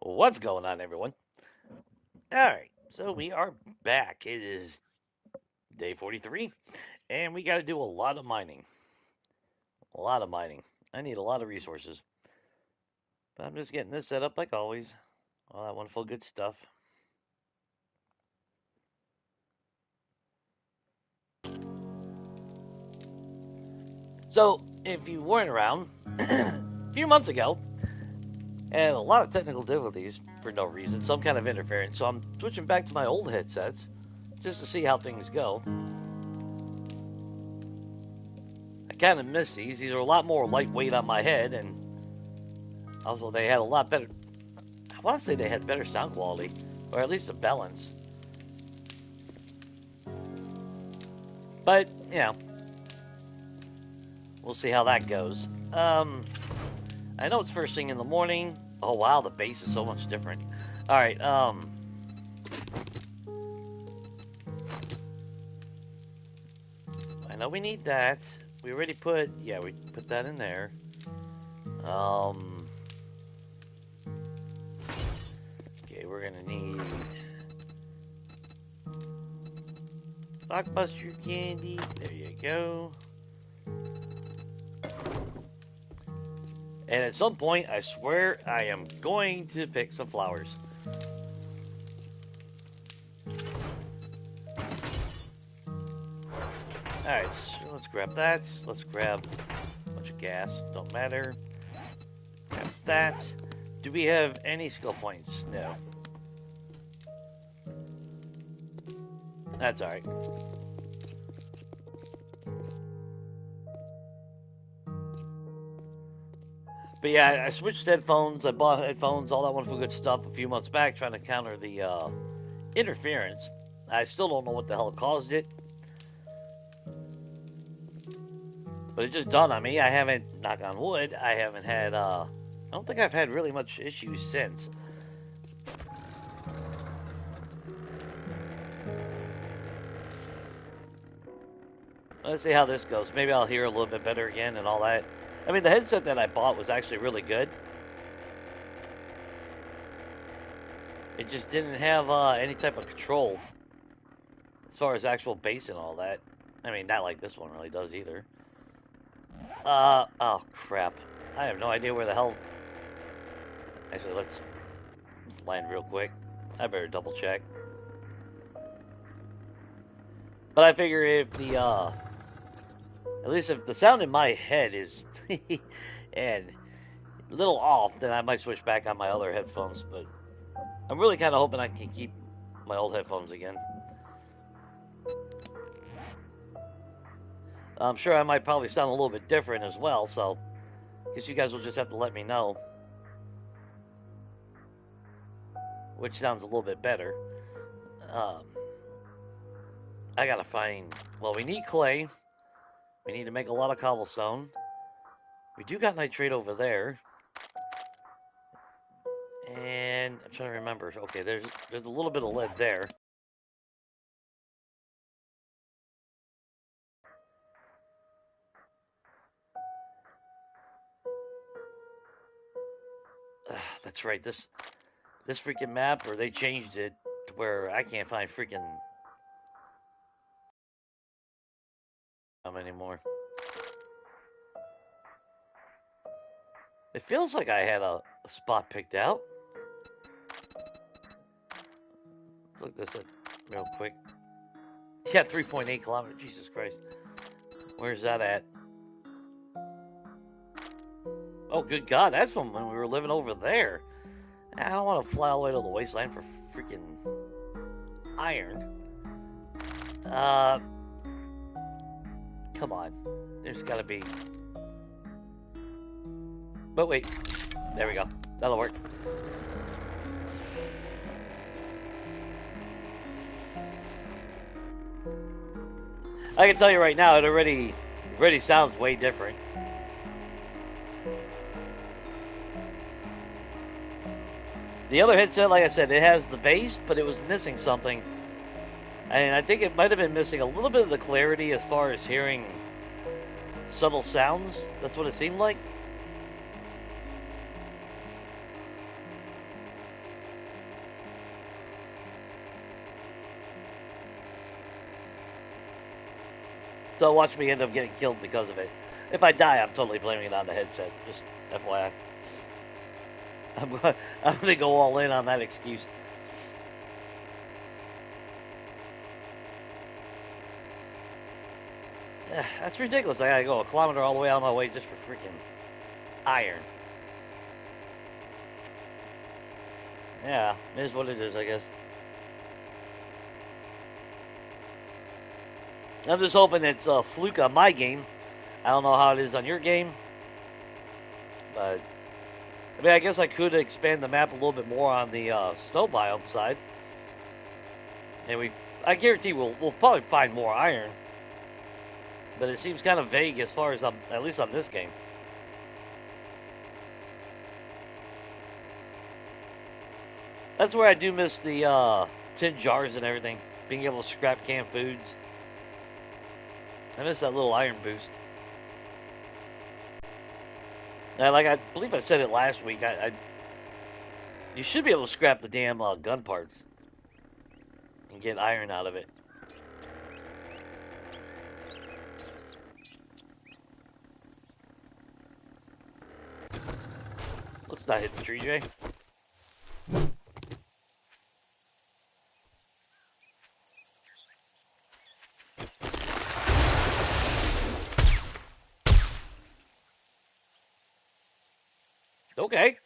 What's going on, everyone? Alright, so we are back. It is day 43, and we got to do a lot of mining. A lot of mining. I need a lot of resources. But I'm just getting this set up like always. All that wonderful good stuff. So, if you weren't around, a few months ago, and a lot of technical difficulties for no reason, some kind of interference, so I'm switching back to my old headsets just to see how things go. I kind of miss these. These are a lot more lightweight on my head, and also they had a lot better. I want to say they had better sound quality, or at least a balance. But, you know, we'll see how that goes. I know it's first thing in the morning. Oh, wow, the bass is so much different. All right, I know we need that. We already put, yeah, we put that in there. Okay, we're gonna need Blockbuster candy. There you go. And at some point, I swear, I am going to pick some flowers. Alright, so let's grab that. Let's grab a bunch of gas. Don't matter. Grab that. Do we have any skill points? No. That's alright. But yeah, I switched headphones. I bought headphones, all that wonderful good stuff a few months back, trying to counter the interference. I still don't know what the hell caused it. But it just dawned on me. I haven't, knock on wood, I haven't had, I don't think I've had really much issues since. Let's see how this goes. Maybe I'll hear a little bit better again and all that. I mean, the headset that I bought was actually really good. It just didn't have any type of control as far as actual bass and all that. I mean, not like this one really does either. Oh crap. I have no idea where the hell... Actually, let's land real quick. I better double check. But I figure if the, at least if the sound in my head is and a little off, then I might switch back on my other headphones. But I'm really kind of hoping I can keep my old headphones again. I'm sure I might probably sound a little bit different as well, so I guess you guys will just have to let me know which sounds a little bit better. I gotta find, well, we need clay. We need to make a lot of cobblestone. We do got nitrate over there. And I'm trying to remember. Okay, there's a little bit of lead there. That's right. This freaking map, or they changed it to where I can't find freaking anymore. It feels like I had a spot picked out. Let's look this up real quick. Yeah, 3.8 kilometers. Jesus Christ. Where's that at? Oh, good God. That's from when we were living over there. I don't want to fly all the way to the wasteland for freaking iron. Come on. There's got to be... But wait. There we go. That'll work. I can tell you right now, it already sounds way different. The other headset, like I said, it has the bass, but it was missing something. And I think it might have been missing a little bit of the clarity as far as hearing subtle sounds. That's what it seemed like. So watch me end up getting killed because of it. If I die, I'm totally blaming it on the headset. Just FYI. I'm gonna go all in on that excuse. That's ridiculous. I gotta go a kilometer all the way out of my way just for freaking iron. Yeah, it is what it is, I guess. I'm just hoping it's a fluke on my game. I don't know how it is on your game, but I mean, I guess I could expand the map a little bit more on the snow biome side, and I guarantee we'll probably find more iron. But it seems kind of vague as far as at least on this game. That's where I do miss the tin jars and everything, being able to scrap canned foods. I miss that little iron boost. Now, like I believe I said it last week, you should be able to scrap the damn gun parts and get iron out of it. Let's not hit the tree, Jay. Okay.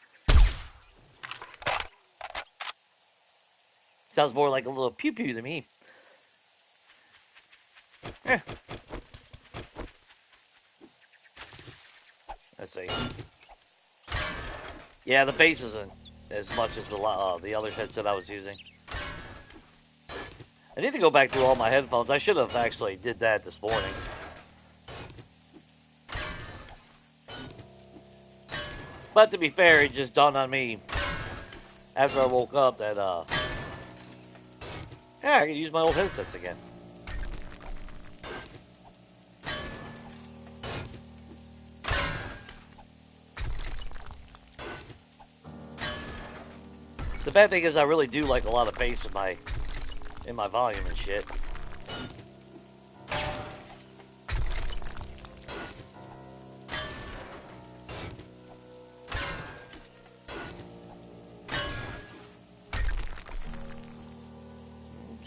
Sounds more like a little pew-pew to me. Eh. Let's see. Yeah, the bass isn't as much as the other headset I was using. I need to go back through all my headphones. I should have actually did that this morning. But to be fair, it just dawned on me after I woke up that, yeah, I can use my old headsets again. The bad thing is I really do like a lot of bass in my volume and shit.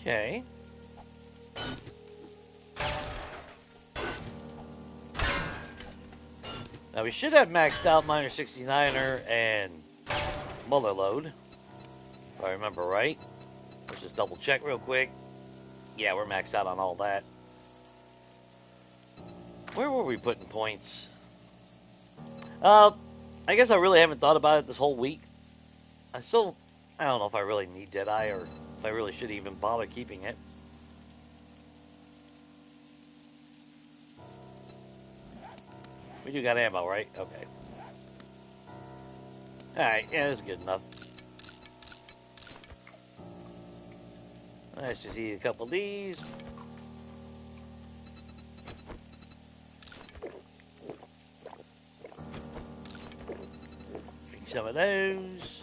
Okay. Now we should have maxed out Miner 69er and Muller load, if I remember right. Let's just double check real quick. Yeah, we're maxed out on all that. Where were we putting points? I guess I really haven't thought about it this whole week. I don't know if I really need Deadeye or if I really should even bother keeping it. We do got ammo, right? Okay. Alright, yeah, that's good enough. Let's just eat a couple of these. Drink some of those.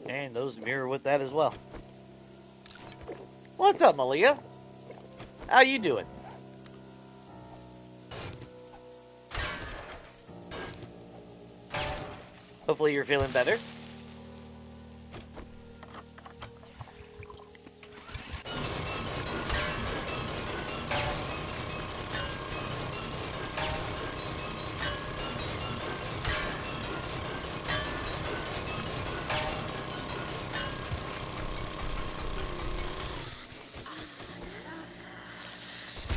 And those mirror with that as well. What's up, Malia? How you doing? Hopefully you're feeling better.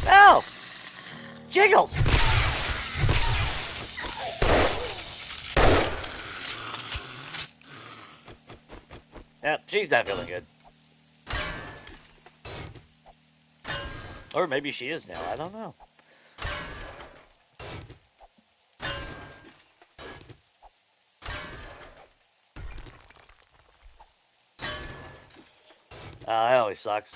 Oh! Jiggles! Yep, she's not feeling good. Or maybe she is now, I don't know. That always sucks.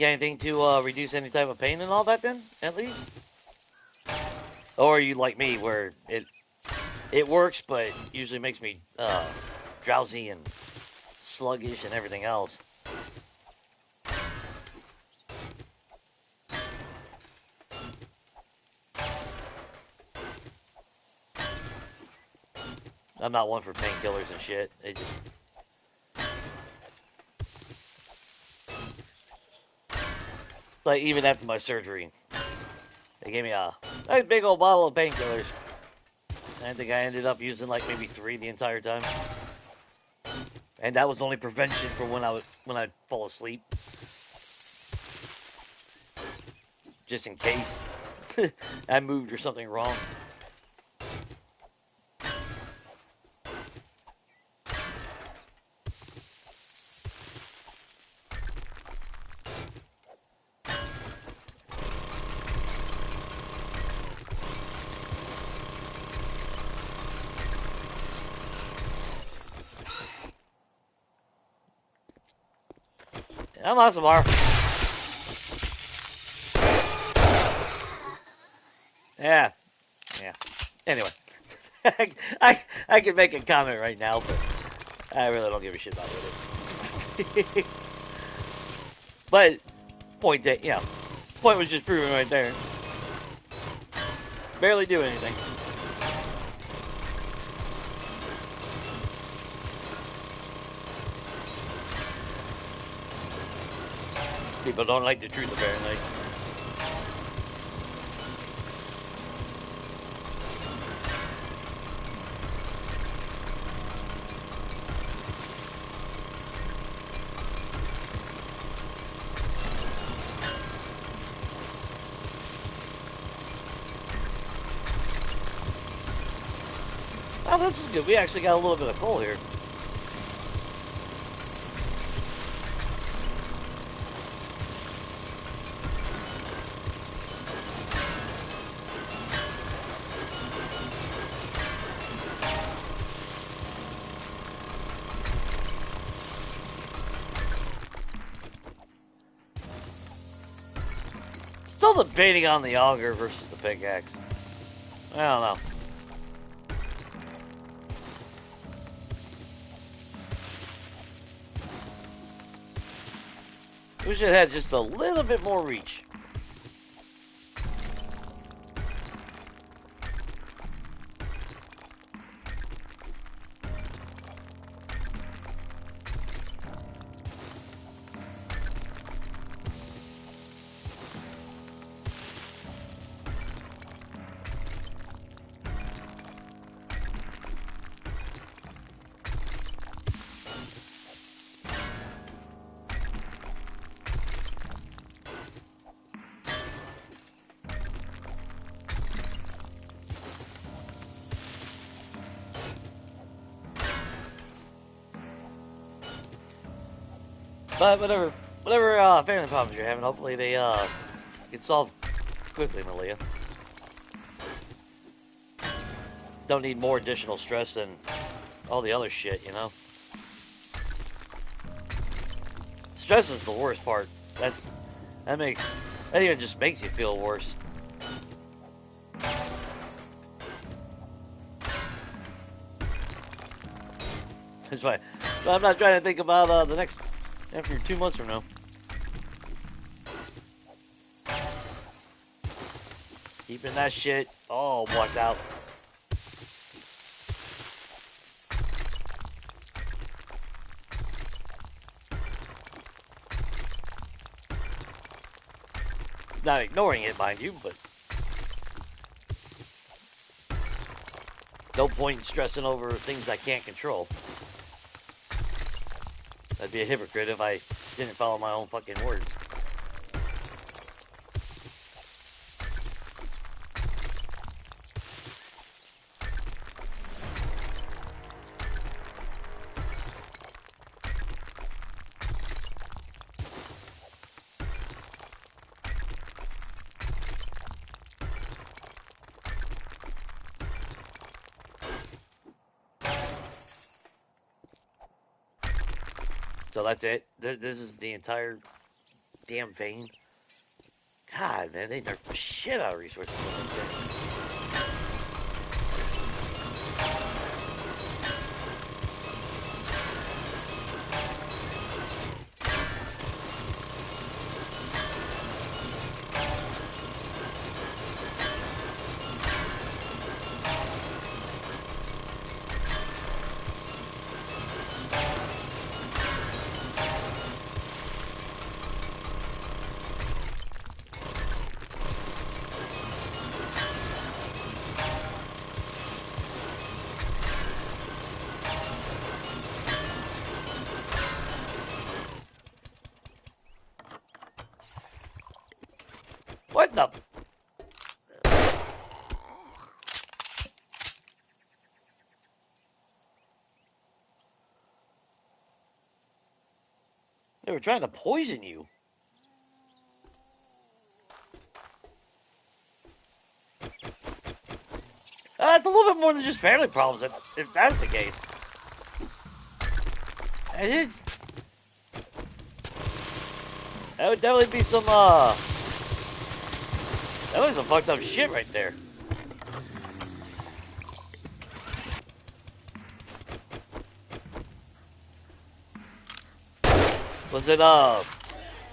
got anything to reduce any type of pain and all that then, at least? Or are you like me, where it works, but usually makes me drowsy and sluggish and everything else? I'm not one for painkillers and shit. It just like even after my surgery, they gave me a nice big old bottle of painkillers. I think I ended up using like maybe 3 the entire time, and that was only prevention for when I'd fall asleep, just in case I moved or something wrong. I'm awesome, Mar. Yeah, yeah. Anyway, I can make a comment right now, but I really don't give a shit about it. But point that, yeah, point was just proven right there. Barely do anything. People don't like the truth, apparently. Oh, this is good. We actually got a little bit of coal here. Still debating on the auger versus the pickaxe. I don't know. We should have had just a little bit more reach. But whatever family problems you're having, hopefully they get solved quickly, Malia. Don't need more additional stress than all the other shit, you know? Stress is the worst part. That even just makes you feel worse. That's why. But I'm not trying to think about the next after 2 months from now. Keeping that shit all blocked out. Not ignoring it, mind you, but no point in stressing over things I can't control. I'd be a hypocrite if I didn't follow my own fucking words. So that's it. This is the entire goddamn vein. God, man, they nerfed the shit out of resources in this game. What the? They were trying to poison you. It's a little bit more than just family problems, if that's the case. It is. That would definitely be some, that was some fucked up shit right there. Was it,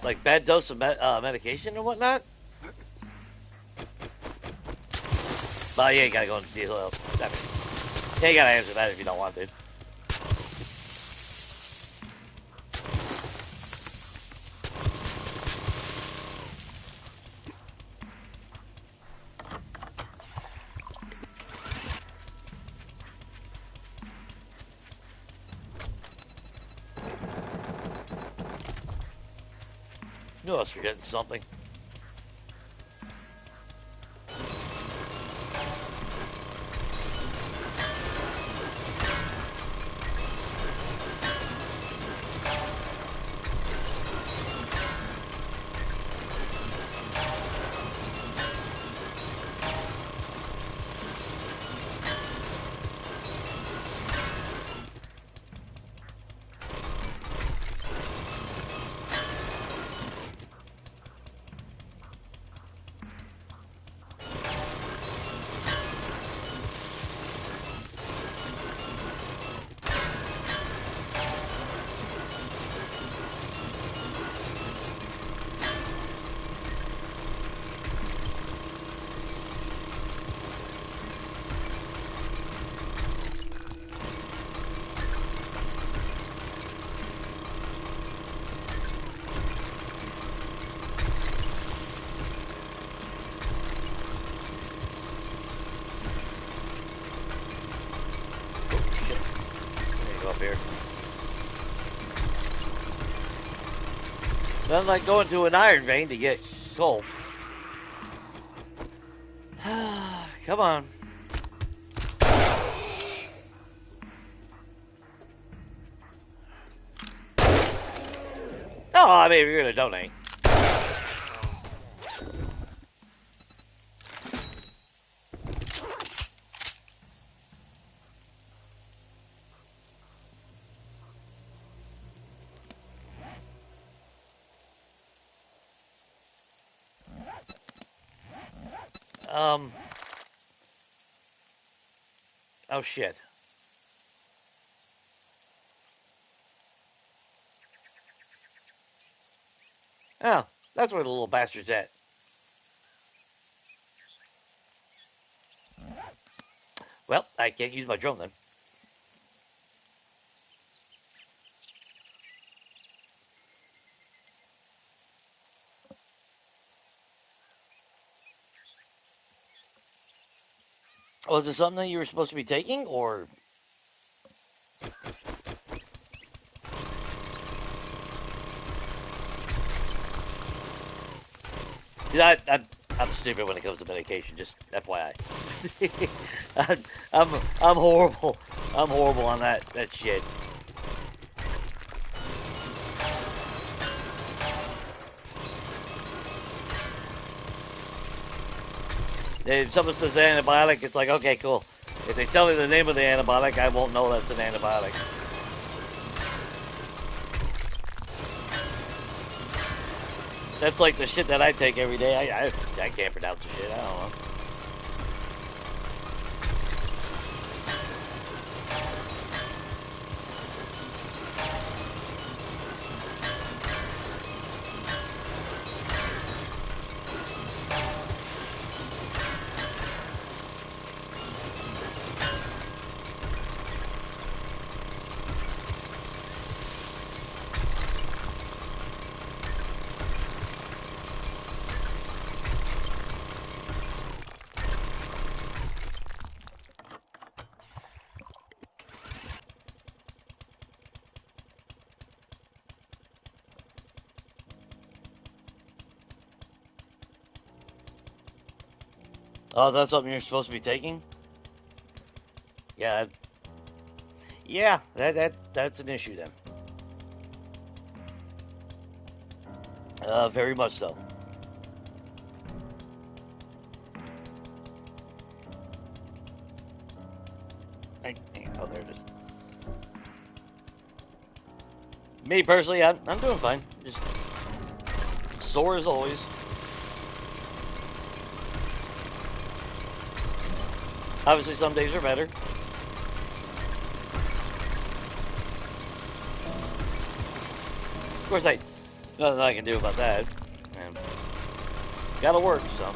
like bad dose of medication or whatnot? Well, you ain't gotta go into detail. I mean, you ain't gotta answer that if you don't want to. You know I was forgetting something. Nothing like going to an iron vein to get gold. Come on. Oh, I mean, if you're gonna donate. Oh shit. Oh, that's where the little bastard's at. Well, I can't use my drone then. Was it something that you were supposed to be taking, or? I'm stupid when it comes to medication. Just FYI. I'm horrible. I'm horrible on that shit. If someone says antibiotic, it's like, okay, cool. If they tell me the name of the antibiotic, I won't know that's an antibiotic. That's like the shit that I take every day. I can't pronounce the shit. I don't know. Oh, that's something you're supposed to be taking? Yeah, yeah. That's an issue then. Very much so. Oh, there it is. Me personally, I'm doing fine. Just sore as always. Obviously, some days are better. Of course, nothing I can do about that. And gotta work, so.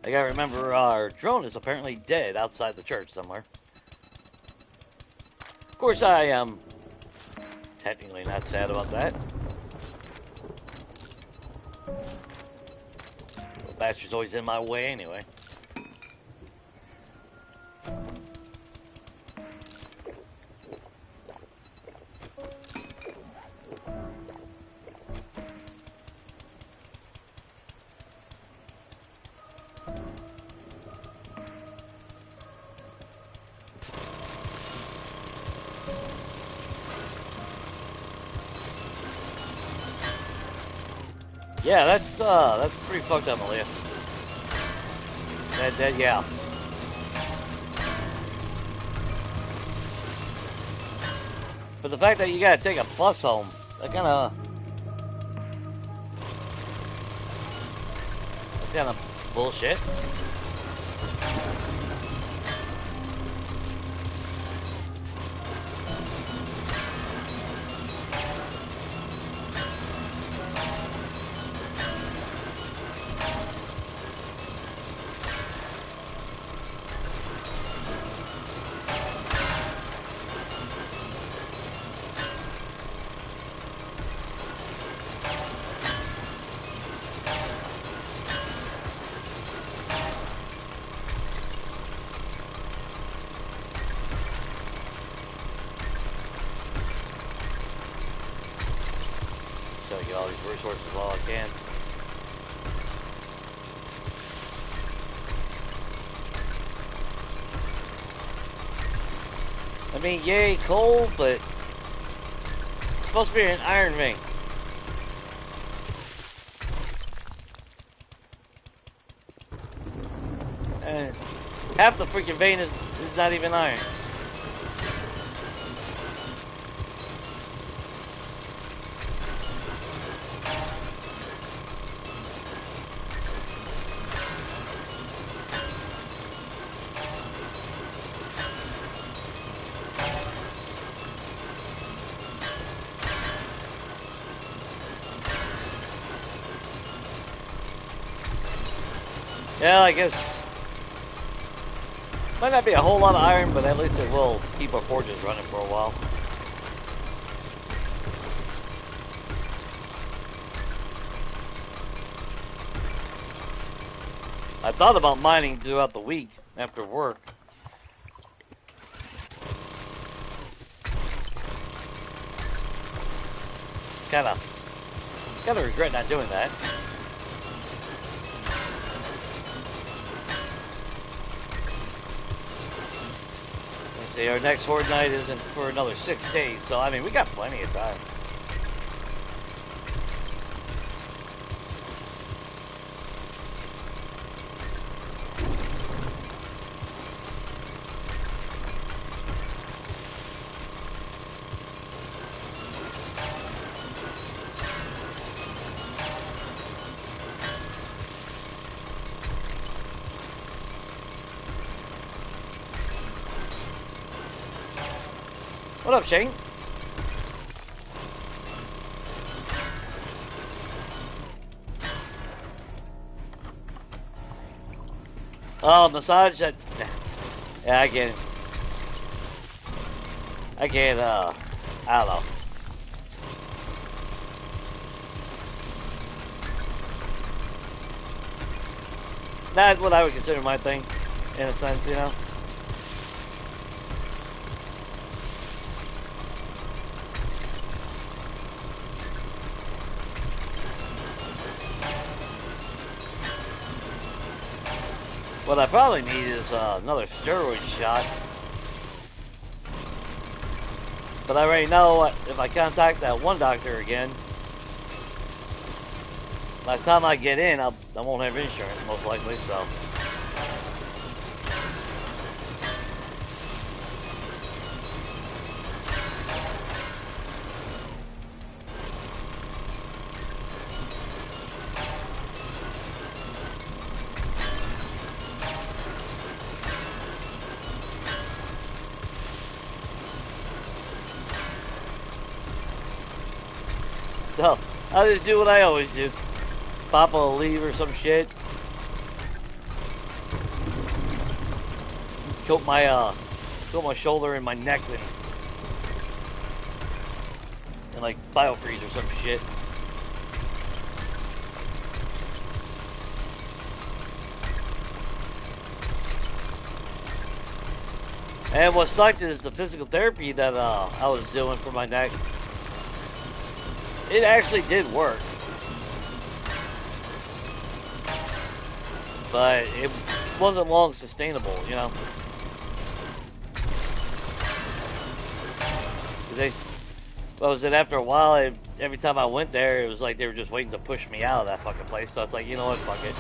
I gotta remember our drone is apparently dead outside the church somewhere. Of course, I am technically not sad about that. The bastard's always in my way anyway. Yeah, that's pretty fucked up, Malia. Yeah. But the fact that you gotta take a bus home, that's kind of bullshit. Gotta get all these resources while I can. I mean, yay, coal, but it's supposed to be an iron vein. And half the freaking vein is not even iron. Yeah, I guess might not be a whole lot of iron, but at least it will keep our forges running for a while. I thought about mining throughout the week after work. Kinda regret not doing that. See, our next Horde night isn't for another 6 days, so I mean, we got plenty of time. What up, Shane? Oh, massage that. Yeah, I can't, I don't know. That's what I would consider my thing, in a sense, you know? What I probably need is another steroid shot. But I already know if I contact that one doctor again, by the time I get in, I won't have insurance, most likely, so. So, I just do what I always do. Pop a leave or some shit. Coat my shoulder and my neck and like biofreeze or some shit. And what sucked is the physical therapy that I was doing for my neck. It actually did work. But it wasn't long sustainable, you know. What was it, after a while, every time I went there, it was like they were just waiting to push me out of that fucking place. So it's like, you know what, fuck it.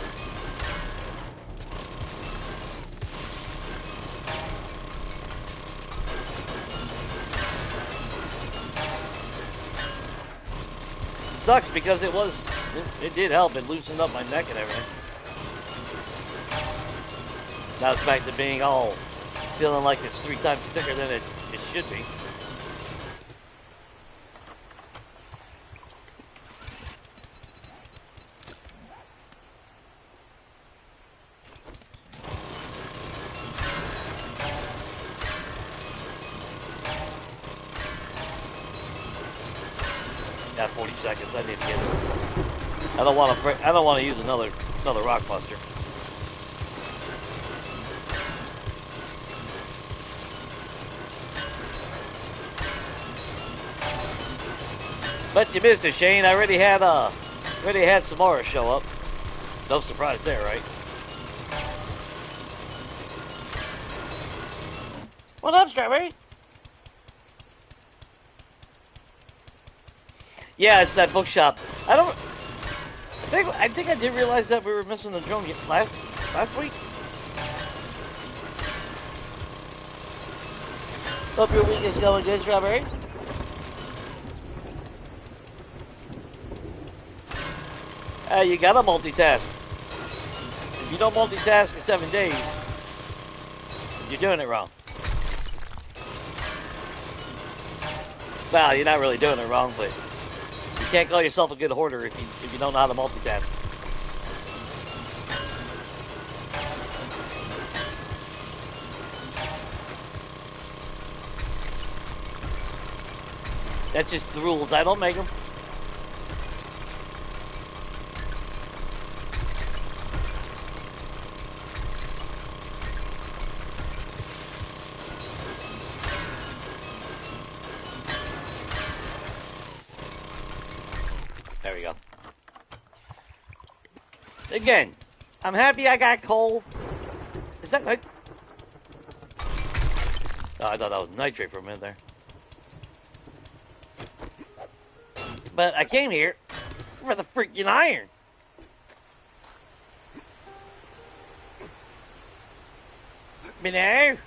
Sucks because it did help. It loosened up my neck and everything. Now it's back to being all feeling like it's 3 times thicker than it should be. Got 40 seconds. I need to get it. I don't want to use another rock buster. But you missed it, Shane. I already had Samara show up. No surprise there, right? What up, Strawberry? Yeah, it's that bookshop. I think I did realize that we were missing the drone last week. Hope your week is going good, Strawberry. You gotta multitask. If you don't multitask in 7 days, you're doing it wrong. Well, you're not really doing it wrong, but you can't call yourself a good hoarder if you don't know how to multitask. That's just the rules. I don't make them. There we go. Again, I'm happy I got coal. Is that good? Oh, I thought that was nitrate for a minute there. But I came here for the freaking iron. You know?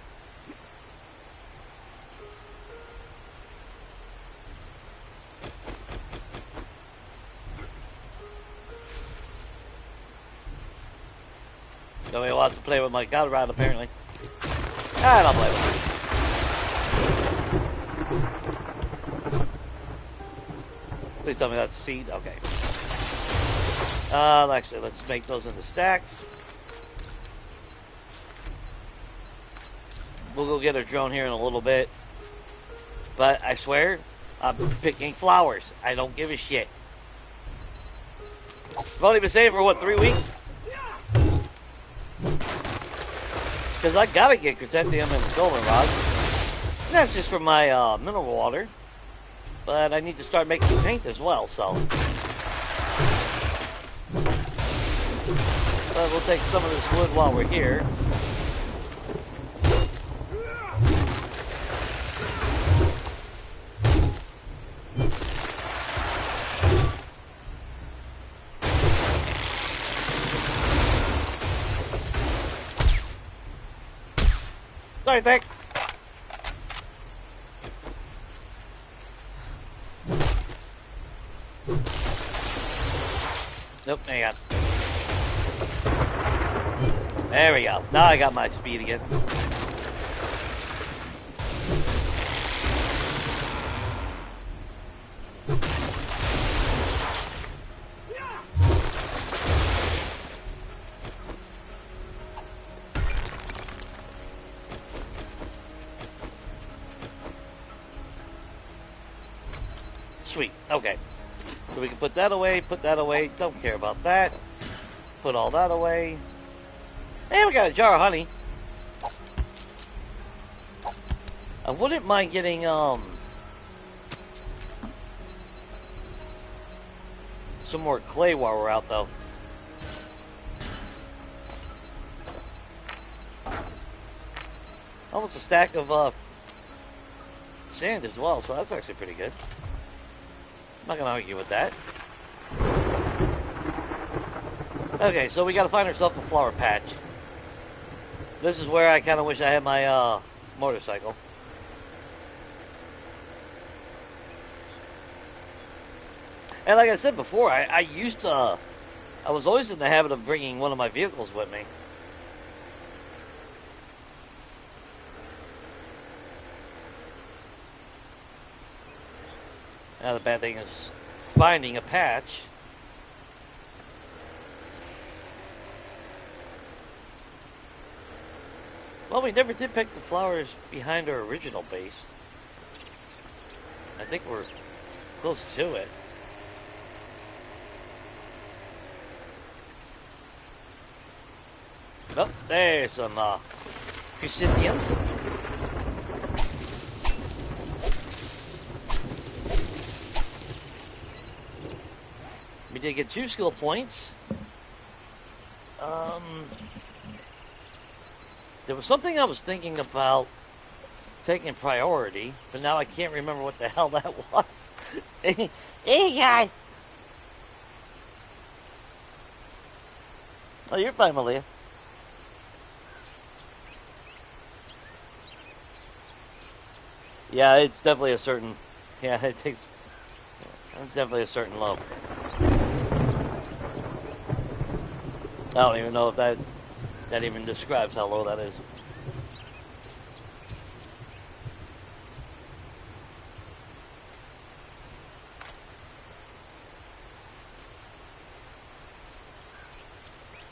Nobody wants to play with my god rod, apparently. I don't play with it. Please tell me that's seed. Okay. Actually, let's make those into stacks. We'll go get a drone here in a little bit. But I swear, I'm picking flowers. I don't give a shit. I've only been saying for what, 3 weeks? Because I gotta get chrysanthemum and goldenrod. And that's just for my mineral water. But I need to start making paint as well, so. But we'll take some of this wood while we're here. Sorry, thanks. Nope, hang on. There we go. Now I got my speed again. Sweet. Okay. So we can put that away, don't care about that. Put all that away. And we got a jar of honey. I wouldn't mind getting, some more clay while we're out, though. Almost a stack of, sand as well, so that's actually pretty good. I'm not gonna argue with that. Okay, so we gotta find ourselves a flower patch. This is where I kind of wish I had my motorcycle. And like I said before, I was always in the habit of bringing one of my vehicles with me. Now the bad thing is finding a patch. Well, we never did pick the flowers behind our original base. I think we're close to it. Oh, there's some chrysanthemums. We did get 2 skill points. There was something I was thinking about taking priority, but now I can't remember what the hell that was. Hey, guys! Oh, you're fine, Malia. Yeah, it's definitely a certain... Yeah, it takes... definitely a certain low. I don't even know if that even describes how low that is.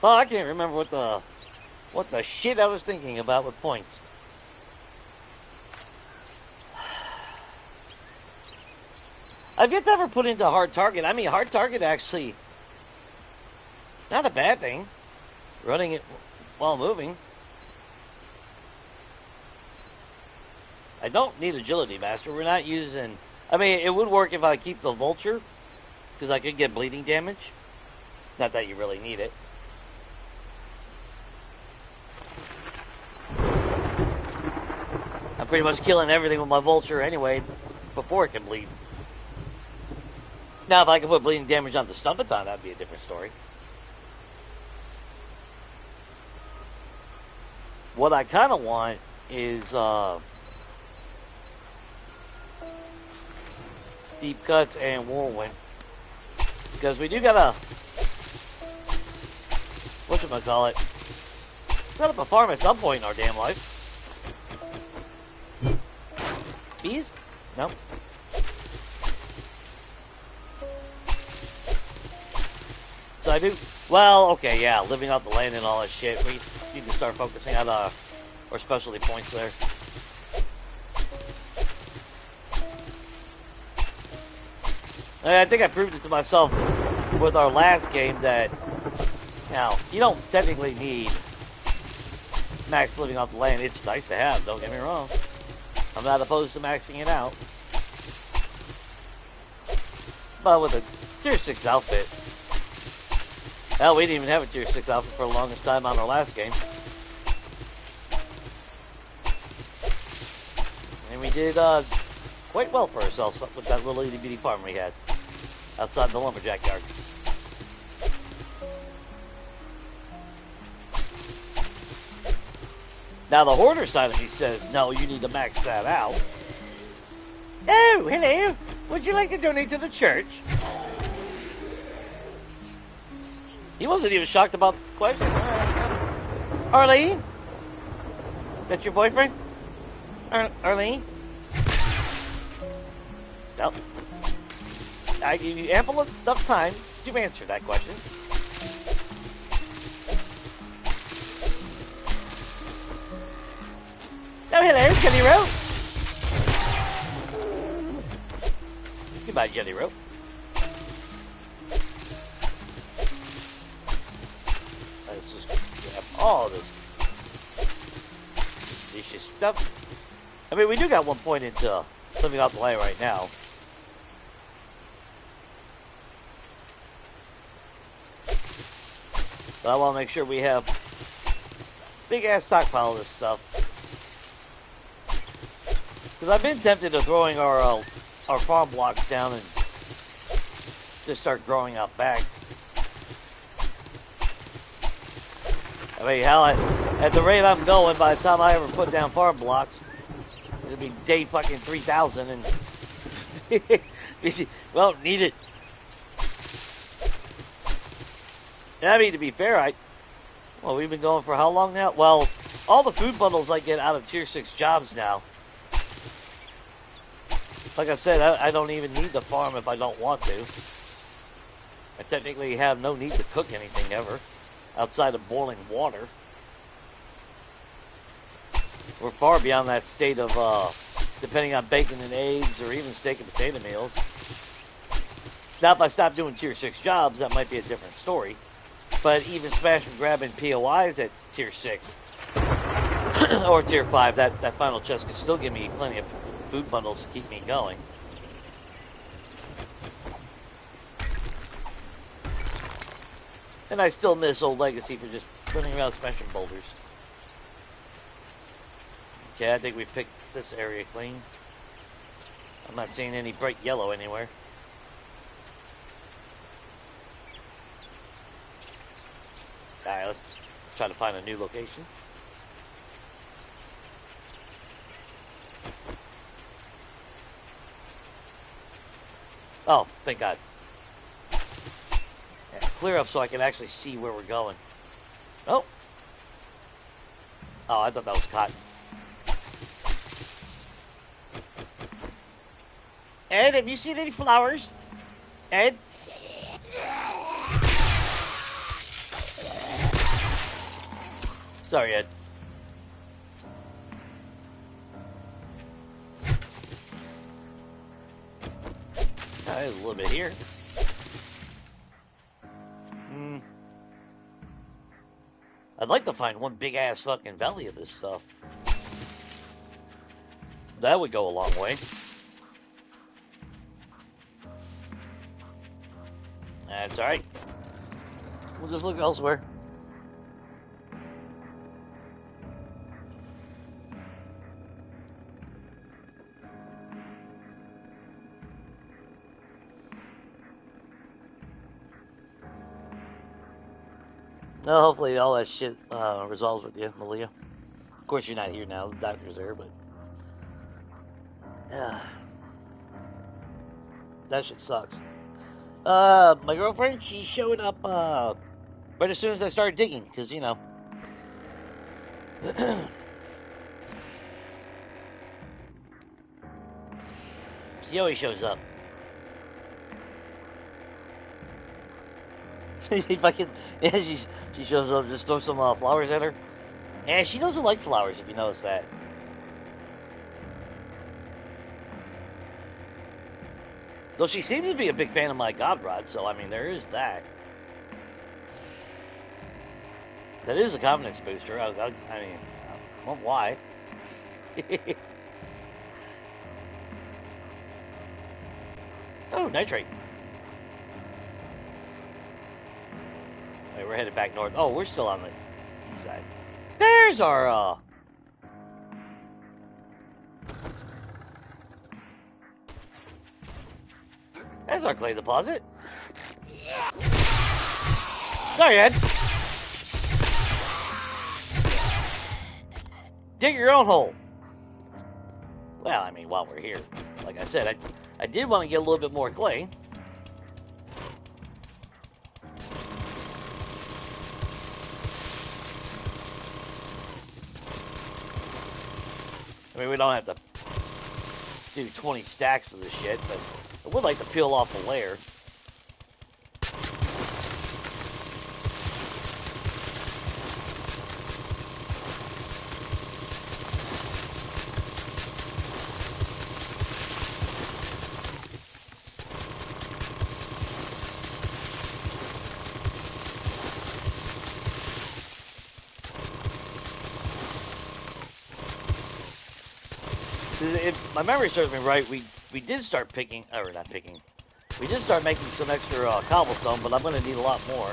Oh, I can't remember what the shit I was thinking about with points. I've yet to ever put into hard target. I mean, hard target actually not a bad thing. Running it while moving. I don't need agility master. We're not using... I mean, it would work if I keep the vulture, because I could get bleeding damage. Not that you really need it. I'm pretty much killing everything with my vulture anyway before it can bleed. Now, if I can put bleeding damage on the Stumpathon, that'd be a different story. What I kind of want is Deep Cuts and Whirlwind. Because we do got a... whatchamacallit? Set up a farm at some point in our damn life. Bees? No. So I do... well, okay, yeah, living off the land and all that shit. We need to start focusing on our specialty points there. I think I proved it to myself with our last game that, now, you don't technically need max living off the land. It's nice to have, don't get me wrong. I'm not opposed to maxing it out. But with a tier 6 outfit, hell, we didn't even have a tier 6 outfit for the longest time on our last game. And we did quite well for ourselves with that little itty bitty farm we had outside the lumberjack yard. Now the hoarder side of me says, no, you need to max that out. Oh, hello. Would you like to donate to the church? He wasn't even shocked about the question. Arlene? That's your boyfriend? Arlene? No. I gave you ample enough time to answer that question. Oh, hello, Jelly Rope. Goodbye, Jelly Rope. Let's just grab all this delicious stuff. I mean, we do got one point into living off the land right now. But I want to make sure we have big ass stockpile of this stuff. Because I've been tempted to throwing our farm blocks down and just start growing out back. I mean, hell, at the rate I'm going, by the time I ever put down farm blocks, it'll be day fucking 3,000 and well, need it. And I mean, to be fair, well, we've been going for how long now? Well, all the food bundles I get out of tier 6 jobs now. Like I said, I don't even need the farm if I don't want to. I technically have no need to cook anything ever, outside of boiling water. We're far beyond that state of, depending on bacon and eggs, or even steak and potato meals. Now, if I stop doing tier 6 jobs, that might be a different story. But even smash and grabbing POIs at tier 6, or tier 5, that final chest could still give me plenty of food bundles to keep me going. And I still miss old Legacy for just running around smashing boulders. Okay, I think we picked this area clean. I'm not seeing any bright yellow anywhere. Alright, let's try to find a new location. Oh, thank God. Yeah, clear up so I can actually see where we're going. Oh. Oh, I thought that was cotton. Ed, have you seen any flowers? Ed? Sorry, Ed. There's a little bit here. I'd like to find one big ass fucking valley of this stuff. That would go a long way. That's alright. We'll just look elsewhere. Well, hopefully all that shit resolves with you, Malia. Of course, you're not here now. The doctor's there, but yeah, that shit sucks. My girlfriend, she showed up right as soon as I started digging, because you know. She always shows up. She fucking yeah, she shows up, just throw some flowers at her. And she doesn't like flowers, if you notice that. Though she seems to be a big fan of my God Rod, so I mean there is that. That is a confidence booster. I mean, well, why? Oh, nitrate. Wait, we're headed back north. Oh, we're still on the east side. There's our there's our clay deposit. Sorry, Ed. Dig your own hole. Well, I mean, while we're here, like I said, I did want to get a little bit more clay. I mean, we don't have to do 20 stacks of this shit, but I would like to peel off a layer. If my memory serves me right, we did start picking, or not picking, we did start making some extra cobblestone, but I'm going to need a lot more.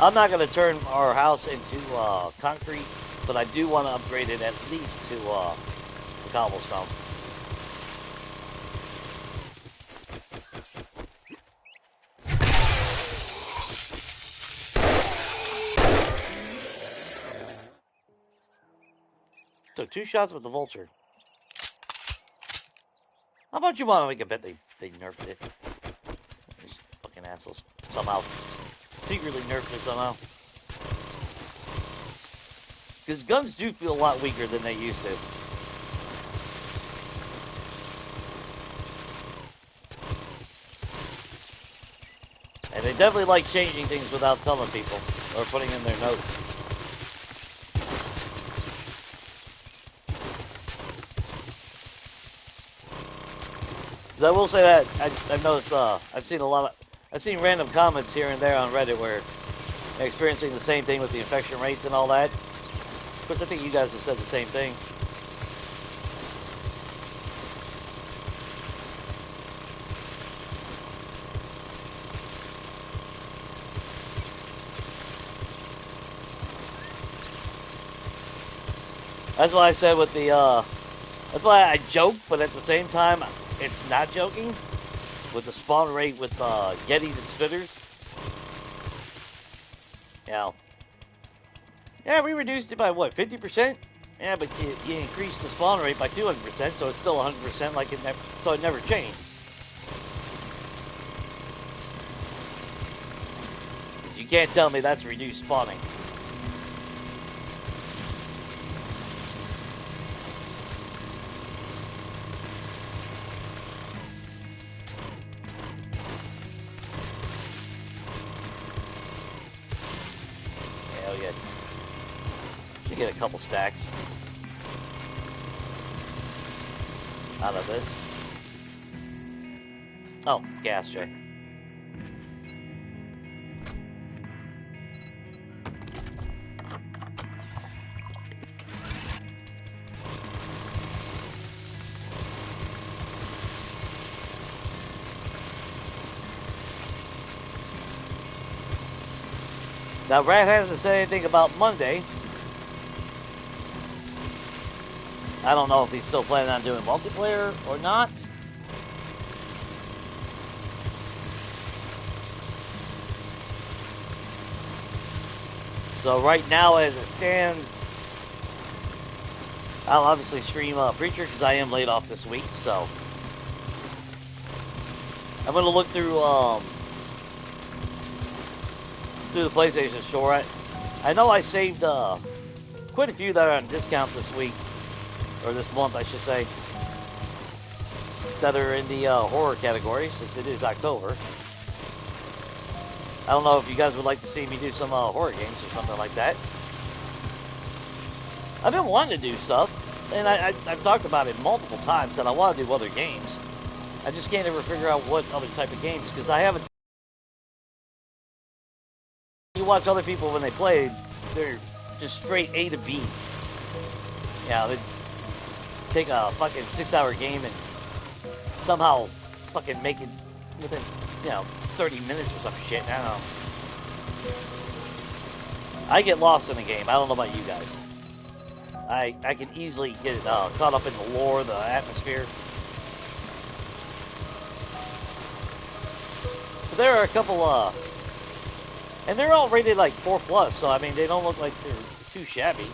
I'm not going to turn our house into concrete, but I do want to upgrade it at least to cobblestone. Took 2 shots with the vulture. How about you, Mom? We can bet they nerfed it. These fucking assholes somehow secretly nerfed it somehow. Because guns do feel a lot weaker than they used to. And they definitely like changing things without telling people or putting in their notes. I will say that I've noticed. I've seen random comments here and there on Reddit where they're experiencing the same thing with the infection rates and all that. Of course, I think you guys have said the same thing. That's why I said with the. That's why I joke, but at the same time, it's not joking. With the spawn rate with Yetis and Spitters. Yeah, we reduced it by what, 50%? Yeah, but you increased the spawn rate by 200%, so it's still 100% like it never, so it never changed. You can't tell me that's reduced spawning. Hell yeah. Should get a couple stacks out of this. Oh, gas check. Now, Brad hasn't said anything about Monday. I don't know if he's still planning on doing multiplayer or not. So right now, as it stands, I'll obviously stream Preacher because I am laid off this week. So I'm gonna look through the PlayStation Store. I know I saved quite a few that are on discount this week, or this month, I should say, that are in the horror category since it is October. I don't know if you guys would like to see me do some horror games or something like that. I've been wanting to do stuff, and I've talked about it multiple times that I want to do other games. I just can't ever figure out what other type of games, because I haven't. You watch other people when they play, they're just straight A to B. Yeah, they take a fucking 6-hour game and somehow fucking make it within, 30 minutes or some shit. I don't know. I get lost in the game. I don't know about you guys. I can easily get caught up in the lore, the atmosphere. But there are a couple, and they're all rated like 4+, so I mean, they don't look like they're too shabby.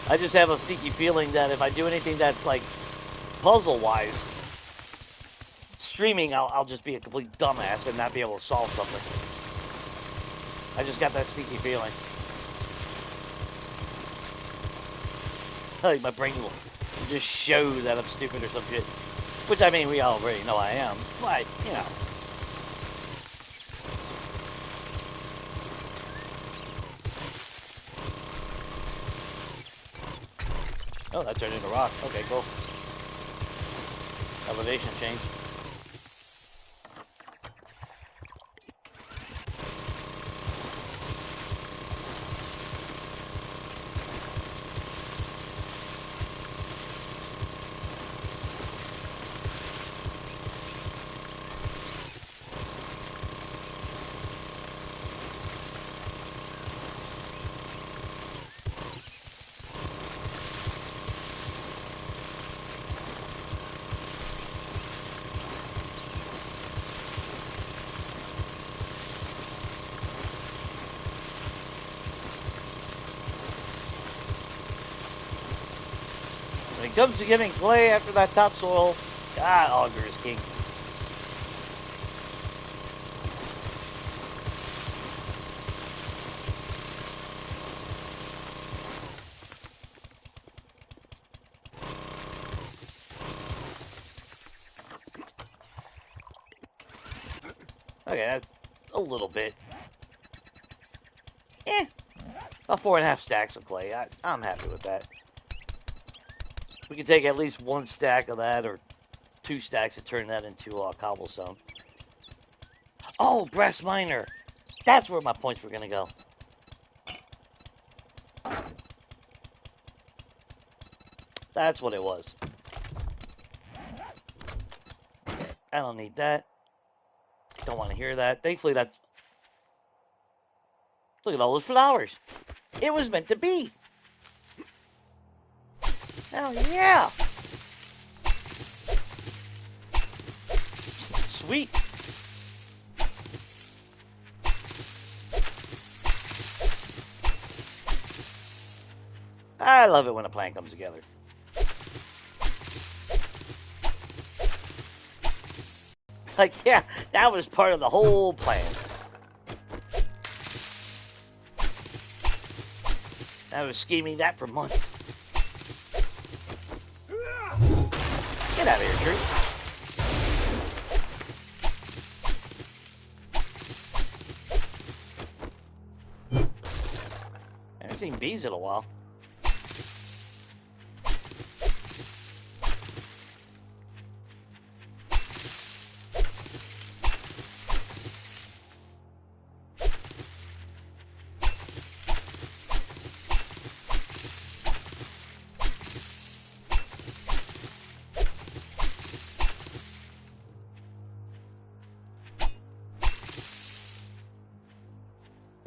I just have a sneaky feeling that if I do anything that's like puzzle-wise, streaming, I'll just be a complete dumbass and not be able to solve something. I just got that sneaky feeling. Like my brain will just show that I'm stupid or some shit. Which, I mean, we already know I am. But, Oh, that turned into rock. Okay, cool. Elevation change. When it comes to getting clay after that topsoil, God, Augur is king. Okay, that's a little bit. About 4.5 stacks of clay. I'm happy with that. We can take at least 1 stack of that, or 2 stacks, and turn that into cobblestone. Oh, brass miner. That's where my points were gonna go. That's what it was. I don't need that. Don't want to hear that. Thankfully, that's... Look at all those flowers. It was meant to be. Hell yeah. Sweet. I love it when a plan comes together. Like, yeah, that was part of the whole plan. I was scheming that for months. Get out of here, tree. I haven't seen bees in a while.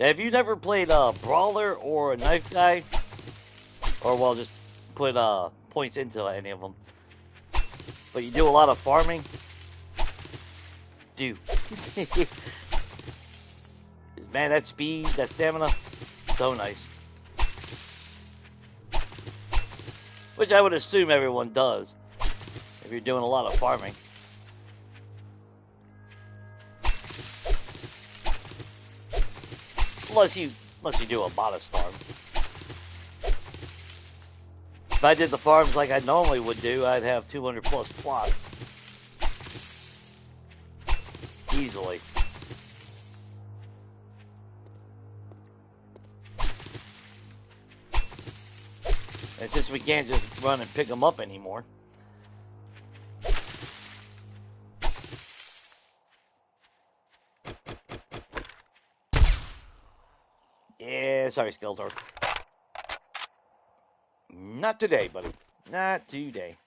If you never played Brawler or a Knife Guy, or well, just put points into any of them, but you do a lot of farming, do. Man, that speed, that stamina, so nice. Which I would assume everyone does if you're doing a lot of farming. Unless you do a modest farm. If I did the farms like I normally would do, I'd have 200 plus plots. Easily. And since we can't just run and pick them up anymore. Yeah, sorry, Skeletor. Not today, buddy. Not today.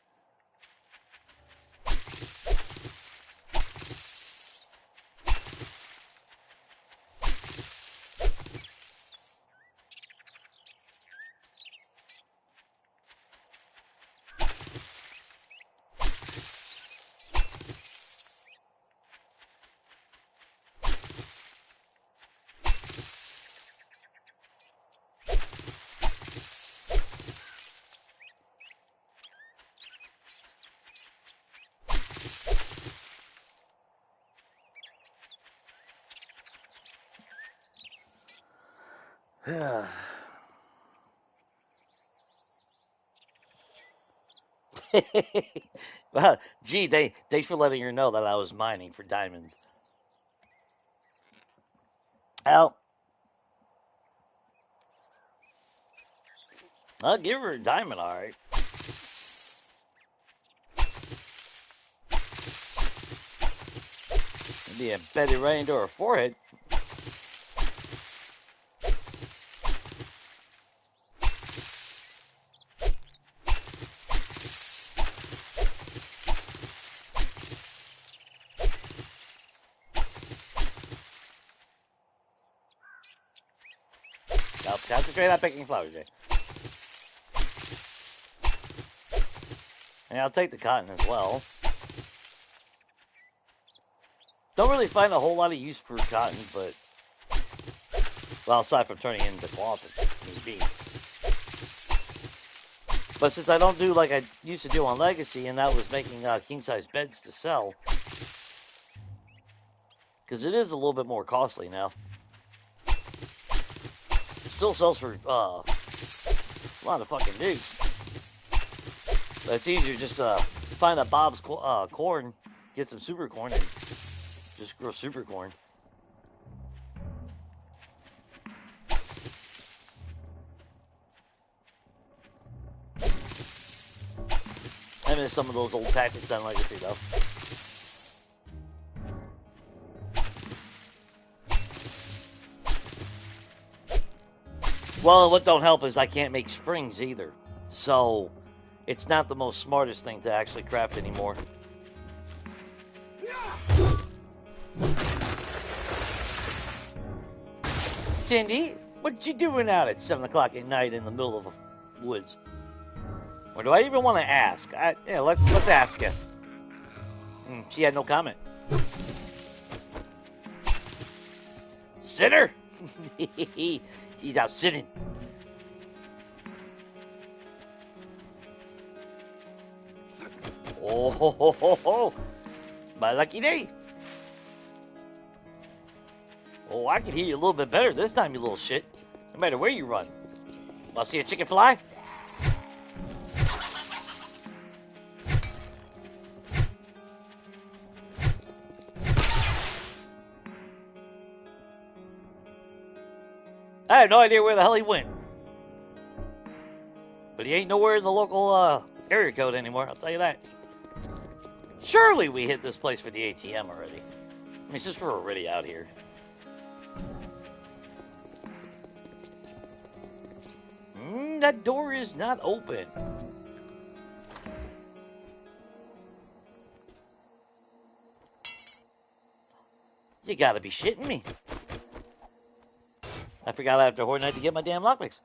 Well, gee, thanks for letting her know that I was mining for diamonds. Well, I'll give her a diamond, all right. Maybe embedded right into her forehead. Nope, concentrate on picking flowers, Jay. And I'll take the cotton as well. Don't really find a whole lot of use for cotton, but... Well, aside from turning it into cloth if need be. But since I don't do like I used to do on Legacy, and that was making king-size beds to sell... Because it is a little bit more costly now. Still sells for a lot of fucking dukes. But it's easier just to find a Bob's corn, get some super corn, and just grow super corn. I miss some of those old tactics on Legacy, though. Well, what don't help is I can't make springs either. So, it's not the most smartest thing to actually craft anymore. Cindy, what you doing out at 7 o'clock at night in the middle of the woods? Or do I even want to ask? Yeah, let's ask her. She had no comment. Sitter? He's out sitting. Oh, ho, ho, ho, ho. My lucky day. Oh, I can hear you a little bit better this time, you little shit. No matter where you run. Want to see a chicken fly? I have no idea where the hell he went. But he ain't nowhere in the local area code anymore, I'll tell you that. Surely we hit this place for the ATM already. I mean, since we're already out here. That door is not open. You gotta be shitting me. I forgot after Horde Night to get my damn lockpicks.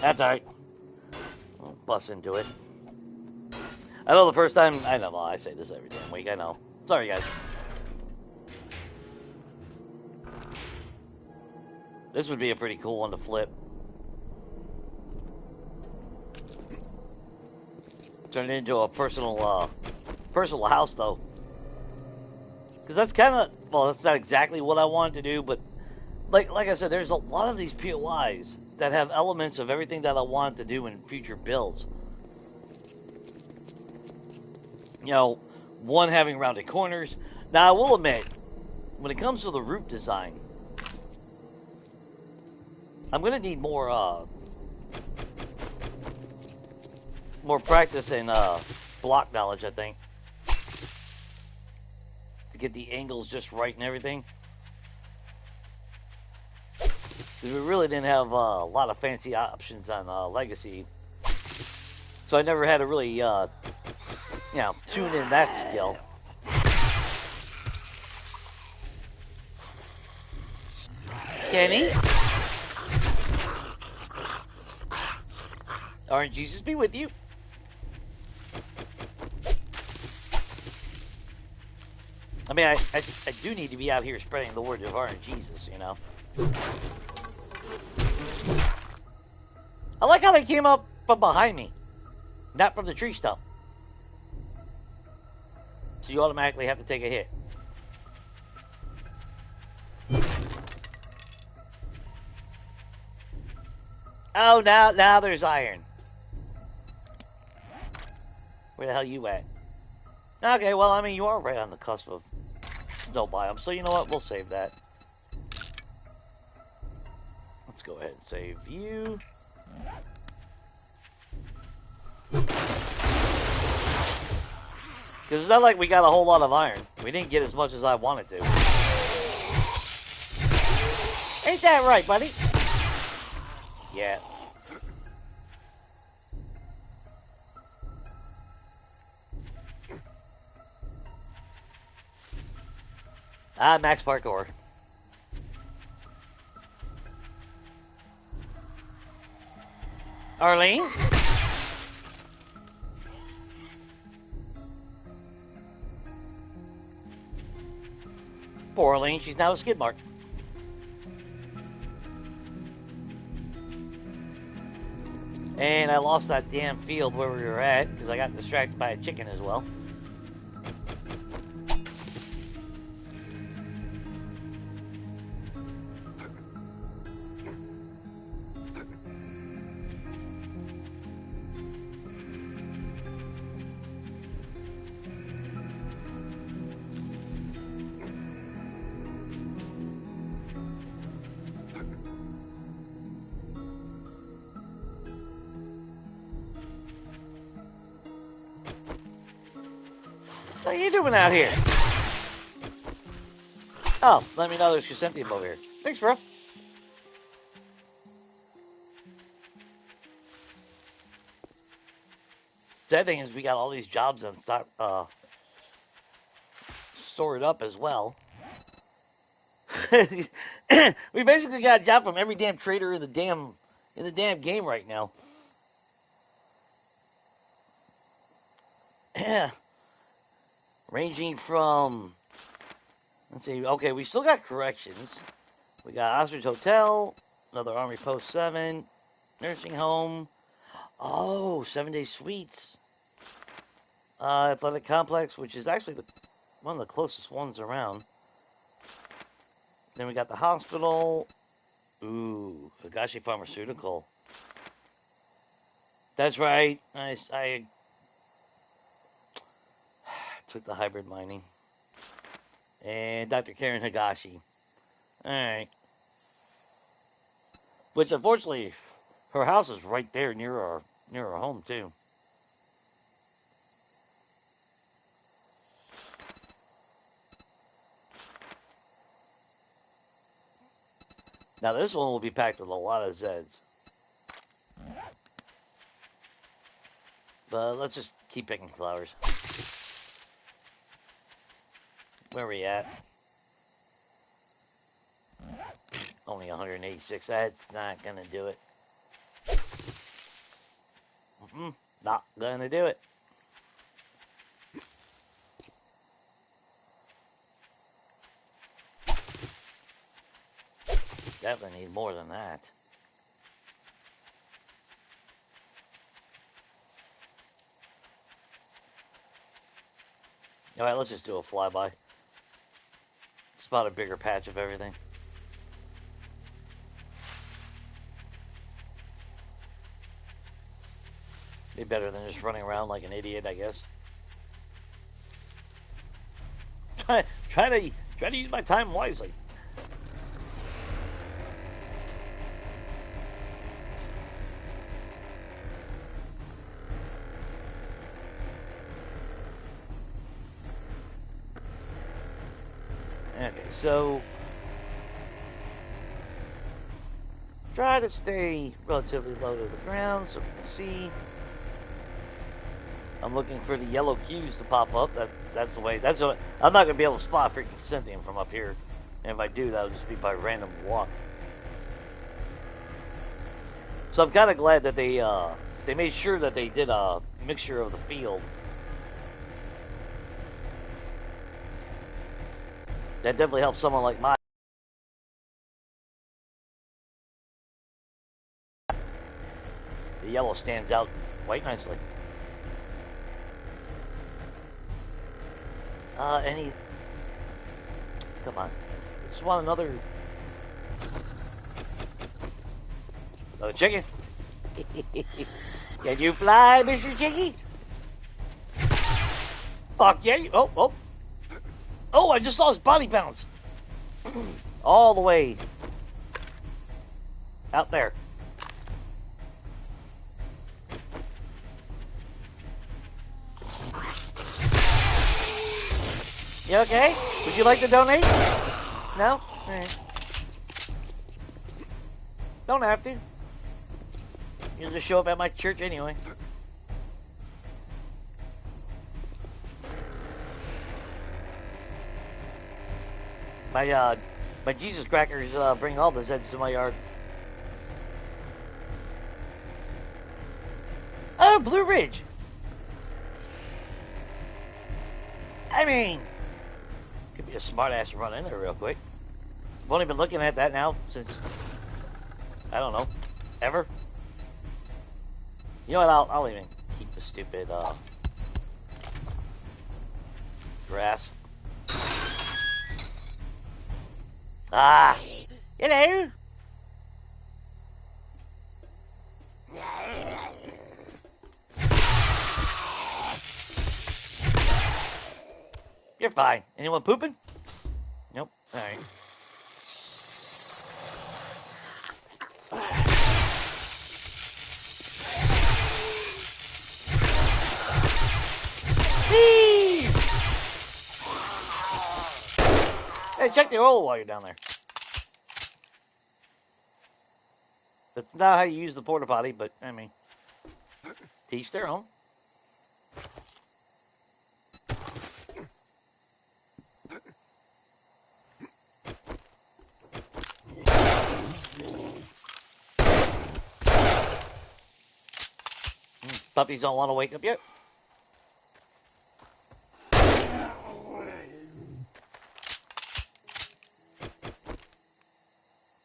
That's alright. I'll bust into it. I know the first time, I know, I say this every damn week, I know. Sorry, guys. This would be a pretty cool one to flip. Turn it into a personal house, though. Because that's kind of, well, that's not exactly what I wanted to do, but like I said, there's a lot of these POIs that have elements of everything that I wanted to do in future builds. You know, one having rounded corners. Now, I will admit, when it comes to the roof design, I'm going to need more practice and block knowledge, I think, to get the angles just right and everything. Because we really didn't have a lot of fancy options on Legacy, so I never had to really, you know, tune in that skill. Kenny? Orange Jesus be with you. I mean, I do need to be out here spreading the word of Orange Jesus, you know. I like how they came up from behind me, not from the tree stump. So you automatically have to take a hit. Oh, now there's iron. Where the hell you at? Okay, well, I mean, you are right on the cusp of snow biome, so you know what? We'll save that. Let's go ahead and save you. Because it's not like we got a whole lot of iron. We didn't get as much as I wanted to. Ain't that right, buddy? Yeah. Max parkour. Arlene? Poor Arlene, she's now a skid mark. And I lost that damn field where we were at because I got distracted by a chicken as well. What are you doing out here? Oh, let me know there's Chrysanthemum over here. Thanks, bro. Sad thing is we got all these jobs and stock stored up as well. We basically got a job from every damn trader in the damn game right now. Yeah. Ranging from, let's see, okay, we still got corrections. We got Ostrich Hotel, another Army Post 7, nursing home. Oh, 7-day suites. Athletic complex, which is actually one of the closest ones around. Then we got the hospital. Ooh, Higashi Pharmaceutical. That's right. I took the hybrid mining. And Dr. Karen Higashi. Alright. Which, unfortunately, her house is right there near our home, too. Now, this one will be packed with a lot of Zeds. But let's just keep picking flowers. Where are we at? Only 186. That's not gonna do it. Not gonna do it. Definitely need more than that. Alright, let's just do a flyby. Spot a bigger patch of everything. Be better than just running around like an idiot, I guess. Try to use my time wisely. Okay, so try to stay relatively low to the ground so we can see. I'm looking for the yellow cues to pop up. That's the way. That's what I'm not gonna be able to spot freaking Cynthium from up here. And if I do, that'll just be by random walk. So I'm kind of glad that they made sure that they did a mixture of the field. That definitely helps someone like mine. The yellow stands out quite nicely. Come on. Just want another chicken. Can you fly, Mr. Chicky? Fuck yeah. Oh. Oh, I just saw his body bounce. All the way out there. You okay? Would you like to donate? No? Alright. Don't have to. You'll just show up at my church anyway. My Jesus crackers bring all the Zeds to my yard. Oh, Blue Ridge! I mean, could be a smart ass to run in there real quick. I've only been looking at that now since, I don't know, ever. You know what, I'll even keep the stupid, grass. Ah! Hello! You're fine. Anyone pooping? Nope. Alright. Hey, check the oil while you're down there. That's not how you use the porta potty, but I mean, teach their own. Puppies don't want to wake up yet.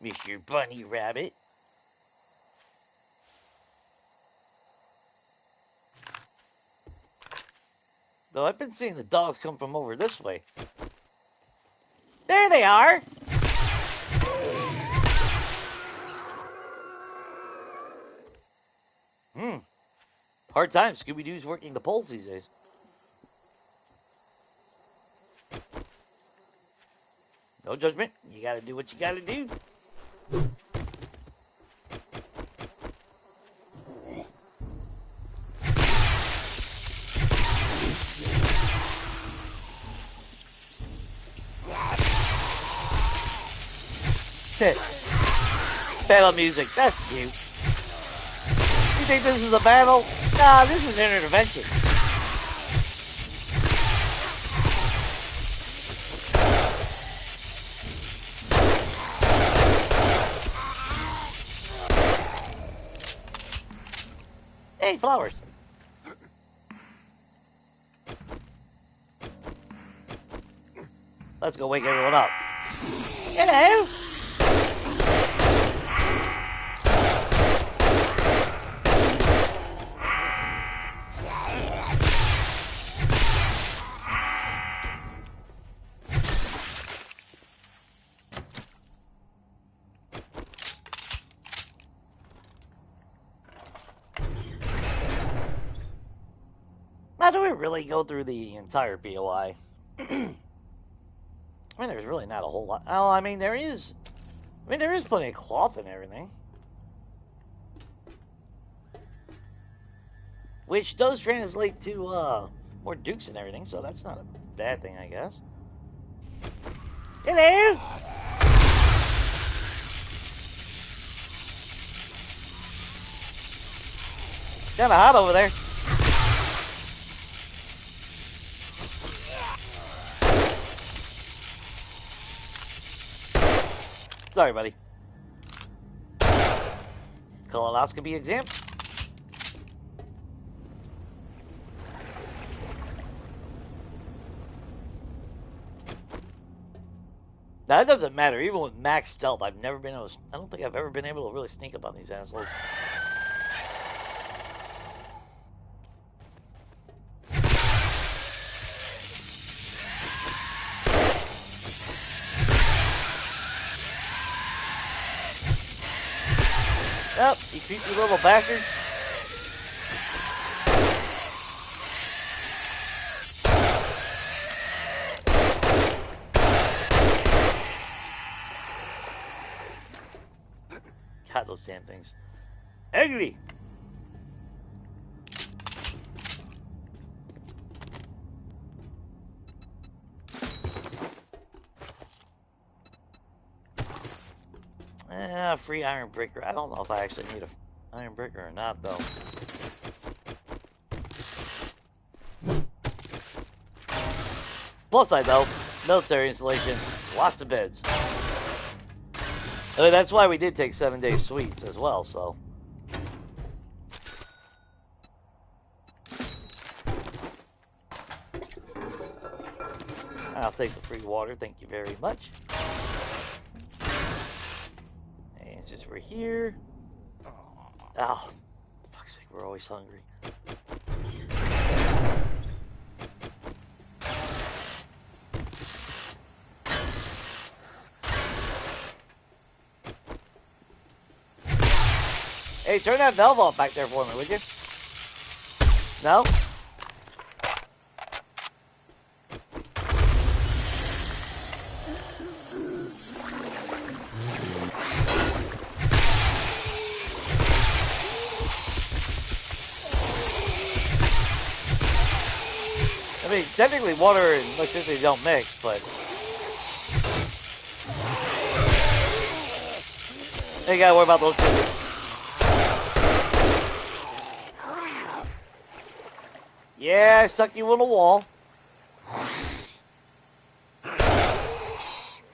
Mr. Bunny Rabbit. Though I've been seeing the dogs come from over this way. There they are! Hard time. Scooby-Doo's working the polls these days. No judgment. You gotta do what you gotta do. Battle music. That's cute. You think this is a battle? Nah, this is an intervention. Hey, flowers. Let's go wake everyone up. Hello. How do we really go through the entire POI? I mean, there's really not a whole lot. Oh, I mean, there is. I mean, there is plenty of cloth and everything. Which does translate to, more dukes and everything, so that's not a bad thing, I guess. Hello! Kinda hot over there. Sorry, buddy. Colonoscopy exam. Now, that doesn't matter. Even with max stealth, I've never been able to, I don't think I've ever been able to really sneak up on these assholes. Yep, you creepy little bastard. God, those damn things. Ugly. Free iron breaker. I don't know if I actually need a iron breaker or not, though. Plus side, though, military installation, lots of beds. I mean, that's why we did take 7-day suites as well, so. I'll take the free water, thank you very much. And since we're here. Oh, fuck's sake, we're always hungry. Hey, turn that valve off back there for me, would you? No? I mean, technically water and electricity don't mix, but... You gotta worry about those two. Yeah, I stuck you on the wall.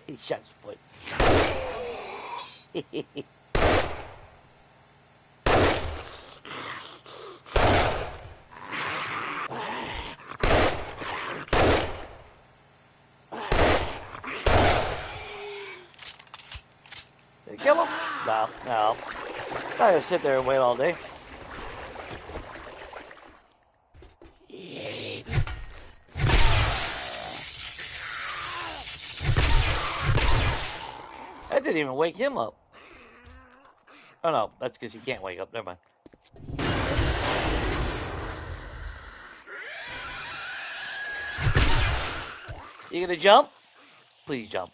He shot his foot. Did it kill him? No, no. I'm not gonna sit there and wait all day. That didn't even wake him up. Oh no, that's because he can't wake up. Never mind. You gonna jump? Please jump.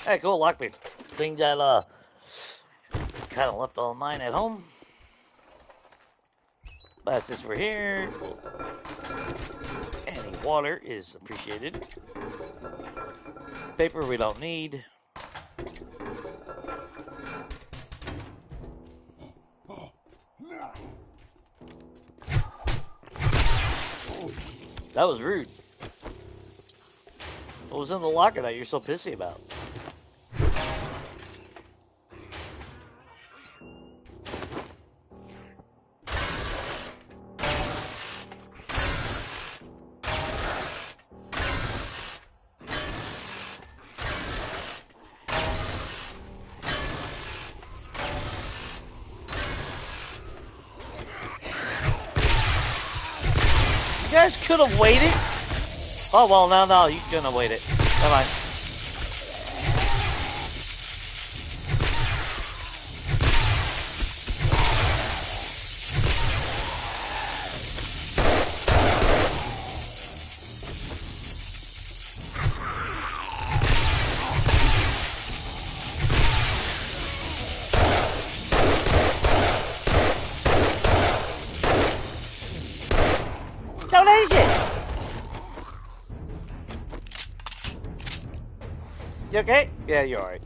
Hey, cool, lockpick. Thing that, kind of left all mine at home. But since we're here, any water is appreciated. Paper we don't need. That was rude. What was in the locker that you're so pissy about? guys could have waited. Oh, well, no, you couldn't have waited. Never mind. Donation! You okay? Yeah, you're alright.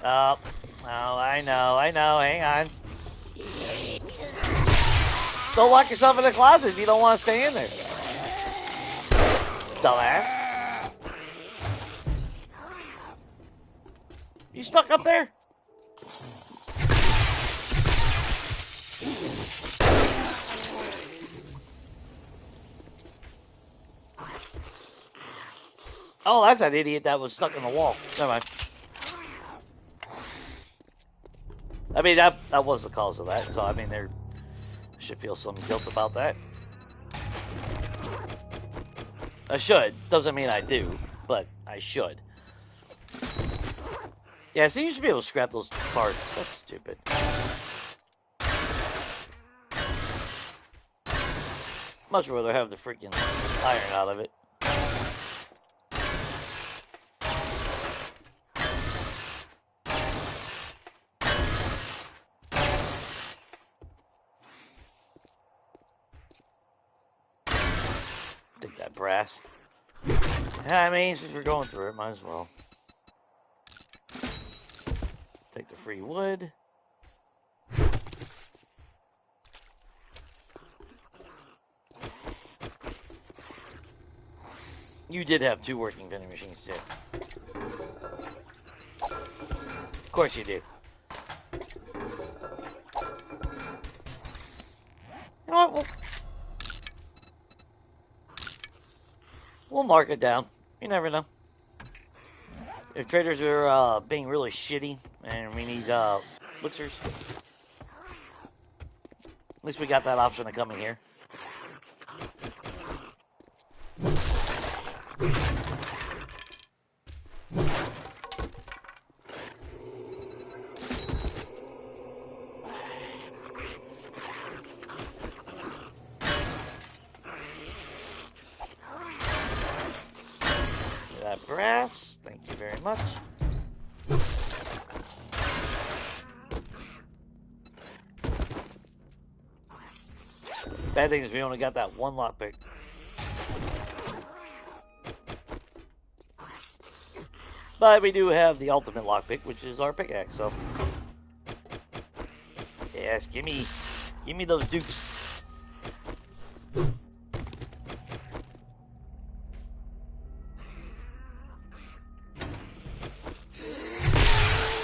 Oh, I know, hang on. Don't lock yourself in the closet if you don't want to stay in there. Dumbass. You stuck up there? Oh, that's an idiot that was stuck in the wall. Never mind. I mean, that was the cause of that, so I mean, there should feel some guilt about that. I should. Doesn't mean I do, but I should. Yeah, so you should be able to scrap those parts. That's stupid. Much rather have the freaking iron out of it. Take that brass. I mean, since we're going through it, might as well. Take the free wood. You did have 2 working vending machines, too. Of course you do. You know what? We'll mark it down. You never know. If traders are being really shitty and we need elixirs, at least we got that option of coming here. That brass, thank you very much. Bad thing is we only got that one lockpick. But we do have the ultimate lockpick, which is our pickaxe, so. Yes, give me those dukes.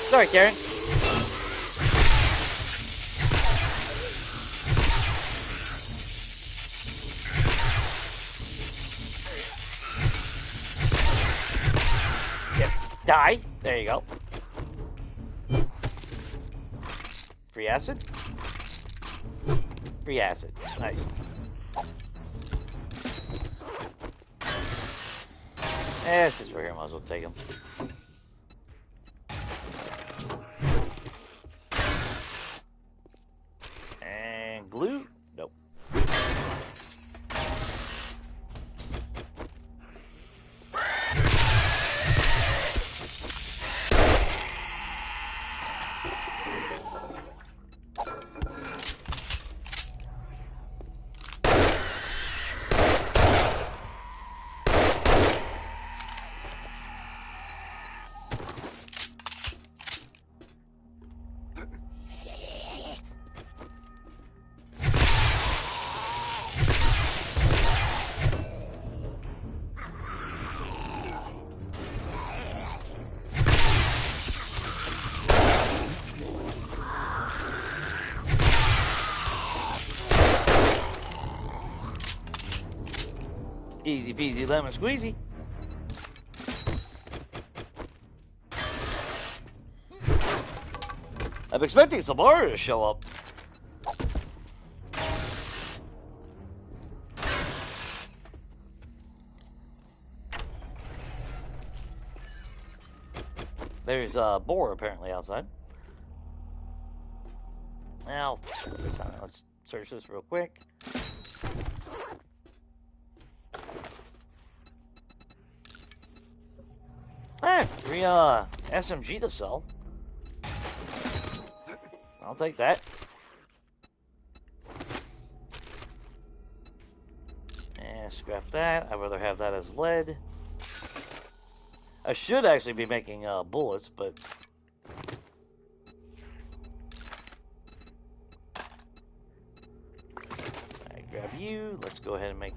Sorry, Karen. Yep. Die. There you go. Free acid. Free acid. Nice. Since we're here, might as well take them. Glue? Nope. Easy peasy lemon squeezy. I'm expecting some more to show up. There's a boar apparently outside. Now, let's search this real quick. Ah, free SMG to sell. I'll take that. And scrap that. I'd rather have that as lead. I should actually be making bullets, but I grab you. Let's go ahead and make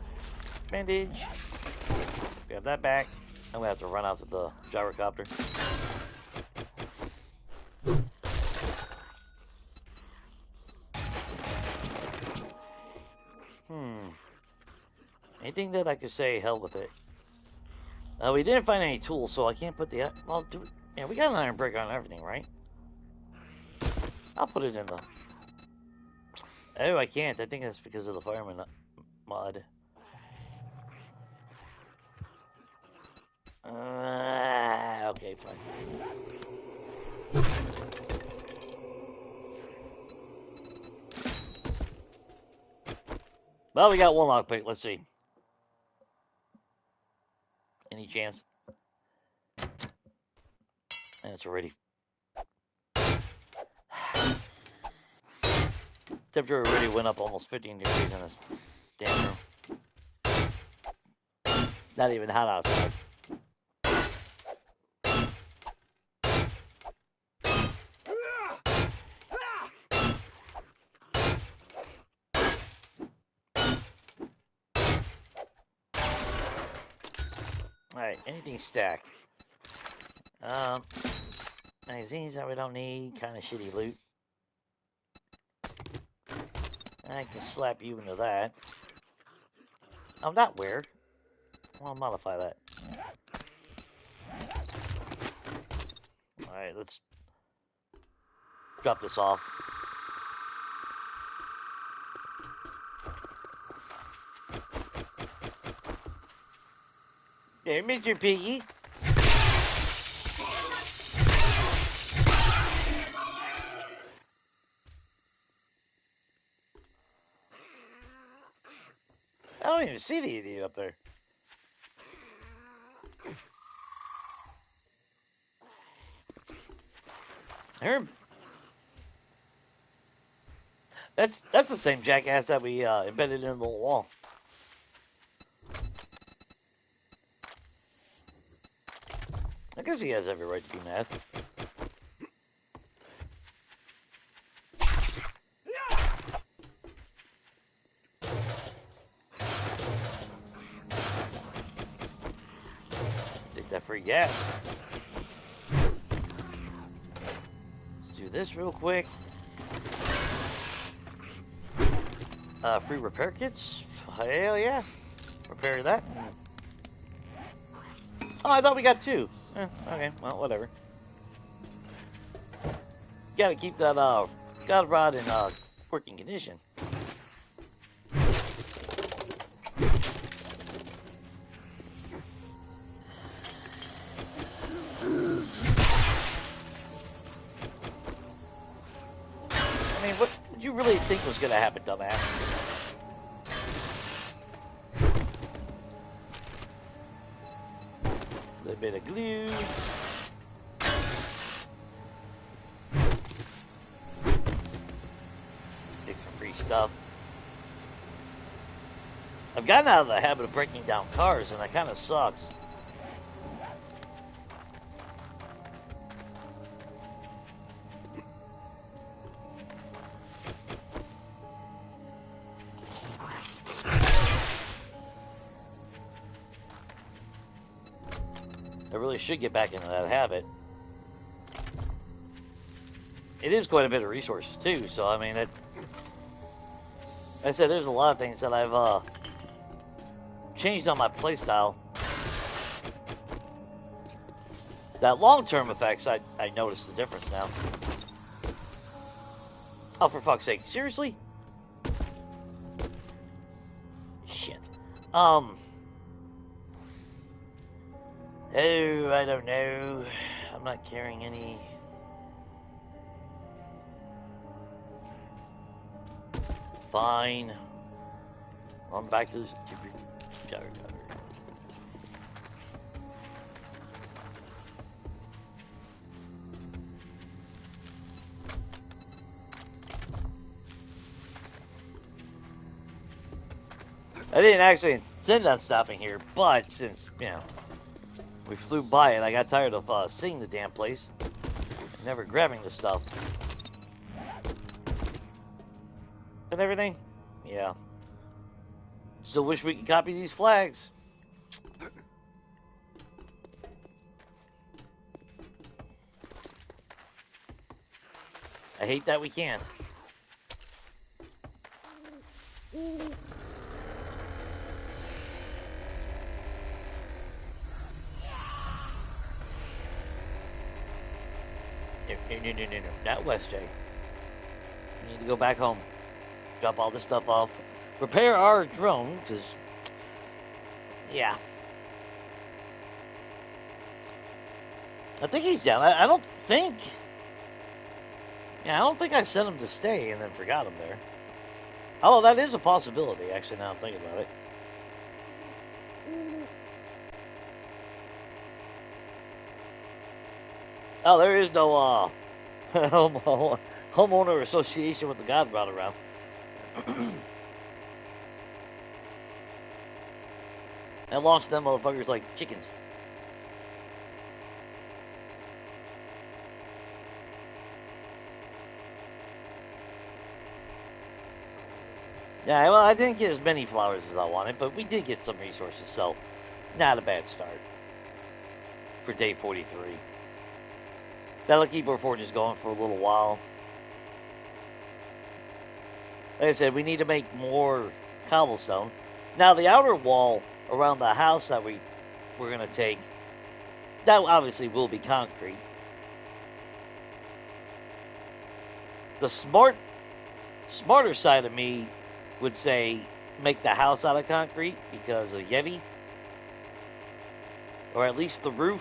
bandage. Grab that back. I'm gonna have to run out to the gyrocopter. Anything that I could say, hell with it. We didn't find any tools, so I can't put the... Well, yeah, we got an iron brick on everything, right? I'll put it in the... Oh, I can't. I think that's because of the fireman mod. Okay, fine. Well, we got one lockpick. Let's see. Any chance? And it's already... Temperature already went up almost 15 degrees in this damn room. Not even hot outside. Alright, anything stacked. Magazines that we don't need, kind of shitty loot. I can slap you into that. Oh, not weird. I'll modify that. Alright, let's drop this off. Hey, Mr. Piggy. I don't even see the idiot up there. Herb. That's the same jackass that we embedded in the wall. I guess he has every right to be mad. Take that free gas. Let's do this real quick. Free repair kits? Hell yeah. Repair that. Oh, I thought we got two. Okay, well, whatever. Gotta keep that god rod in working condition. I mean, what did you really think was gonna happen, dumbass? A little bit of glue. Take some free stuff. I've gotten out of the habit of breaking down cars, and that kind of sucks. I really should get back into that habit. It is quite a bit of resources too, so I mean, like I said, there's a lot of things that I've changed on my playstyle. That long-term effects, I notice the difference now. Oh, for fuck's sake. Seriously? Shit. Oh, I don't know. I'm not carrying any. Fine. I'm back to this stupid shower cover. I didn't actually intend on stopping here, but since, you know, we flew by it, I got tired of seeing the damn place. And never grabbing the stuff. And everything? Yeah. Still wish we could copy these flags. I hate that we can't. No. Not West J. We need to go back home. Drop all this stuff off. Repair our drone, because... Yeah. I think he's down. I don't think... Yeah, I don't think I sent him to stay and then forgot him there. Oh, that is a possibility, actually, now I'm thinking about it. Oh, there is no, homeowner association with the God brought around. And launched them motherfuckers like chickens. Yeah, well, I didn't get as many flowers as I wanted, but we did get some resources, so not a bad start for day 43. That'll keep our forges going for a little while. Like I said, we need to make more cobblestone. Now, the outer wall around the house that we're going to take, that obviously will be concrete. The smarter side of me would say make the house out of concrete because of Yeti. Or at least the roof.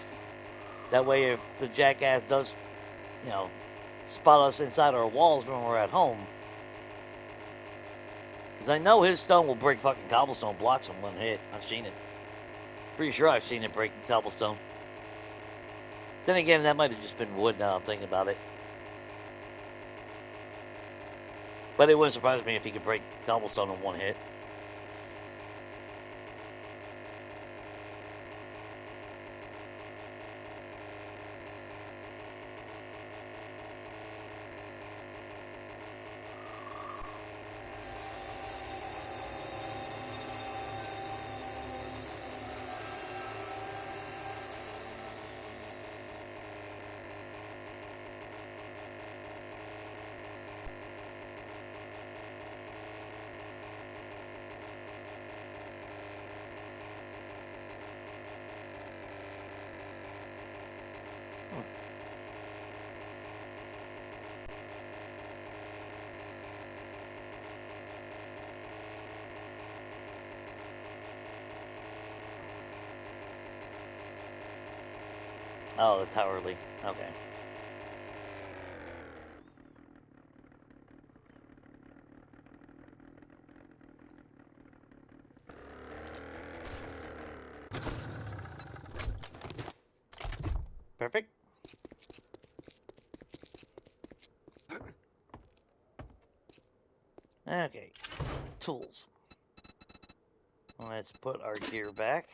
That way if the jackass does, you know, spot us inside our walls when we're at home. Because I know his stone will break fucking cobblestone blocks in one hit. I've seen it. Pretty sure I've seen it break cobblestone. Then again, that might have just been wood now I'm thinking about it. But it wouldn't surprise me if he could break cobblestone in one hit. Oh, the tower leak. Okay. Perfect. Okay. Tools. Let's put our gear back.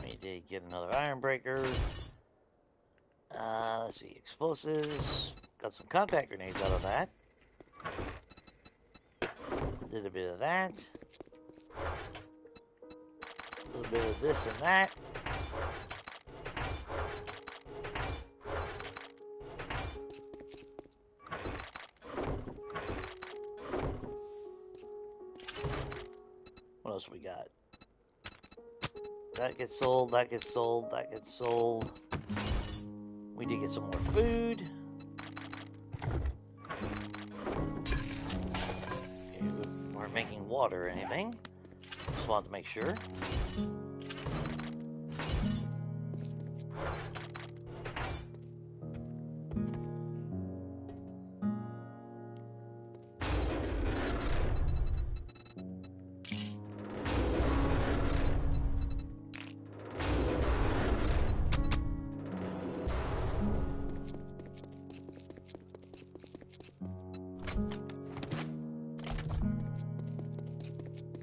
We did get another iron breaker. Let's see. Explosives. Got some contact grenades out of that. Did a bit of that. A little bit of this and that. What else we got? That gets sold, that gets sold, that gets sold. We did get some more food. making water or anything. Just wanted to make sure.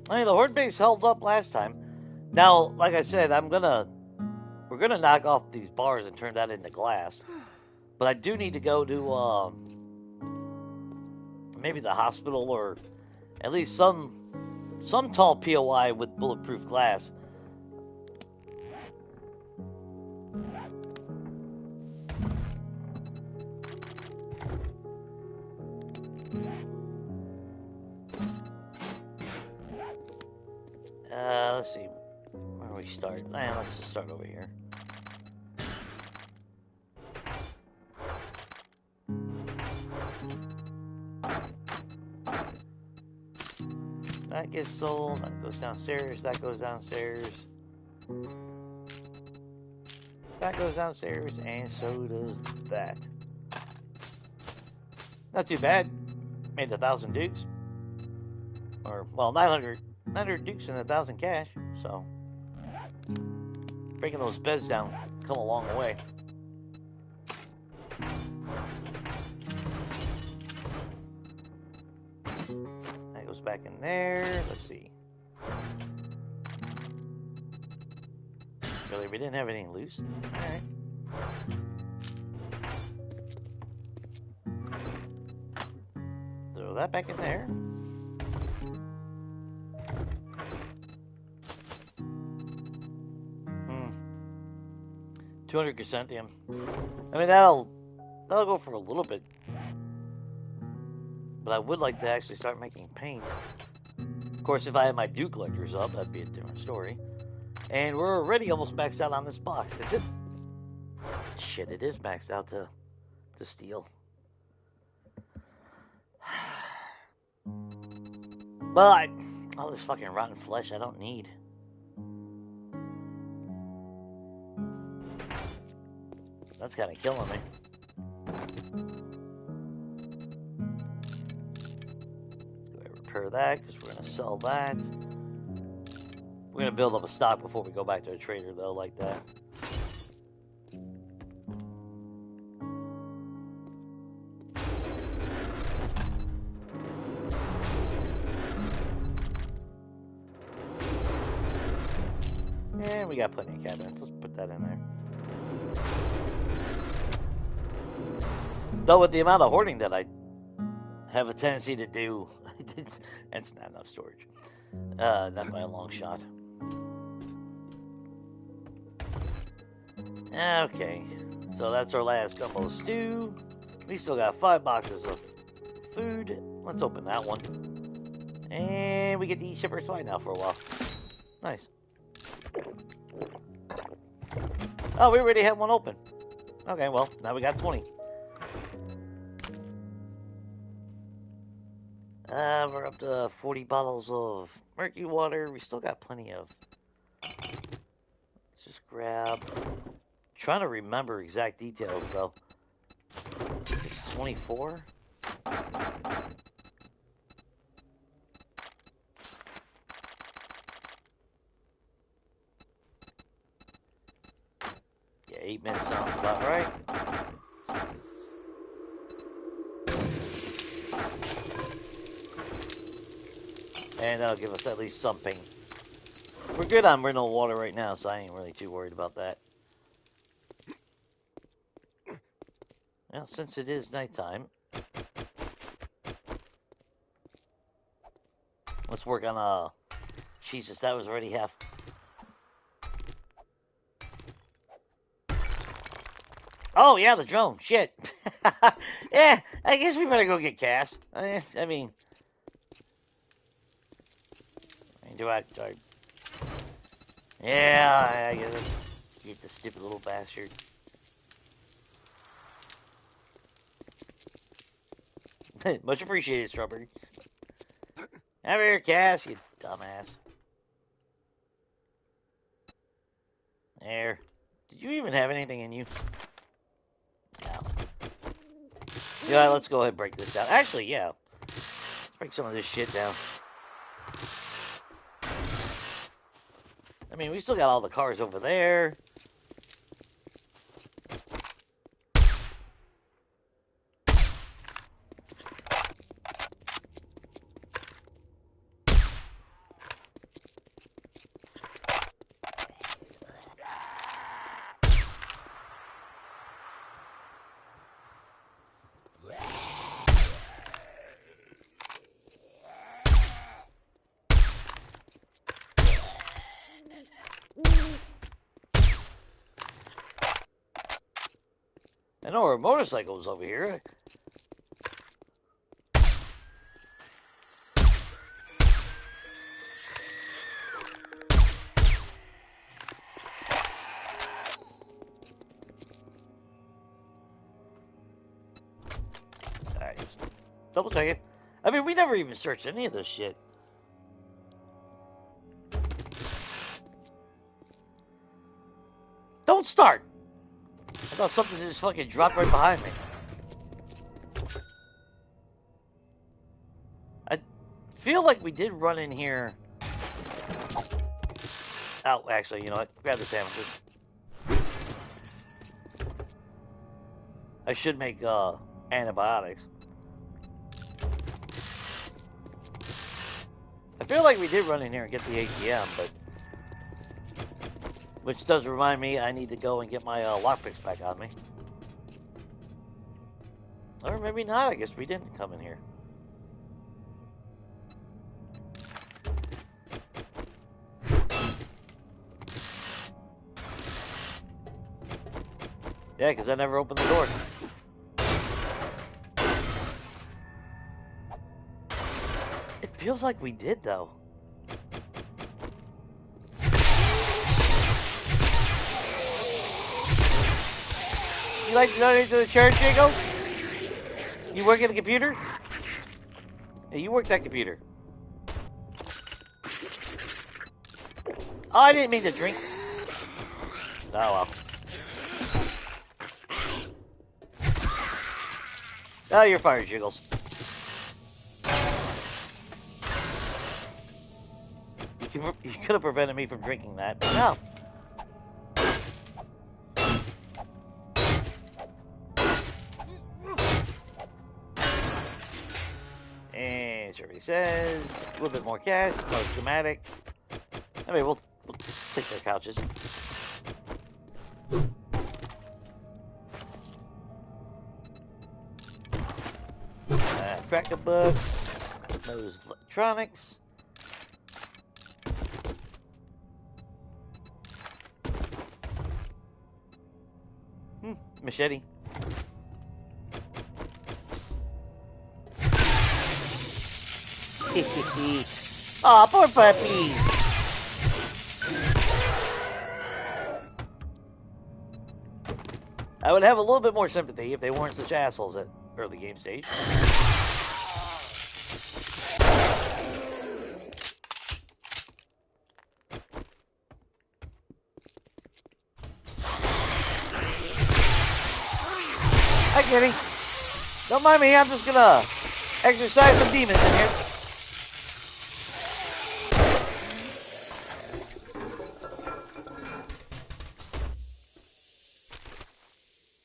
I mean, the horde base held up last time. Now, like I said, we're gonna knock off these bars and turn that into glass. But I do need to go to maybe the hospital or at least some tall POI with bulletproof glass. Let's see. Where do we start? Let's just start over here. That gets sold. That goes downstairs. That goes downstairs. That goes downstairs. And so does that. Not too bad. Made 1,000 dukes. Or, well, 900 dukes and 1,000 cash. So, breaking those beds down come a long way. That goes back in there. Let's see. Really, we didn't have anything loose. All right. Throw that back in there. 200 chrysanthemum. I mean, that'll go for a little bit. But I would like to actually start making paint. Of course, if I had my dew collectors up, that'd be a different story. And we're already almost maxed out on this box. Is it? Shit, it is maxed out to steel. But all this fucking rotten flesh I don't need. That's kind of killing me. Let's go ahead and repair that because we're going to sell that. We're going to build up a stock before we go back to a trader, though, like that. And we got plenty of cabinets. Let's put that in there. Though with the amount of hoarding that I have a tendency to do, it's not enough storage. Not by a long shot. Okay, so that's our last gumbo stew. We still got 5 boxes of food. Let's open that one. And we get to eat shepherd's pie now for a while. Nice. Oh, we already had one open. Okay, well, now we got 20. We're up to 40 bottles of murky water. We still got plenty of. Let's just grab. Trying to remember exact details, though. It's 24. Yeah, 8 minutes sounds about right. And that'll give us at least some paint. We're good on mineral water right now, so I ain't really too worried about that. Well, since it is nighttime, let's work on Jesus, that was already half. Oh yeah, the drone. Shit. Yeah, I guess we better go get Cass. I mean, do I? Yeah, I gotta get this stupid little bastard. Much appreciated, Strawberry. Have your Cass, you dumbass. There. Did you even have anything in you? No. Yeah, let's go ahead and break this down. Actually, yeah. Let's break some of this shit down. I mean, we still got all the cars over there. I know our motorcycle was over here. Alright, just double check it. I mean, we never even searched any of this shit. Don't start! I thought something just fucking dropped right behind me. I feel like we did run in here. Oh, actually, you know what? Grab the sandwiches. I should make antibiotics. I feel like we did run in here and get the ATM, but... Which does remind me, I need to go and get my lockpicks back on me. Or maybe not, I guess we didn't come in here. Yeah, because I never opened the door. It feels like we did, though. You like to donate to the church, Jacob? You work at a computer? Yeah, you work that computer. Oh, I didn't mean to drink. Oh, well. Oh, you're fired, Jiggles. You could have prevented me from drinking that, but no. And survey says a little bit more cash, more schematic. I mean, we'll take their couches. Cracker book, those electronics. Machete. Aw, poor puppy. I would have a little bit more sympathy if they weren't such assholes at early game stage. Hi, Kitty. Don't mind me, I'm just gonna exercise some demons in here.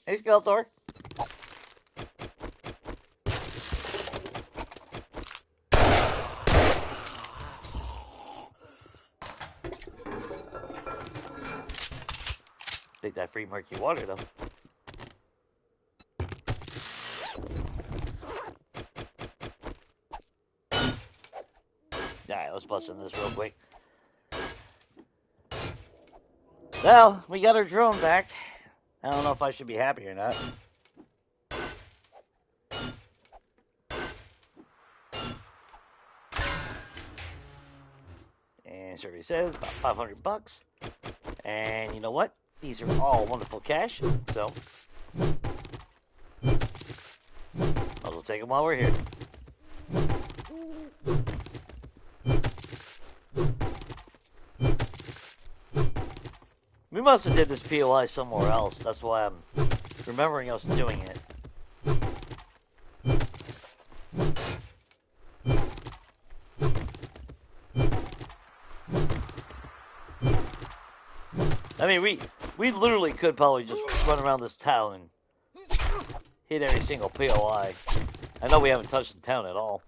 Hey, Skeletor. Take that free murky water, though. Alright, let's bust in this real quick. Well, we got our drone back. I don't know if I should be happy or not. And survey says about $500. And you know what? These are all wonderful cash, so I'll take them while we're here. We must have did this POI somewhere else. That's why I'm remembering us doing it. I mean, we literally could probably just run around this town and hit every single POI. I know we haven't touched the town at all.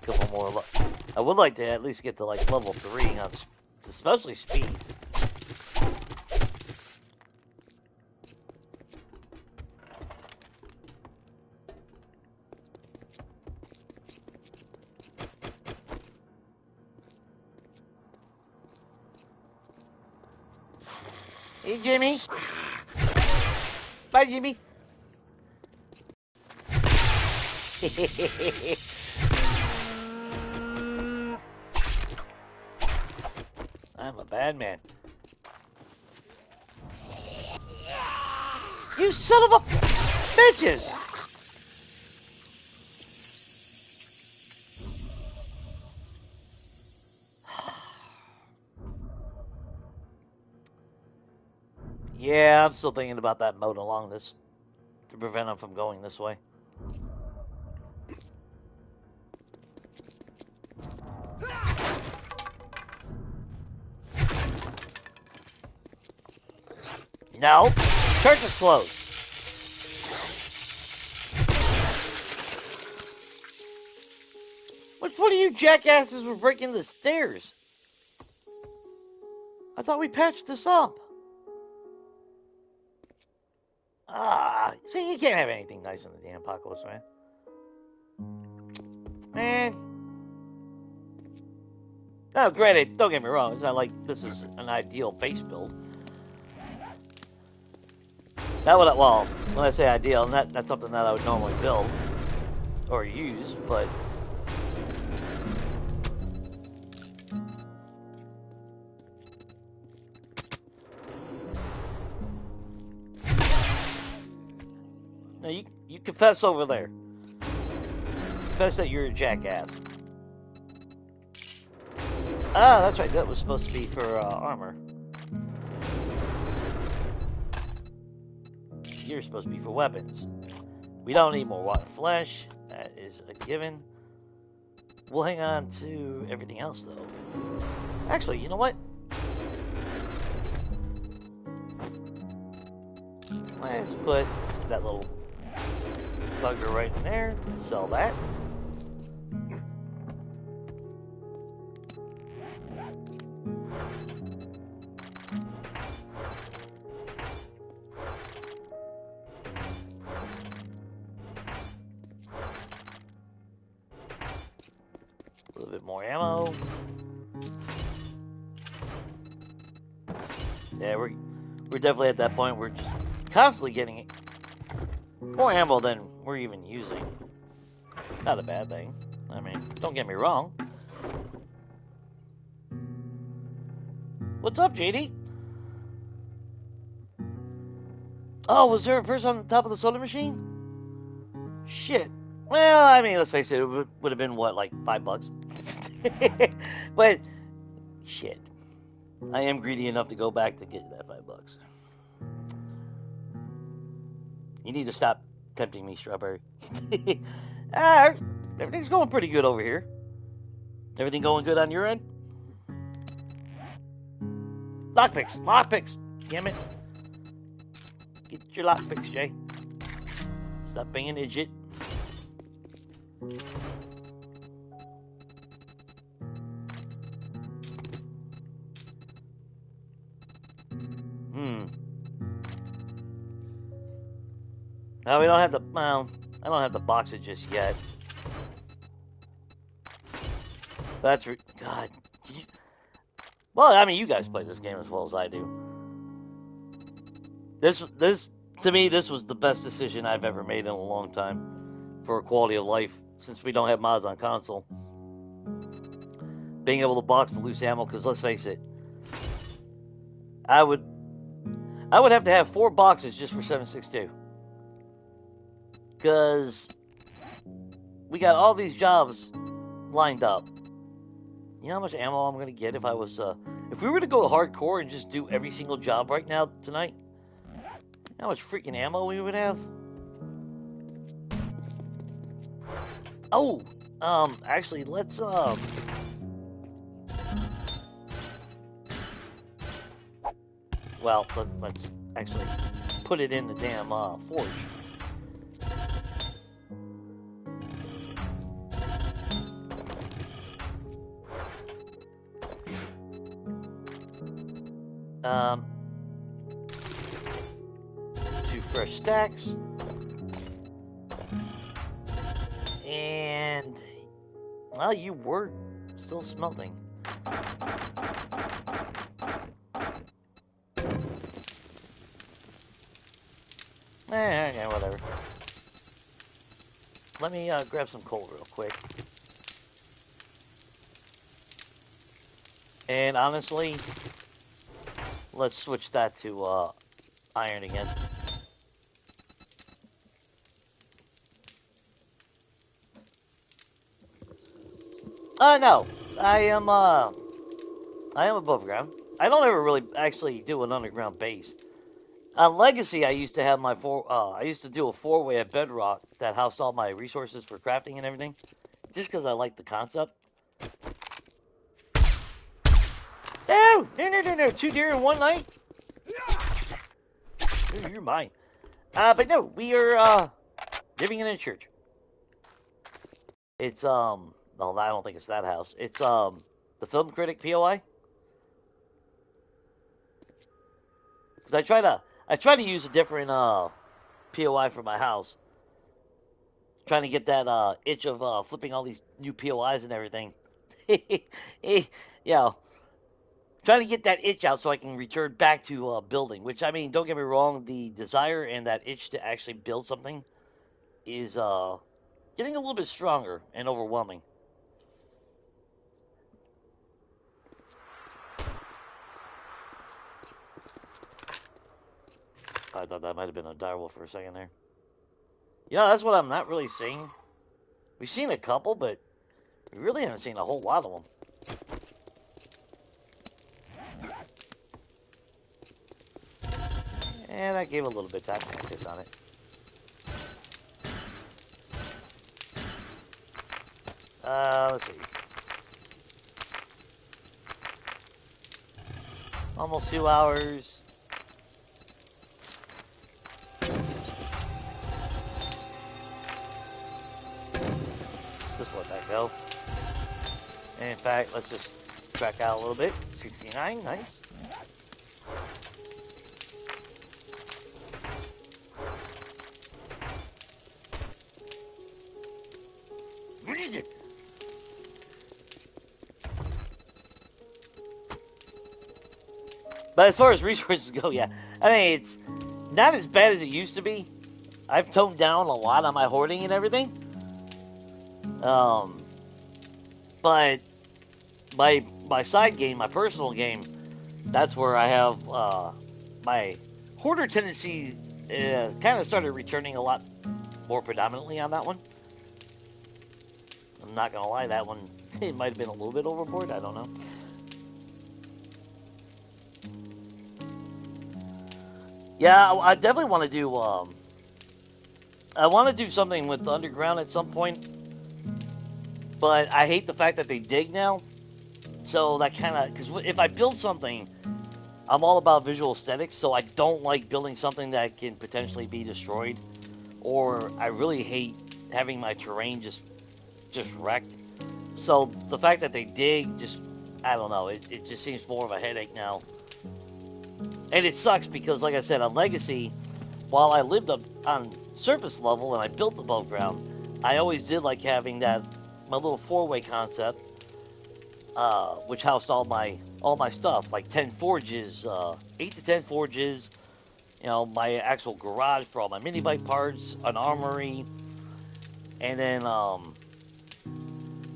Couple more. I would like to at least get to like level 3 on especially speed. Hey, Jimmy. Bye, Jimmy. I'm a bad man. You son of a bitches! Yeah, I'm still thinking about that moat along this to prevent him from going this way. No, church is closed. Which one of you jackasses were breaking the stairs? I thought we patched this up. Ah, see, you can't have anything nice in the damn apocalypse, man. Man. Now, granted, don't get me wrong, it's not like this is an ideal base build. That would, well, when I say ideal, that's something that I would normally build or use, but now you confess over there. Confess that you're a jackass. Ah, that's right. That was supposed to be for armor. You're supposed to be for weapons. We don't need more rotten flesh. That is a given. We'll hang on to everything else, though. Actually, you know what? Let's put that little bugger right in there. Sell that. A little bit more ammo. Yeah, we're definitely at that point. We're just constantly getting more ammo than we're even using. Not a bad thing. I mean, don't get me wrong. What's up, JD? Oh, was there a person on the top of the soda machine? Shit. Well, I mean, let's face it, it would have been, what, like $5? But, shit. I am greedy enough to go back to get that $5. You need to stop tempting me, Strawberry. Everything's going pretty good over here. Everything going good on your end? Lockpicks! Lockpicks! Damn it. Get your lockpicks, Jay. Stop being an idiot. No, we don't have the, well, I don't have to box it just yet. That's, God. Well, I mean, you guys play this game as well as I do. This, to me, this was the best decision I've ever made in a long time for quality of life, since we don't have mods on console. Being able to box the loose ammo, because let's face it, I would have to have 4 boxes just for 7.62. Because we got all these jobs lined up. You know how much ammo I'm gonna get if I was, if we were to go hardcore and just do every single job right now tonight? How much freaking ammo we would have? Oh, actually, let's, well, let's actually put it in the damn, forge. Two fresh stacks. And, well, you were still smelting. Yeah, whatever. Let me grab some coal real quick. And honestly, let's switch that to iron again. No, I am above ground. I don't ever really actually do an underground base. On Legacy, I used to have my I used to do a 4-way at Bedrock that housed all my resources for crafting and everything, just because I liked the concept. No, 2 deer in one night. Ooh, you're mine. But no, we are living in a church. It's no, I don't think it's that house. It's the Film Critic POI. Because I try to use a different POI for my house. Trying to get that itch of flipping all these new POIs and everything. Yeah. Trying to get that itch out so I can return back to building. Which, I mean, don't get me wrong, the desire and that itch to actually build something is getting a little bit stronger and overwhelming. I thought that might have been a direwolf for a second there. Yeah, that's what I'm not really seeing. We've seen a couple, but we really haven't seen a whole lot of them. And I gave a little bit of time to focus on it. Let's see. Almost 2 hours. Just let that go. And in fact, let's just track out a little bit. 69, nice. But as far as resources go, yeah. I mean, it's not as bad as it used to be. I've toned down a lot on my hoarding and everything. But my side game, my personal game, that's where I have my hoarder tendency kind of started returning a lot more predominantly on that one. I'm not gonna lie, that one it might have been a little bit overboard. I don't know. Yeah, I definitely want to do. I want to do something with the underground at some point, but I hate the fact that they dig now. So that kind of, because if I build something, I'm all about visual aesthetics. So I don't like building something that can potentially be destroyed, or I really hate having my terrain just wrecked. So the fact that they dig, just I don't know. It just seems more of a headache now. And it sucks because, like I said, on Legacy, while I lived up on surface level and I built above ground, I always did like having my little 4-way concept, which housed all my stuff, like 10 forges, 8 to 10 forges, my actual garage for all my mini bike parts, an armory, and then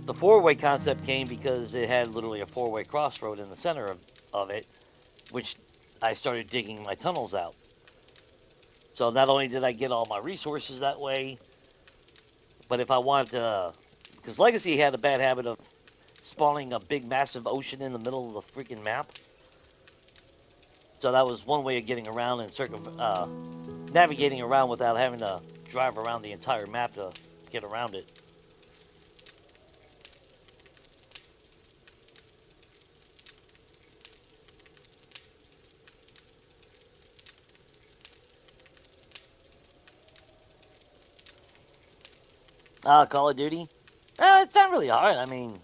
the 4-way concept came because it had literally a 4-way crossroad in the center of it, which I started digging my tunnels out. So not only did I get all my resources that way, But if I wanted to, because Legacy had a bad habit of spawning a big, massive ocean in the middle of the freaking map. So that was one way of getting around and navigating around without having to drive around the entire map to get around it. Call of Duty. It's not really hard. I mean,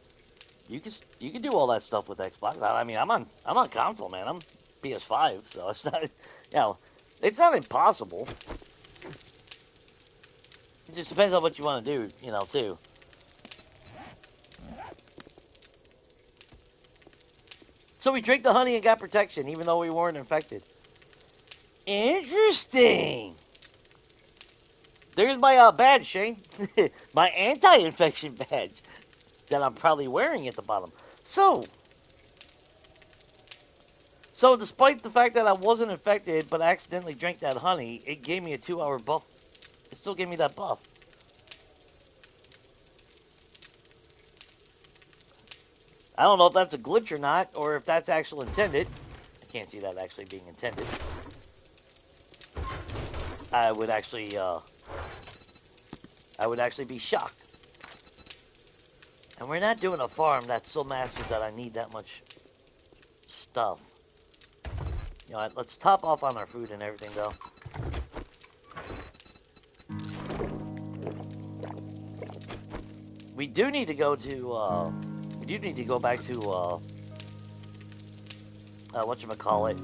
you can do all that stuff with Xbox. I mean, I'm on console, man. I'm PS5, so it's not, it's not impossible. It just depends on what you want to do, too. So we drank the honey and got protection, even though we weren't infected. Interesting. There's my badge, Shane. My anti-infection badge that I'm probably wearing at the bottom. So despite the fact that I wasn't infected, but accidentally drank that honey, it gave me a 2-hour buff. It still gave me that buff. I don't know if that's a glitch or not, or if that's actually intended. I can't see that actually being intended. I would actually be shocked. And we're not doing a farm that's so massive that I need that much stuff. You know, let's top off on our food and everything, though. We do need to go to, back to, whatchamacallit,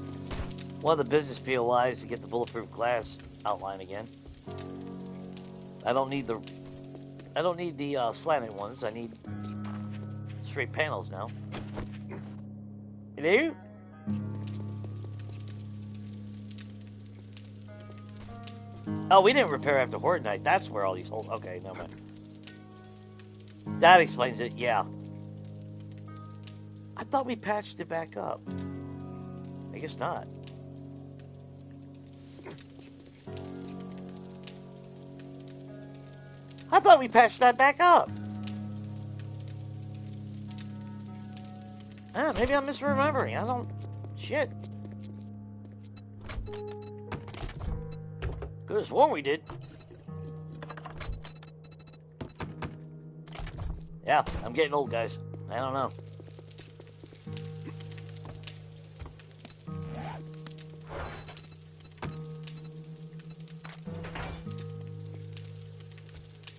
one of the business POIs to get the bulletproof glass outline again. I don't need the slanted ones. I need straight panels now. Hello? Oh, we didn't repair after Horde Night. That's where all these holes... Okay, never mind. That explains it, yeah. I thought we patched it back up. I guess not. I thought we patched that back up. Ah, maybe I'm misremembering. I don't... Shit. Could have sworn we did. Yeah, I'm getting old, guys. I don't know.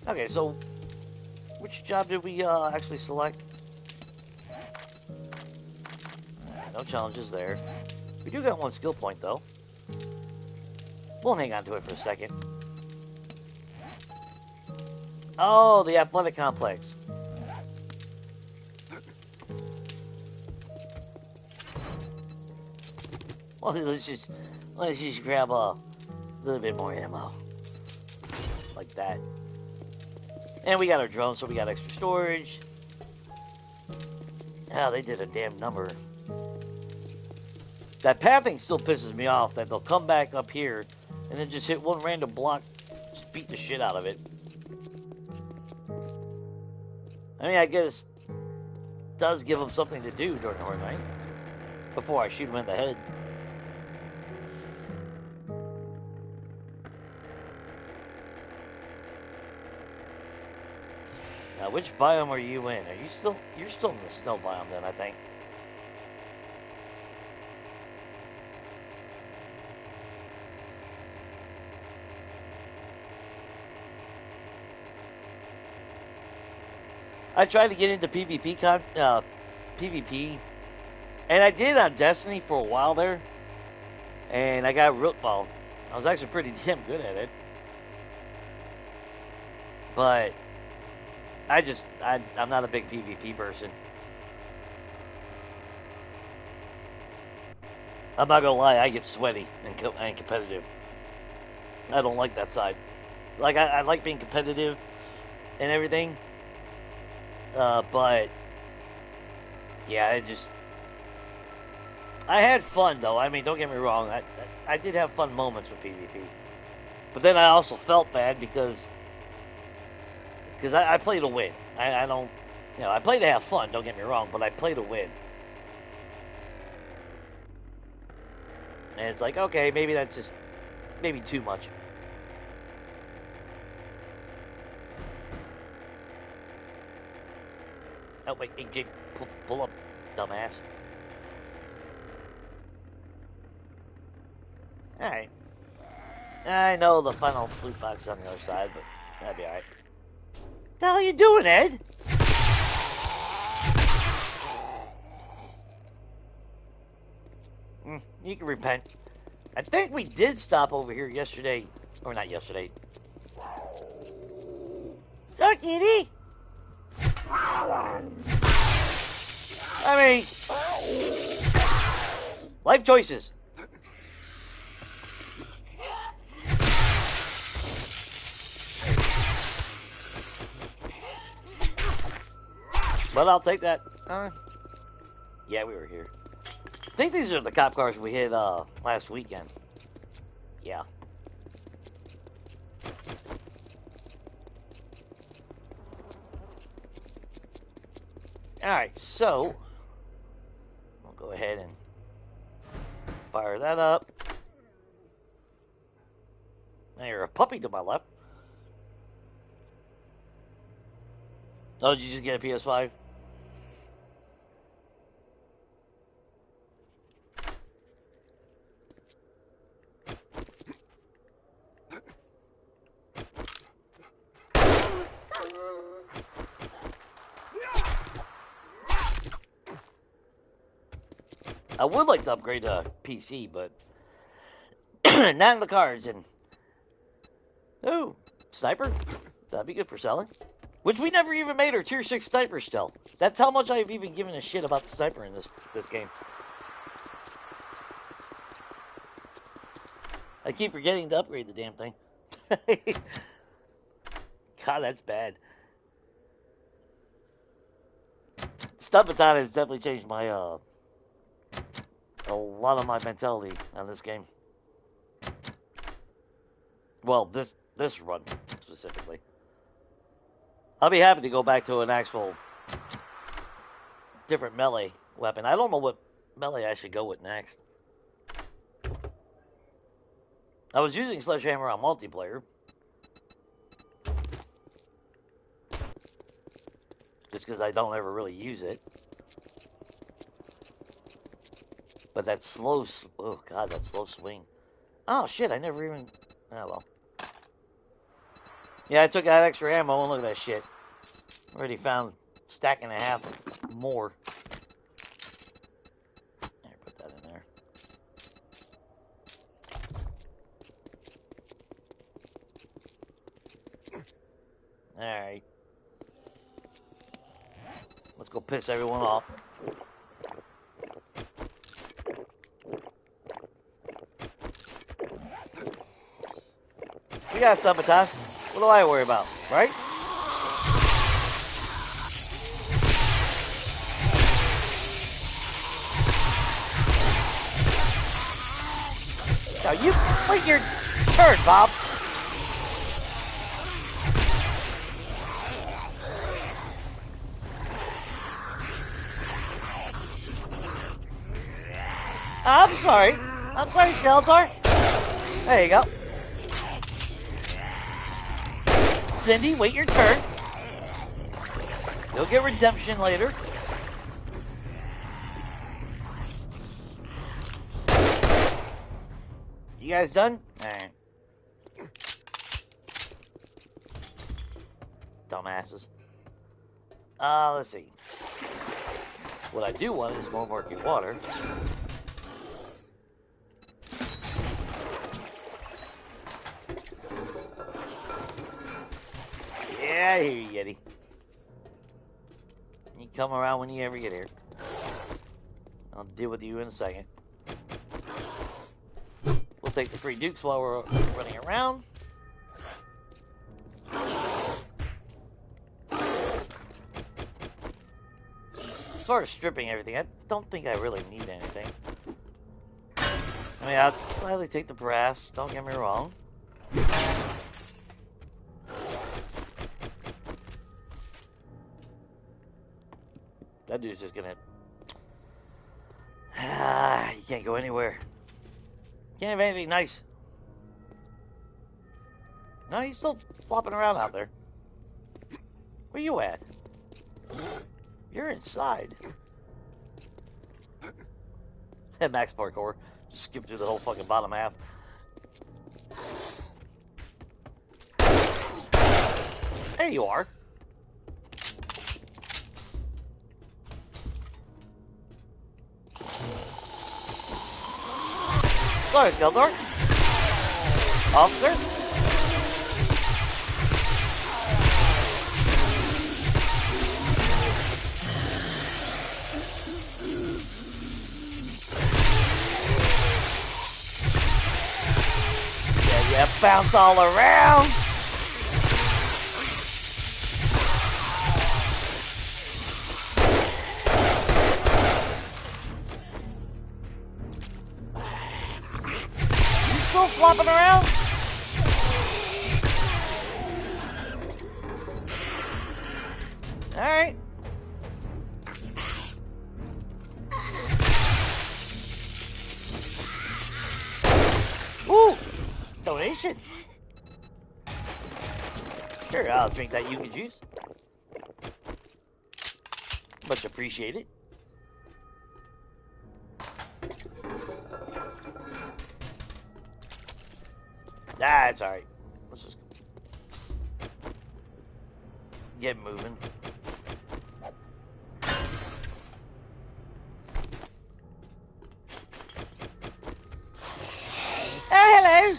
Okay, so which job did we actually select? No challenges there. We do got one skill point, though. We'll hang on to it for a second. Oh, the athletic complex. Well, let's just grab a little bit more ammo. Like that. And we got our drone, so we got extra storage. Yeah, they did a damn number. That pathing still pisses me off, that they'll come back up here and then just hit one random block, just beat the shit out of it. I mean, I guess it does give them something to do during Horde Night before I shoot them in the head. Now, which biome are you in? You're still in the snow biome then, I think. I tried to get into PvP, and I did on Destiny for a while there, and I got well, I was actually pretty damn good at it, but I'm not a big PvP person. I'm not gonna lie, I get sweaty and competitive. I don't like that side. Like, I like being competitive and everything. But yeah, I had fun though. I mean, don't get me wrong. I did have fun moments with PvP, but then I also felt bad because Because I play to win. I don't, I play to have fun, don't get me wrong, but I play to win. And it's like, okay, maybe that's just, maybe too much. Oh, wait, hey, pull up, dumbass. Alright. I know the final loot box is on the other side, but that'd be alright. What the hell are you doing, Ed? You can repent. I think we did stop over here yesterday. Or not yesterday. Oh, kitty! I mean... life choices. But I'll take that. Yeah, we were here. I think these are the cop cars we hit last weekend. Yeah. Alright, so we'll go ahead and fire that up. Now you're a puppy to my left. Oh, did you just get a PS5? I would like to upgrade a PC, but not in the cards. And oh, sniper, that'd be good for selling. Which we never even made our tier 6 sniper still. That's how much I've even given a shit about the sniper in this game. I keep forgetting to upgrade the damn thing. God, that's bad. Stun baton has definitely changed my a lot of my mentality on this game. Well, this run specifically. I'll be happy to go back to an actual different melee weapon. I don't know what melee I should go with next. I was using Sledgehammer on multiplayer. Just because I don't ever really use it. But that slow... oh, God, that slow swing. Oh, shit, I never even... oh, well. Yeah, I took out extra ammo, and look at that shit. Already found a stack and a half more. There, put that in there. Alright. Let's go piss everyone off. We got sabotage. What do I worry about, right? Now you wait your turn, Bob. I'm sorry. I'm sorry, Skeletor. There you go. Cindy, wait your turn. You'll get redemption later. You guys done? Alright. Dumbasses. Let's see. What I do want is more murky water. Yeah, I hear you, Yeti. You come around when you ever get here. I'll deal with you in a second. We'll take the free dukes while we're running around. As far as stripping everything, I don't think I really need anything. I mean, I'll gladly take the brass, don't get me wrong. That dude's just gonna... Ah, you can't go anywhere. Can't have anything nice. No, he's still flopping around out there. Where you at? You're inside. Max parkour. Just skip through the whole fucking bottom half. There you are. Sorry, Skeletor. Officer. Yeah, bounce all around. You still flopping around? All right. Woo! Donation. Sure, I'll drink that yucca juice. Much appreciated. That's alright. Let's just get moving. Hello!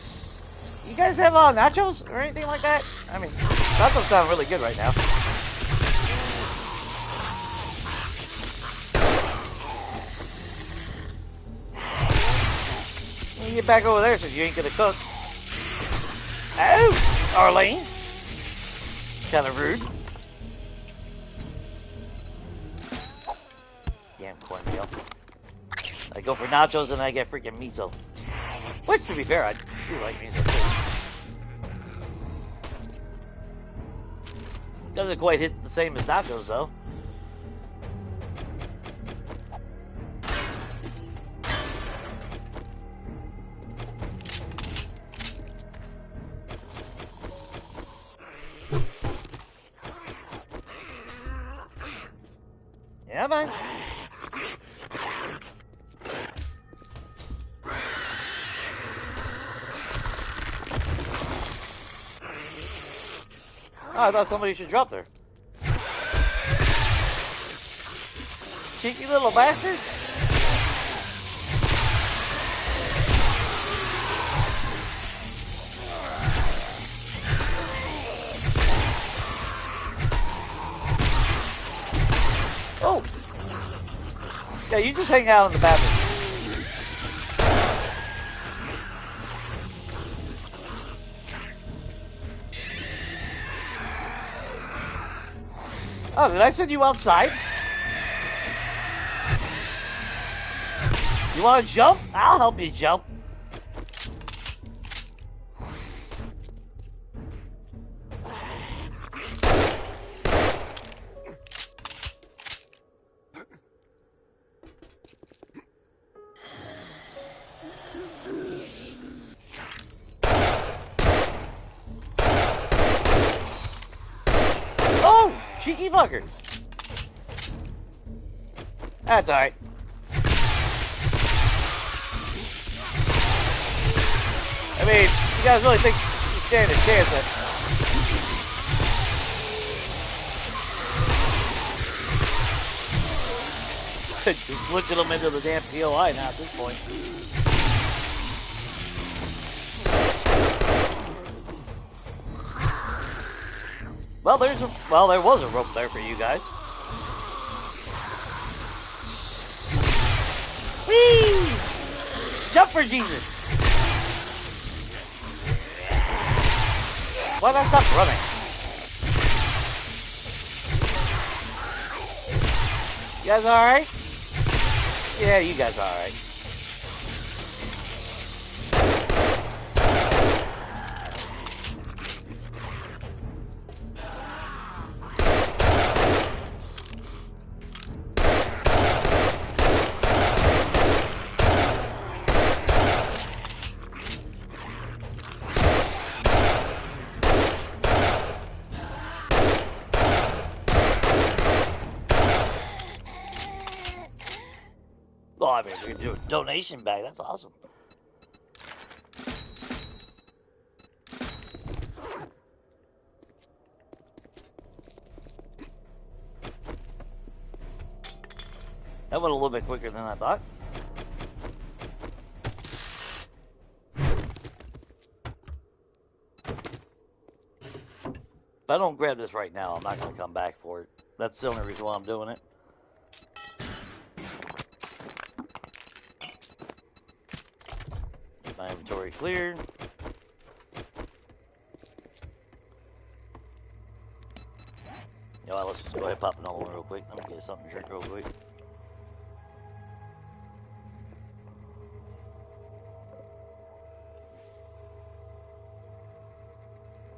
You guys have nachos or anything like that? I mean, nachos sound really good right now. You get back over there since you ain't gonna cook. Oh, Arlene. Kind of rude. Damn cornmeal. I go for nachos and I get freaking miso. Which, to be fair, I do like miso too. Doesn't quite hit the same as nachos though. Yeah, man. Oh, I thought somebody should drop there. Cheeky little bastard. Oh. Yeah, you just hang out in the bathroom. Oh, did I send you outside? You want to jump? I'll help you jump. Cheeky fucker. That's alright. I mean, you guys really think you stand a chance at... Just glitching them into the damn POI now at this point. Well, there was a rope there for you guys. Whee! Jump for Jesus! Why did I stop running? You guys alright? Yeah, you guys alright. I mean, you can do a donation bag. That's awesome. That went a little bit quicker than I thought. If I don't grab this right now, I'm not going to come back for it. That's the only reason why I'm doing it. Get my inventory cleared. You know what, let's just go ahead and pop an hole real quick. Let me get something to drink real quick.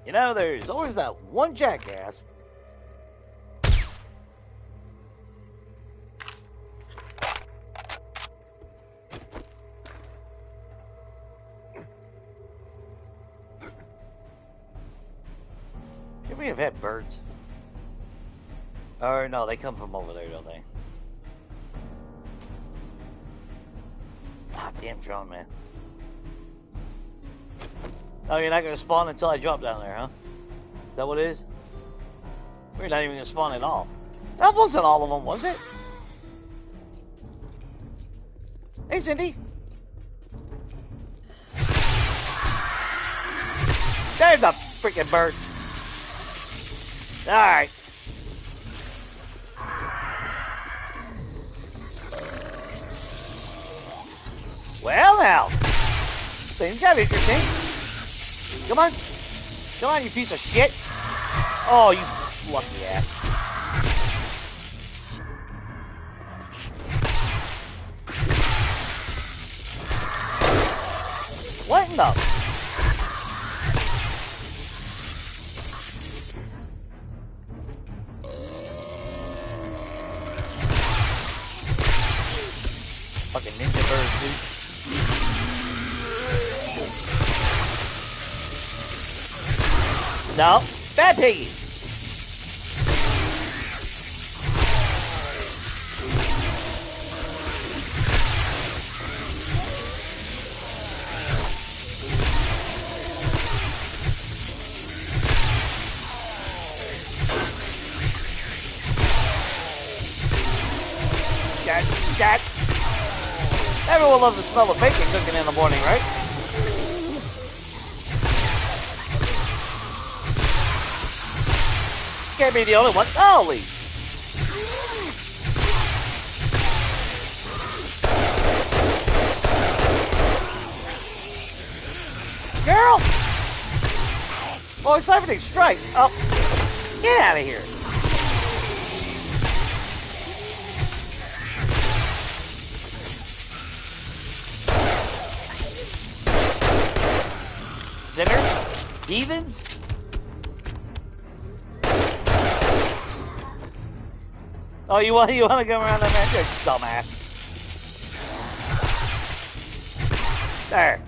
You know, there's always that one jackass. Can we have had birds? Or no, they come from over there, don't they? Ah, damn drone, man. Oh, you're not going to spawn until I drop down there, huh? Is that what it is? We're not even going to spawn at all. That wasn't all of them, was it? Hey, Cindy. There's a freaking bird. Alright. Well, now. Things got interesting. Come on. Come on, you piece of shit. Oh, you lucky ass. What in the? Fucking ninja bird, dude. No, bad piggy. Cat. Everyone loves the smell of bacon cooking in the morning, right? Can't be the only one. Holy! Girl! Oh, it's everything strike. Oh, get out of here. Sinners? Heathens? Oh, you want to go around that man? You're a dumbass. There.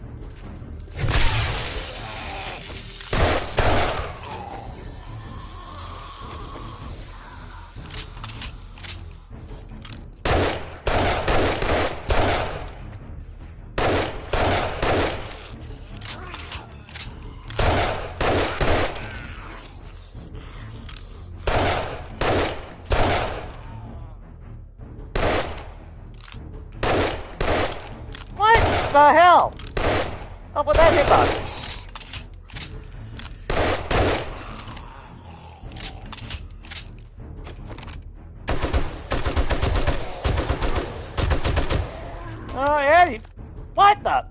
What the hell? Up with that hitbox. Oh, Eddie. What the?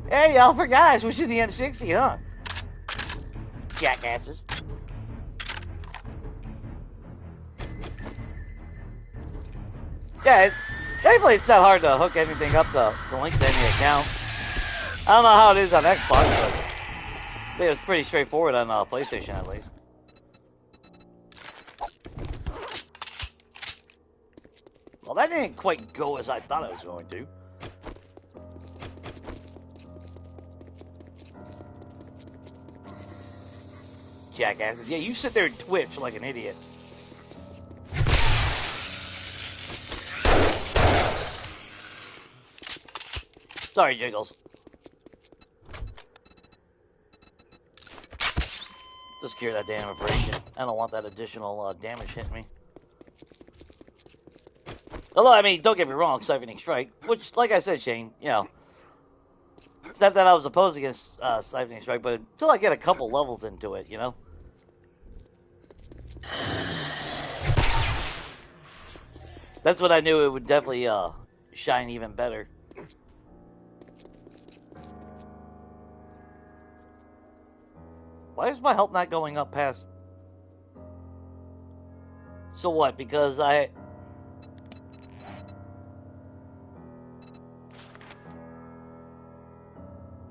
Hey, y'all forgot I switched to the M60, huh? Jackasses. Yeah, definitely it's not hard to hook anything up to link to any account. I don't know how it is on Xbox, but I think it's pretty straightforward on PlayStation at least. Well, that didn't quite go as I thought it was going to. jackasses. Yeah, you sit there and twitch like an idiot. Sorry, Jiggles. Just cure that damn abrasion. I don't want that additional damage hitting me. Although, I mean, don't get me wrong, Siphoning Strike, which, like I said, Shane, you know, it's not that I was opposed against Siphoning Strike, but until I get a couple levels into it, you know? That's when I knew it would definitely shine even better. Why is my health not going up past... So what, because I...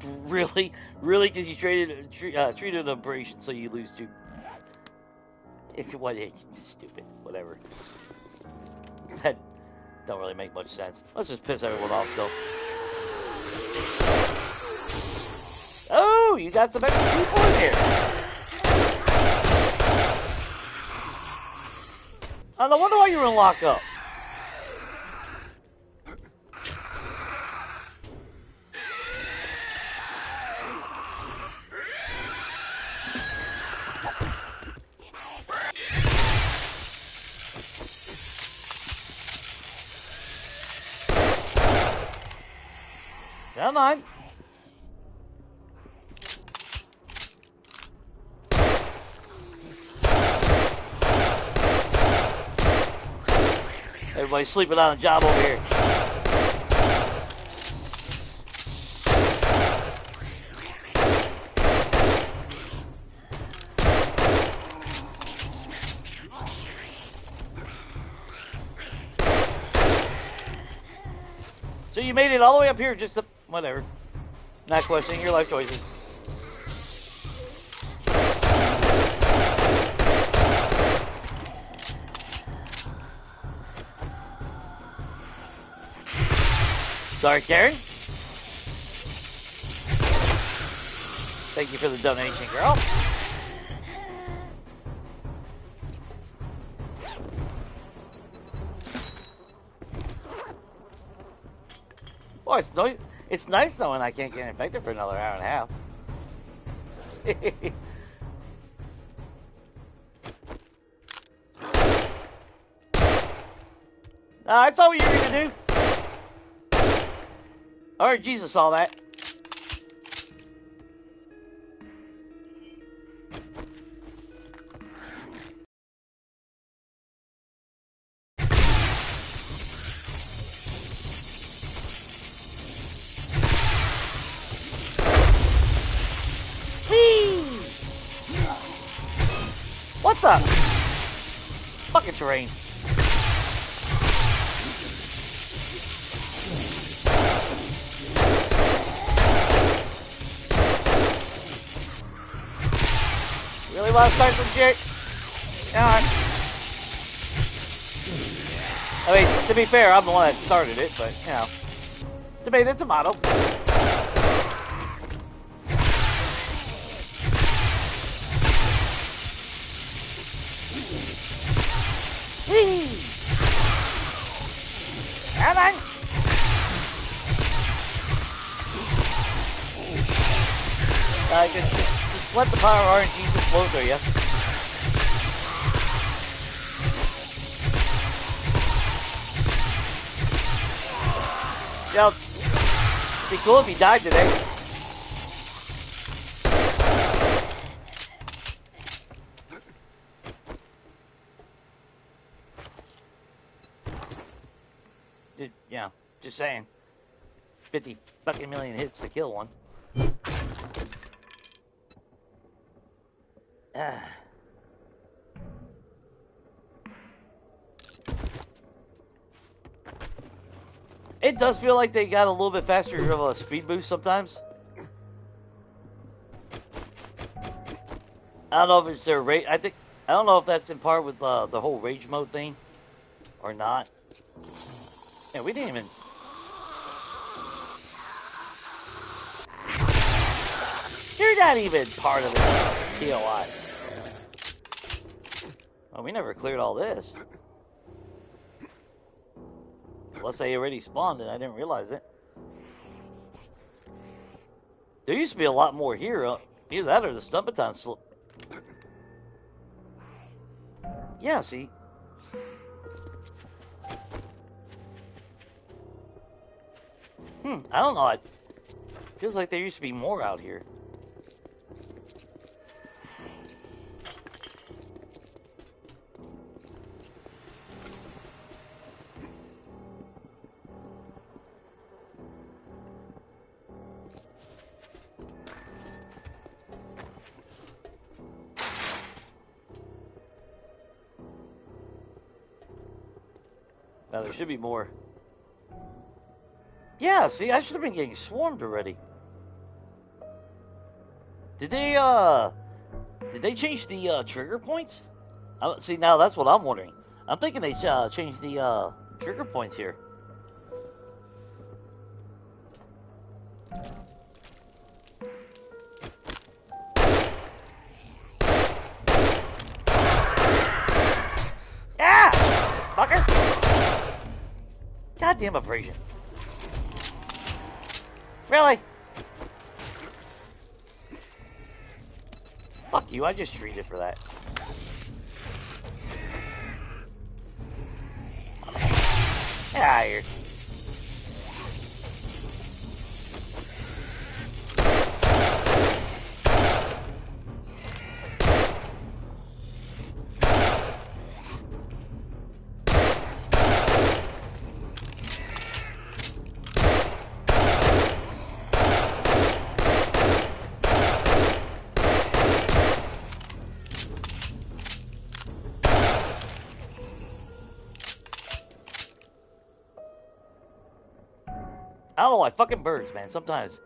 Really? Really? Because you treated an abrasion, so you lose 2... If what? Stupid. Whatever. That don't really make much sense. Let's just piss everyone off, though. Oh, you got some extra people in here. Oh, no wonder why you were in lockup. Come on. Everybody's sleeping on a job over here. So you made it all the way up here just to... Whatever. Not questioning your life choices. Sorry, Karen. Thank you for the donation, girl. Boy, it's nice knowing I can't get infected for another hour and a half. I saw what you were going to do. I heard Jesus saw that. What's up? Fucking terrain. Really want to start some shit? Come on. I mean, to be fair, I'm the one that started it, but, you know. Tomato, tomato. Come on. Just let the power of RNG just flow through you. Yo, it'd be cool if he died today. Yeah, just saying. 50 fucking million hits to kill one. It does feel like they got a little bit faster of a speed boost sometimes. I don't know if it's their rage. I don't know if that's in part with the whole rage mode thing or not. Yeah, we didn't even. You're not even part of the TOI. Oh, we never cleared all this. Unless they already spawned and I didn't realize it. There used to be a lot more here. Either that or the Stumpaton slip. Yeah, see? I don't know. It feels like there used to be more out here. Now there should be more. Yeah, see, I should have been getting swarmed already. Did they change the trigger points? See, now that's what I'm wondering. I'm thinking they changed the trigger points here. Ah! Fucker! Goddamn abrasion. Really? Fuck you, I just treated for that. Get out of here. I don't know why fucking birds, man, sometimes.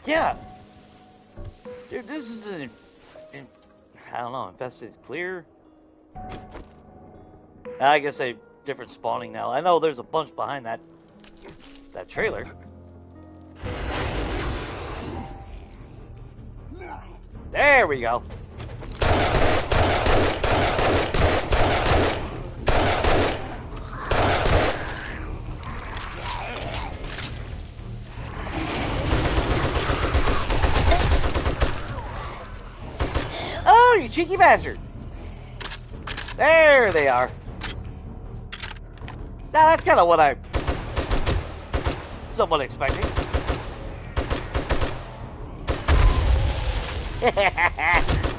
Yeah. Dude, this is I don't know, infested clear. I guess they different spawning now. I know there's a bunch behind that trailer. There we go. Oh, you cheeky bastard. There they are. Now that's kind of what I somewhat expecting.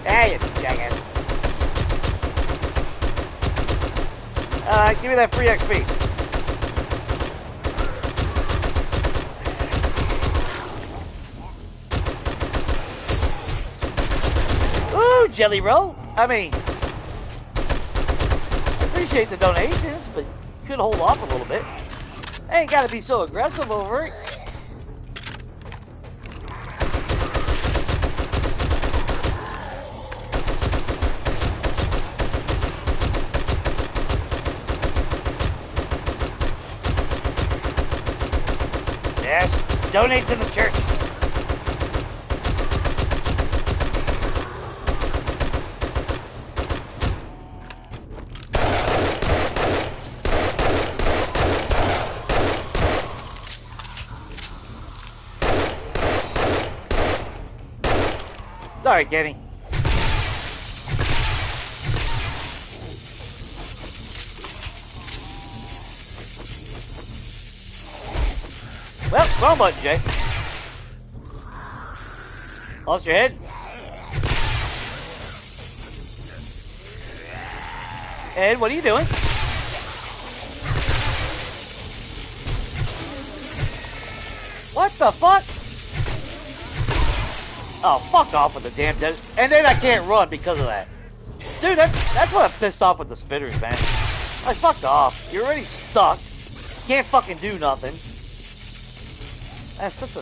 Hey, you jackass. Give me that free XP. Ooh, jelly roll. I mean, appreciate the donations, but could hold off a little bit. Ain't gotta be so aggressive over it. Yes, donate to the church. Sorry, Kenny. Well, wrong button, Jay. Lost your head? Ed, what are you doing? What the fuck? Oh, fuck off with the damn desert. And then I can't run because of that. Dude, that's what I'm pissed off with the spitters, man. Like, fuck off. You're already stuck. Can't fucking do nothing. That's such a...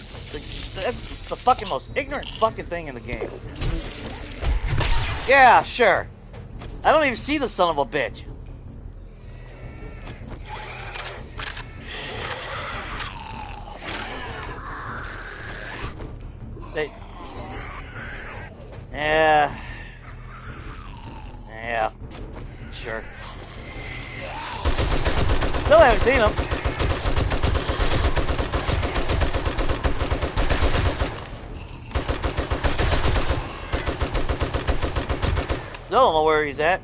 That's the fucking most ignorant fucking thing in the game. Yeah, sure. I don't even see the son of a bitch. Yeah. Yeah. Sure. Still haven't seen him. Still don't know where he's at.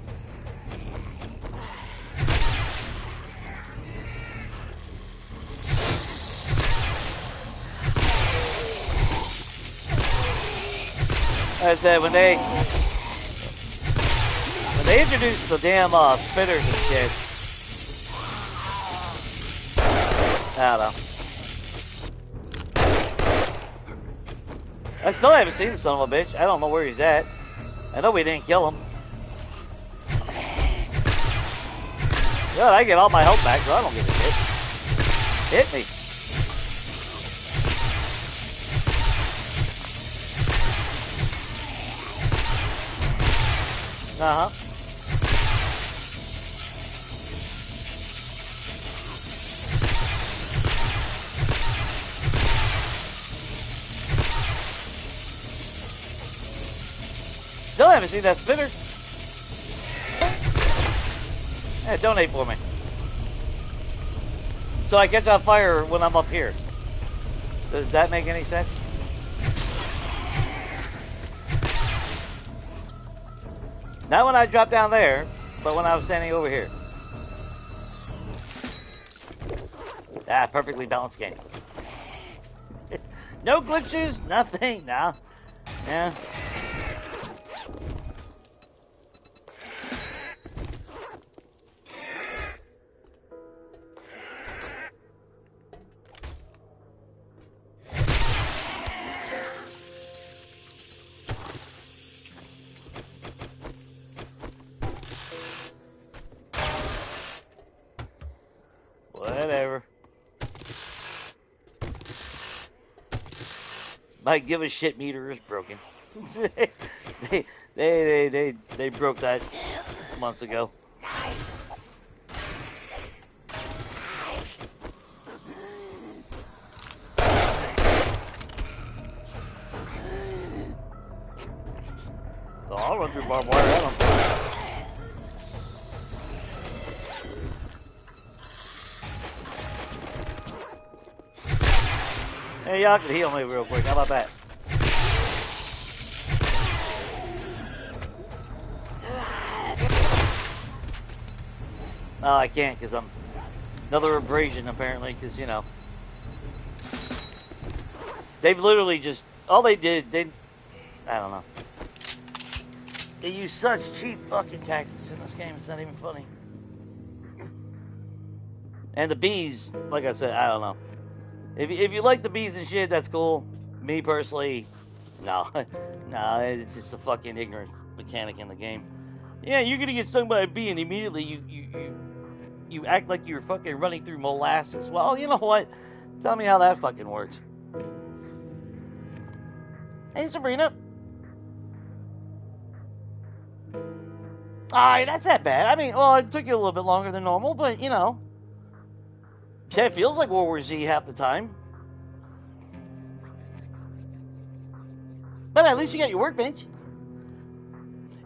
Like I said, when they introduced the damn spitters and shit, I don't know. I still haven't seen the son of a bitch. I don't know where he's at. I know we didn't kill him. Well, I get all my health back, so I don't give a shit. Hit me. Uh-huh. Still haven't seen that spitter. Yeah, donate for me. So I catch on fire when I'm up here. Does that make any sense? Not when I dropped down there, but when I was standing over here. Ah, perfectly balanced game. No glitches, nothing, nah. Yeah. Whatever. My give a shit meter is broken. they broke that months ago. So I'll run through barbed wire. I don't care. Hey, y'all can heal me real quick. How about that? No, I can't because I'm another abrasion apparently. Because you know, they've literally just all they did. I don't know. They use such cheap fucking tactics in this game. It's not even funny. And the bees, like I said, I don't know. If you like the bees and shit, that's cool. Me personally, no. No, it's just a fucking ignorant mechanic in the game. Yeah, you're gonna get stung by a bee and immediately you act like you're fucking running through molasses. Well, you know what? Tell me how that fucking works. Hey, Sabrina. Alright, that's not bad. I mean, well, it took you a little bit longer than normal, but, you know. Shit, it feels like World War Z half the time. But at least you got your workbench.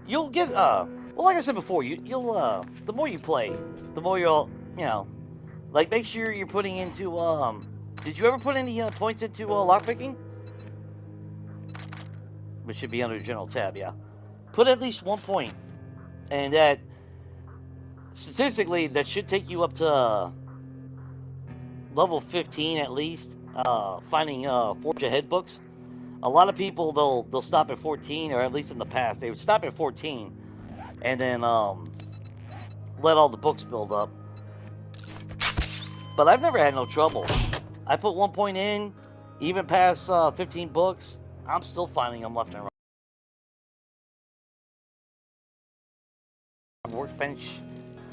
You'll get, well, like I said before, you'll, the more you play, the more you'll, you know, like, make sure you're putting into, did you ever put any points into, lockpicking? Which should be under the general tab, yeah. Put at least 1 point. And that, statistically, that should take you up to level 15 at least, finding Forge Ahead books. A lot of people, they'll stop at 14, or at least in the past, they would stop at 14, and then let all the books build up. But I've never had no trouble. I put 1 point in, even past 15 books, I'm still finding them left and right. Workbench,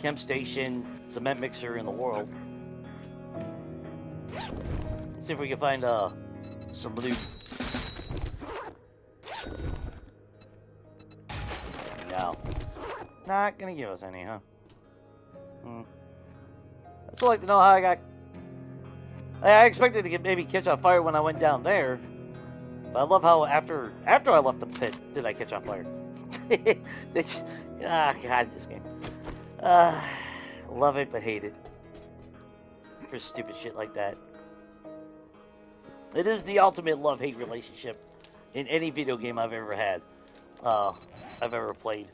chem station, cement mixer in the world. Let's see if we can find Some loot. No. Not gonna give us any, huh? I'd still like to know how I got... I expected to maybe catch on fire when I went down there. But I love how after I left the pit, did I catch on fire. God, this game. Love it, but hate it. For stupid shit like that. It is the ultimate love-hate relationship in any video game I've ever had. I've ever played.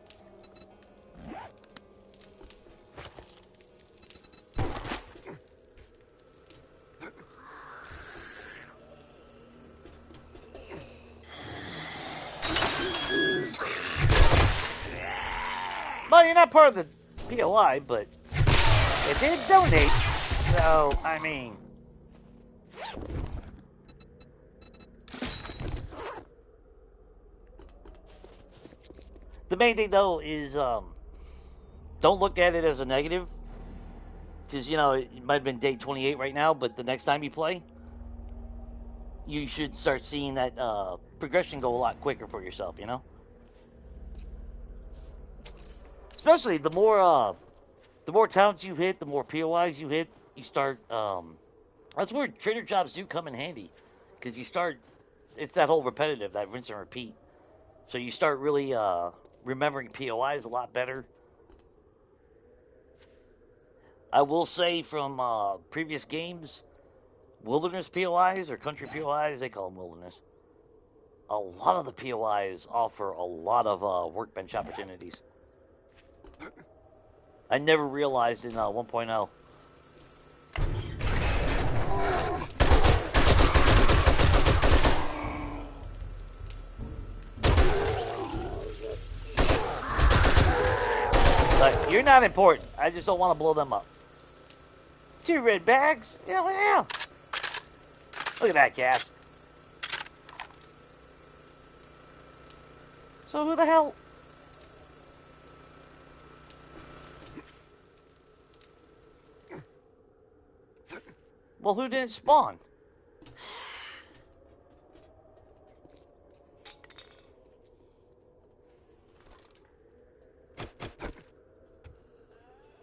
Well, you're not part of the POI, but it did donate. So, I mean... The main thing, though, is don't look at it as a negative. Because, you know, it might have been day 28 right now, but the next time you play, you should start seeing that progression go a lot quicker for yourself, you know? Especially the more towns you hit, the more POIs you hit, you start, that's where trader jobs do come in handy. Because you start, it's that whole repetitive, that rinse and repeat. So you start really remembering POIs a lot better. I will say from previous games, wilderness POIs or country POIs, they call them wilderness. A lot of the POIs offer a lot of workbench opportunities. I never realized in 1.0. But you're not important. I just don't want to blow them up. 2 red bags? Yeah. Look at that, Cass. So who the hell... Well, who didn't spawn?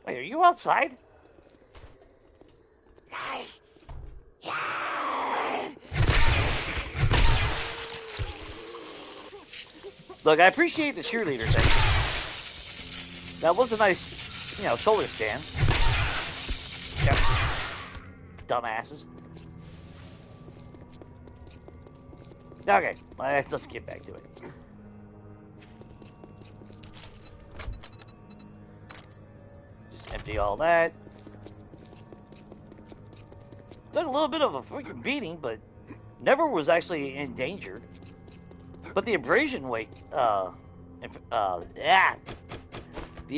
Wait, are you outside? Look, I appreciate the cheerleader thing. That was a nice, you know, shoulder stand. Yep. Dumbasses. Okay, let's get back to it. Just empty all that. Took a little bit of a freaking beating, but never was actually in danger. But the abrasion rate, the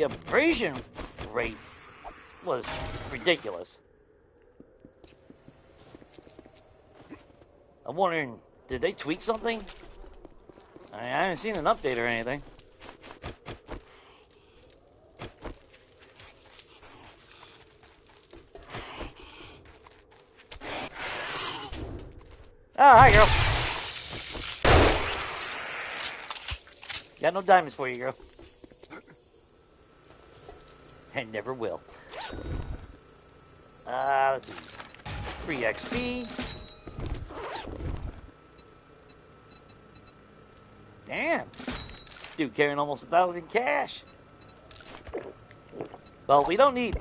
abrasion rate was ridiculous. I'm wondering, did they tweak something? I haven't seen an update or anything. Oh, hi, girl. Got no diamonds for you, girl. And never will. Let's see. Free XP. Damn. Dude carrying almost 1,000 cash. Well, we don't need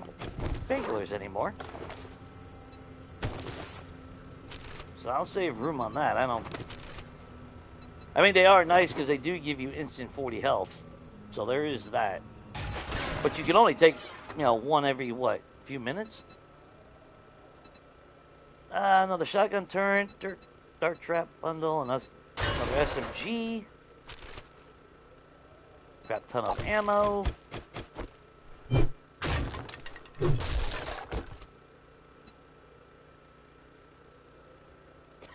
painkillers anymore. So I'll save room on that. I mean, they are nice because they do give you instant 40 health. So there is that. But you can only take, you know, one every, what, few minutes? Another shotgun turret, dart trap bundle, and that's another SMG. Got a ton of ammo.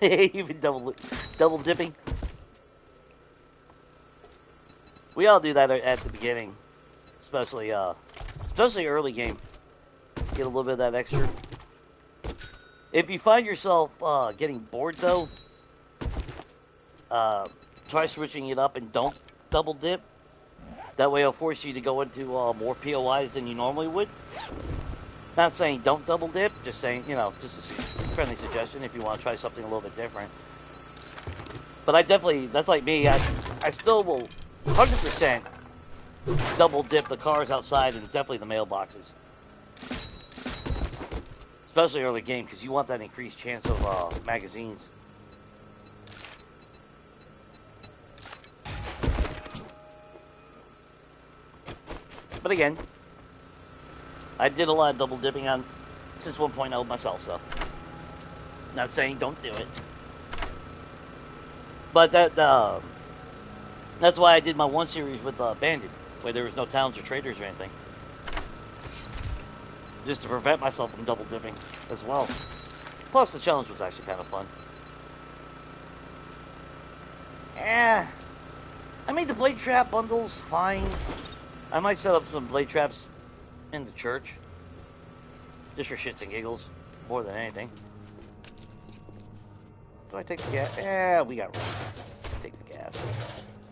Even double dipping. We all do that at the beginning, especially early game. Get a little bit of that extra. If you find yourself getting bored though, try switching it up and don't double dip. That way it'll force you to go into more POIs than you normally would. Not saying don't double dip, just saying, you know, just a friendly suggestion if you want to try something a little bit different. But I definitely, that's like me, I still will 100% double dip the cars outside and definitely the mailboxes. Especially early game, because you want that increased chance of magazines. But again, I did a lot of double dipping on since 1.0 myself, so not saying don't do it. But that's why I did my 1 series with Bandit, where there was no towns or traders or anything. Just to prevent myself from double dipping as well. Plus the challenge was actually kind of fun. Yeah. I mean, the blade trap bundle's fine. I might set up some blade traps in the church. Just for shits and giggles, more than anything. Do I take the gas? Yeah, we got room. Take the gas.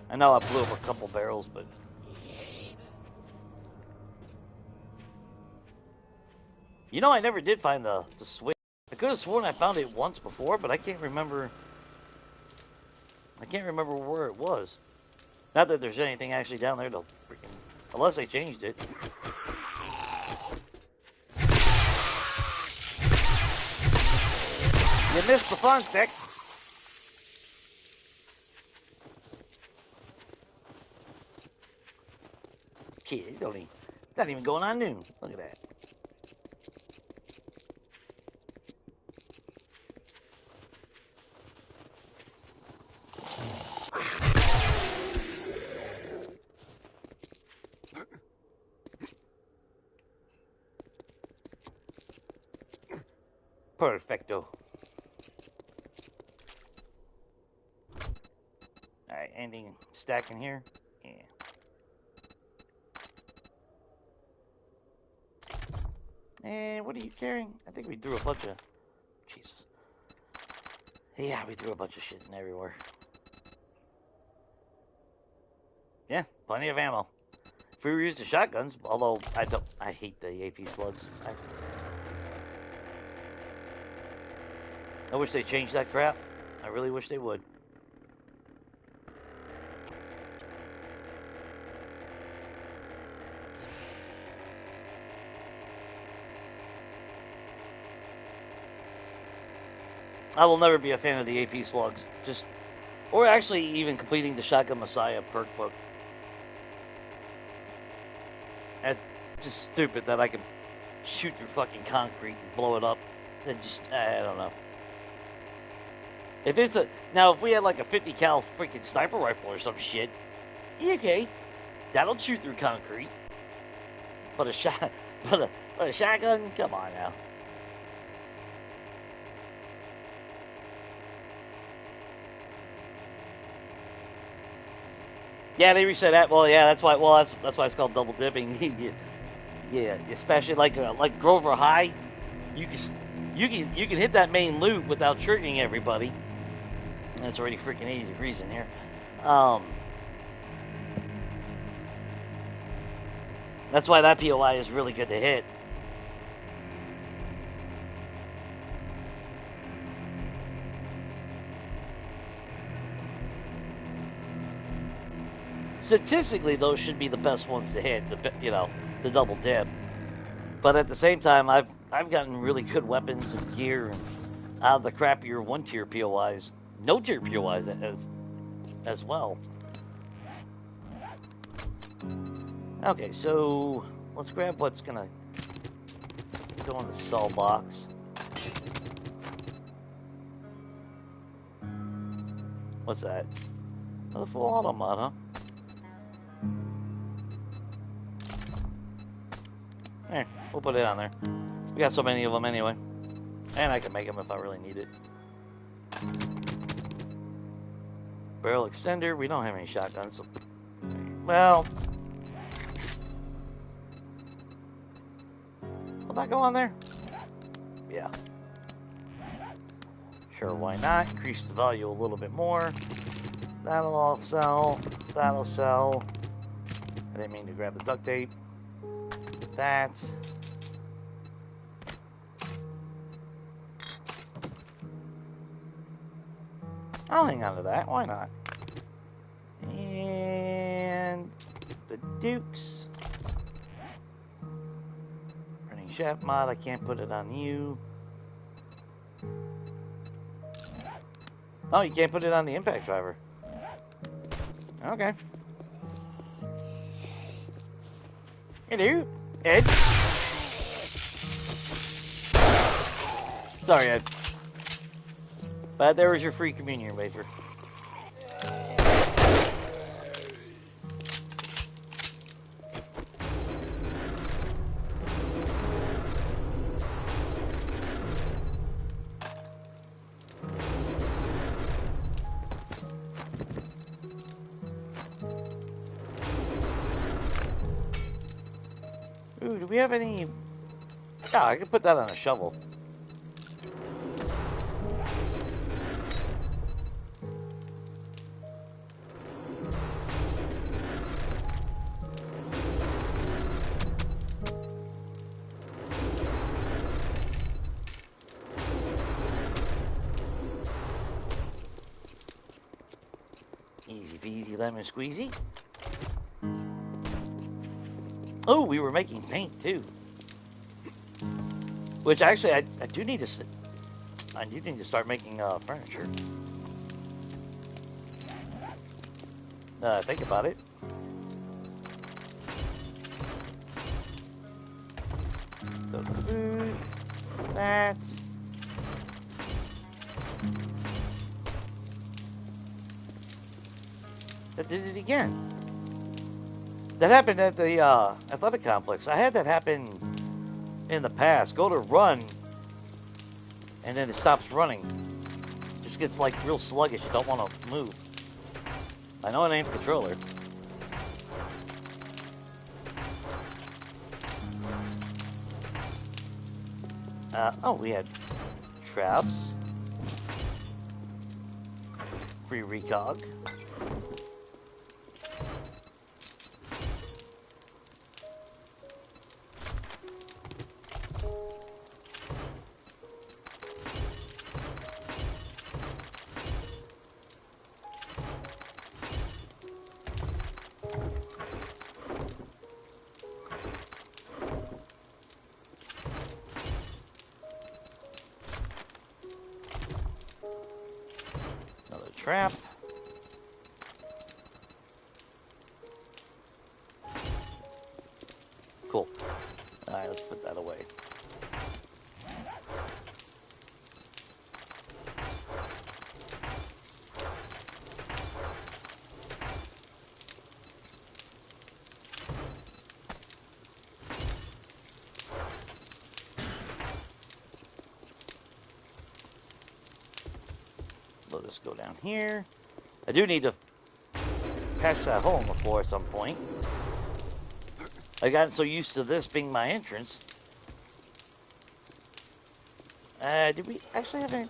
I know I blew up a couple barrels, but... You know, I never did find the switch. I could have sworn I found it once before, but I can't remember... I can't remember where it was. Not that there's anything actually down there to freaking... Unless they changed it. You missed the fun stick. Kid, it's not even going on noon. Look at that. Perfecto. Alright, anything stacking here? Yeah. And what are you carrying? I think we threw a bunch of... Jesus. Yeah, we threw a bunch of shit in everywhere. Yeah, plenty of ammo. If we were using shotguns, although I hate the AP slugs. I wish they changed that crap. I really wish they would. I will never be a fan of the AP slugs. Or actually even completing the Shotgun Messiah perk book. That's just stupid that I can shoot through fucking concrete and blow it up. And just, I don't know. If it's now if we had like a 50 cal freaking sniper rifle or some shit, okay, that'll shoot through concrete. But a shotgun, come on now. Yeah, they reset that. Well, yeah, that's why. Well, that's why it's called double dipping. Yeah, especially like Grover High, you can hit that main loop without triggering everybody. And it's already freaking 80 degrees in here. That's why that POI is really good to hit. Statistically, those should be the best ones to hit. The double dip. But at the same time, I've gotten really good weapons and gear and out of the crappier 1-tier POIs, no-tier POIs as well. Okay, so let's grab what's gonna go in the sell box. What's that? Oh, full auto mod, huh? There, we'll put it on there. We got so many of them anyway. And I can make them if I really need it. Barrel extender, we don't have any shotguns, so... Well... Will that go on there? Yeah. Sure, why not? Increase the value a little bit more. That'll all sell. That'll sell. I didn't mean to grab the duct tape. That. I'll hang on to that. Why not? And the Dukes. Running shaft mod. I can't put it on you. Oh, you can't put it on the impact driver. Okay. Hello, Ed. Sorry, Ed. But there was your free communion wafer. Ooh, do we have any... Oh, I could put that on a shovel. Easy peasy lemon squeezy. Oh, we were making paint too. Which actually, I do need to start making furniture. Think about it. So the food, that. That did it again. That happened at the athletic complex. I had that happen in the past. Go to run, and then it stops running. Just gets like real sluggish. You don't want to move. I know it ain't the controller. Oh, we had traps. Free recog. Trap. Cool. Alright, let's put that away. Let us go down here. I do need to patch that hole in the floor at some point. I got so used to this being my entrance. Did we actually have any?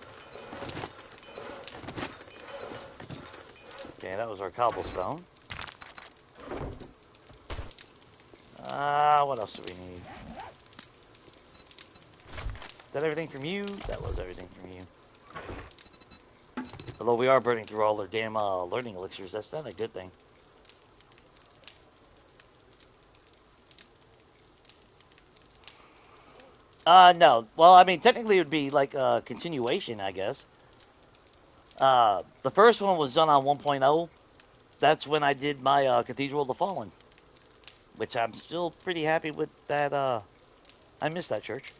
Okay, that was our cobblestone. What else do we need? Is that everything from you? That was everything from you. Although we are burning through all their damn learning elixirs, that's not a good thing. No. Well, I mean, technically it would be like a continuation, I guess. The first one was done on 1.0. That's when I did my Cathedral of the Fallen. Which I'm still pretty happy with that, I miss that church.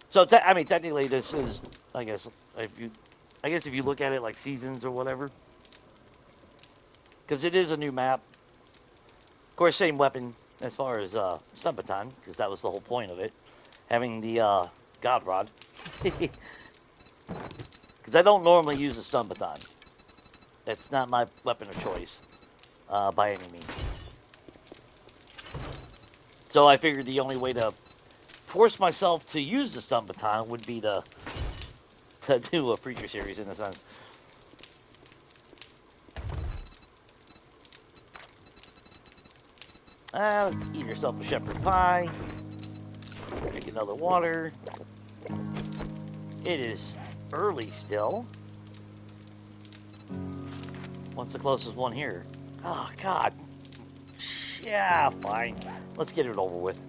So, I mean, technically, this is, I guess, if you look at it like seasons or whatever, because it is a new map. Of course, same weapon as far as stun baton, because that was the whole point of it, having the God Rod. Because I don't normally use a stun baton. It's not my weapon of choice by any means. So I figured the only way to force myself to use the stun baton would be to to do a preacher series in a sense. Let's eat yourself a shepherd pie. Drink another water. It is early still. What's the closest one here? Oh, God. Yeah, fine. Let's get it over with.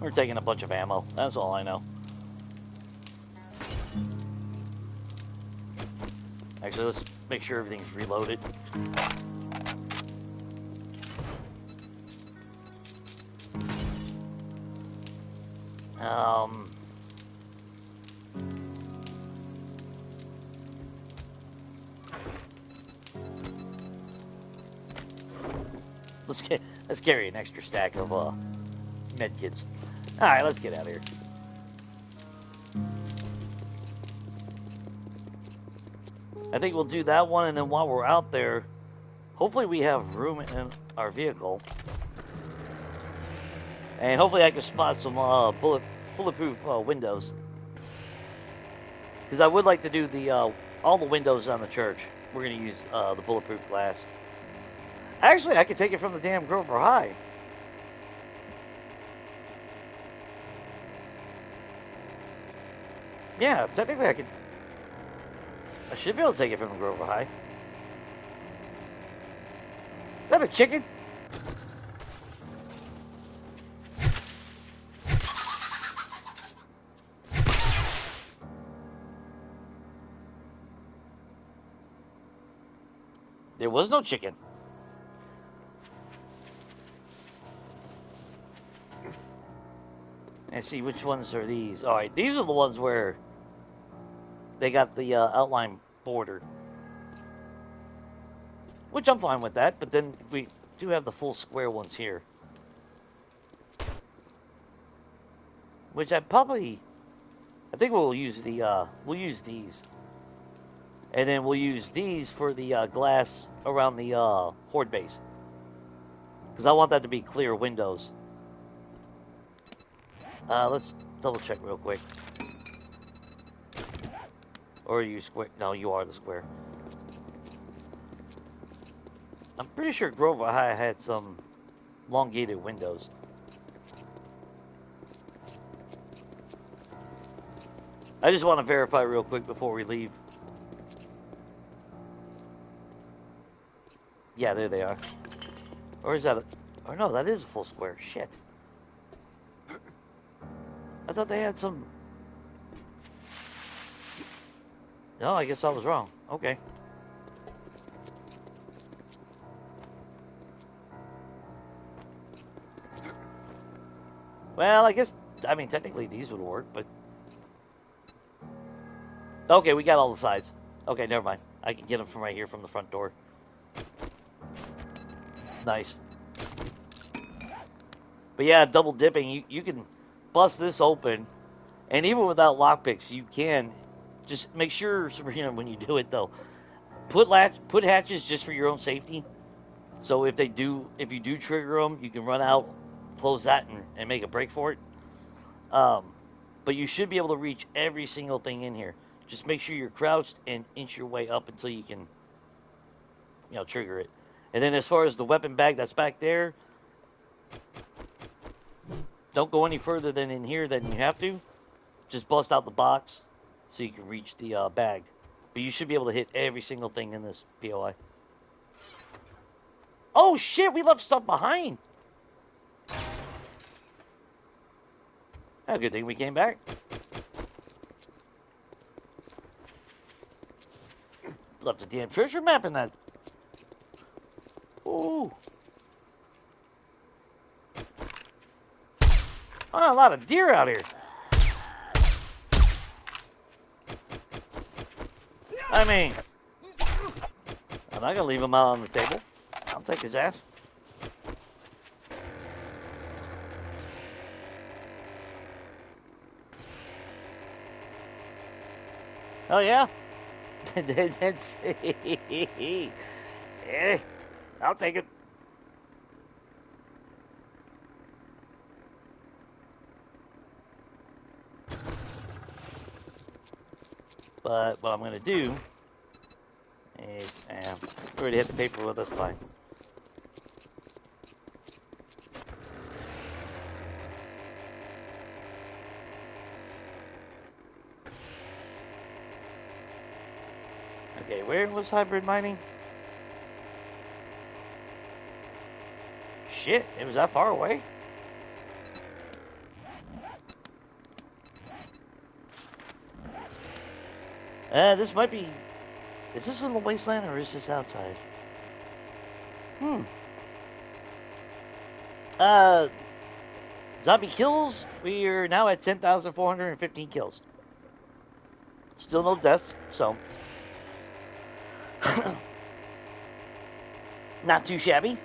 We're taking a bunch of ammo. That's all I know. Actually, let's make sure everything's reloaded. Let's carry an extra stack of med kits. All right, let's get out of here. I think we'll do that one, and then while we're out there, hopefully we have room in our vehicle, and hopefully I can spot some bulletproof windows. Because I would like to do the all the windows on the church. We're gonna use the bulletproof glass. Actually, I could take it from the damn Grover High. Yeah, technically I should be able to take it from the Grover High. Is that a chicken? There was no chicken. Let's see, which ones are these? Alright, these are the ones where they got the outline border. Which I'm fine with that, but then we do have the full square ones here. Which I think we'll use we'll use these. And then we'll use these for the glass around the horde base. Because I want that to be clear windows. Let's double check real quick. Or are you square? No, you are the square. I'm pretty sure Grover High had some elongated windows. I just want to verify real quick before we leave. Yeah, there they are. Or is that a... Or no, that is a full square. Shit. I thought they had some... No, I guess I was wrong. Okay. Well, I guess... I mean, technically these would work, but... Okay, we got all the sides. Okay, never mind. I can get them from right here from the front door. Nice. But yeah, double dipping, you can bust this open, and even without lockpicks, you can just make sure, Sabrina, when you do it though, put hatches just for your own safety. So if you do trigger them, you can run out, close that, and make a break for it. But you should be able to reach every single thing in here. Just make sure you're crouched and inch your way up until you can, trigger it. And then as far as the weapon bag that's back there, don't go any further than in here than you have to. Just bust out the box so you can reach the bag. But you should be able to hit every single thing in this POI. Oh shit, we left stuff behind. A good thing we came back. Left a damn treasure map in that. Ooh. Oh, a lot of deer out here. I mean, I'm not gonna leave him out on the table. I'll take his ass. Oh yeah? Let's see. I'll take it. But what I'm going to do is, we already had the paper with us, fine. Okay, where was hybrid mining? Shit, it was that far away? This might be... Is this in the wasteland or is this outside? Zombie kills, we are now at 10,415 kills. Still no deaths, so... Not too shabby.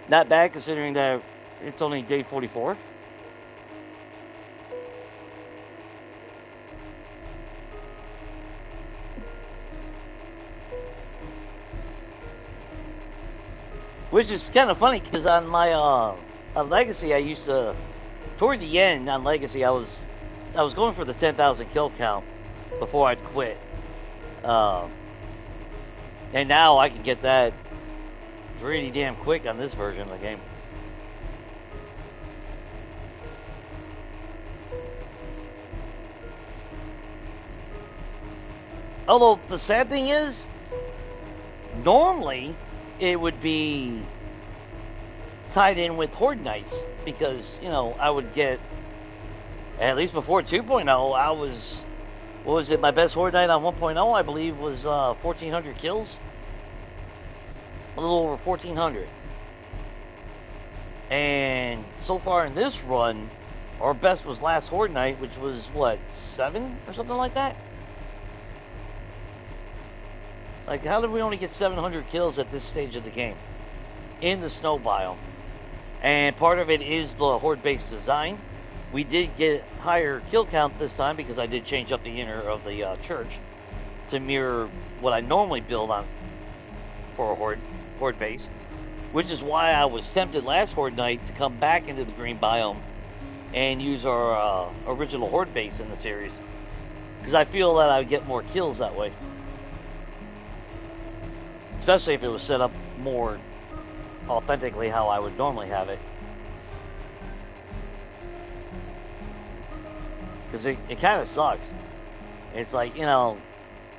Not bad considering that it's only day 44. Which is kind of funny because on my on Legacy, I used to, toward the end on Legacy, I was going for the 10,000 kill count before I'd quit. And now I can get that pretty damn quick on this version of the game. Although the sad thing is, normally it would be tied in with Horde Nights because, you know, I would get, at least before 2.0, I was, what was it, my best Horde Night on 1.0 I believe was 1,400 kills. A little over 1,400. And so far in this run, our best was last Horde Night, which was, what, 7 or something like that? Like, how did we only get 700 kills at this stage of the game? In the snow biome. And part of it is the horde-based design. We did get higher kill count this time because I did change up the inner of the church to mirror what I normally build on for a horde base. Which is why I was tempted last Horde Night to come back into the green biome and use our original horde base in the series. Because I feel that I would get more kills that way. Especially if it was set up more authentically how I would normally have it. Because it kind of sucks. It's like, you know,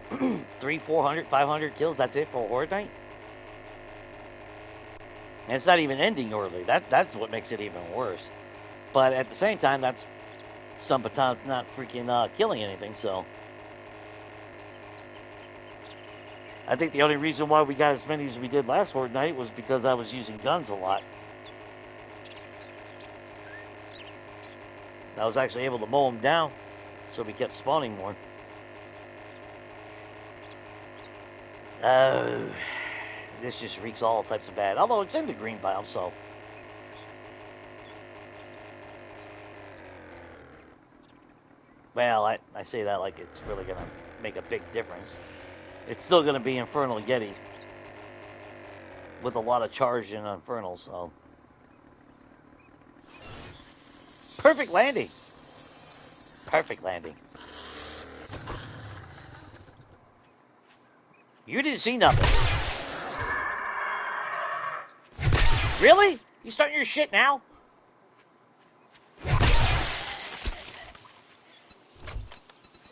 300, 400, 500 kills, that's it for a Horde Night? And it's not even ending early. That's what makes it even worse. But at the same time, that's some batons not freaking killing anything, so... I think the only reason why we got as many as we did last Horde Night was because I was using guns a lot. I was actually able to mow them down, so we kept spawning more. This just reeks all types of bad. Although it's in the green biome, so... Well, I say that like it's really going to make a big difference. It's still going to be Infernal Yeti. With a lot of charge in Infernal, so... Perfect landing! Perfect landing. You didn't see nothing. Really? You starting your shit now?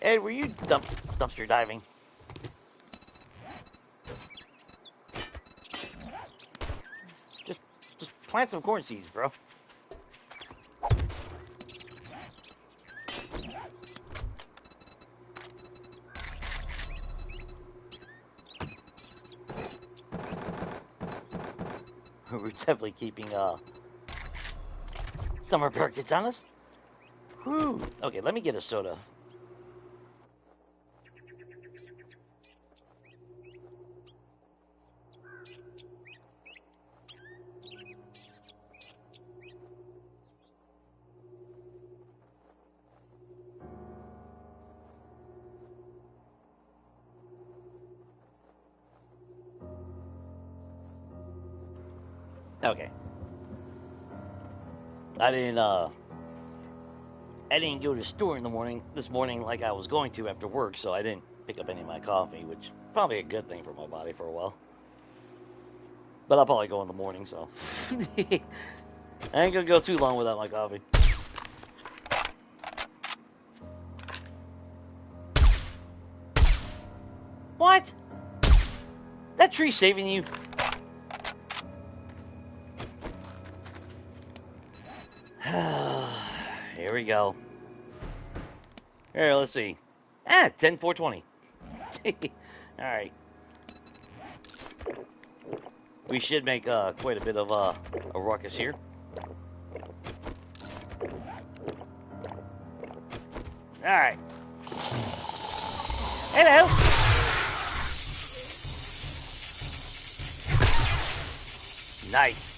Ed, were you dumpster diving? Just plant some corn seeds, bro. We're definitely keeping summer parakeets on us. Whew. Okay, let me get a soda. Okay. I didn't I didn't go to the store in the morning this morning like I was going to after work, so I didn't pick up any of my coffee, which is probably a good thing for my body for a while. But I'll probably go in the morning, so I ain't gonna go too long without my coffee. What? That tree saving you? Here we go. Here, let's see. 10-4-20. Alright. We should make quite a bit of a ruckus here. Alright. Hello. Nice.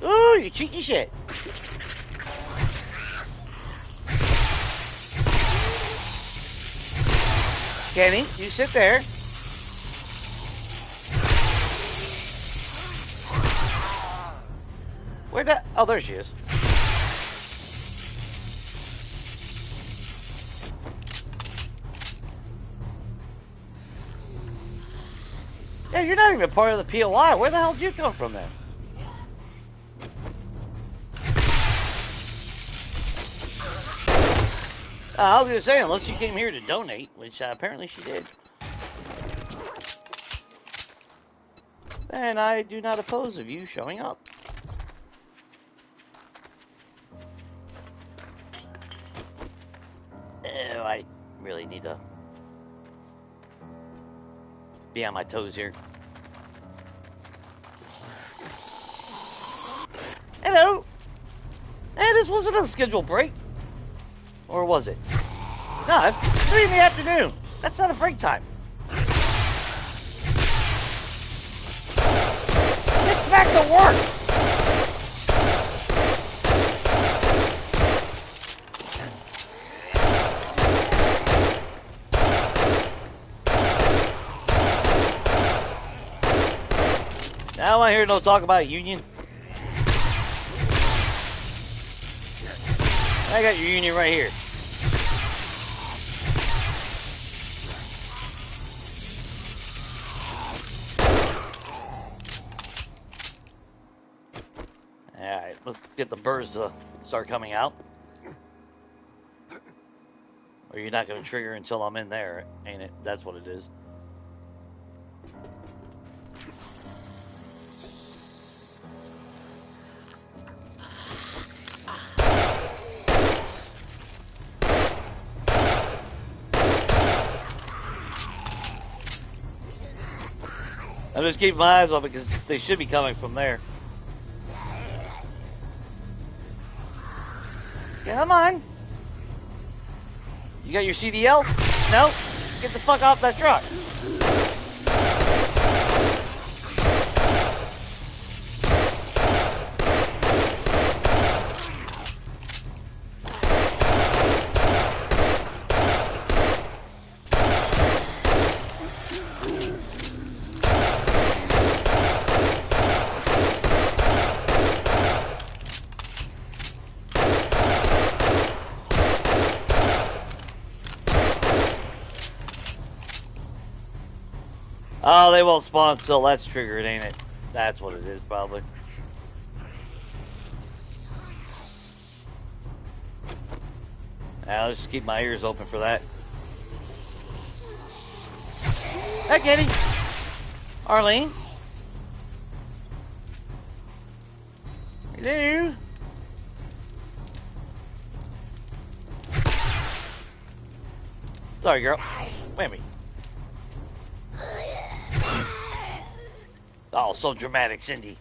Ooh, you cheeky shit. Kenny, you sit there. Where'd that? Oh, there she is. Yeah, you're not even part of the POI. Where the hell did you come from then? I was gonna say, unless you came here to donate, which apparently she did. Then I do not oppose of you showing up. Oh, I really need to be on my toes here. Hello! Hey, this wasn't a scheduled break. Or was it? No, it's 3 in the afternoon. That's not a break time. Get back to work! Now I hear no talk about union. I got your union right here. Alright, let's get the birds to start coming out. Or you're not going to trigger until I'm in there, ain't it? That's what it is. I'm just keeping my eyes on it because they should be coming from there. Come on. You got your CDL? No? Get the fuck off that truck. Oh, they won't spawn until that's triggered, ain't it? That's what it is, probably. I'll just keep my ears open for that. Hi, Kitty. Arlene. Hello. Sorry, girl. Wait a minute. Oh, so dramatic, Cindy.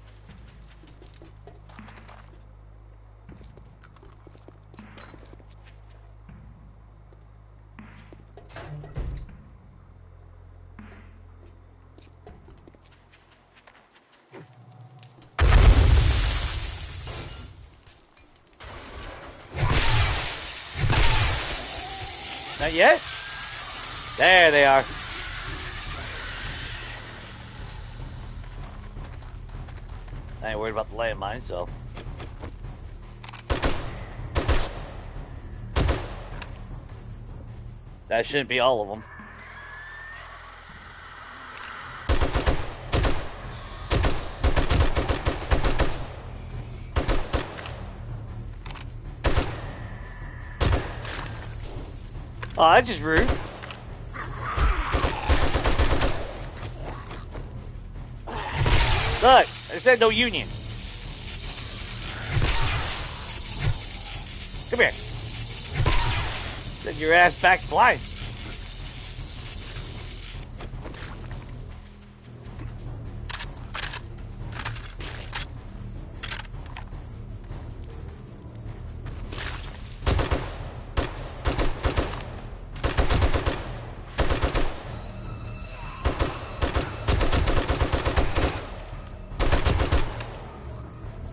Not yet? There they are. I ain't worried about the landmine, so. That shouldn't be all of them. Oh, that's just rude. Look, I said no union. Come here. Send your ass back flying.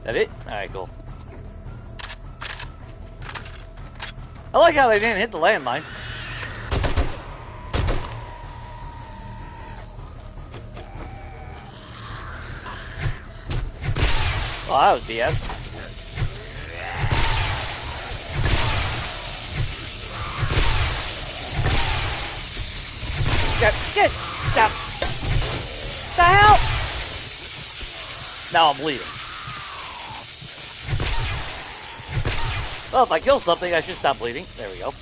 That it? Alright, cool. I like how they didn't hit the landmine. Oh, that was BS. Get! Stop! The hell? Now I'm bleeding. Well, if I kill something, I should stop bleeding. There we go.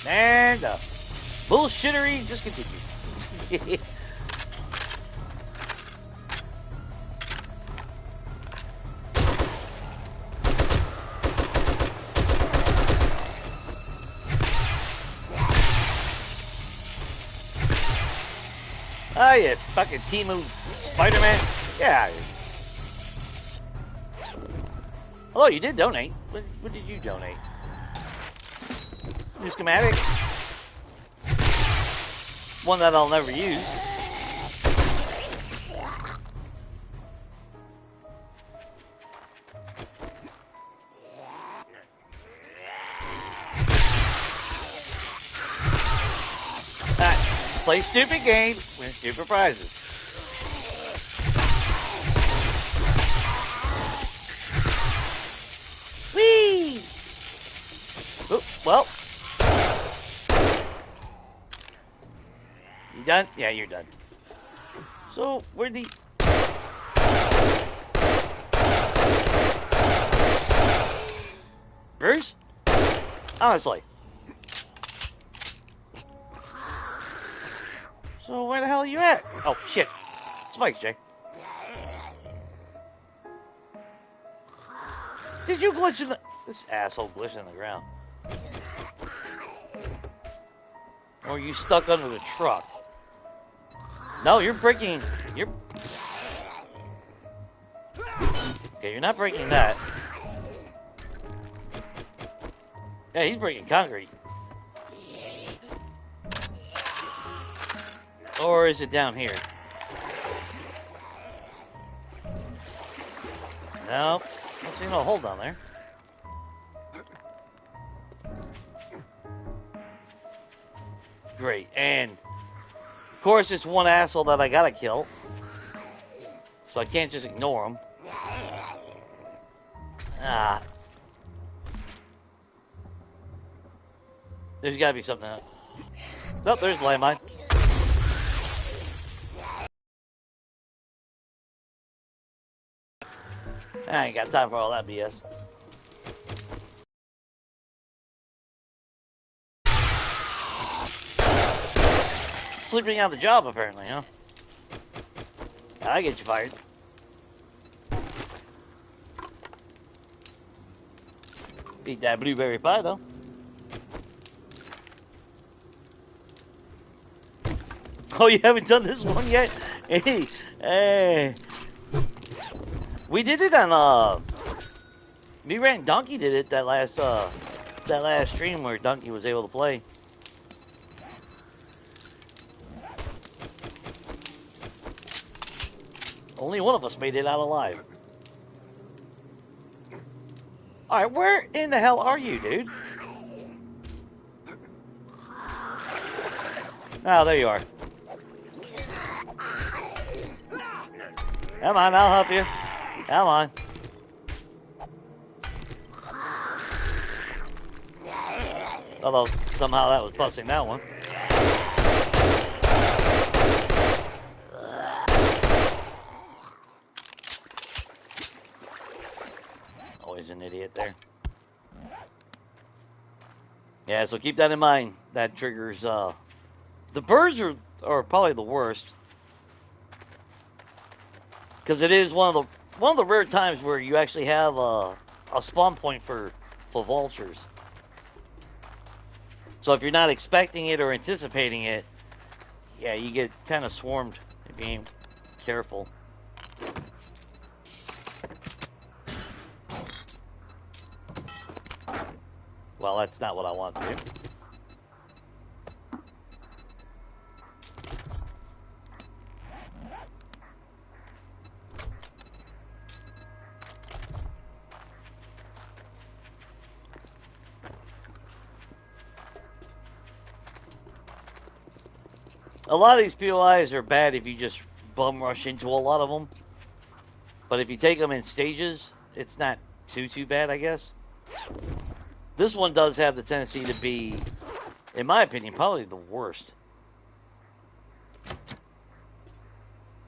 And bullshittery just continues. Oh, yeah, fucking Timu Spider-Man. Yeah. Although you did donate. What did you donate? New schematic. One that I'll never use. Play stupid games, win stupid prizes. Whee! Oh, well. You done? Yeah, you're done. So, where'd the... Bruce? Honestly. So where the hell are you at? Oh shit. Spikes, Jay. Did you glitch in the... This asshole glitched in the ground. Or you stuck under the truck. No, you're breaking... You're... Okay, you're not breaking that. Yeah, he's breaking concrete. Or is it down here? No, don't see no hole down there. Great, and of course it's one asshole that I gotta kill. So I can't just ignore him. Ah. There's gotta be something else. Nope, there's the landmine. I ain't got time for all that BS. Sleeping on the job, apparently, huh? I get you fired. Eat that blueberry pie, though. Oh, you haven't done this one yet? Hey, hey. We did it on, Me and Donkey did it that last stream where Donkey was able to play. Only one of us made it out alive. Alright, where in the hell are you, dude? Oh, there you are. Come on, I'll help you. Come on. Although, somehow that was busting that one. Always an idiot there. Yeah, so keep that in mind. That triggers, the birds are probably the worst. Because it is one of the rare times where you actually have a spawn point for vultures. So if you're not expecting it or anticipating it, yeah, you get kind of swarmed if you ain't careful. Well, that's not what I want to do. A lot of these POIs are bad if you just bum rush into a lot of them. But if you take them in stages, it's not too bad, I guess. This one does have the tendency to be, in my opinion, probably the worst.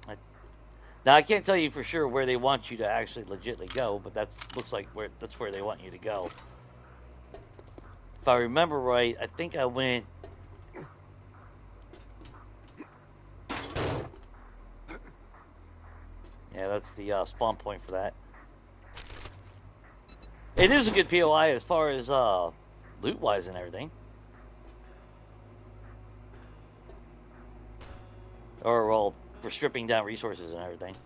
Now, I can't tell you for sure where they want you to actually legitimately go, but that looks like that's where they want you to go. If I remember right, I think I went... Yeah, that's the spawn point for that. It is a good POI as far as loot-wise and everything. Or, well, for stripping down resources and everything.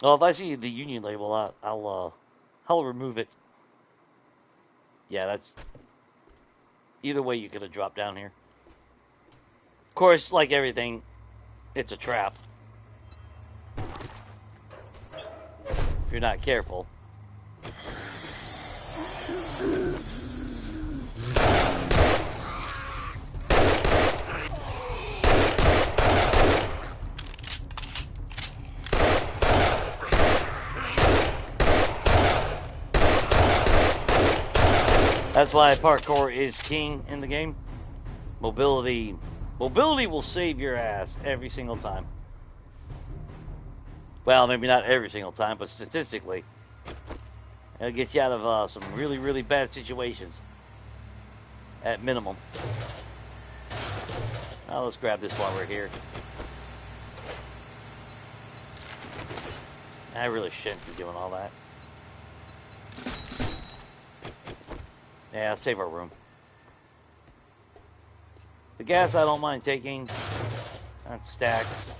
Well, if I see the Union label, I'll remove it. Yeah, that's... Either way, you could have dropped down here. Of course, like everything, it's a trap. If you're not careful. That's why parkour is king in the game. Mobility will save your ass every single time. Well, maybe not every single time, but statistically. It'll get you out of some really bad situations. At minimum. Now let's grab this while we're here. I really shouldn't be doing all that. Yeah, save our room. The gas I don't mind taking. Stacks.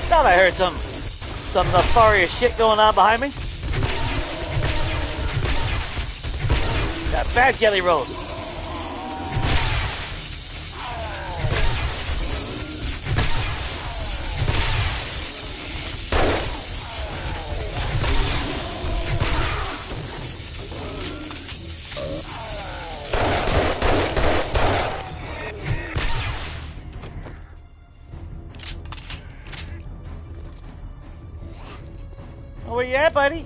Thought I heard some nefarious shit going on behind me. That bad jelly rolls. Oh, where you at, buddy?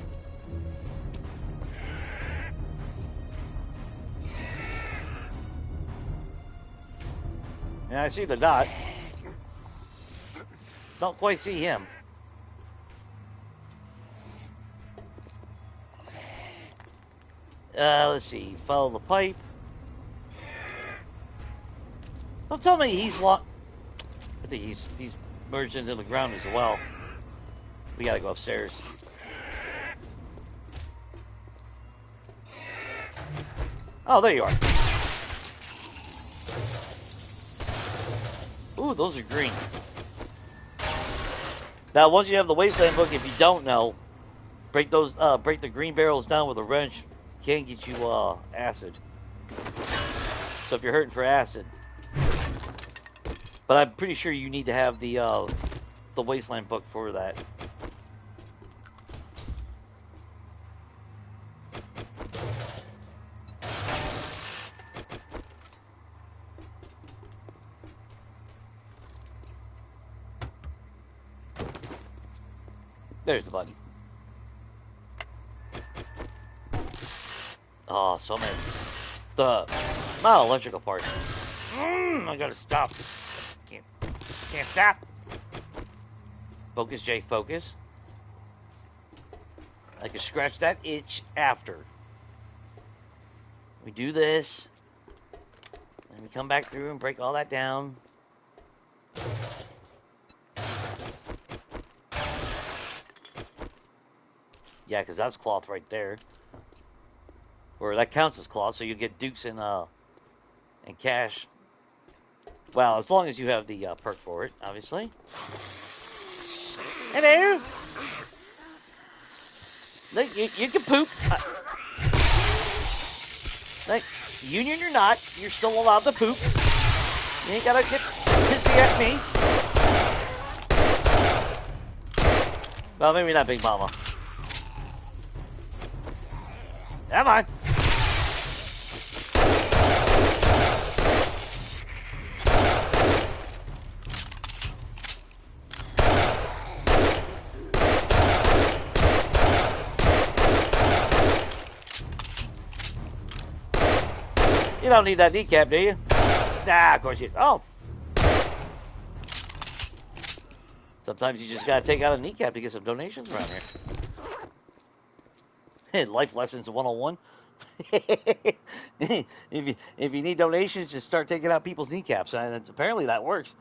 Yeah, I see the dot. Don't quite see him. Let's see. Follow the pipe. Don't tell me he's I think he's merged into the ground as well. We gotta go upstairs. Oh, there you are. Ooh, those are green. Now, once you have the Wasteland book, if you don't know, break the green barrels down with a wrench. Can get you acid. So if you're hurting for acid, but I'm pretty sure you need to have the Wasteland book for that. There's the button. Oh, so many. Not electrical parts. I gotta stop. Can't stop. Focus, Jay, focus. I can scratch that itch after. We do this. And we come back through and break all that down. Yeah, because that's cloth right there. Or that counts as cloth, so you get dukes and cash. Well, as long as you have the perk for it, obviously. Hello! Look, you can poop. Like, union or not, you're still allowed to poop. You ain't gotta get pissy at me. Well, maybe not Big Mama. Come on. You don't need that kneecap, do you? Nah, of course you... Oh. Sometimes you just gotta take out a kneecap to get some donations around here. Life lessons 101. if you need donations, just start taking out people's kneecaps, and apparently that works.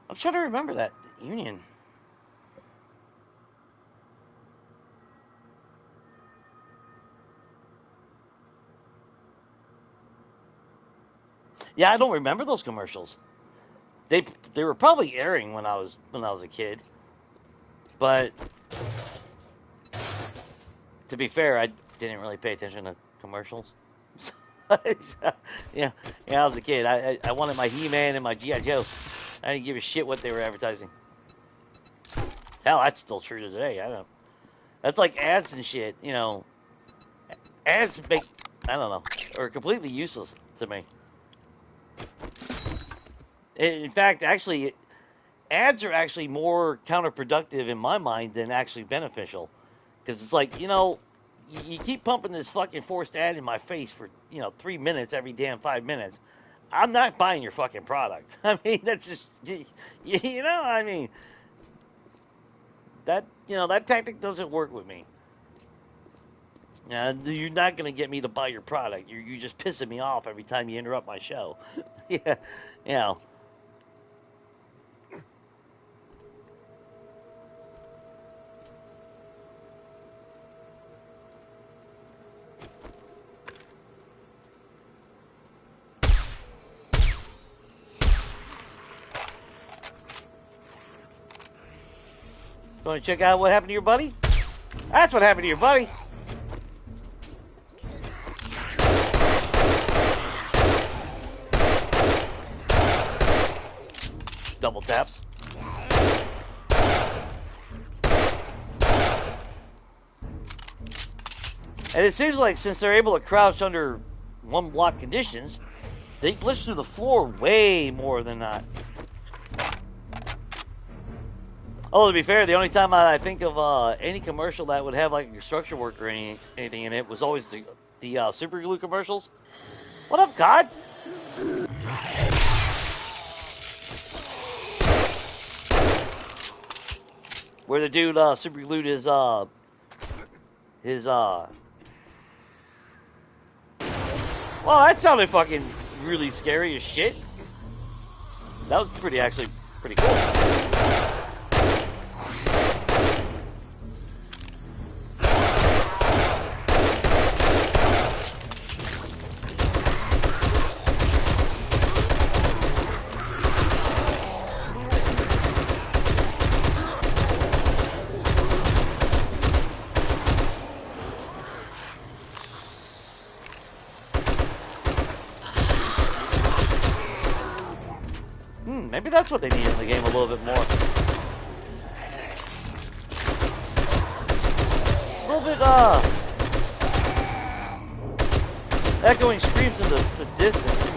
I'm trying to remember that union. Yeah, I don't remember those commercials. They were probably airing when I was a kid. But to be fair, I didn't really pay attention to commercials. yeah, I was a kid. I wanted my He-Man and my G.I. Joe. I didn't give a shit what they were advertising. Hell, that's still true today. I don't. That's like ads and shit. You know, ads make I don't know, are completely useless to me. In fact, actually, ads are actually more counterproductive in my mind than actually beneficial. Because it's like, you know, you keep pumping this fucking forced ad in my face for, 3 minutes every damn 5 minutes. I'm not buying your fucking product. I mean, that's just, I mean, that tactic doesn't work with me. You're not going to get me to buy your product. You're just pissing me off every time you interrupt my show. Yeah, you know. You want to check out what happened to your buddy? That's what happened to your buddy. Double taps. And it seems like since they're able to crouch under one block conditions, they glitch through the floor way more than not. Although, to be fair, the only time I think of any commercial that would have like a construction work or anything in it was always the super glue commercials. What up, God? where the dude super glued his well, that sounded fucking really scary as shit. That was actually pretty cool. Maybe that's what they need in the game a little bit more. A little bit, echoing screams in the distance.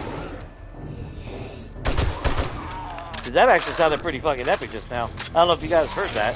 Cause that actually sounded pretty fucking epic just now. I don't know if you guys heard that.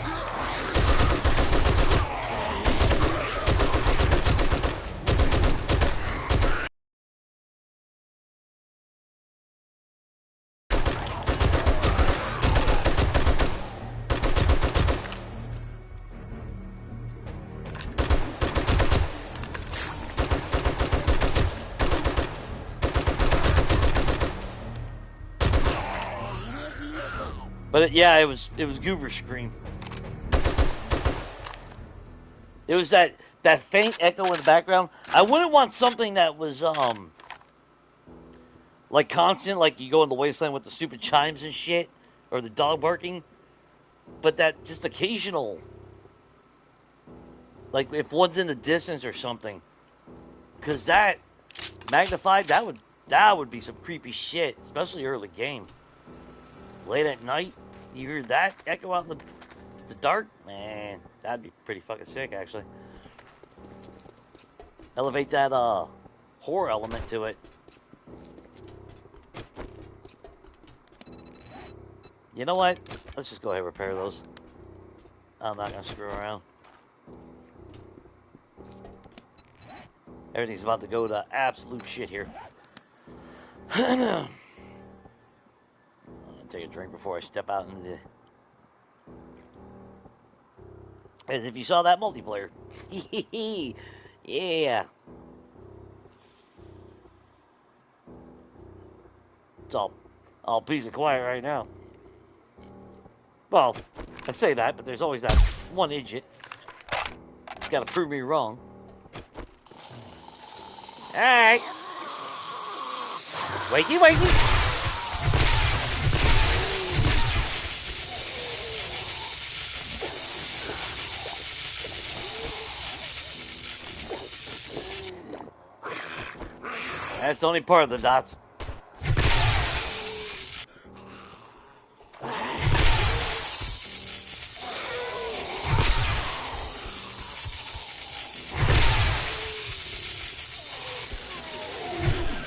But yeah, it was Goober Scream. It was that faint echo in the background. I wouldn't want something that was like constant, like you go in the wasteland with the stupid chimes and shit, or the dog barking. But that just occasional, like if one's in the distance or something, because that magnified, that would be some creepy shit, especially early game. Late at night, you hear that echo out in the dark? Man, that'd be pretty fucking sick, actually. Elevate that horror element to it. You know what? Let's just go ahead and repair those. I'm not gonna screw around. Everything's about to go to absolute shit here. Take a drink before I step out into the... As if you saw that multiplayer. Yeah. It's all peace and quiet right now. Well, I say that, but there's always that one idiot. He's got to prove me wrong. Alright. Wakey, wakey. That's only part of the dots.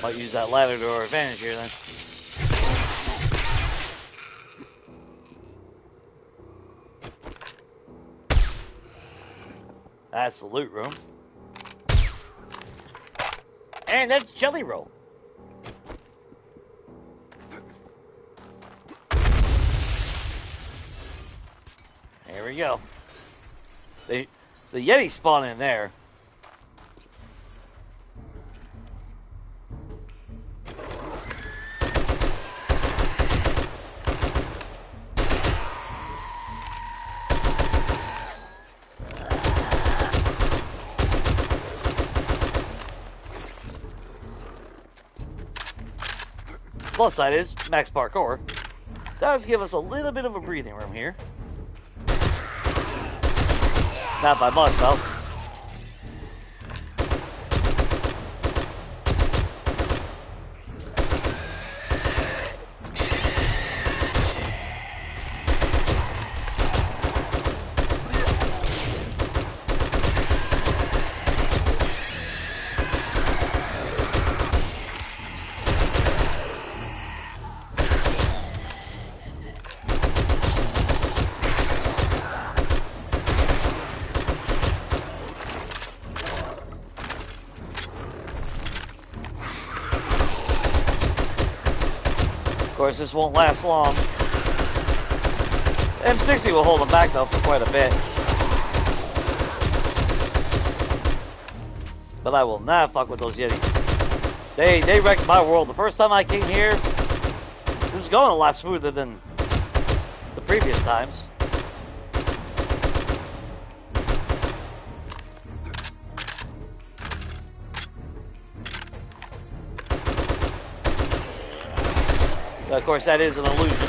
Might use that ladder to our advantage here then. That's the loot room. And that's Jelly Roll. There we go. The Yeti spawn in there. Plus side is, max parkour does give us a little bit of a breathing room here. Not by much, though. Of course, this won't last long. M60 will hold them back though for quite a bit. But I will not fuck with those Yetis. They wrecked my world. The first time I came here, it was going a lot smoother than the previous times. But of course, that is an illusion.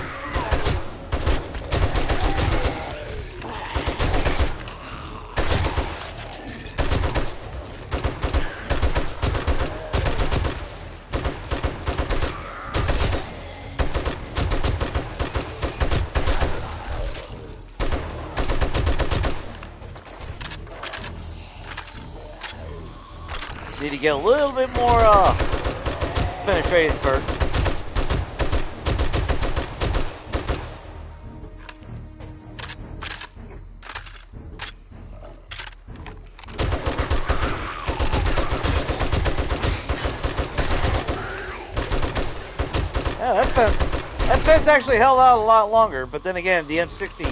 Need to get a little bit more penetration first. Yeah, that fence actually held out a lot longer, but then again, the M60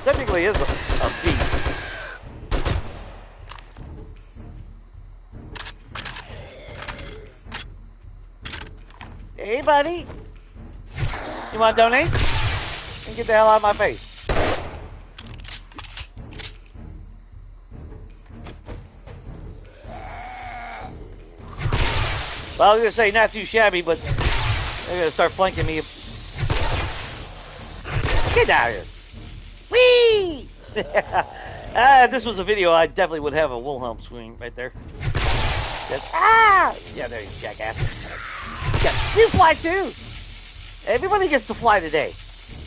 technically is a beast. Hey, buddy. You want to donate? And get the hell out of my face. Well, I was going to say not too shabby, but they're going to start flanking me. Get out of here. Whee! If this was a video, I definitely would have a Wilhelm swing right there. Just, yeah, there you jackass. Yeah, you fly too! Everybody gets to fly today.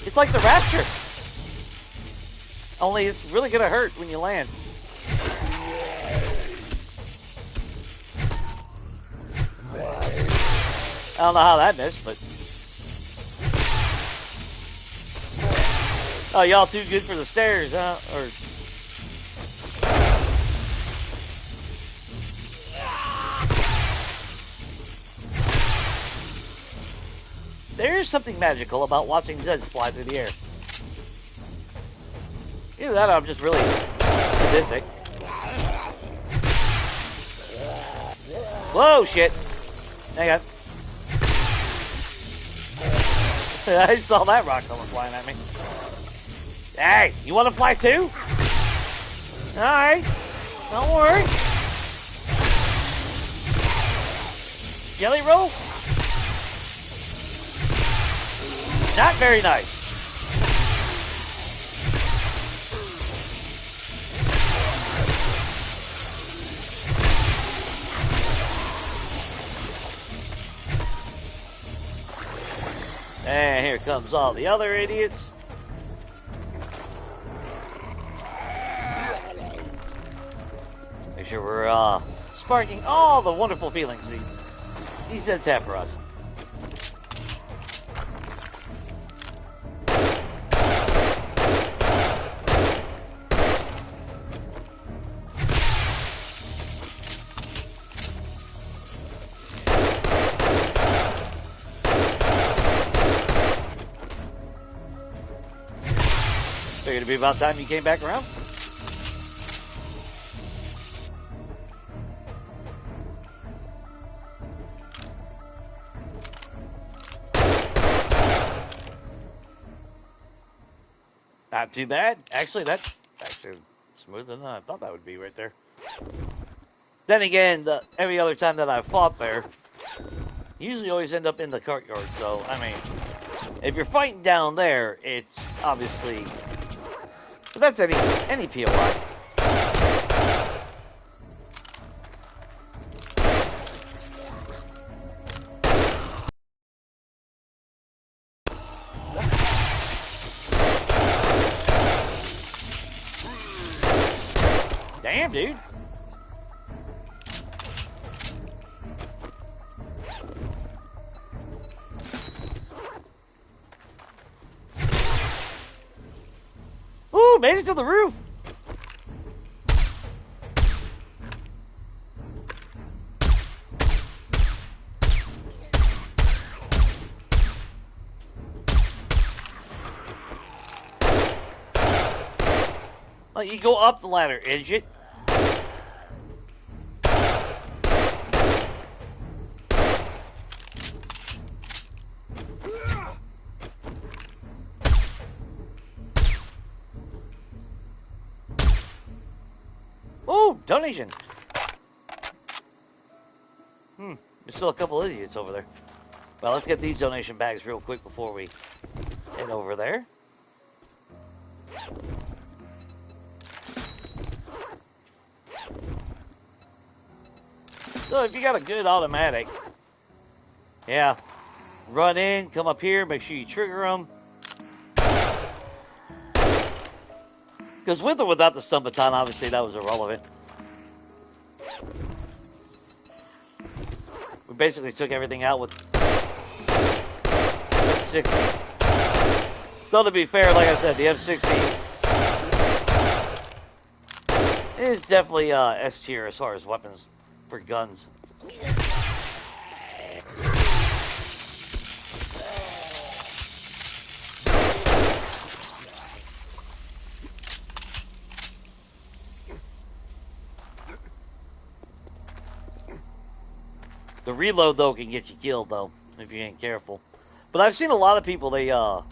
It's like the Rapture. Only it's really gonna hurt when you land. I don't know how that missed, but... Oh, y'all too good for the stairs, huh? Or... There's something magical about watching Zeds fly through the air. Either that or I'm just really sadistic. Whoa, shit. Hang on. I saw that rock coming flying at me. Hey, you want to fly too? Alright. Don't worry. Jelly roll? Not very nice. And here comes all the other idiots. Make sure we're sparking all the wonderful feelings these Zeds have for us. Figured it'd be about time you came back around. Not too bad. Actually, that's actually smoother than I thought that would be right there. Then again, every other time that I've fought there, you usually always end up in the courtyard. So, I mean, if you're fighting down there, it's obviously... But that's any POI. Damn, dude. Ooh, made it to the roof. Oh, you go up the ladder, idiot. Oh, donation. There's still a couple idiots over there. Well, let's get these donation bags real quick before we head over there. So if you got a good automatic, yeah, run in, come up here, make sure you trigger them. Because with or without the stun baton, obviously that was irrelevant. We basically took everything out with 60. Though to be fair, like I said, the F60 is definitely S tier as far as weapons for guns. The reload though can get you killed though if you ain't careful. But I've seen a lot of people they'll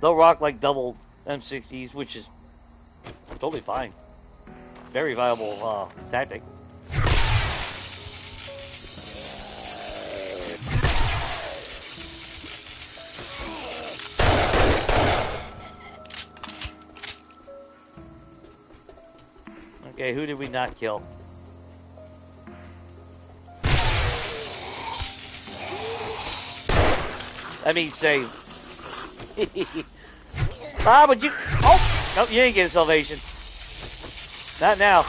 rock like double M60s, which is totally fine. Very viable tactic. Okay, who did we not kill? I mean, save. But you... Oh! Nope, you ain't getting salvation. Not now.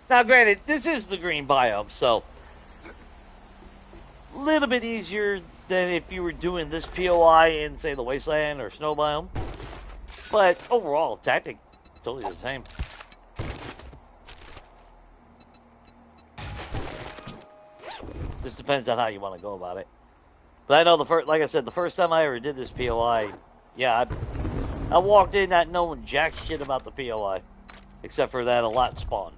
Now, granted, this is the green biome, so... a little bit easier than if you were doing this POI in, say, the Wasteland or Snow Biome. But overall, tactic, totally the same. Just depends on how you want to go about it. But I know like I said, the first time I ever did this POI, yeah, I walked in not knowing jack shit about the POI, except for that a lot spawned.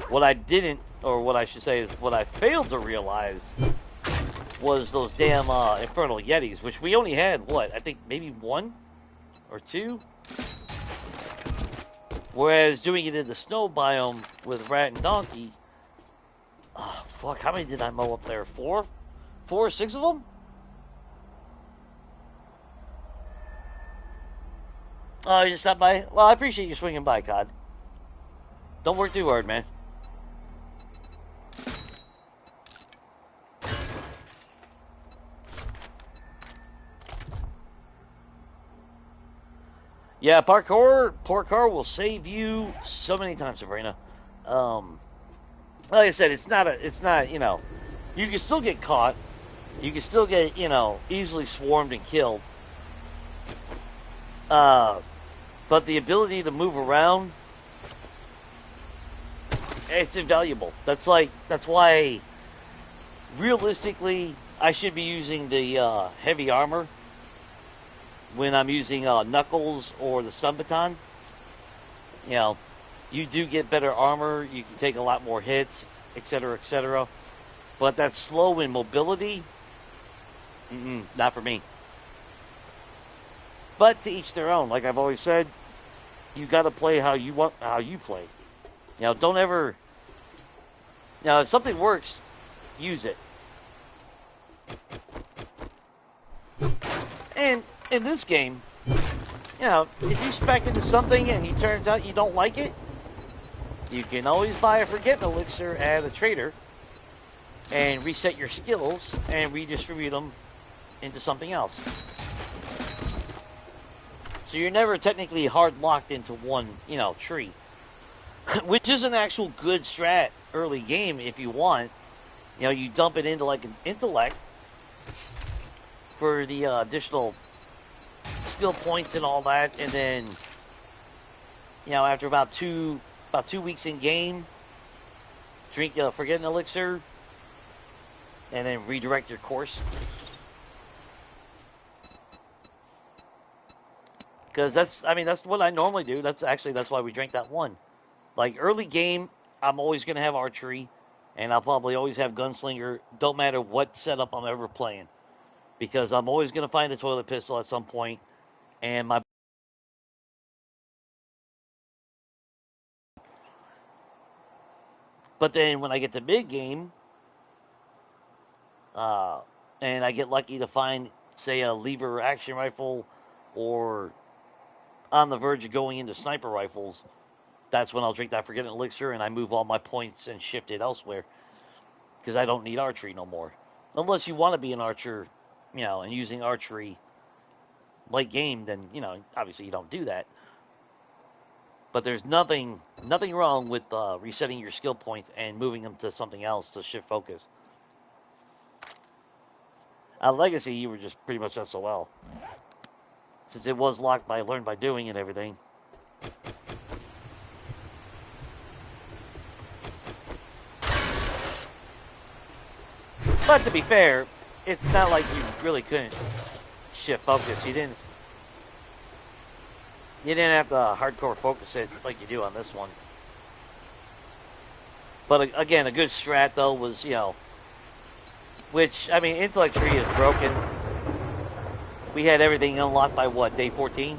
What I didn't, or what I should say is, what I failed to realize was those damn Infernal Yetis, which we only had, what, I think maybe 1 or 2? Whereas doing it in the Snow Biome with Rat and Donkey, oh, fuck, how many did I mow up there? 4? 4 or 6 of them? Oh, you just stopped by? Well, I appreciate you swinging by, Cod. Don't work too hard, man. Yeah, parkour will save you so many times, Sabrina. Like I said, it's not, you know, you can still get caught. You can still get, you know, easily swarmed and killed. But the ability to move around, it's invaluable. That's why, realistically, I should be using the heavy armor when I'm using Knuckles or the Stun Baton. You know, you do get better armor, you can take a lot more hits, etc., etc. But that slow in mobility, not for me. But to each their own. Like I've always said, you got to play how you play. You know, don't ever. Now, if something works, use it. And in this game, you know, if you spec into something and it turns out you don't like it, you can always buy a Forget Elixir at a trader and reset your skills and redistribute them into something else. So you're never technically hard locked into one, you know, tree. Which is an actual good strat early game if you want. You know, you dump it into like an intellect for the additional skill points and all that, and then You know, after about 2 weeks in game, drink Forgotten Elixir, and then redirect your course. Because that's what I normally do. That's why we drank that one. Like early game, I'm always gonna have archery, and I'll probably always have gunslinger. Don't matter what setup I'm ever playing, because I'm always gonna find a toilet pistol at some point, and my. But then when I get to mid game, uh, and I get lucky to find, say, a lever action rifle, or on the verge of going into sniper rifles, that's when I'll drink that Forgotten Elixir and I move all my points and shift it elsewhere because I don't need archery no more. Unless you want to be an archer, and using archery late game, then obviously you don't do that. But there's nothing wrong with resetting your skill points and moving them to something else to shift focus. Legacy, you were just pretty much SOL, since it was locked by learn by doing and everything. But to be fair, it's not like you really couldn't shift focus. You didn't have to hardcore focus it like you do on this one. But again, a good strat though was, which, intellect tree is broken. We had everything unlocked by what, day 14?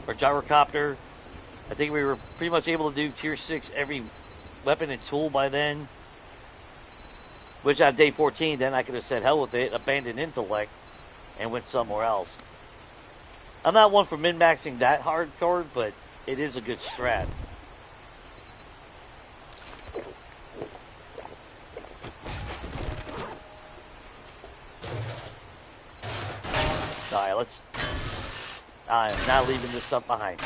Or gyrocopter. I think we were pretty much able to do tier 6 every weapon and tool by then. Which on day 14, then I could have said hell with it, abandoned intellect, and went somewhere else. I'm not one for min-maxing that hardcore, but it is a good strat. Alright, I'm not leaving this stuff behind.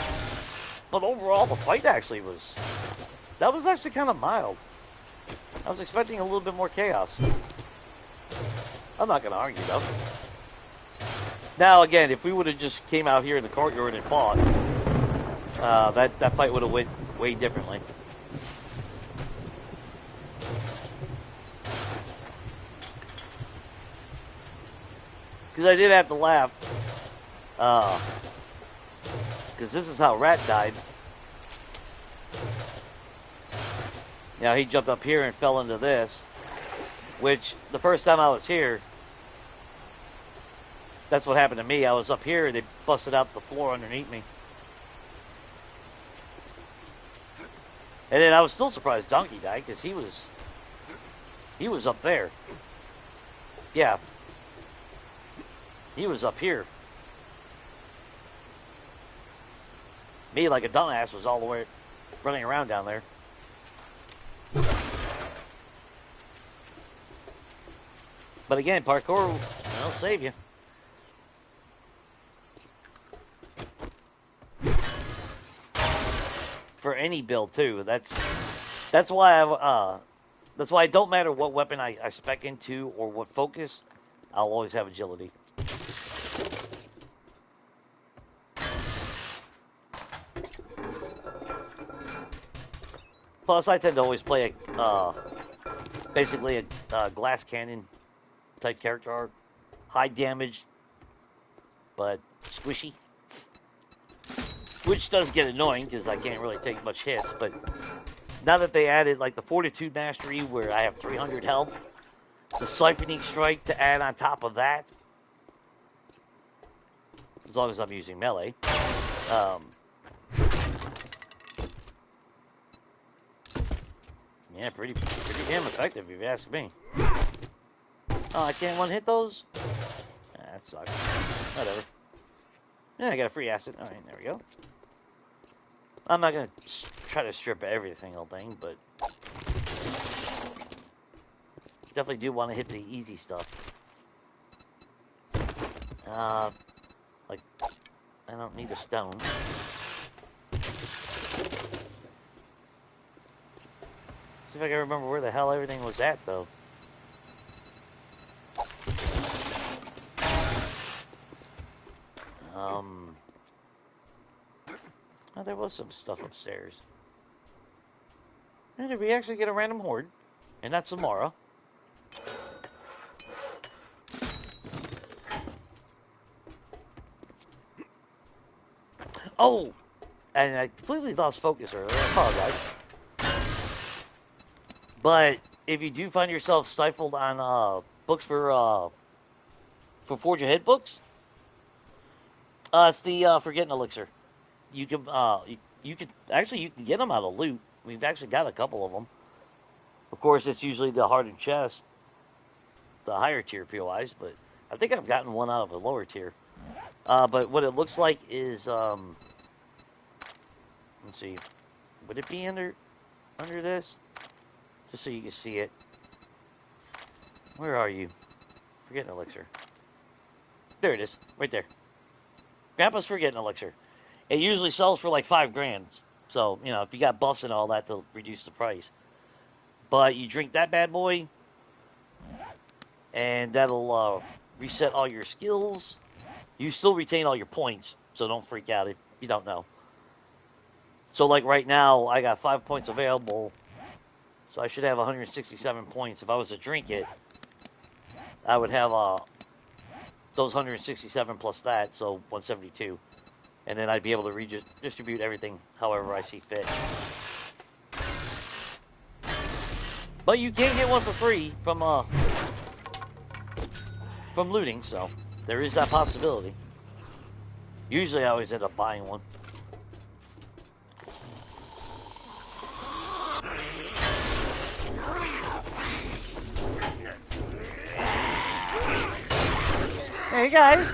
But overall, the fight actually was actually kind of mild. I was expecting a little bit more chaos. I'm not going to argue, though. Now, again, if we would have just came out here in the courtyard and fought, that fight would have went way differently. Because I did have to laugh. Because this is how Rat died. He jumped up here and fell into this. Which, the first time I was here, that's what happened to me. I was up here and they busted out the floor underneath me. And then I was still surprised Donkey died, because he was up there. Yeah. He was up here. Me, like a dumbass, was all the way running around down there. But again, parkour will save you. For any build too. That's why it don't matter what weapon I spec into or what focus, I'll always have agility. Plus, I tend to always play basically a glass cannon type character arc. High damage, but squishy. Which does get annoying, because I can't really take much hits, but now that they added, like, the Fortitude Mastery, where I have 300 health, the Siphoning Strike to add on top of that, as long as I'm using melee, yeah, pretty damn effective, if you ask me. Oh, I can't one-hit those? That sucks. Whatever. Yeah, I got a free acid. Alright, there we go. I'm not going to try to strip every single thing, but definitely do want to hit the easy stuff. Like, I don't need a stone. See if I can remember where the hell everything was at, though. How there was some stuff upstairs. And did we actually get a random horde? And that's Samara. Oh! And I completely lost focus earlier. I apologize. But if you do find yourself stifled on books for Forge Ahead books, it's the Forgetting Elixir. You can you can actually you can get them out of loot. We've actually got a couple of them. Of course, it's usually the hardened chest, the higher tier POIs, but I think I've gotten one out of a lower tier. But what it looks like is let's see, would it be under this? Just so you can see it. Where are you? Forgetting Elixir. There it is, right there. Grandpa's Forgetting Elixir. It usually sells for like $5 grand. So, you know, if you got buffs and all that, to reduce the price. But you drink that bad boy, and that'll reset all your skills. You still retain all your points, so don't freak out if you don't know. So, like right now, I got 5 points available, so I should have 167 points. If I was to drink it, I would have those 167 plus that, so 172. And then I'd be able to redistribute everything however I see fit. But you can get one for free from looting, so there is that possibility. Usually I always end up buying one. Hey guys!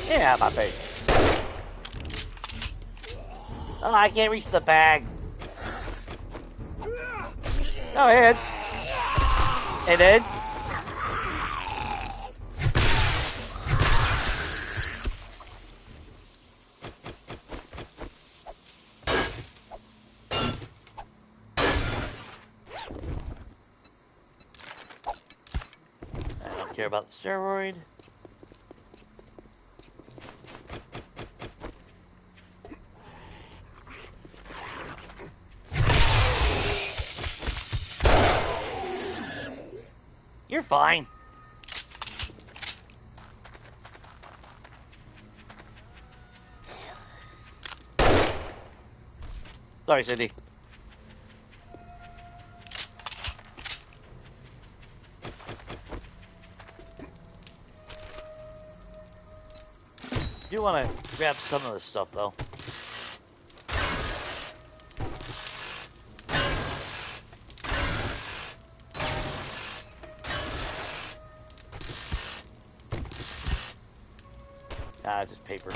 Yeah, my face. Oh, I can't reach the bag. Go ahead. And then? I don't care about the steroid. You're fine. Sorry, Cindy. Do want to grab some of this stuff though. Just paper.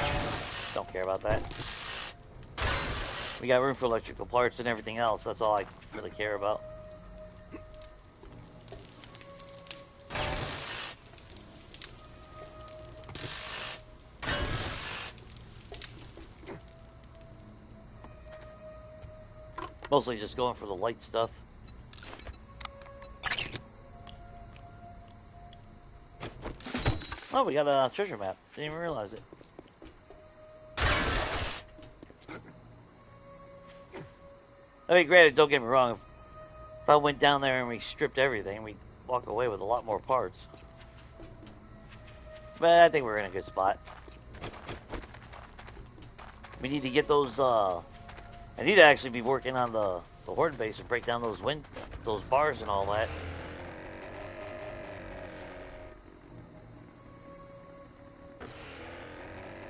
Don't care about that. We got room for electrical parts and everything else. That's all I really care about. Mostly just going for the light stuff. Oh, we got a treasure map. Didn't even realize it. I mean, granted, don't get me wrong. If I went down there and we stripped everything, we'd walk away with a lot more parts. But I think we're in a good spot. We need to get those, I need to actually be working on the horde base and break down those bars and all that.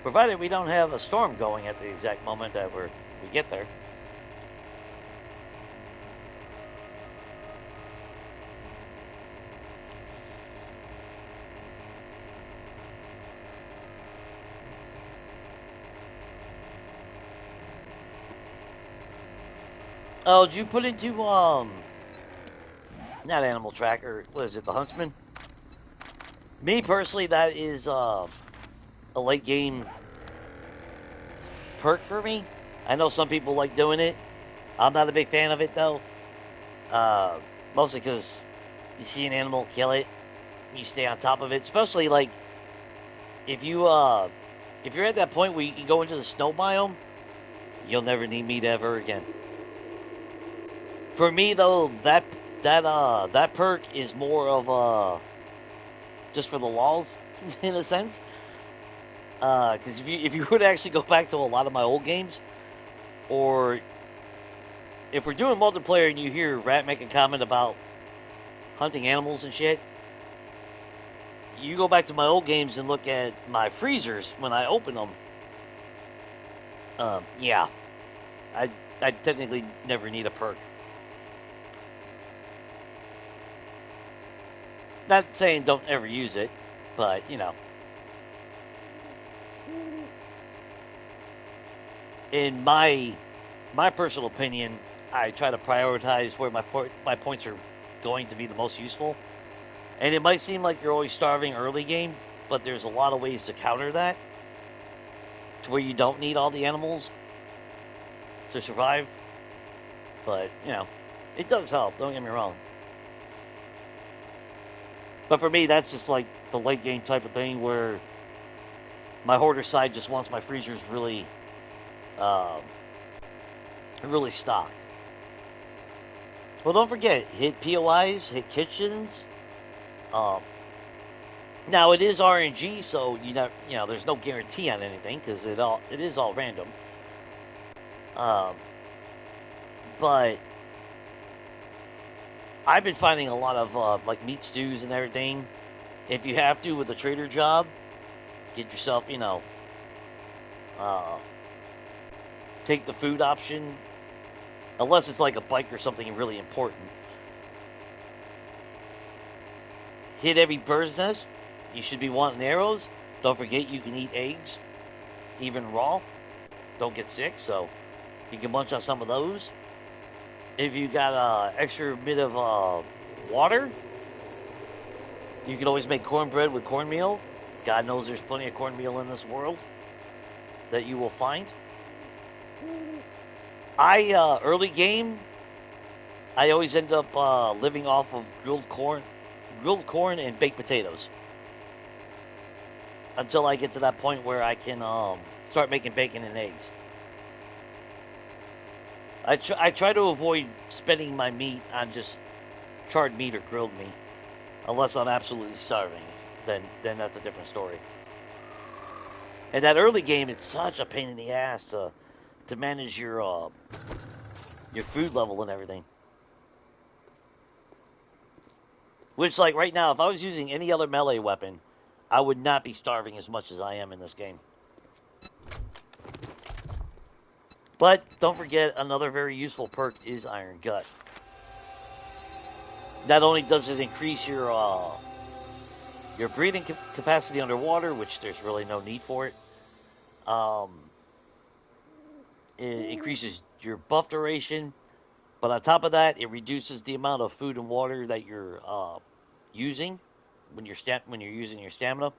Provided we don't have a storm going at the exact moment that we get there. Oh, did you put into, not Animal Tracker, what is it, the Huntsman? Me, personally, that is, a late game perk for me. I know some people like doing it. I'm not a big fan of it though. Uh, Mostly because you see an animal, kill it, you stay on top of it. Especially like if you if you're at that point where you can go into the snow biome, you'll never need meat ever again. For me though, that perk is more of just for the laws in a sense. Because if you were to actually go back to a lot of my old games, or if we're doing multiplayer and you hear Rat make a comment about hunting animals and shit, you go back to my old games and look at my freezers when I open them. Yeah, I technically never need a perk. Not saying don't ever use it, but you know, in my personal opinion, I try to prioritize where my points are going to be the most useful. And it might seem like you're always starving early game, but there's a lot of ways to counter that to where you don't need all the animals to survive. But, you know, it does help, don't get me wrong. But for me, that's just like the late game type of thing where my hoarder side just wants my freezers um, really stocked. Well, don't forget, hit POIs, hit kitchens. Um, Now it is RNG, so there's no guarantee on anything because it is all random. Um, but I've been finding a lot of like meat stews and everything. If you have to with a trader job, get yourself uh, take the food option, unless it's like a bike or something really important. Hit every bird's nest. You should be wanting arrows. Don't forget you can eat eggs, even raw. Don't get sick, so you can munch on some of those. If you got extra bit of water, you can always make cornbread with cornmeal. God knows there's plenty of cornmeal in this world that you will find. Early game, I always end up living off of grilled corn and baked potatoes until I get to that point where I can start making bacon and eggs. I try to avoid spending my meat on just charred meat or grilled meat, unless I'm absolutely starving. Then that's a different story. And that early game, it's such a pain in the ass to manage your food level and everything. Which, like right now, if I was using any other melee weapon, I would not be starving as much as I am in this game. But don't forget, another very useful perk is Iron Gut. Not only does it increase your breathing capacity underwater, which there's really no need for it. It increases your buff duration, but on top of that, it reduces the amount of food and water that you're using when you're using your stamina.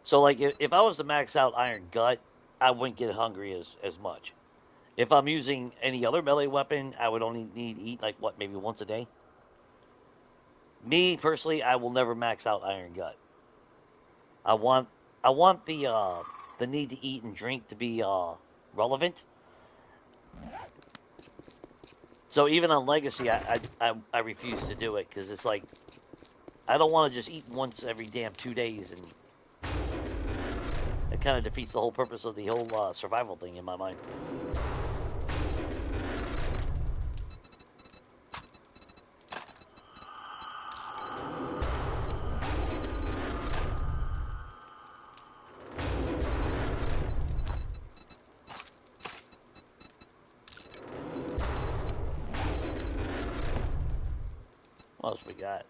So, like, if I was to max out Iron Gut, I wouldn't get hungry as much. If I'm using any other melee weapon, I would only need to eat, like, maybe once a day. Me, personally, I will never max out Iron Gut. I want the need to eat and drink to be relevant. So even on Legacy, I refuse to do it because it's like I don't want to just eat once every damn 2 days, and it kind of defeats the whole purpose of the whole survival thing in my mind. What else we got?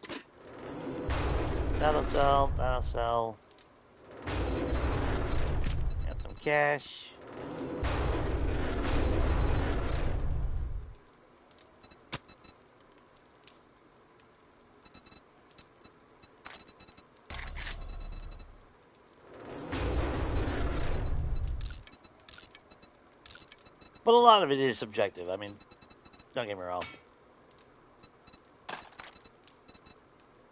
That'll sell. That'll sell. Got some cash. But a lot of it is subjective. I mean, don't get me wrong.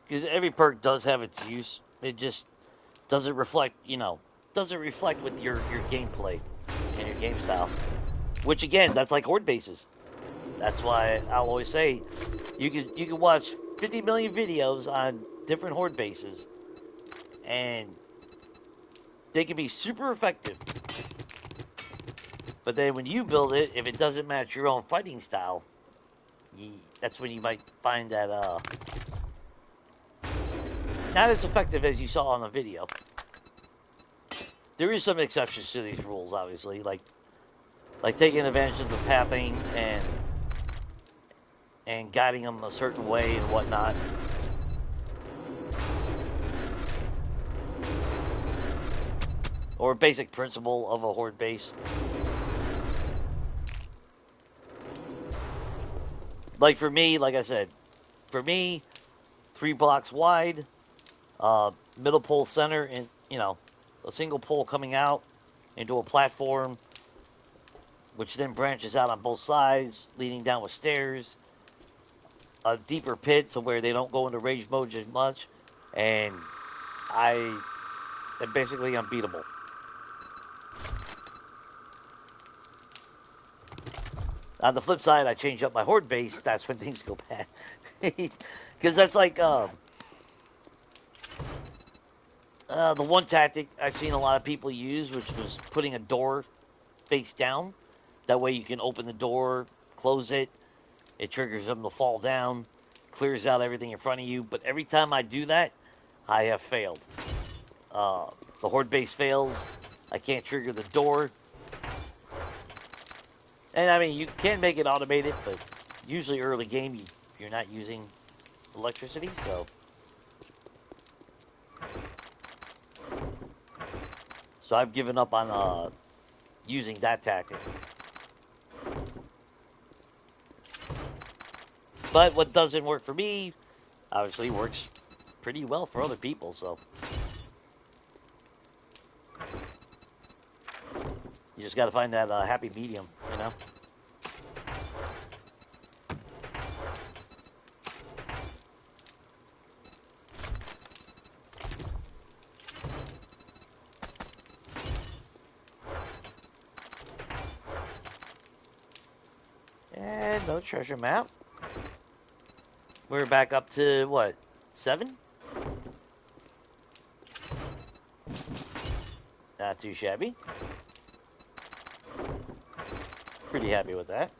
Because every perk does have its use. It just doesn't reflect, doesn't reflect with your gameplay and your game style. Which again, that's like horde bases. That's why I'll always say you can watch 50 million videos on different horde bases, and they can be super effective. But then when you build it, if it doesn't match your own fighting style, that's when you might find that not as effective as you saw on the video. There is some exceptions to these rules, obviously, like taking advantage of the pathing and guiding them a certain way and whatnot. Or a basic principle of a horde base. Like for me, like I said, 3 blocks wide, middle pole center, and a single pole coming out into a platform, which then branches out on both sides, leading down with stairs, a deeper pit to where they don't go into rage mode as much, and they're basically unbeatable. On the flip side, I change up my horde base. That's when things go bad. Because that's like the one tactic I've seen a lot of people use, which was putting a door face down. That way you can open the door, close it. It triggers them to fall down, clears out everything in front of you. But every time I do that, I have failed. The horde base fails. I can't trigger the door. And I mean, you can make it automated, but usually early game you're not using electricity, so. So I've given up on using that tactic. But what doesn't work for me, obviously works pretty well for other people, so. You just gotta find that happy medium, And no treasure map. We're back up to, what, 7? Not too shabby. Pretty happy with that.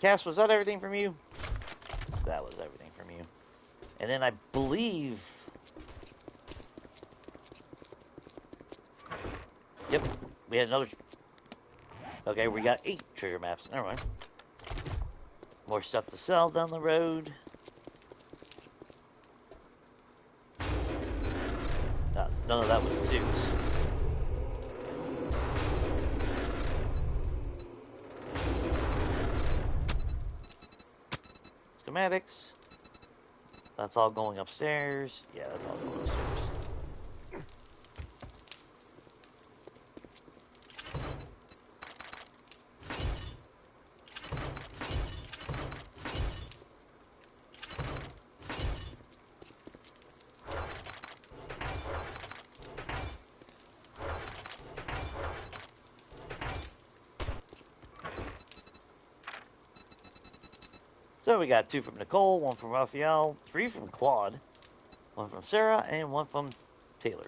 Cass, was that everything from you? That was everything from you. And then I believe... Yep, we had another... Okay, we got 8 treasure maps. Never mind. More stuff to sell down the road. None of that was dudes. Schematics. That's all going upstairs. Yeah, that's all going upstairs. So we got 2 from Nicole, 1 from Raphael, 3 from Claude, 1 from Sarah, and 1 from Taylor.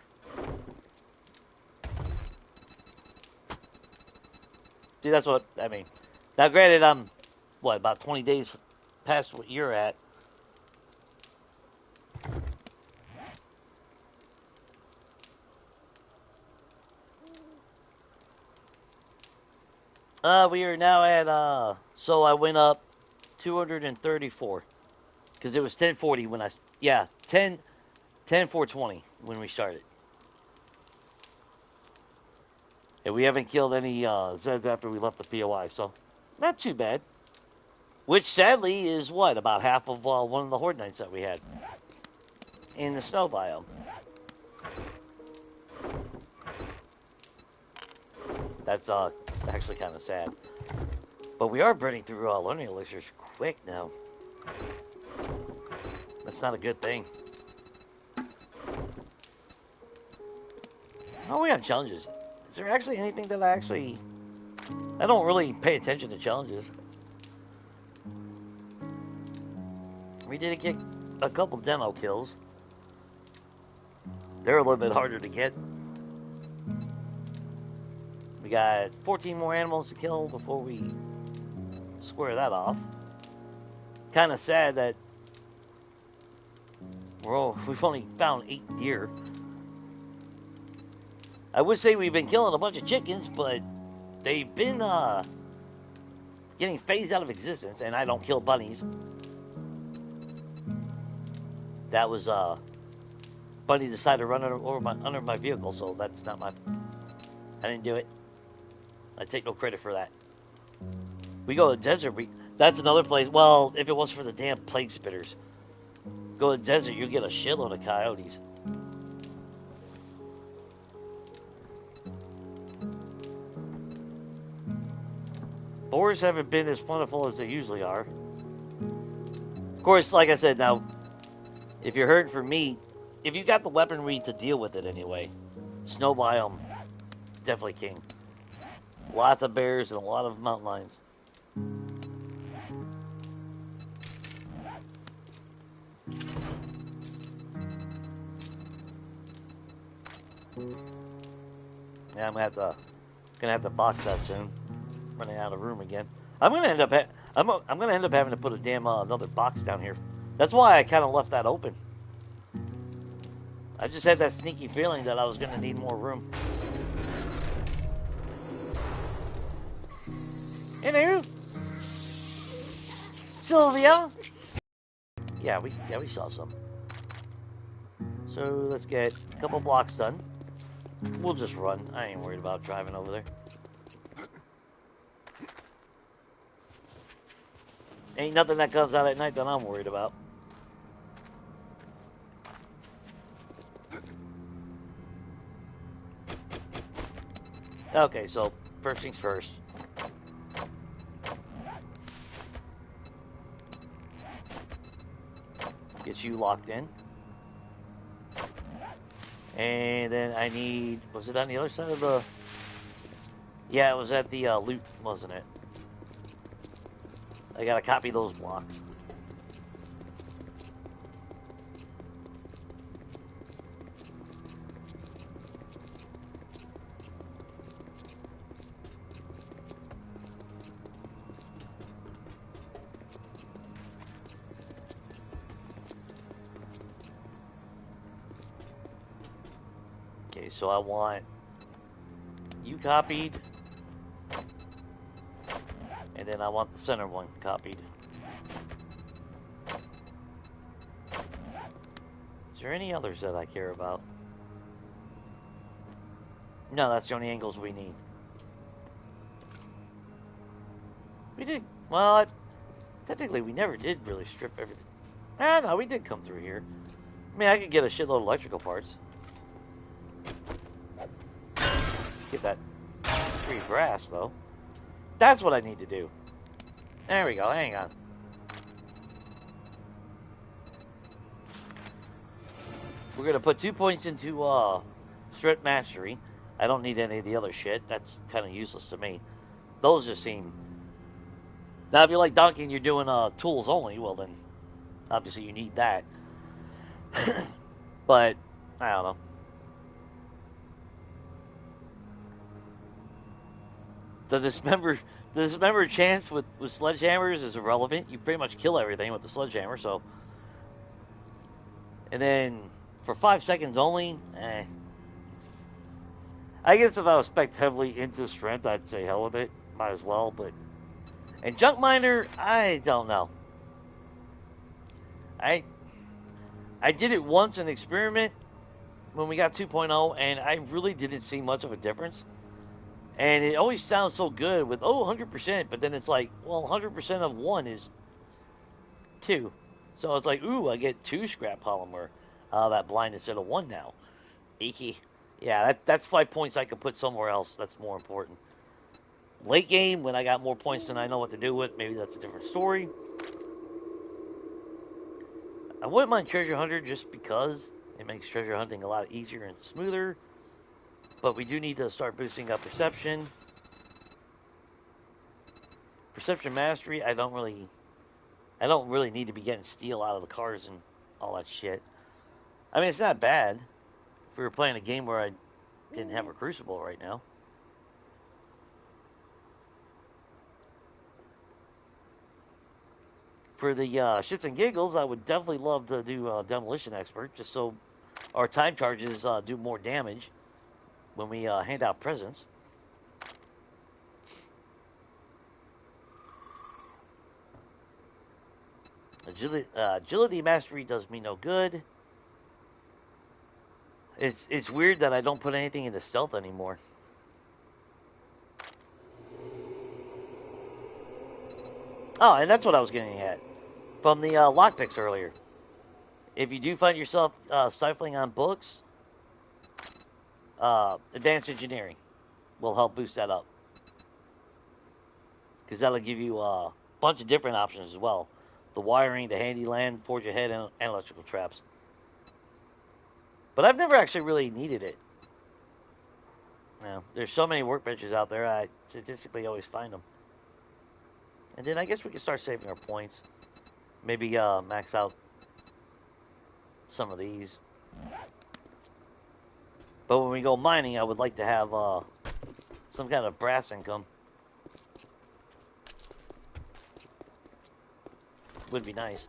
See, that's what, I mean. Now, granted, I'm, about 20 days past what you're at. We are now at, so I went up 234 because it was 1040 when 420 when we started, and we haven't killed any Zeds after we left the POI, so not too bad, which sadly is about half of one of the horde nights that we had in the snow biome. That's actually kind of sad. But we are burning through learning elixirs quick now. That's not a good thing. Oh, we have challenges. Is there actually anything that I don't really pay attention to challenges. We did get a couple demo kills. They're a little bit harder to get. We got 14 more animals to kill before we square that off. Kind of sad that we've only found 8 deer. I would say we've been killing a bunch of chickens, but they've been getting phased out of existence, and I don't kill bunnies. That was bunny decided to run under my vehicle, so that's not my. I didn't do it. I take no credit for that. We go to the desert. That's another place. Well, if it was for the damn plague spitters, go to the desert, you'll get a shitload of coyotes. Boars haven't been as plentiful as they usually are. Of course, like I said, now, if you're hurting for meat, if you got the weaponry to deal with it anyway, snow biome, definitely king. Lots of bears and a lot of mountain lions. Yeah, I'm gonna have to box that soon. Running out of room again. I'm gonna end up having to put a damn another box down here. That's why I kind of left that open. I just had that sneaky feeling that I was gonna need more room. Hello, Sylvia. Yeah, we saw some. So let's get a couple blocks done. We'll just run. I ain't worried about driving over there. Ain't nothing that comes out at night that I'm worried about. Okay, so first things first. Get you locked in. And then I need... Was it on the other side of the... Yeah, it was at the loot, wasn't it? I gotta copy those blocks. Okay, so I want you copied. And then I want the center one copied. Is there any others that I care about? No, that's the only angles we need. We did, well, technically we never did really strip everything. Ah, no, we did come through here. I mean, I could get a shitload of electrical parts. Get that free brass, though. That's what I need to do. There we go, hang on. We're gonna put 2 points into strip mastery. I don't need any of the other shit. That's kind of useless to me. Those just seem... Now, if you're like Donkey and you're doing tools only, well then, obviously you need that. But, I don't know. The dismember chance with sledgehammers is irrelevant. You pretty much kill everything with the sledgehammer, so... And then, for 5 seconds only, I guess if I was spec'd heavily into strength, I'd say hell with it. Might as well, but... And junk miner, I don't know. I did it once in experiment when we got 2.0, and I really didn't see much of a difference. And it always sounds so good with, 100%, but then it's like, well, 100% of 1 is 2. So it's like, ooh, I get 2 scrap polymer that blind instead of 1 now. Eeky. Yeah, that's 5 points I could put somewhere else. That's more important. Late game, when I got more points than I know what to do with, maybe that's a different story. I wouldn't mind Treasure Hunter just because it makes treasure hunting a lot easier and smoother. But we do need to start boosting up perception. Perception mastery, I don't really need to be getting steel out of the cars and all that shit. I mean, it's not bad if we were playing a game where I didn't have a crucible right now. For the shits and giggles, I would definitely love to do Demolition Expert, just so our time charges do more damage when we hand out presents. Agility mastery does me no good. It's weird that I don't put anything into stealth anymore. Oh, and that's what I was getting at from the lockpicks earlier. If you do find yourself stifling on books, advanced engineering will help boost that up. Because that'll give you a bunch of different options as well. The wiring, the handy land, forge ahead, and electrical traps. But I've never actually really needed it. There's so many workbenches out there, I statistically always find them. And then I guess we can start saving our points. Maybe max out some of these. But when we go mining, I would like to have some kind of brass income. Would be nice.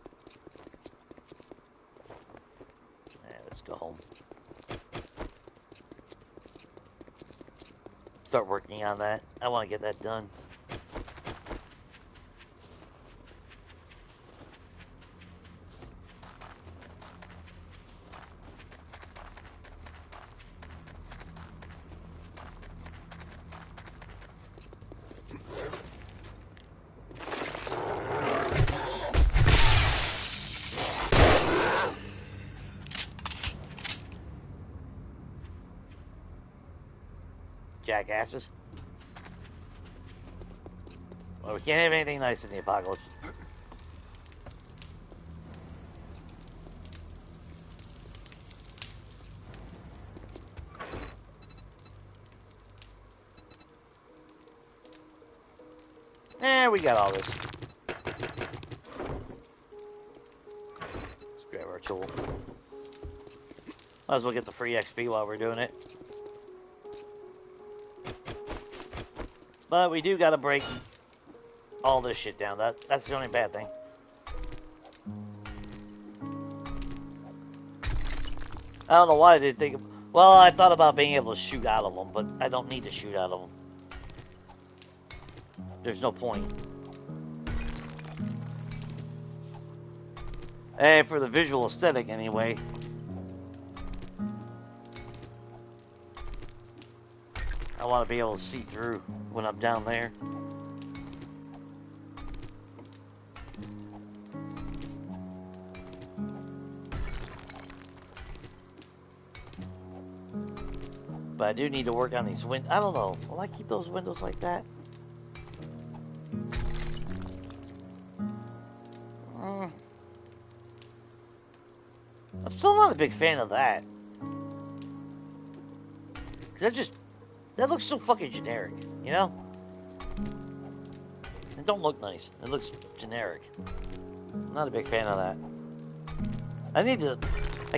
Let's go home. Start working on that. I want to get that done. Jackasses. Well, we can't have anything nice in the apocalypse. We got all this. Let's grab our tool. Might as well get the free XP while we're doing it. But we do gotta break all this shit down. That's the only bad thing. I don't know why I didn't think of... Well, I thought about being able to shoot out of them, but I don't need to shoot out of them. There's no point. And for the visual aesthetic, anyway. I want to be able to see through when I'm down there. But I do need to work on these windows. I don't know. Will I keep those windows like that? I'm still not a big fan of that. Cause that looks so fucking generic, you know? It don't look nice. It looks generic. I'm not a big fan of that. I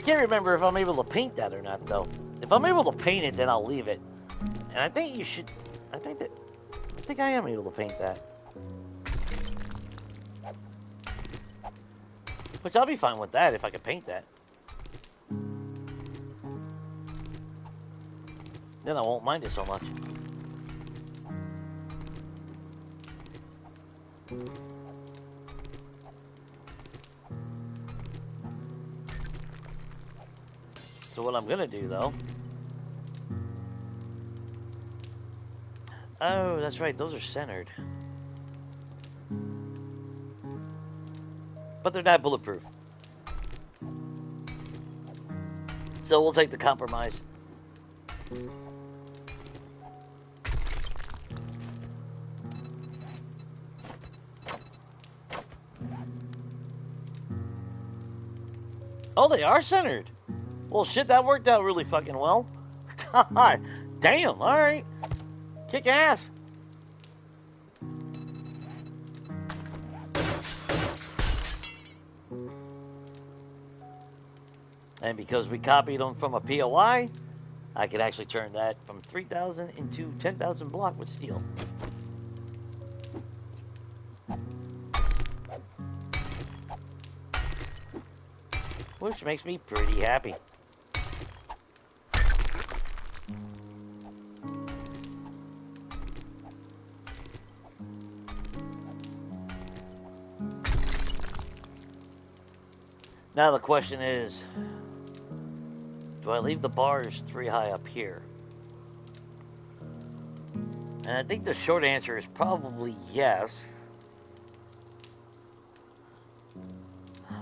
can't remember if I'm able to paint that or not, though. If I'm able to paint it, then I'll leave it. And I think you should... I think I am able to paint that. Which I'll be fine with that if I can paint that. Then I won't mind it so much. So what I'm gonna do, though... Oh, that's right, those are centered. But they're not bulletproof. So we'll take the compromise. Oh, they are centered. Well, shit, that worked out really fucking well. God damn, alright. Kick ass. And because we copied them from a POI, I could actually turn that from 3,000 into 10,000 block with steel. Which makes me pretty happy. Now the question is, do I leave the bars 3 high up here? And I think the short answer is probably yes.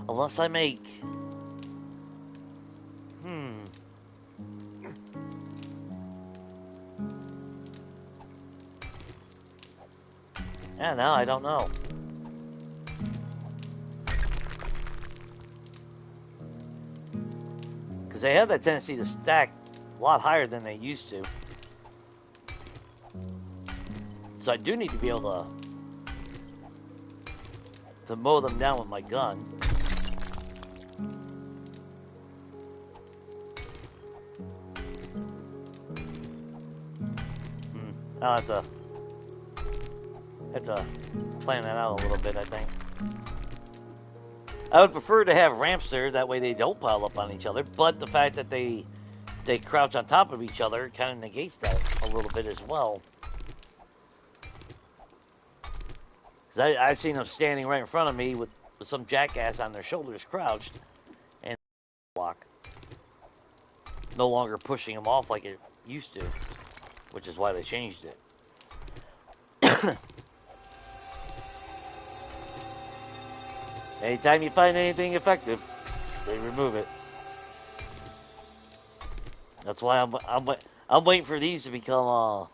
Unless I make... Yeah, now I don't know. Because they have that tendency to stack a lot higher than they used to. So I do need to be able to mow them down with my gun. I'll have to plan that out a little bit, I think. I would prefer to have ramps there, that way they don't pile up on each other, but the fact that they crouch on top of each other kind of negates that a little bit as well. Because I've seen them standing right in front of me with some jackass on their shoulders crouched, and block. No longer pushing them off like it used to, which is why they changed it. Anytime you find anything effective, they remove it. That's why I'm waiting for these to become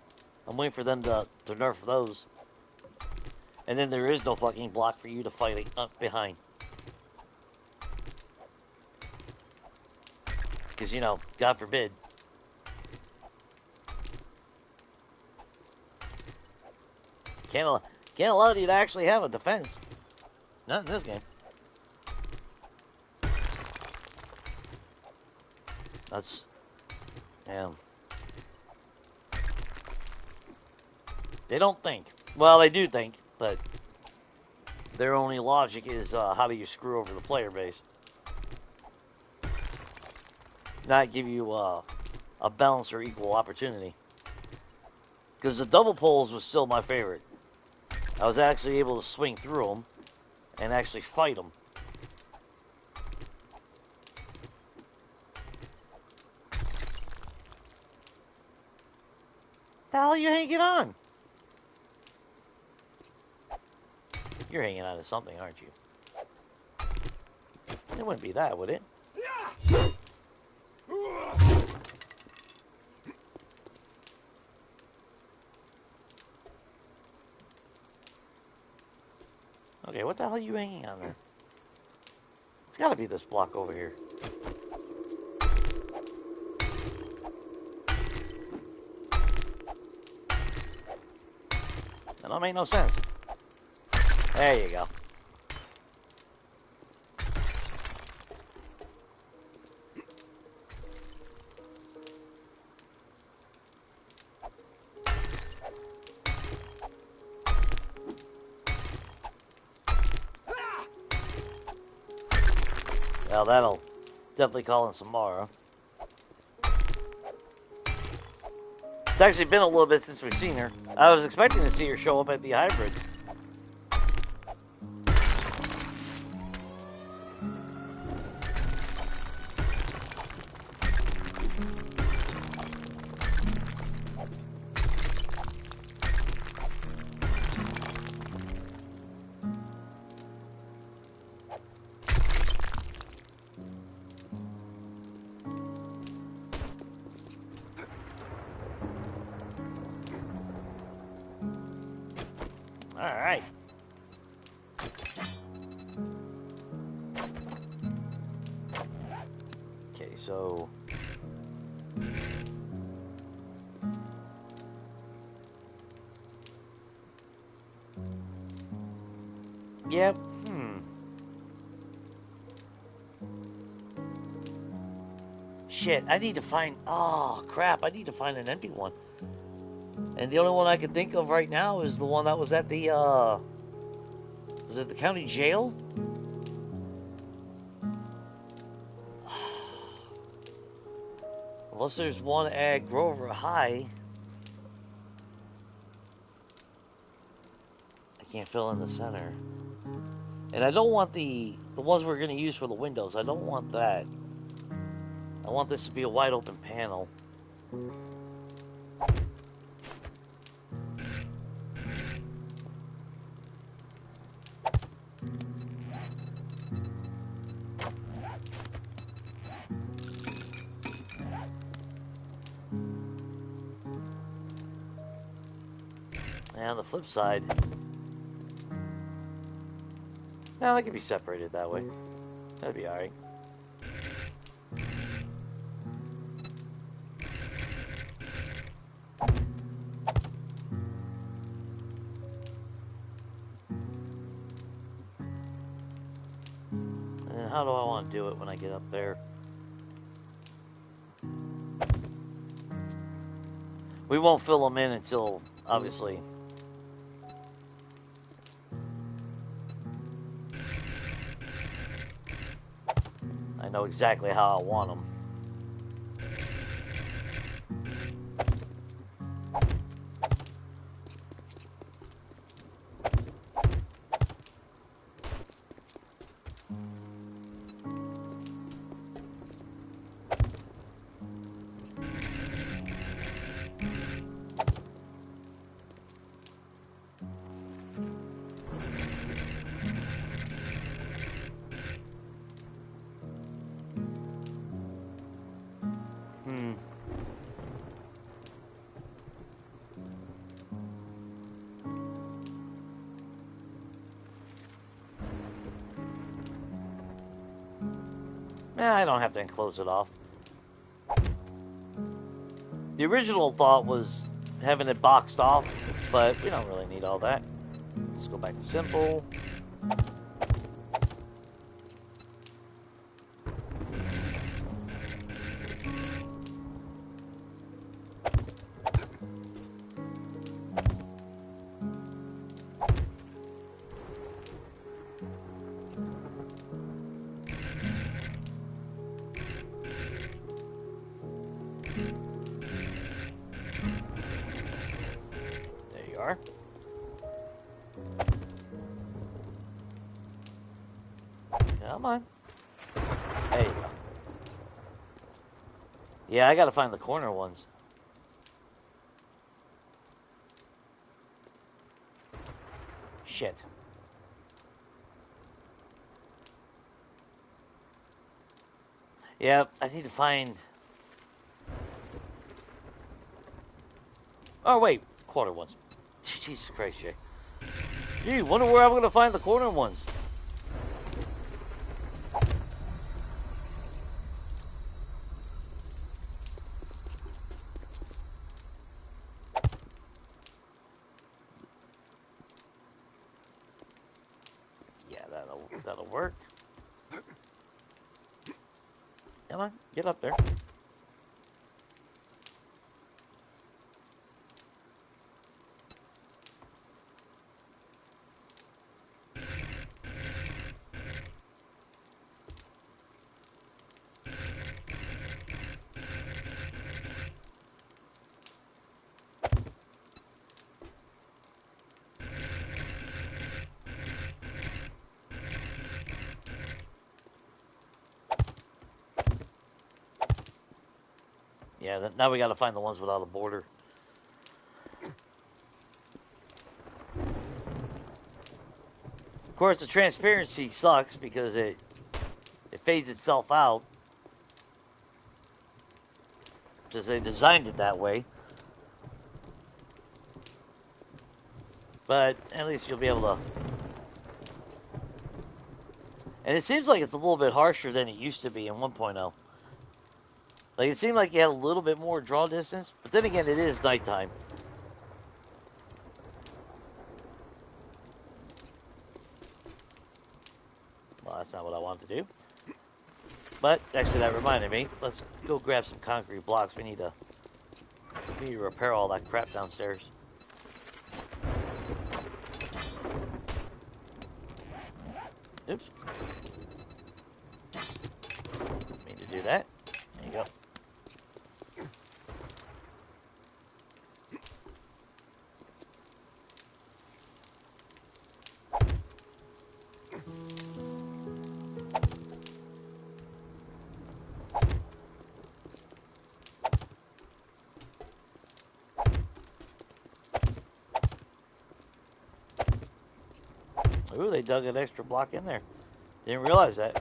I'm waiting for them to nerf those. And then there is no fucking block for you to fight up behind. Because, you know, God forbid. Can't allow you to actually have a defense. Not in this game. That's... Yeah. They don't think. Well, they do think, but their only logic is how do you screw over the player base? Not give you a balance or equal opportunity. Because the double poles was still my favorite. I was actually able to swing through them and actually fight them. The hell are you hanging on? You're hanging on to something, aren't you? It wouldn't be that, would it? Okay, what the hell are you hanging on there? It's gotta be this block over here. That don't make no sense. There you go. Well, that'll definitely call in some more. It's actually been a little bit since we've seen her. I was expecting to see her show up at the hybrid. so... Yep, Shit, I need to find... Oh, crap, I need to find an empty one. And the only one I can think of right now is the one that was at the, Was it the county jail? Unless there's one at Grover High. I can't fill in the center. And I don't want the ones we're going to use for the windows. I don't want that. I want this to be a wide open panel. And on the flip side, now they can be separated that way. That'd be alright. And how do I want to do it when I get up there? We won't fill them in until, obviously, I know exactly how I want them. I don't have to enclose it off. The original thought was having it boxed off, but we don't really need all that. Let's go back to simple. Come on. There you go. Yeah, I gotta find the corner ones. Shit. Yeah, I need to find... Oh, wait. Corner ones. Jesus Christ, Jay. Gee, wonder where I'm gonna find the corner ones. That'll work. Come on, get up there. Yeah, now we gotta find the ones without a border. Of course, the transparency sucks because it fades itself out. Because they designed it that way. But at least you'll be able to... And it seems like it's a little bit harsher than it used to be in 1.0. Like, it seemed like you had a little bit more draw distance, but then again, it is nighttime. Well, that's not what I wanted to do. But, actually, that reminded me. Let's go grab some concrete blocks. We need to repair all that crap downstairs. Oops. Need to do that. There you go. Ooh, they dug an extra block in there. Didn't realize that.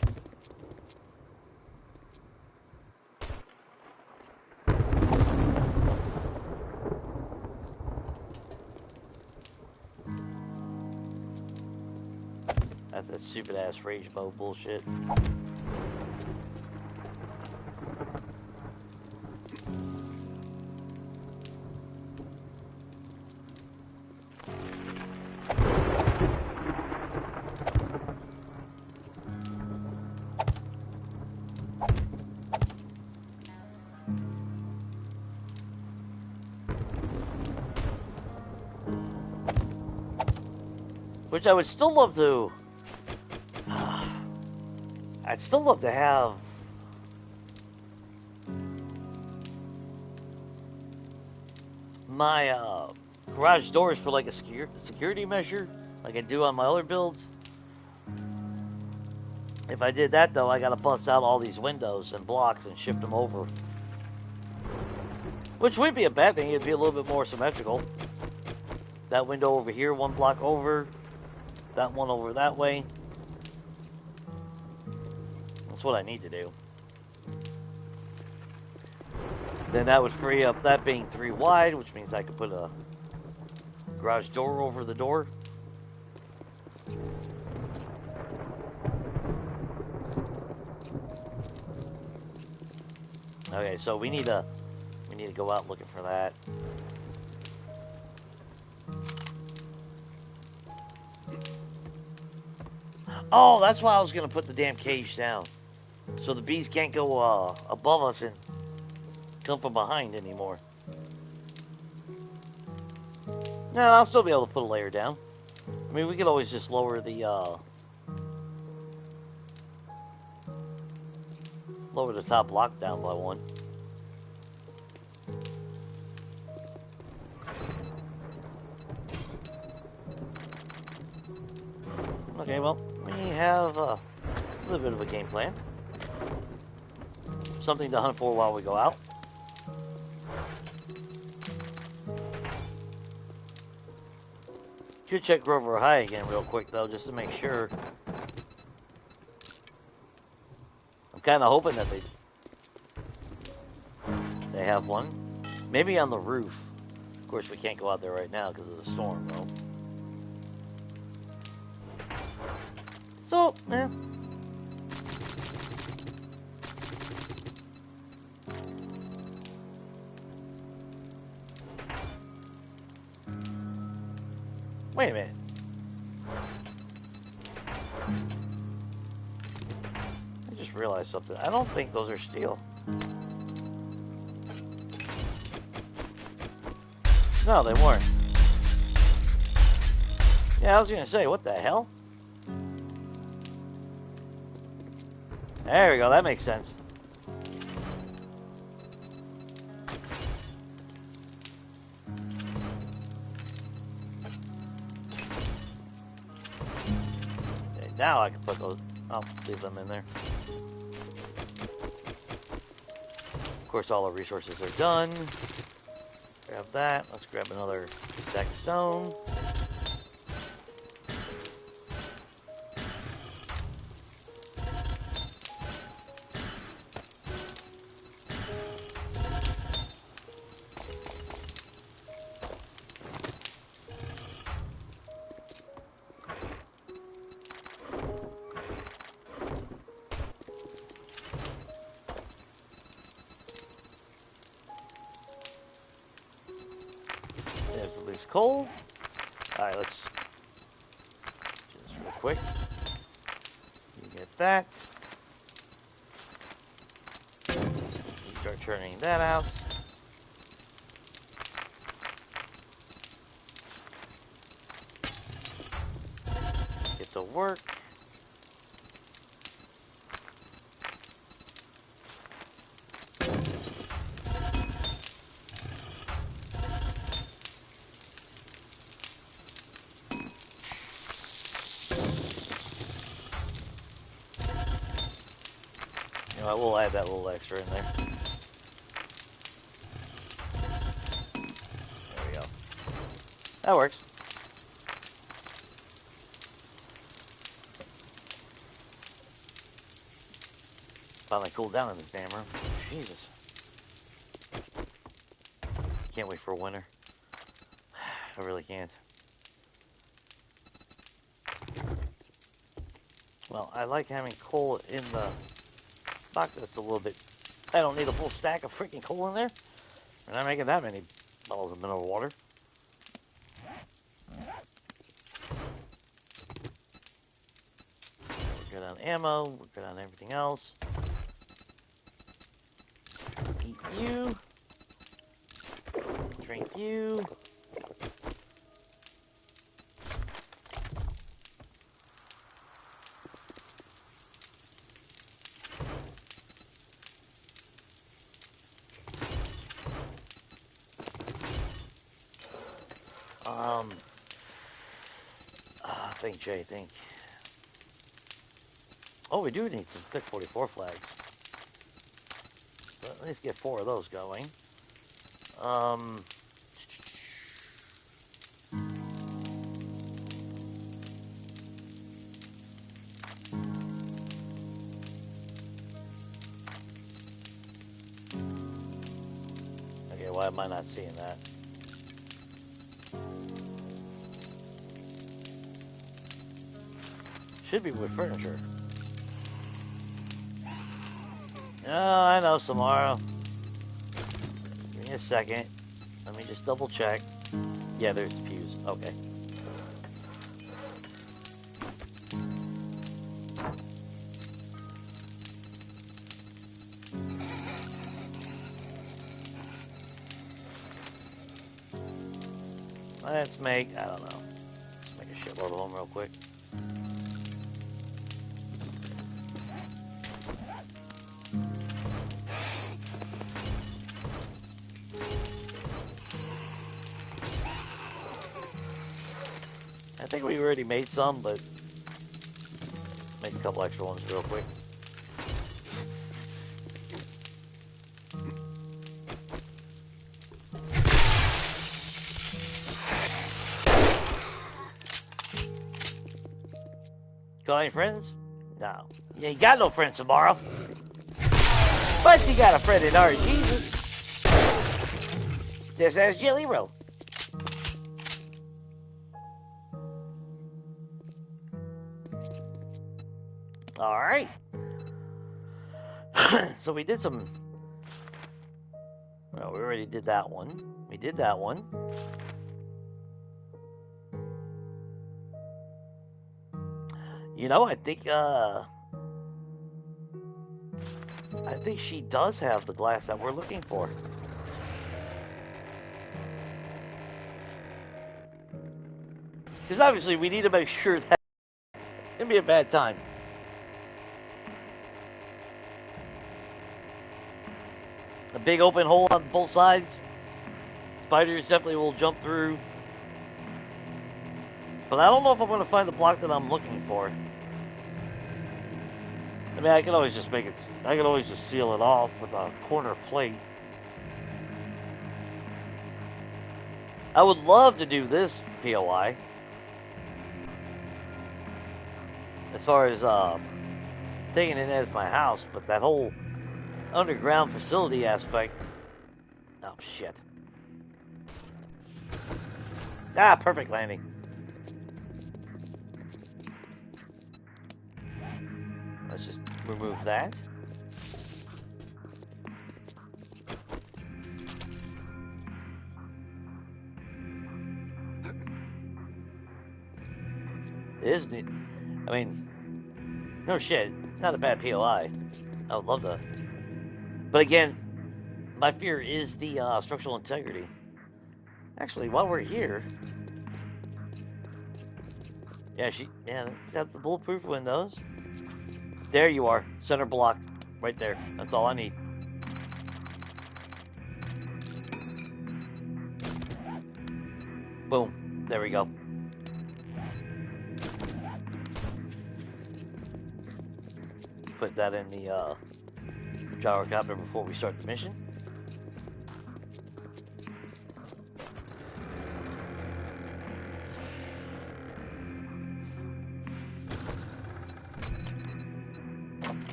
That's that stupid ass rage mode bullshit. Which I would still love to. I'd still love to have my garage doors for like a security measure, like I do on my other builds. If I did that though, I gotta bust out all these windows and blocks and ship them over. Which wouldn't be a bad thing, it'd be a little bit more symmetrical. That window over here, one block over. That one over that way. That's what I need to do. Then that would free up that being 3 wide, which means I could put a garage door over the door. Okay, so we need to go out looking for that. Oh, that's why I was gonna put the damn cage down, so the bees can't go above us and come from behind anymore. No, I'll still be able to put a layer down. I mean, we could always just lower the top block down by 1. Okay, well, we have a little bit of a game plan. Something to hunt for while we go out. Should check Grover High again real quick, though, just to make sure. I'm kind of hoping that they have one. Maybe on the roof. Of course, we can't go out there right now because of the storm, though. So, eh. Wait a minute. I just realized something. I don't think those are steel. No, they weren't. Yeah, I was gonna say, what the hell? There we go, that makes sense. Okay, now I can put those, I'll leave them in there. Of course, all our resources are done. Grab that, let's grab another stack of stone. coal. Alright, let's just real quick. You get that. You start turning that out. Get to work. You know what, we'll add that little extra in there. There we go. That works. Finally cooled down in this damn room. Jesus. Can't wait for winter. I really can't. Well, I like having coal in the box. That's a little bit... I don't need a full stack of freaking coal in there. We're not making that many bottles of mineral water. We're good on ammo. We're good on everything else. Eat you. Drink you. Think, Jay, think. Oh, we do need some thick 44 flags. But at least get 4 of those going. Okay, why am I not seeing that? Should be wood furniture. Oh, I know, Samara. Give me a second. Let me just double check. Yeah, there's pews. Okay. Let's make, I don't know. Let's make a shitload of them real quick. I think we already made some, but make a couple extra ones real quick. Got any friends? No. You ain't got no friends tomorrow. But you got a friend in our Jesus. Just as Jelly Roll. Alright. So we did some... Well, we already did that one. We did that one. You know, I think she does have the glass that we're looking for. Because obviously we need to make sure that it's going to be a bad time. A big open hole on both sides. Spiders definitely will jump through. But I don't know if I'm going to find the block that I'm looking for. I mean, I can always just make it... I can always just seal it off with a corner plate. I would love to do this POI. As far as taking it as my house, but that whole underground facility aspect... Oh, shit. Ah, perfect landing. Let's just remove that. is. I mean, no shit. Not a bad POI. I would love to. But again, my fear is the structural integrity. Actually, while we're here, yeah, got the bulletproof windows. There you are, center block, right there. That's all I need. Boom, there we go. Put that in the gyrocopter before we start the mission.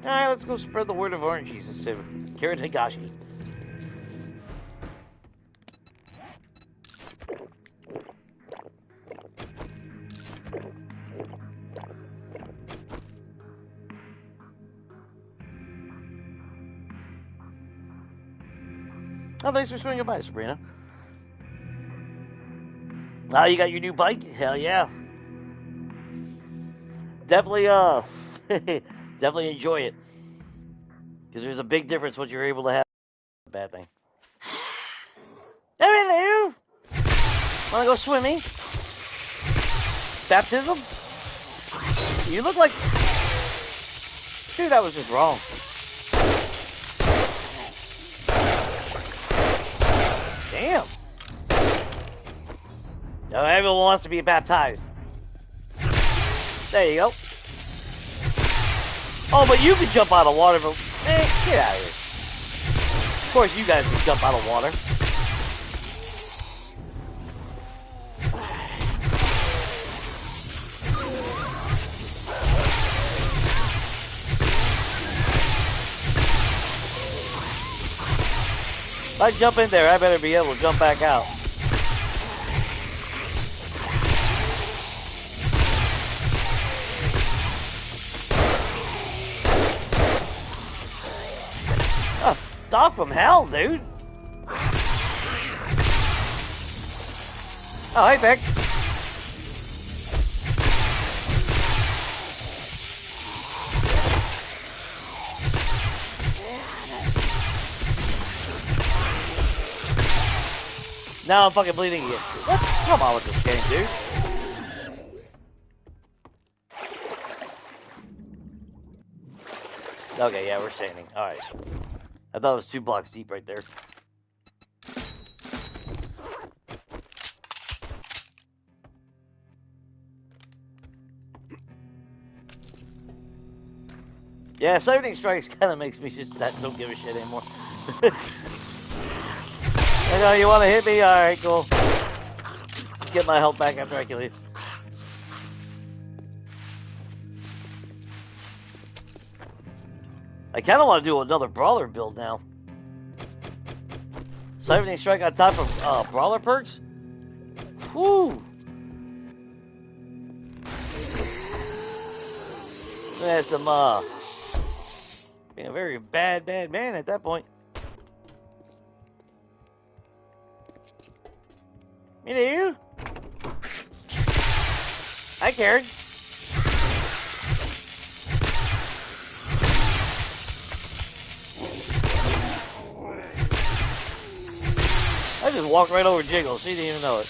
Alright, let's go spread the word of Orange Jesus to Karen Higashi. Oh, thanks for swinging by, Sabrina. Oh, you got your new bike? Hell yeah. Definitely, definitely enjoy it. Because there's a big difference what you're able to have. Bad thing. Hello! Wanna go swimming? Baptism? You look like... Dude, that was just wrong. Damn. No, everyone wants to be baptized. There you go. Oh, but you can jump out of water, but... get out of here. Of course, you guys can jump out of water. If I jump in there, I better be able to jump back out. Oh, dog from hell, dude. Oh, hey, Vic. Now I'm fucking bleeding again. What? Come on with this game, dude. Okay, yeah, we're standing. Alright. I thought it was 2 blocks deep right there. Yeah, Lightning Strikes kind of makes me just don't give a shit anymore. I know you want to hit me? Alright, cool. Get my health back after I kill you. I kind of want to do another Brawler build now. Lightning Strike on top of Brawler perks? Whew! That's some, being a very bad man at that point. You? Hi, Karen. I just walked right over Jiggles. She didn't even know it.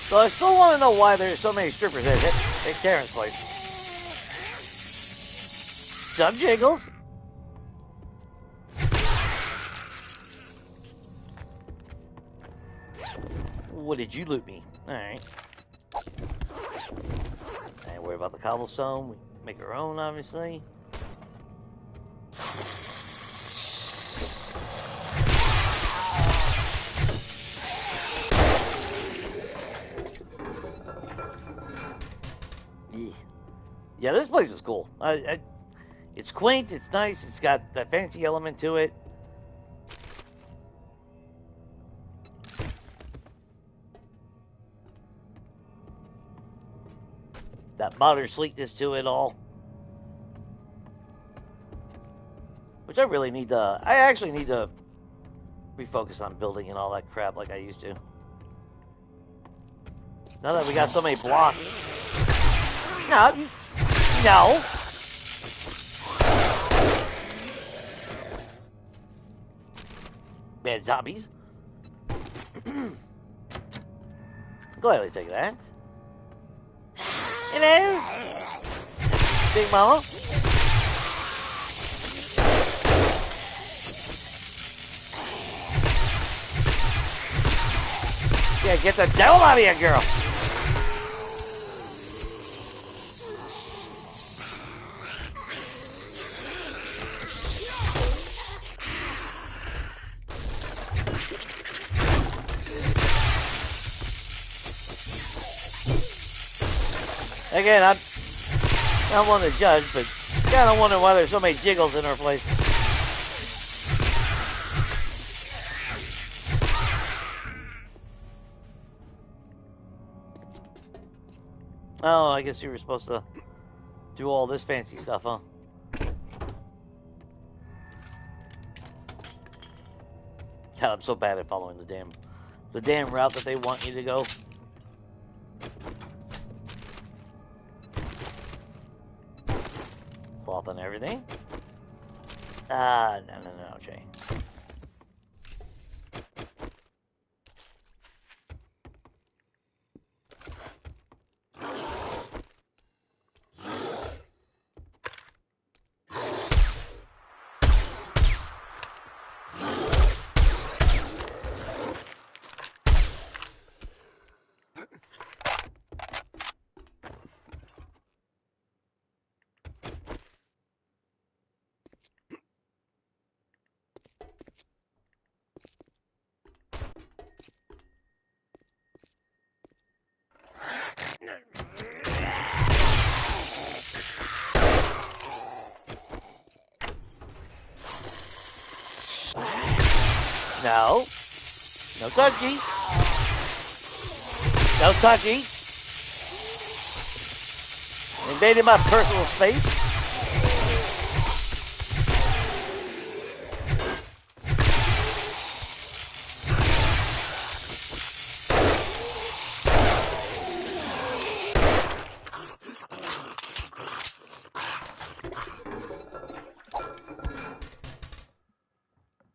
So I still want to know why there's so many strippers at Karen's place. Sup, Jiggles? What did you loot me? Alright. I ain't worry about the cobblestone. We make our own, obviously. Yeah, this place is cool. It's quaint, it's nice, it's got that fancy element to it. That modern sleekness to it all. Which I really need to... I actually need to refocus on building and all that crap like I used to. Now that we got so many blocks. No, no. Bad zombies. Gladly take that. Hello, Big Mama. Yeah, get the devil out of here, girl. Again, I don't want to judge, but kind of wonder why there's so many jiggles in our place. Oh, I guess you were supposed to do all this fancy stuff, huh? God, I'm so bad at following the damn route that they want you to go. Cloth and everything. No, Jay. No. No touchy. No touchy. Invaded my personal space.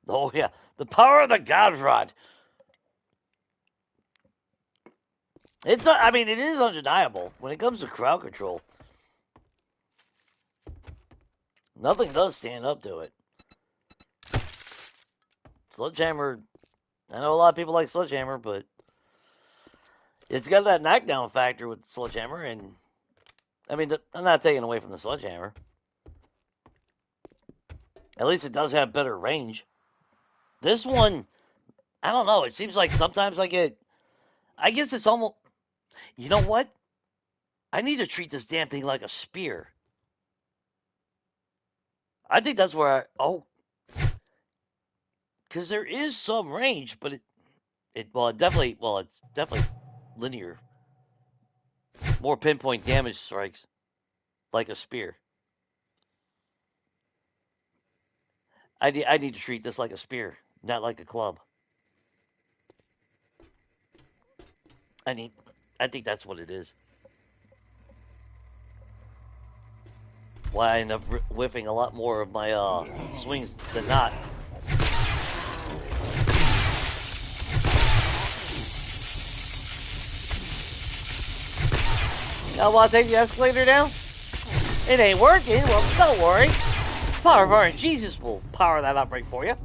Oh, yeah. The power of the God Rod. I mean, it is undeniable. When it comes to crowd control, nothing does stand up to it. Sledgehammer, I know a lot of people like Sledgehammer, but it's got that knockdown factor with Sledgehammer, and I mean, I'm not taking away from the Sledgehammer. At least it does have better range. This one, I don't know. It seems like sometimes I guess it's almost, you know what? I need to treat this damn thing like a spear. I think that's where because there is some range, but it's definitely linear. More pinpoint damage strikes like a spear. I need to treat this like a spear, not like a club. I think that's what it is. Why I end up whiffing a lot more of my swings than not. Now, want to take the escalator down? It ain't working. Well, don't worry. Power of RNGesus will power that up right for you.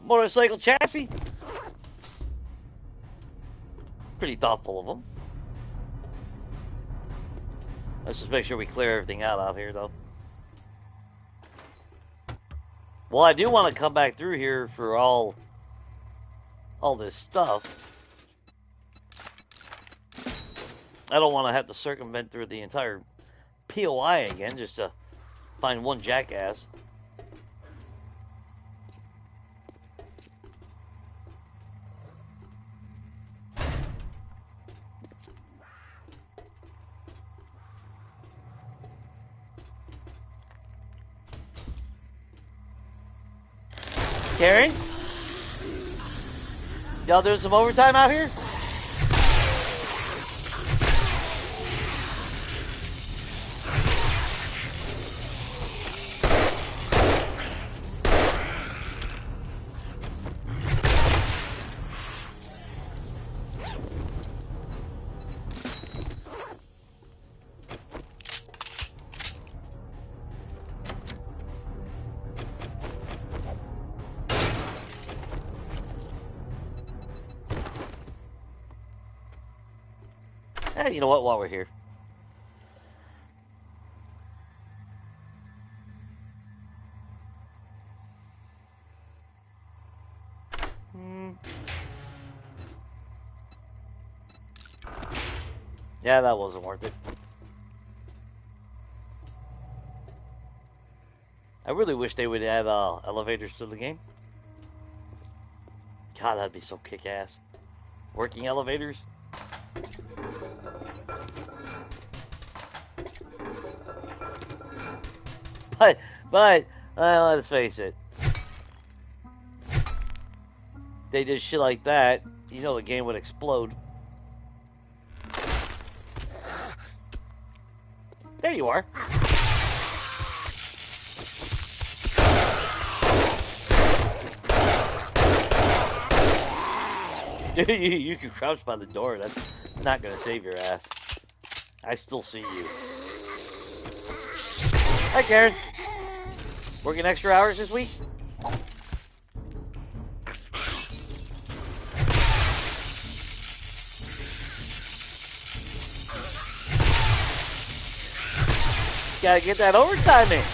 Motorcycle chassis. Pretty thoughtful of them. Let's just make sure we clear everything out here, though. Well, I do want to come back through here for all this stuff. I don't want to have to circumvent through the entire POI again just to find one jackass. Karen? Y'all doing some overtime out here? Hey, you know what? While we're here. Yeah, that wasn't worth it. I really wish they would add elevators to the game. God, that'd be so kick-ass. Working elevators. But, let's face it. They did shit like that, you know the game would explode. There you are. You can crouch by the door. That's not gonna save your ass. I still see you. Hi, Karen. Working extra hours this week? Gotta get that overtime in.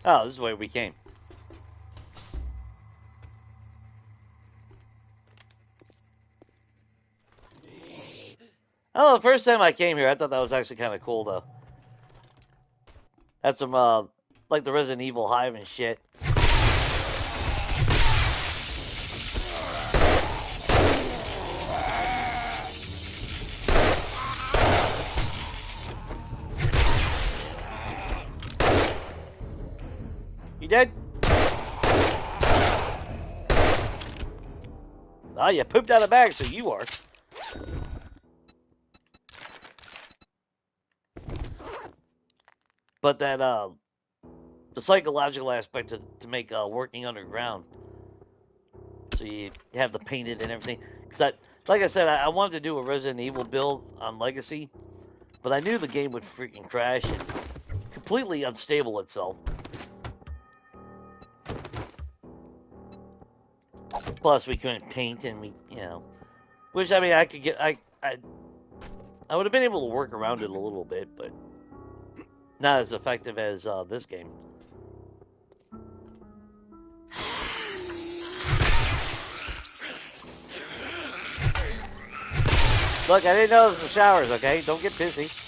Oh, this is where we came. Oh, the first time I came here, I thought that was actually kind of cool, though. Had some, like the Resident Evil Hive and shit. You dead? Oh, you pooped out of bag, so you are. But that, the psychological aspect to make working underground, so you have the painted and everything. Because like I said, I wanted to do a Resident Evil build on Legacy, but I knew the game would freaking crash and completely unstable itself. Plus, we couldn't paint, and which I mean, I could get, I would have been able to work around it a little bit, but not as effective as this game. Look, I didn't know it was the showers. Okay, don't get pissy.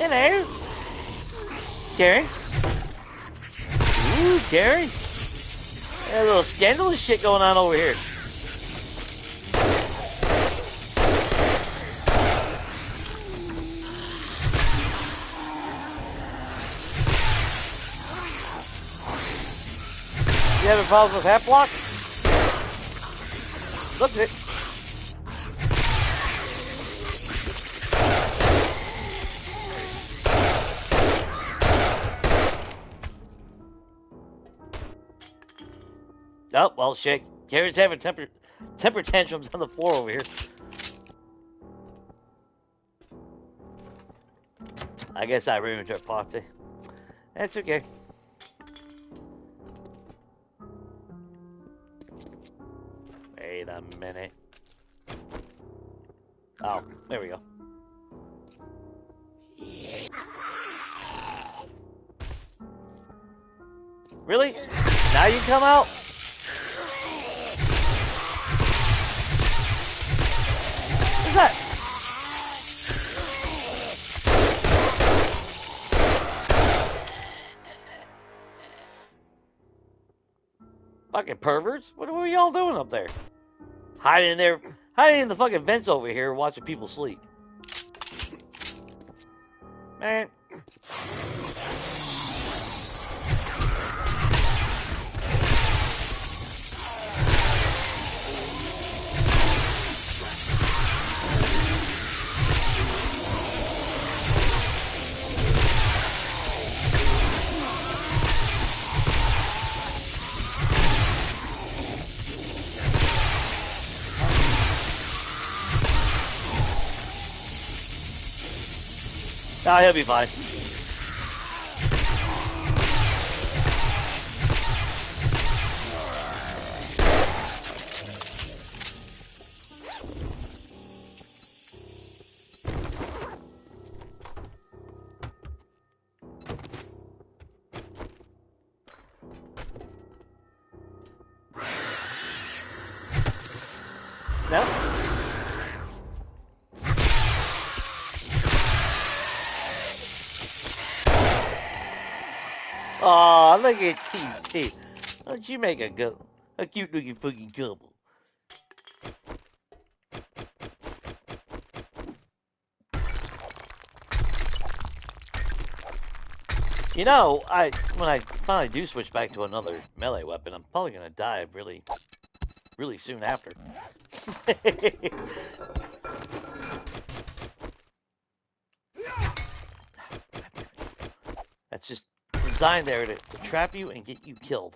Hello, Karen. Ooh, Karen. A little scandalous shit going on over here. You having problems with half block? Looks it. Oh, well, shit. Gary's having temper tantrums on the floor over here. I guess I ruined her party. That's okay. Wait a minute. Oh, there we go. Really? Now you come out? What's that? Fucking perverts? What were y'all doing up there? Hiding in there, hiding in the fucking vents over here, watching people sleep. Man. Nah, he'll be fine. No? Aw, look at you. Don't you make a cute looking fucking couple. You know, when I finally do switch back to another melee weapon, I'm probably gonna die really soon after. That's just designed there to trap you and get you killed.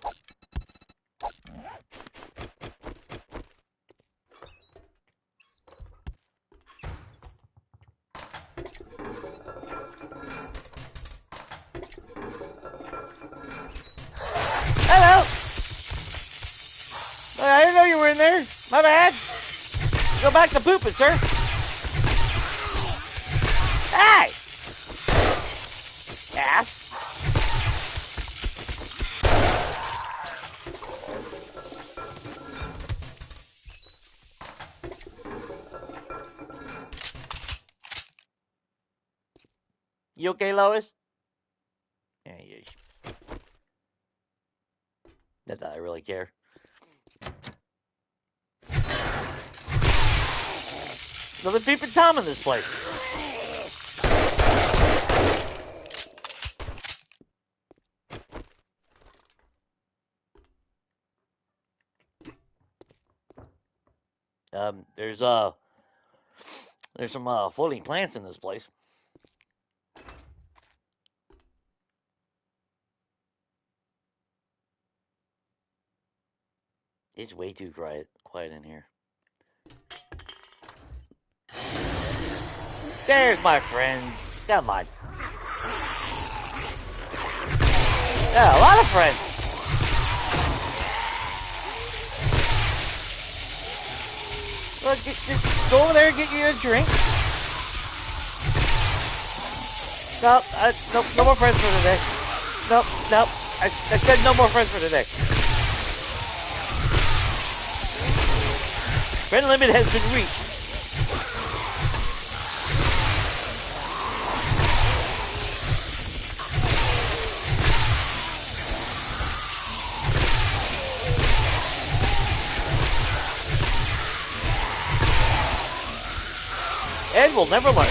Hello! I didn't know you were in there. My bad. Go back to pooping, sir. Hey! Ass. You okay, Lois? Yeah, yeah. Not that I really care. Another peeping Tom in this place. There's some floating plants in this place. It's way too quiet in here. There's my friends. Come on. Yeah, a lot of friends. Look, just go over there and get you a drink. Nope, nope, no more friends for today. Nope, nope. I said no more friends for today. Friend limit has been reached. And we'll never learn.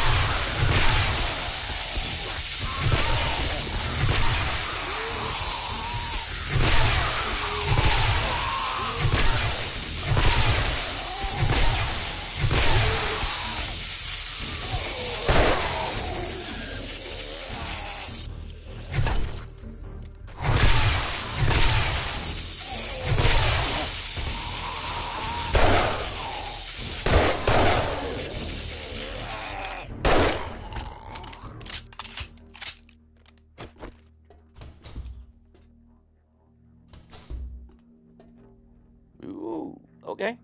Ooh, okay.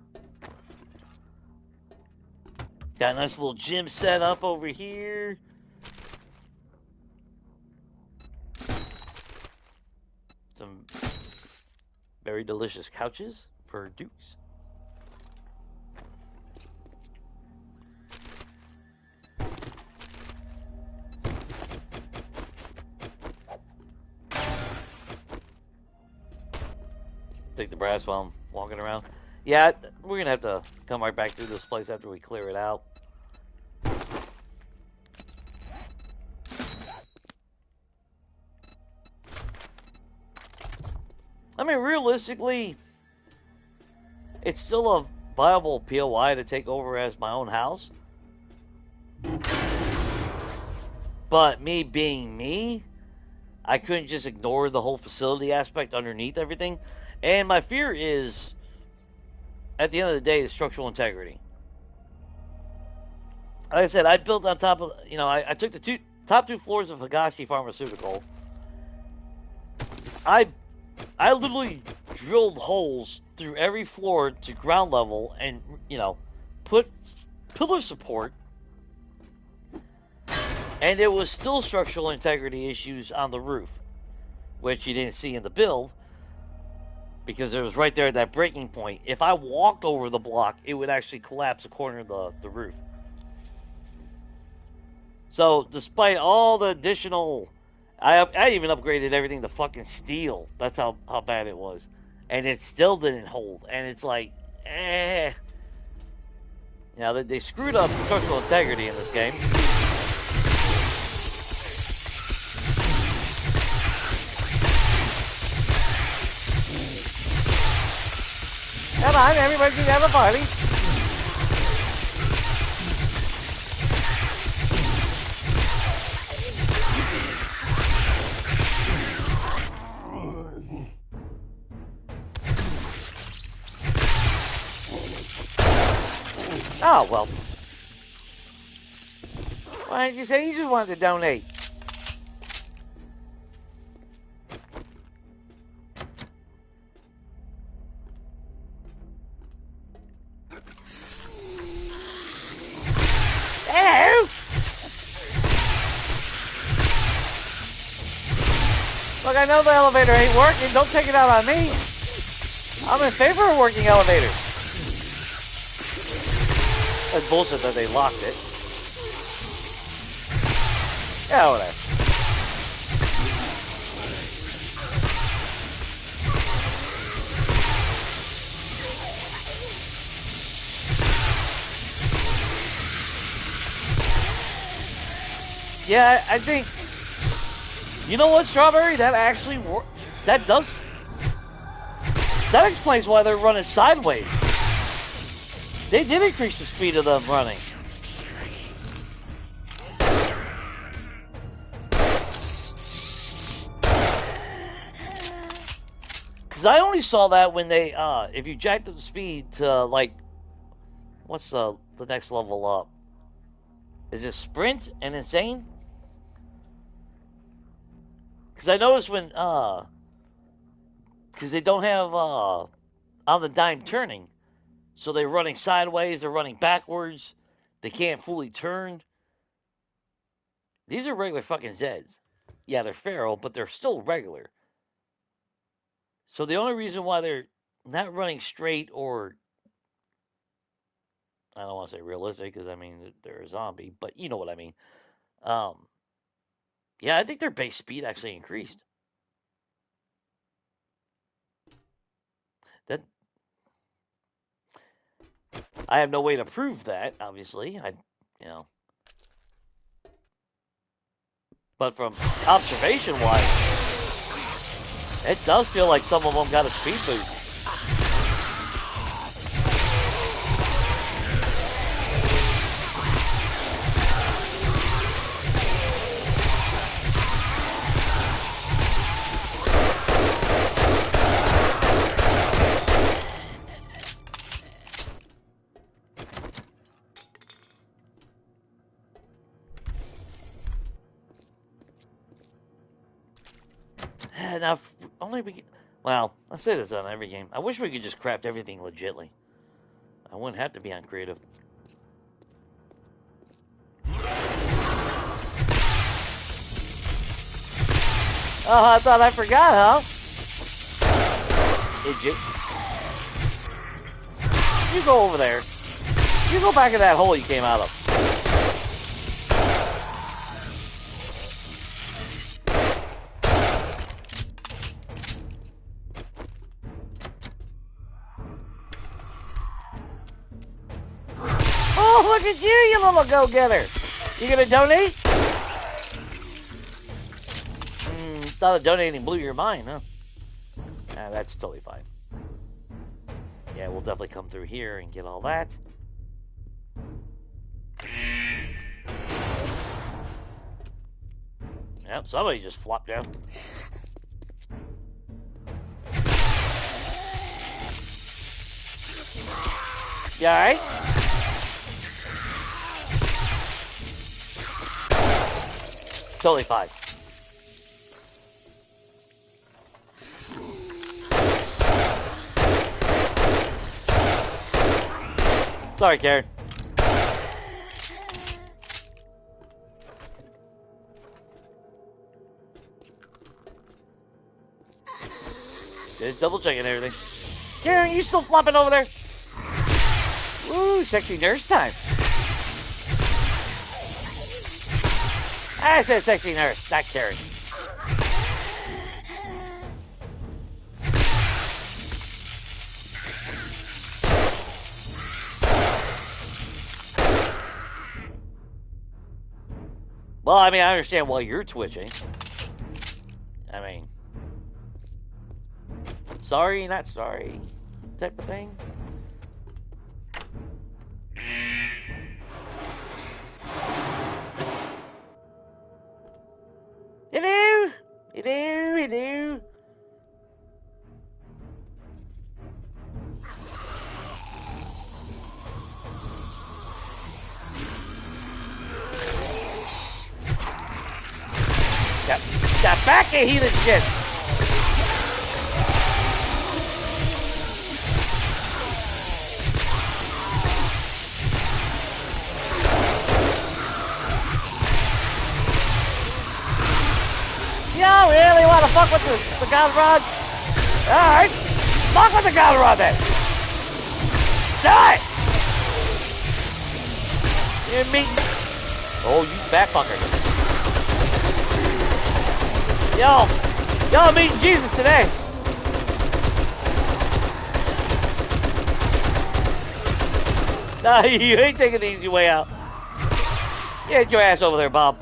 Got a nice little gym set up over here. Some Very delicious couches for Dukes. Take the brass while I'm walking around. Yeah, we're gonna have to come right back through this place after we clear it out. I mean, realistically, it's still a viable POI to take over as my own house. But me being me, I couldn't just ignore the whole facility aspect underneath everything. And my fear is, at the end of the day, the structural integrity. Like I said, I built on top of, I took the top two floors of Higashi Pharmaceutical. I literally drilled holes through every floor to ground level and, put pillar support. And there was still structural integrity issues on the roof, which you didn't see in the build because it was right there at that breaking point. If I walked over the block, it would actually collapse a corner of the roof. So, despite all the additional... I even upgraded everything to fucking steel. That's how bad it was. And it still didn't hold. And it's like, Now, they screwed up structural integrity in this game. Come on, everybody can have a party. Oh, well. Why didn't you say you just wanted to donate? Hello? Look, I know the elevator ain't working. Don't take it out on me. I'm in favor of working elevators. That's bullshit that they locked it. Yeah, whatever. Yeah, I think... You know what, Strawberry? That actually works. That does... That explains why they're running sideways. They did increase the speed of them running. Because I only saw that when they, if you jacked up the speed to, like, what's the next level up? Is it Sprint and Insane? Because I noticed when, because they don't have, on the dime turning. So they're running sideways, they're running backwards, they can't fully turn. These are regular fucking Zeds. Yeah, they're feral, but they're still regular. So the only reason why they're not running straight or... I don't want to say realistic, because I mean, they're a zombie, but you know what I mean. Yeah, I think their base speed actually increased. That... I have no way to prove that, obviously. But from observation-wise, it does feel like some of them got a speed boost. Now, if only we could... Well, I say this on every game. I wish we could just craft everything legitly. I wouldn't have to be on creative. Oh, I thought I forgot, huh? Did you? You go over there. You go back in that hole you came out of. Oh, look at you little go-getter. You gonna donate? Thought of donating blew your mind, huh? That's totally fine. Yeah, we'll definitely come through here and get all that. Yep, somebody just flopped down. You alright? Totally fine. Sorry, Karen. Just double checking everything. Karen, you still flopping over there? Woo, sexy nurse time. I said sexy nurse, not Karen. Well, I mean, I understand why you're twitching. I mean, sorry, not sorry, type of thing. Hello? Hello? Hello? Got back at healing shit. You really want to fuck with the God Rod? Alright. Fuck with the God Rod then. Die! You mean? Oh, you fat fucker. Yo, I'm meeting Jesus today. Nah, you ain't taking the easy way out. Get your ass over there, Bob.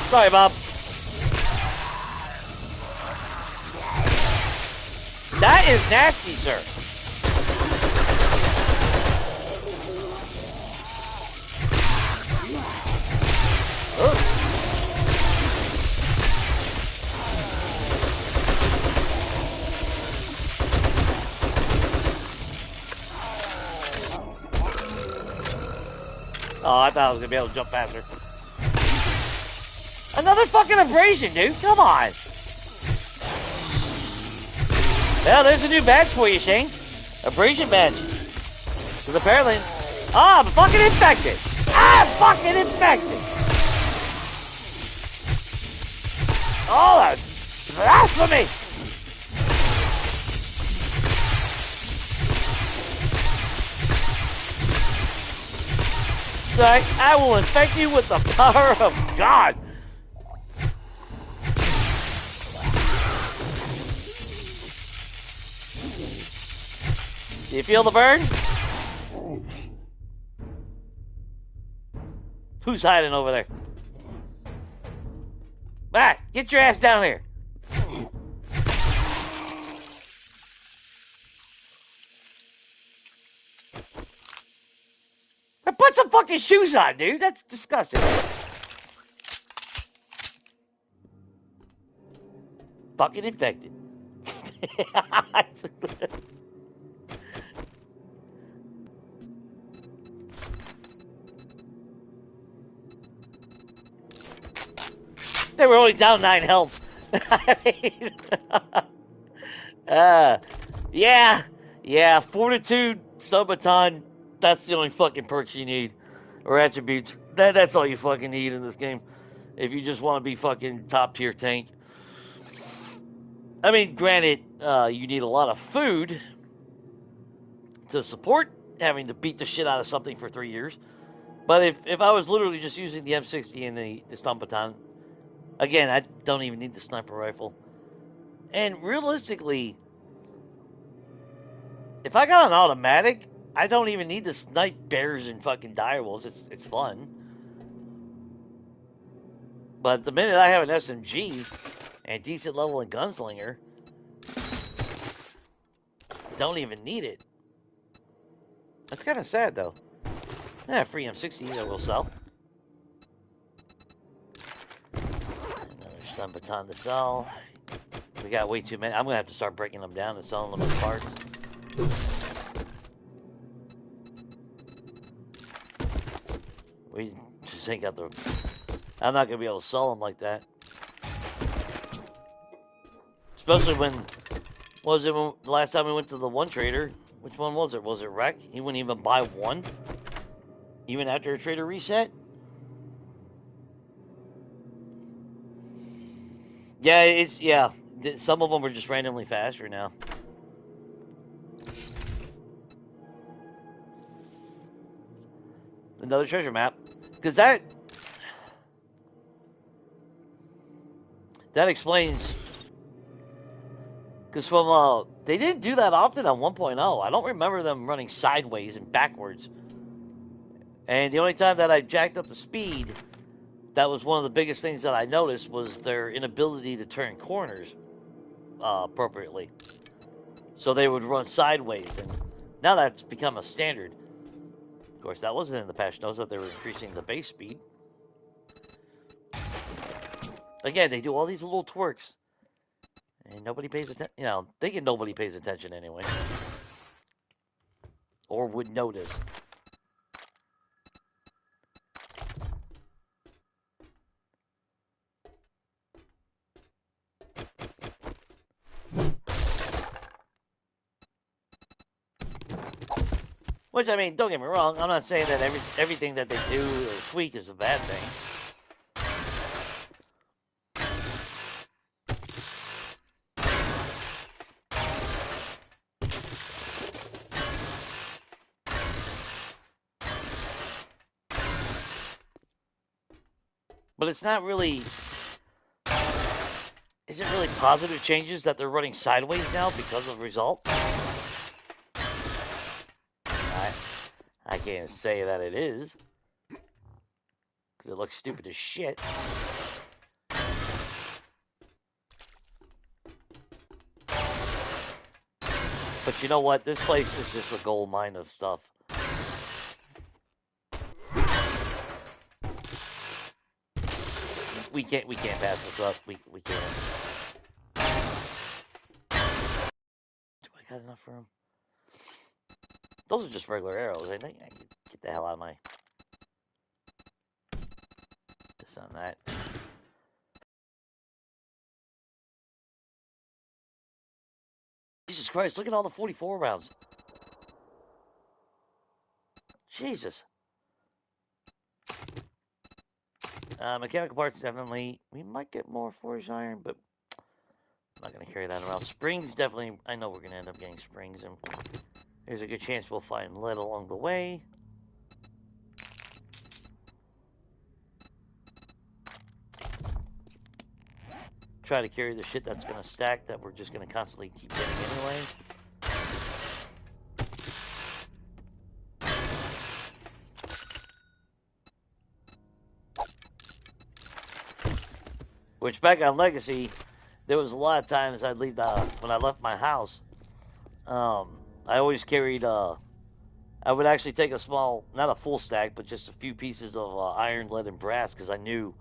Sorry, Bob. That is nasty, sir. Oh. Oh, I thought I was gonna be able to jump faster. Another fucking abrasion, dude. Come on. Well, there's a new badge for you, Shane. Abrasion badge. Because apparently... I'm fucking infected. I'm fucking infected. Oh, that's blasphemy. Sorry, I will infect you with the power of God. Do you feel the burn? Who's hiding over there? Matt, get your ass down here. Put some fucking shoes on, dude. That's disgusting. Fucking infected. They were only down 9 health. I mean, uh, yeah, yeah, fortitude, subbaton, that's the only fucking perks you need. Or attributes. That's all you fucking need in this game. If you just want to be fucking top tier tank. I mean, granted, you need a lot of food to support having to beat the shit out of something for 3 years. But if I was literally just using the M60 and the stun baton, again, I don't even need the sniper rifle. And realistically, if I got an automatic, I don't even need to snipe bears and fucking direwolves. It's fun. But the minute I have an SMG and decent level in gunslinger, don't even need it. That's kind of sad though. Yeah, free M60 that will sell. Another stun baton to sell. We got way too many. I'm gonna have to start breaking them down and selling them as parts. We just ain't got the. I'm not gonna be able to sell them like that. Especially when. Was it when, the last time we went to the one trader? Which one was it? Was it Wreck? He wouldn't even buy one, even after a trader reset. Yeah, it's yeah. Some of them are just randomly faster now. Another treasure map, because that explains. Because from they didn't do that often on 1.0. I don't remember them running sideways and backwards. And the only time that I jacked up the speed, that was one of the biggest things that I noticed was their inability to turn corners appropriately. So they would run sideways, and now that's become a standard. Of course, that wasn't in the patch notes that they were increasing the base speed. Again, they do all these little twerks, and nobody pays attention. You know, thinking nobody pays attention anyway, or would notice. Which, I mean, don't get me wrong, I'm not saying that everything that they do or tweak is a bad thing. But it's not really... Is it really positive changes that they're running sideways now because of the result? I can't say that it is. Because it looks stupid as shit. But you know what? This place is just a gold mine of stuff. We can't pass this up. We can't. Do I got enough room? Those are just regular arrows. I think I can get the hell out of my... This on that. Jesus Christ, look at all the 44 rounds. Jesus. Mechanical parts, definitely. We might get more forged iron, but I'm not going to carry that around. Springs, definitely. I know we're going to end up getting springs, and there's a good chance we'll find lead along the way. Try to carry the shit that's going to stack that we're just going to constantly keep getting anyway. Which, back on Legacy, there was a lot of times I'd leave when I left my house, I always carried, I would actually take a small, not a full stack, but just a few pieces of iron, lead, and brass, because I knew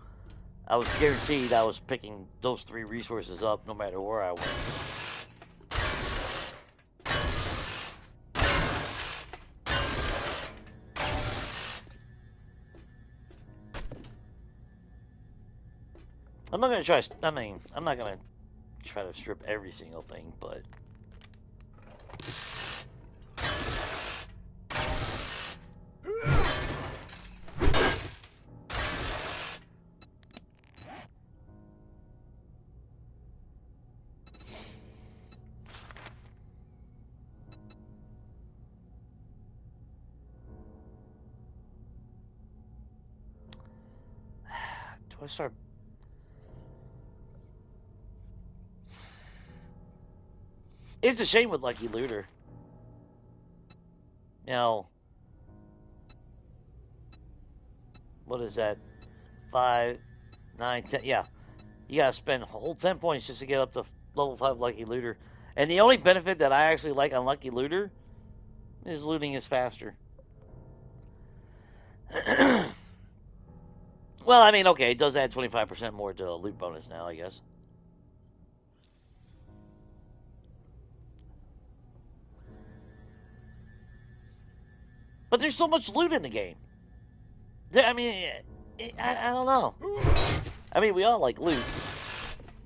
I was guaranteed I was picking those three resources up no matter where I went. I'm not gonna try. I mean, I'm not gonna try to strip every single thing, but do I start? It's a shame with Lucky Looter. You know, what is that? 5, 9, 10. Yeah, you gotta spend a whole 10 points just to get up to level 5 Lucky Looter. And the only benefit that I actually like on Lucky Looter is looting is faster. Well, I mean, okay, it does add 25% more to loot bonus now, I guess. But there's so much loot in the game. I mean, I don't know. I mean, we all like loot,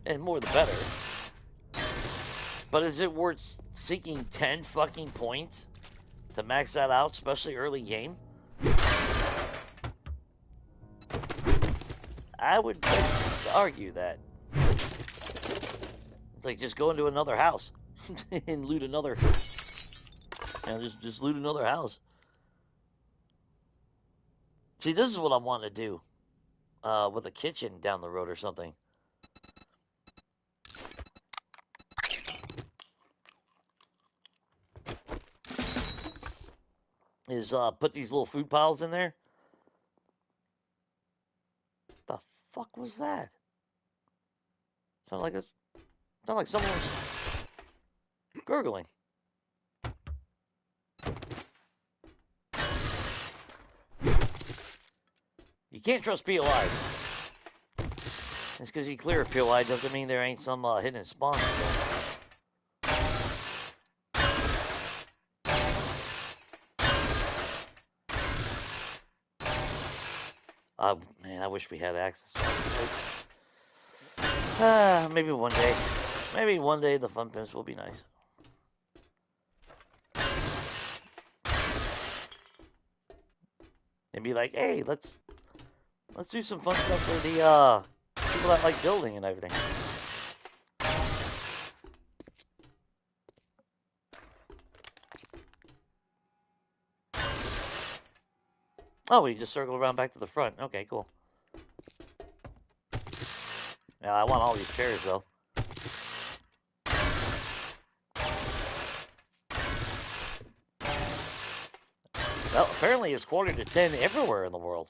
and more the better. But is it worth seeking 10 fucking points to max that out, especially early game? I would argue that. It's like just go into another house and loot another. Just loot another house. See, this is what I want to do with a kitchen down the road or something. Is put these little food piles in there. The fuck was that? Sounded like someone was gurgling. You can't trust POIs. Just because you clear a POI doesn't mean there ain't some hidden spawn. Man, I wish we had access. Maybe one day. Maybe one day the fun pimps will be nice. And be like, hey, let's do some fun stuff for the people that like building and everything. Oh, we just circle around back to the front. Okay, cool. Yeah, I want all these chairs though. Well, apparently it's 9:45 everywhere in the world.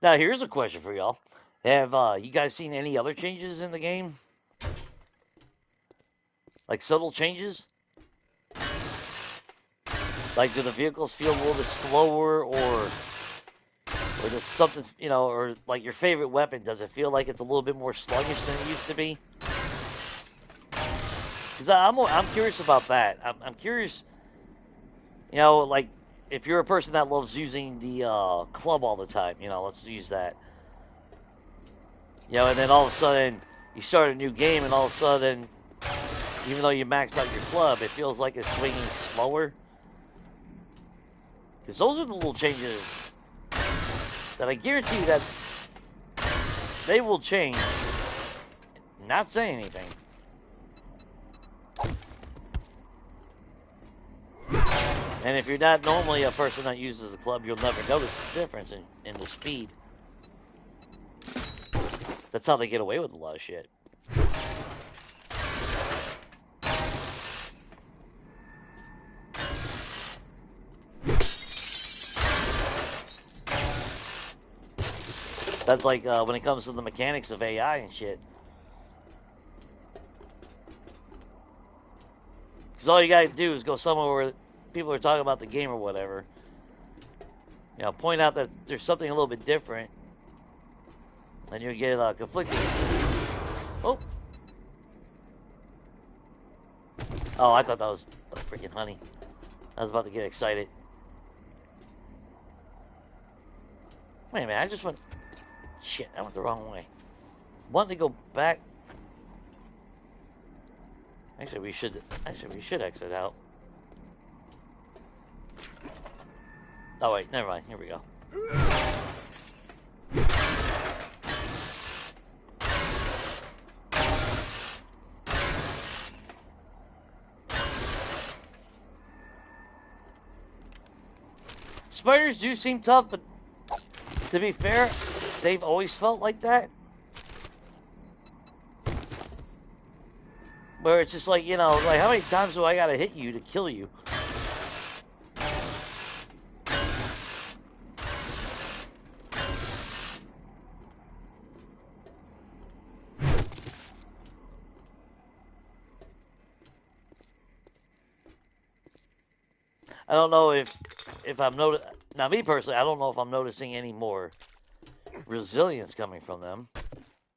Now, here's a question for y'all. Have you guys seen any other changes in the game? Like subtle changes? Like, do the vehicles feel a little bit slower, or does something, or like your favorite weapon, does it feel like it's a little bit more sluggish than it used to be? Because I'm curious about that. I'm curious, like, if you're a person that loves using the club all the time, let's use that. And then all of a sudden, you start a new game, and all of a sudden, even though you maxed out your club, it feels like it's swinging slower. Because those are the little changes that I guarantee that they will change. Not saying anything. And if you're not normally a person that uses a club, you'll never notice the difference in the speed. That's how they get away with a lot of shit. That's like when it comes to the mechanics of AI and shit. Because all you gotta do is go somewhere where people are talking about the game or whatever. You know, point out that there's something a little bit different, and you get conflicting. Oh. Oh, I thought that was a freaking honey. I was about to get excited. Wait a minute, I just went... Shit, I went the wrong way. Wanted to go back... Actually, we should exit out. Oh, wait, never mind. Here we go. Spiders do seem tough, but to be fair, they've always felt like that. Where it's just like, you know, like how many times do I gotta hit you to kill you? I don't know if I'm noticing. Now, me personally, I don't know if I'm noticing any more resilience coming from them,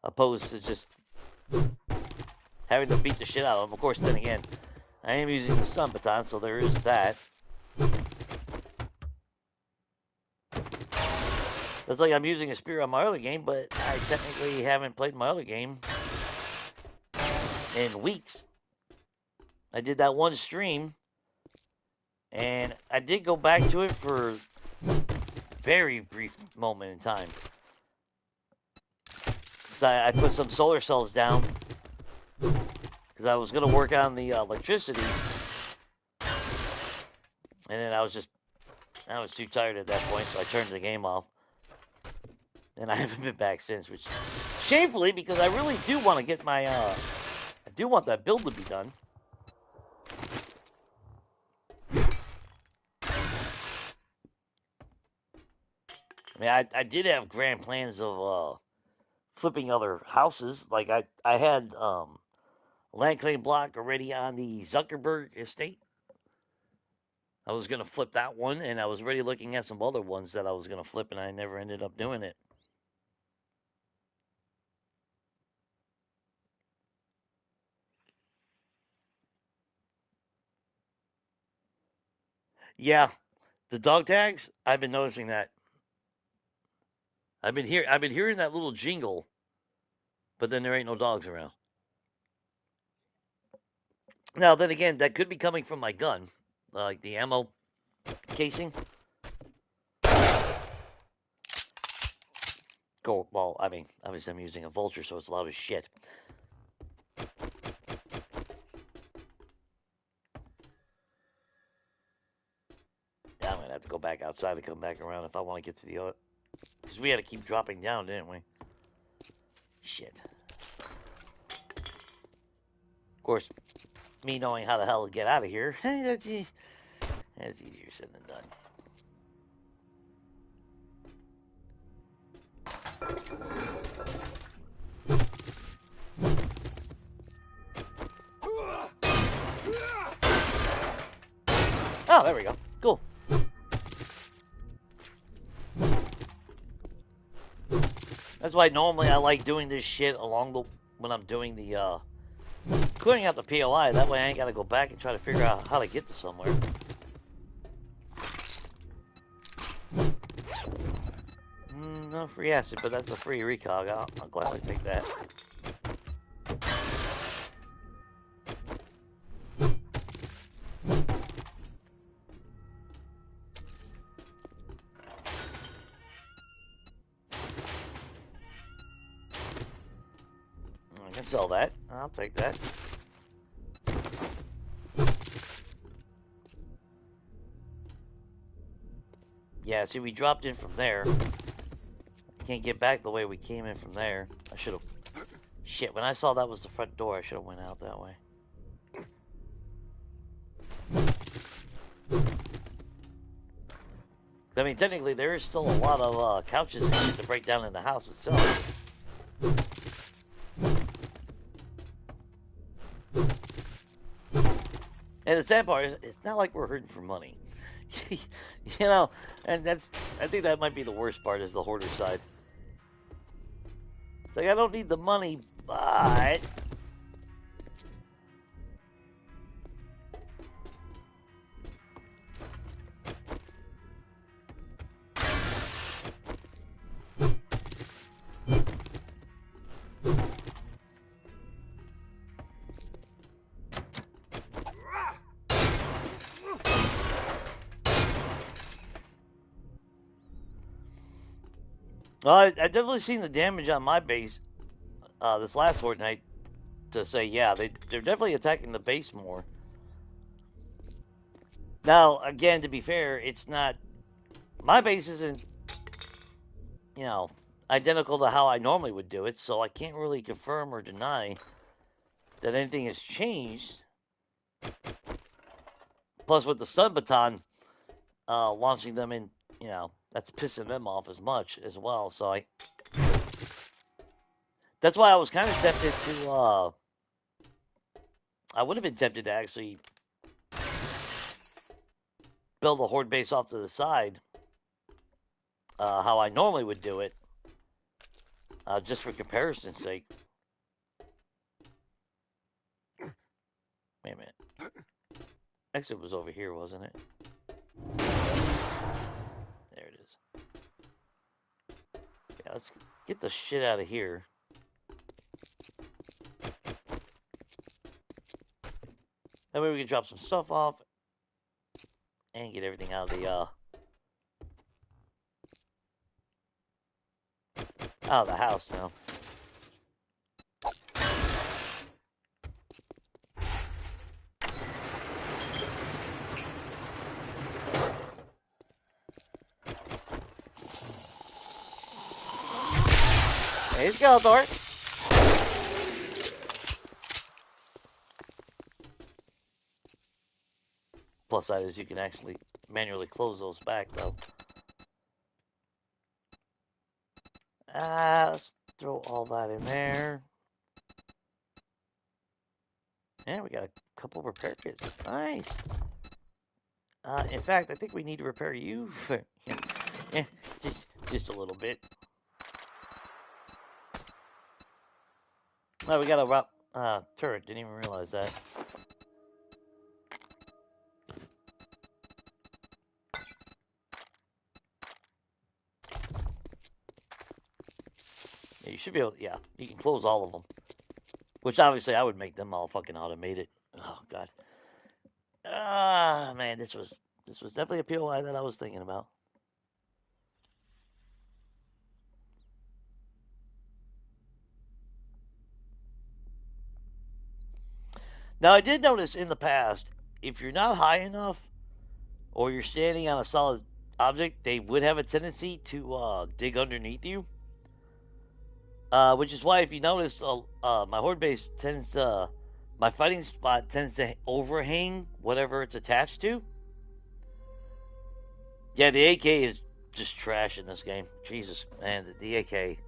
opposed to just having to beat the shit out of them. Of course, then again, I am using the stun baton, so there is that. That's like I'm using a spear on my other game, but I technically haven't played my other game in weeks. I did that one stream, and I did go back to it for a very brief moment in time. Because I put some solar cells down, because I was going to work on the electricity, and then I was too tired at that point, so I turned the game off. And I haven't been back since, which shamefully, because I really do want to get my, I do want that build to be done. I mean, I did have grand plans of flipping other houses. Like I had land claim block already on the Zuckerberg estate. I was gonna flip that one, and I was already looking at some other ones that I was gonna flip, and I never ended up doing it. Yeah, the dog tags. I've been noticing that. I've been hearing that little jingle, but then there ain't no dogs around. Now, then again, that could be coming from my gun, like the ammo casing. Go well. I mean, obviously, I'm using a vulture, so it's loud as shit. Yeah, I'm gonna have to go back outside and come back around if I want to get to the other. Because we had to keep dropping down, didn't we? Shit. Of course, me knowing how the hell to get out of here, that's easier said than done. Oh, there we go. Cool. That's why normally I like doing this shit along the when I'm doing the clearing out the POI. That way I ain't gotta go back and try to figure out how to get to somewhere. No free acid, but that's a free recog. I'll gladly take that. I can sell that. I'll take that. Yeah, see, we dropped in from there. Can't get back the way we came in from there. I should have... Shit, when I saw that was the front door, I should have went out that way. I mean, technically, there is still a lot of couches and shit to break down in the house itself. And the sad part is, it's not like we're hurting for money. you know, and I think that might be the worst part is the hoarder side. It's like, I don't need the money, but well, I definitely seen the damage on my base this last fortnight to say, yeah, they're definitely attacking the base more. Now, again, to be fair, it's not my base isn't you know identical to how I normally would do it, so I can't really confirm or deny that anything has changed. Plus, with the stun baton launching them in, that's pissing them off as much as well. So that's why I was kind of tempted to. I would have been tempted to actually build a horde base off to the side, how I normally would do it, just for comparison's sake. Wait a minute. Exit was over here, wasn't it? There it is. Yeah, let's get the shit out of here. That way we can drop some stuff off and get everything out of the house now. Hey, Skeletor. Plus side is you can actually manually close those back, though. Let's throw all that in there. And we got a couple repair kits. Nice. In fact, I think we need to repair you for just a little bit. Oh, we got a turret. Didn't even realize that. Yeah, you should be able to, yeah, you can close all of them. Which obviously I would make them all fucking automated. Oh god. Man, this was definitely a POI that I was thinking about. Now I did notice in the past, if you're not high enough or you're standing on a solid object, they would have a tendency to dig underneath you. Which is why, if you notice, my horde base tends to, my fighting spot tends to overhang whatever it's attached to. Yeah, the AK is just trash in this game. Jesus, man, the AK.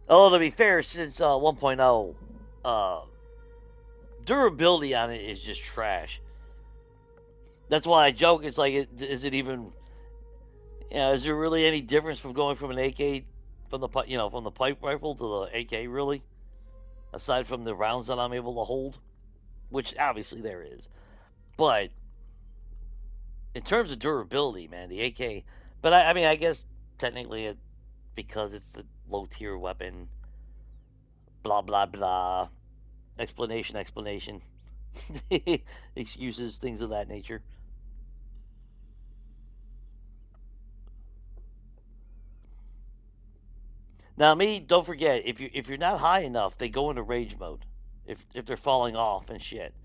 Although, to be fair, since 1.0, durability on it is just trash. That's why I joke. It's like, is it even? Is there really any difference from going from an AK, from the pipe rifle to the AK? Really, aside from the rounds that I'm able to hold, which obviously there is, but in terms of durability, man, the AK. But I mean, I guess technically, because it's the low tier weapon, blah blah blah, explanation, excuses, things of that nature. Now, don't forget, if you're not high enough, they go into rage mode. If they're falling off and shit.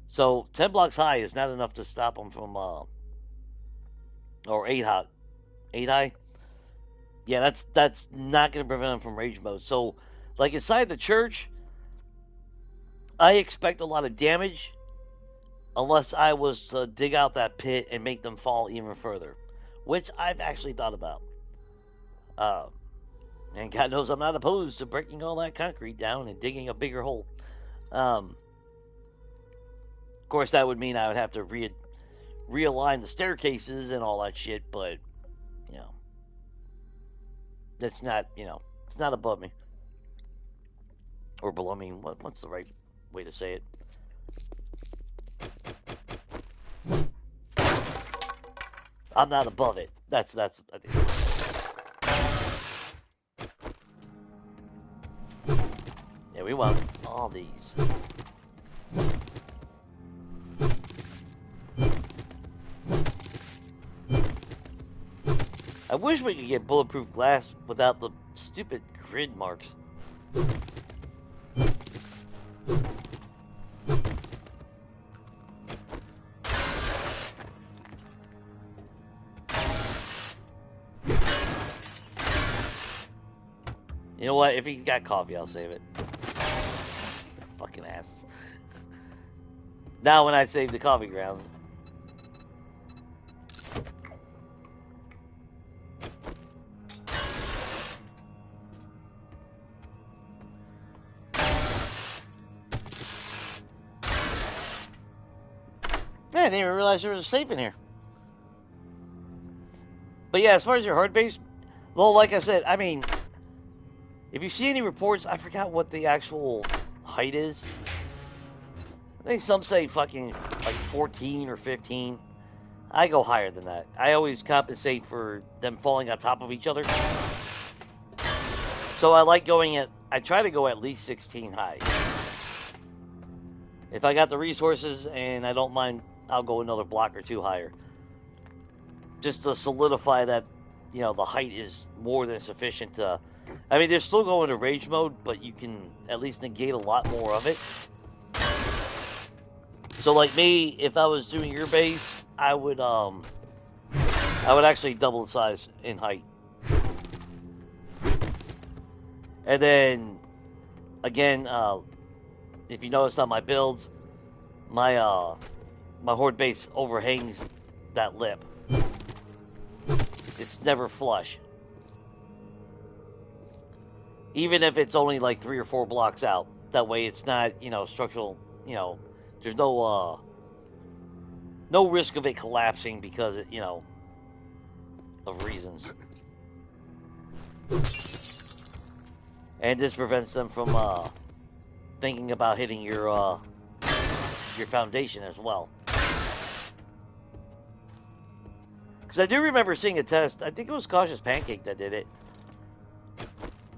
So 10 blocks high is not enough to stop them from or 8 high. 8 high? Yeah, that's not going to prevent them from rage mode. So, like inside the church, I expect a lot of damage unless I was to dig out that pit and make them fall even further, which I've actually thought about. And God knows I'm not opposed to breaking all that concrete down and digging a bigger hole. course, that would mean I would have to realign the staircases and all that shit, but, you know, that's not, you know, it's not above me. Or below me. What's the right way to say it? I'm not above it. That's, I think. Yeah, we want all these. I wish we could get bulletproof glass without the stupid grid marks. You know what? If he got coffee, I'll save it. Fucking asses. Now when I save the coffee grounds. Yeah, I didn't even realize there was a safe in here. But yeah, as far as your hard base, well, like I said, I mean, if you see any reports, I forgot what the actual height is. I think some say fucking like 14 or 15. I go higher than that. I always compensate for them falling on top of each other. So I like going at, I try to go at least 16 high. If I got the resources and I don't mind, I'll go another block or two higher. Just to solidify that, you know, the height is more than sufficient to... I mean, they're still going to rage mode, but you can at least negate a lot more of it. So, like me, if I was doing your base, I would actually double the size in height. And then, again, if you notice on my builds, my horde base overhangs that lip. It's never flush. Even if it's only like 3 or 4 blocks out. That way it's not, you know, structural, you know, there's no risk of it collapsing because, it, you know, of reasons. And this prevents them from thinking about hitting your foundation as well. Because I do remember seeing a test. I think it was Cautious Pancake that did it.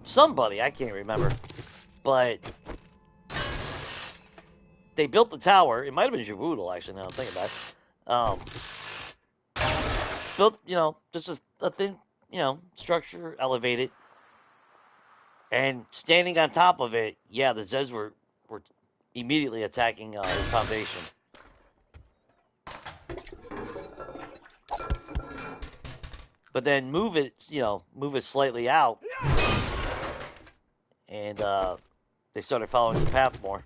Somebody, I can't remember. But they built the tower. It might have been Javoodle, actually, now I'm thinking about it. Built, you know, just a thin, you know, structure, elevated. And standing on top of it, yeah, the Zeds were immediately attacking his foundation. But then move it slightly out, and they started following the path more.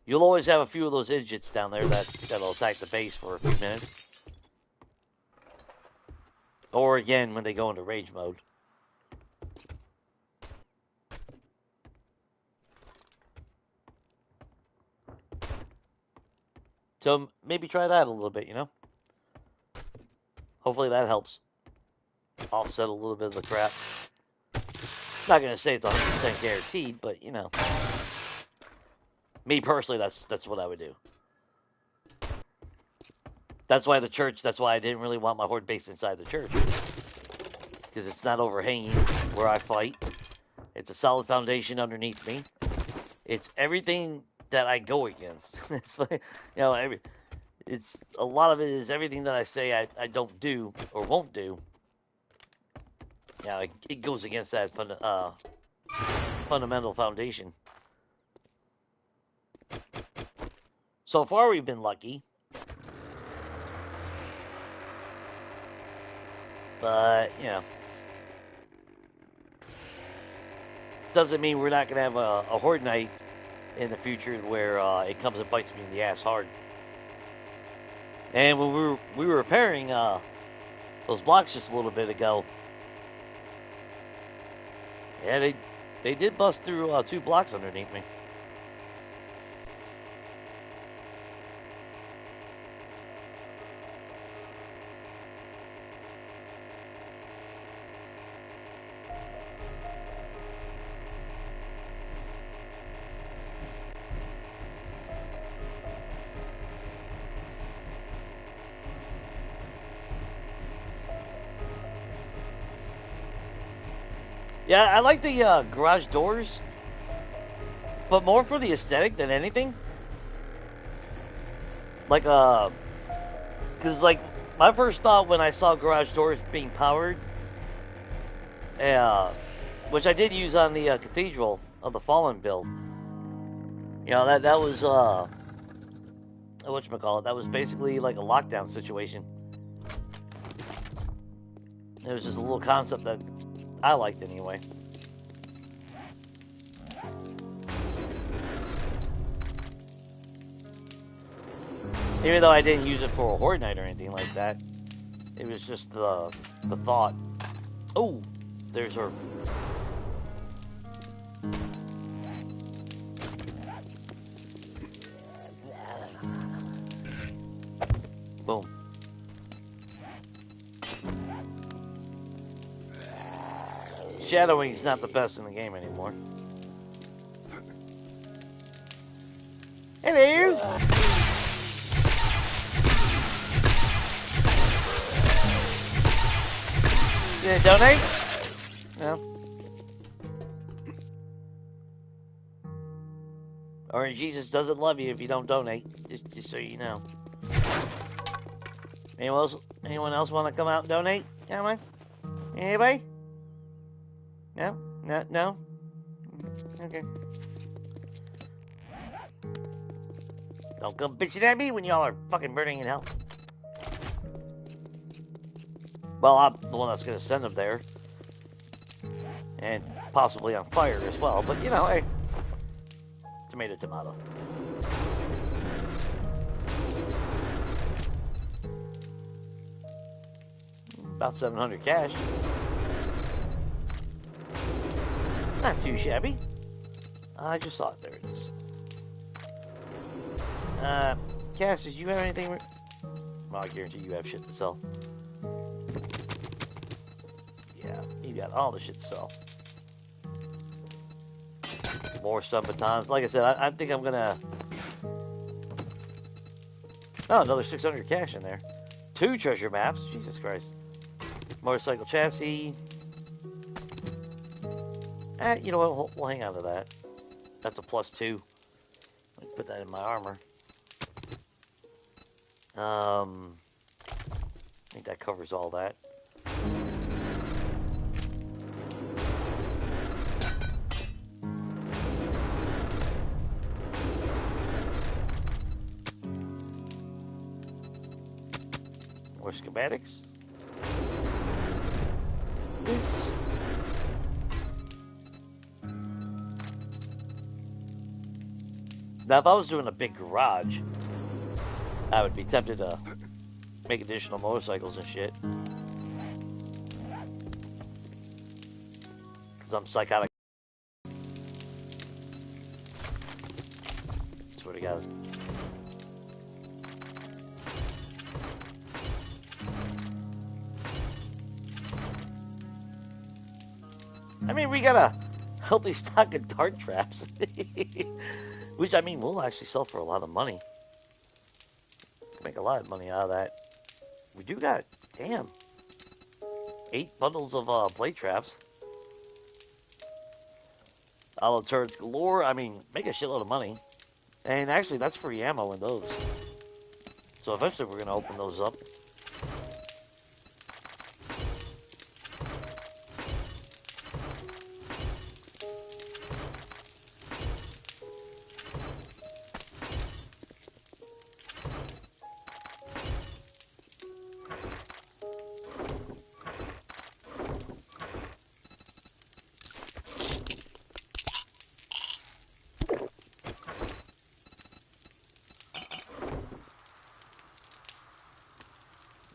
You'll always have a few of those idiots down there that'll attack the base for a few minutes. Or again, when they go into rage mode. So maybe try that a little bit, you know? Hopefully that helps offset a little bit of the crap. Not going to say it's 100% guaranteed, but, you know. Me personally, that's what I would do. That's why I didn't really want my horde base inside the church. Because it's not overhanging where I fight. It's a solid foundation underneath me. It's everything that I go against. It's like, you know, it's a lot of it is everything that I say I don't do or won't do. Yeah, it goes against that fundamental foundation. So far, we've been lucky. But, you know, doesn't mean we're not going to have a horde night in the future where it comes and bites me in the ass hard. And when we were repairing those blocks just a little bit ago, yeah, they did bust through 2 blocks underneath me. Yeah, I like the garage doors, but more for the aesthetic than anything. Like, because, like, my first thought when I saw garage doors being powered, which I did use on the Cathedral of the Fallen build, you know, that was, whatchamacallit, that was basically like a lockdown situation. It was just a little concept that I liked anyway. Even though I didn't use it for a Horde Night or anything like that, it was just the thought. Oh, there's her. Boom. Shadowing's not the best in the game anymore. Hello! You gonna donate? No. Or Jesus doesn't love you if you don't donate. Just so you know. Anyone else want to come out and donate? Come on. Anybody? No? No? Okay. Don't come bitching at me when y'all are fucking burning in hell. Well, I'm the one that's gonna send them there. And possibly on fire as well, but you know, hey. Tomato, tomato. About 700 cash. Not too shabby. I just saw it. There it is. Cass, did you have anything? Well, I guarantee you have shit to sell. Yeah, you got all the shit to sell. More stuff at times. Like I said, I think I'm gonna... Oh, another 600 cash in there. 2 treasure maps. Jesus Christ. Motorcycle chassis. You know what? We'll hang on to that. That's a +2. Let me put that in my armor. I think that covers all that. More schematics. Oops. Now, if I was doing a big garage, I would be tempted to make additional motorcycles and shit. Because I'm psychotic. Swear to God. I mean, we got a healthy stock of dart traps. Which, I mean, we'll actually sell for a lot of money. Make a lot of money out of that. We do got, damn, 8 bundles of blade traps. Auto turrets galore. I mean, make a shitload of money. And actually, that's free ammo in those. So eventually we're going to open those up.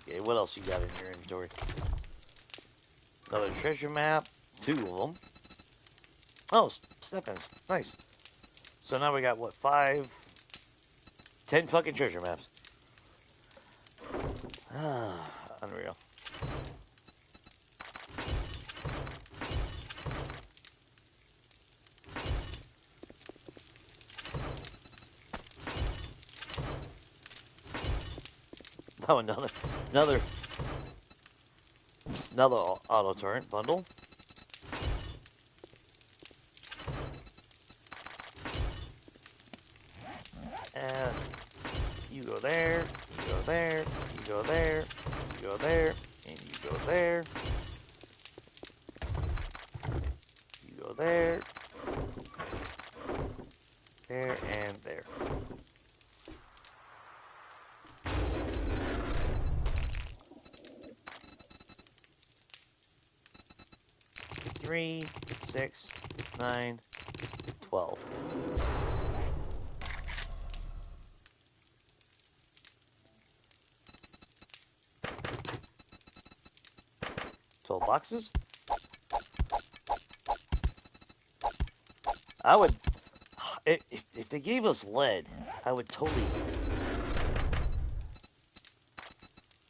Okay, what else you got in your inventory? Another treasure map. 2 of them. Oh, step-ins. Nice. So now we got, what, 5? 10 fucking treasure maps. Ah, unreal. Oh, another auto turret bundle. there, you go there, you go there, you go there, and you go there. You go there, there, and there. Three, 6, 9, 12. 12 boxes? I would, if they gave us lead, I would totally.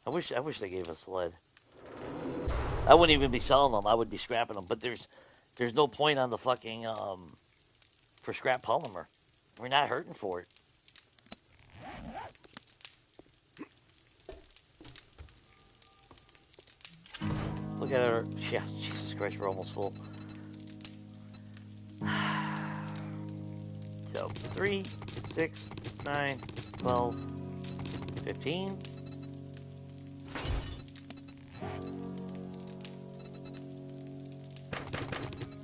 I wish they gave us lead. I wouldn't even be selling them. I would be scrapping them. But there's no point on the fucking for scrap polymer. We're not hurting for it. Look at her. Yeah, Jesus Christ, we're almost full. So 3, 6, 9, 12, 15.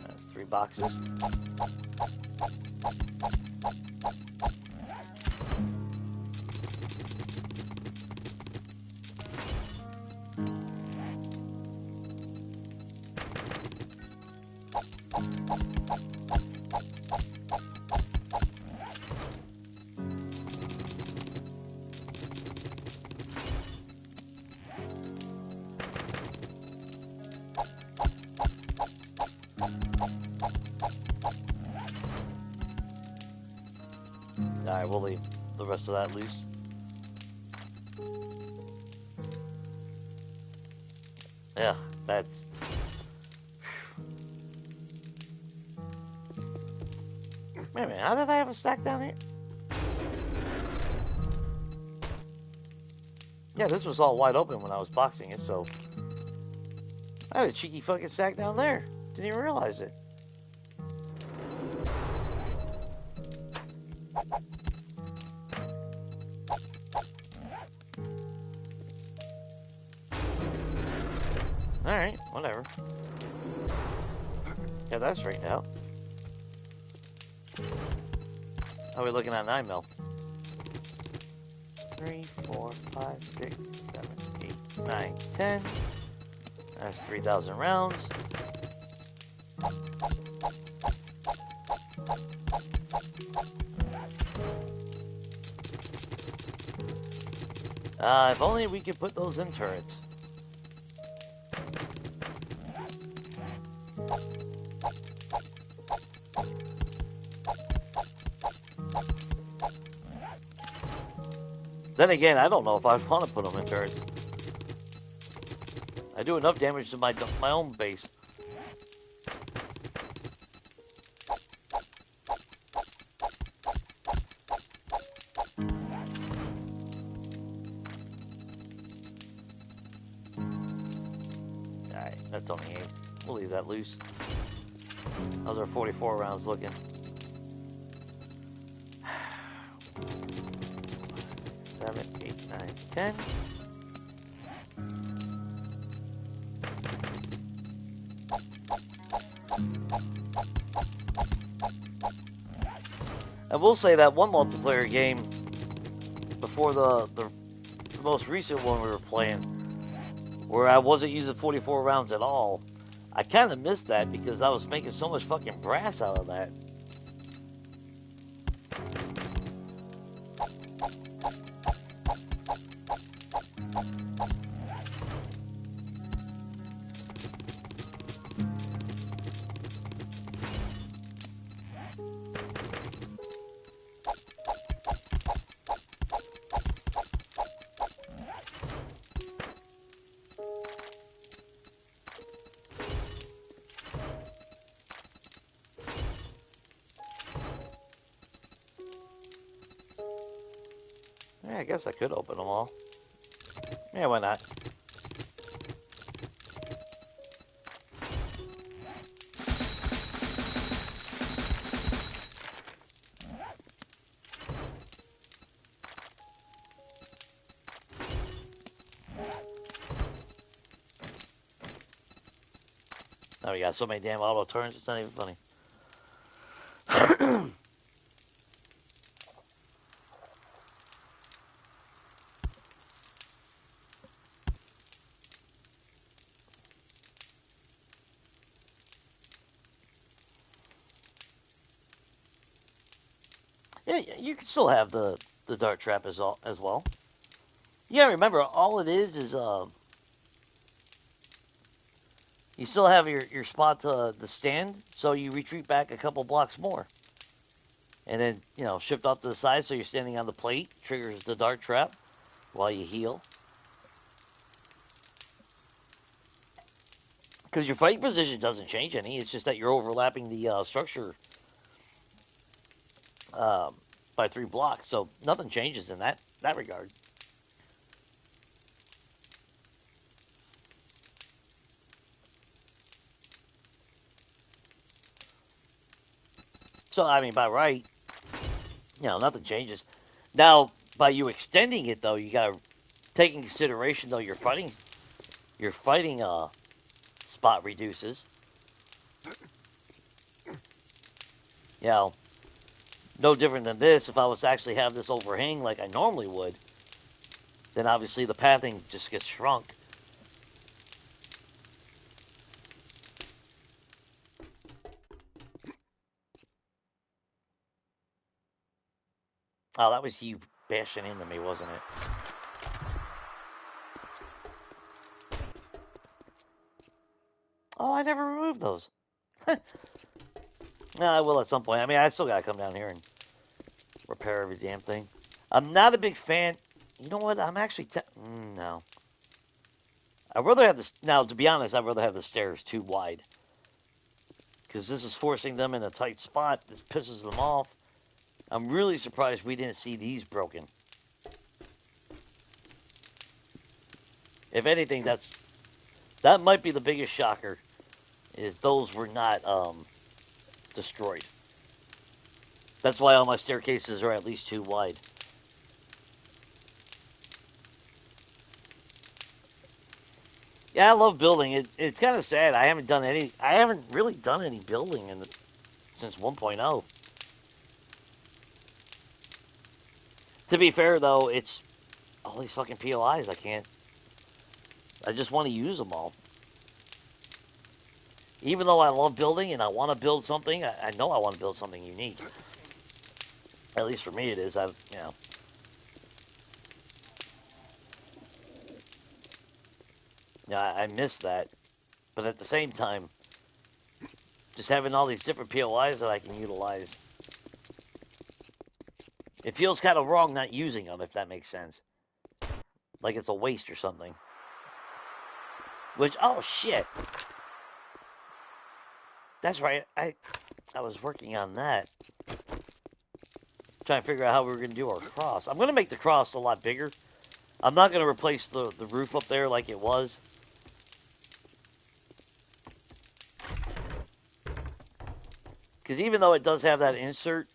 That's 3 boxes. Alright, we'll leave the rest of that loose. Yeah, that's... Wait a minute, how did I have a stack down here? Yeah, this was all wide open when I was boxing it, so... I had a cheeky fucking stack down there. Didn't even realize it. Alright, whatever. Yeah, that's straightened out. How are we looking at 9 mil? 3, 4, 5, 6, 7, 8, 9, 10. That's 3,000 rounds. If only we could put those in turrets. Then again, I don't know if I'd want to put them in turrets. I do enough damage to my own base. Alright, that's only 8. We'll leave that loose. Those are 44 rounds looking. 7, 8, 9, 10. I will say that one multiplayer game before the most recent one we were playing, where I wasn't using 44 rounds at all, I kind of missed that because I was making so much fucking brass out of that. Yeah, I guess I could open them all. Yeah, why not? Oh, we got so many damn auto turns, it's not even funny. Yeah, you can still have the dart trap as well. Yeah, remember all it is you still have your spot to the stand, so you retreat back a couple blocks more, and then shift off to the side so you're standing on the plate. Triggers the dart trap while you heal. Because your fighting position doesn't change any. It's just that you're overlapping the structure um, by 3 blocks, so nothing changes in that regard. So I mean, by right, nothing changes. Now, by you extending it though, you gotta take in consideration though your fighting spot reduces. You know, no different than this. If I was to actually have this overhang like I normally would, then obviously the pathing just gets shrunk. Oh, that was you bashing into me, wasn't it? Oh, I never removed those. No, I will at some point. I mean, I still gotta come down here and repair every damn thing. I'm not a big fan. You know what? I'm actually no. I'd rather have this. Now, to be honest, I'd rather have the stairs too wide because this is forcing them in a tight spot. This pisses them off. I'm really surprised we didn't see these broken. If anything, that might be the biggest shocker. Is those were not destroyed. That's why all my staircases are at least too wide. Yeah, I love building. It's kind of sad. I haven't really done any building since 1.0. To be fair though, it's all these fucking POIs. I just want to use them all. Even though I love building and I want to build something, I know I want to build something unique. At least for me, it is. I miss that. But at the same time, just having all these different POIs that I can utilize, it feels kind of wrong not using them, if that makes sense. Like it's a waste or something. Which, oh shit. That's right. I was working on that. Trying to figure out how we were going to do our cross. I'm going to make the cross a lot bigger. I'm not going to replace the roof up there like it was. Because even though it does have that insert,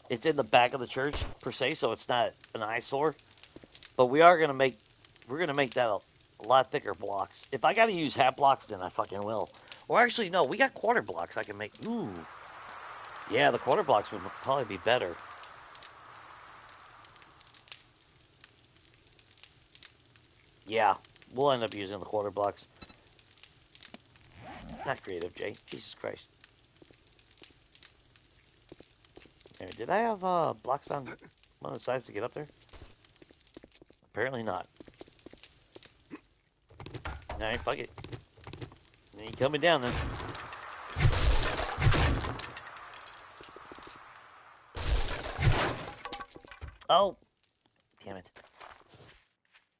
it's in the back of the church per se, so it's not an eyesore. But we're gonna make that a lot thicker blocks. If I got to use half blocks, then I fucking will. Or actually, no, we got quarter blocks I can make. Ooh, yeah, the quarter blocks would probably be better. Yeah, we'll end up using the quarter blocks. Not creative, Jay. Jesus Christ. Here, did I have blocks on one of the sides to get up there? Apparently not. Alright, fuck it. You ain't coming down then. Oh, damn it.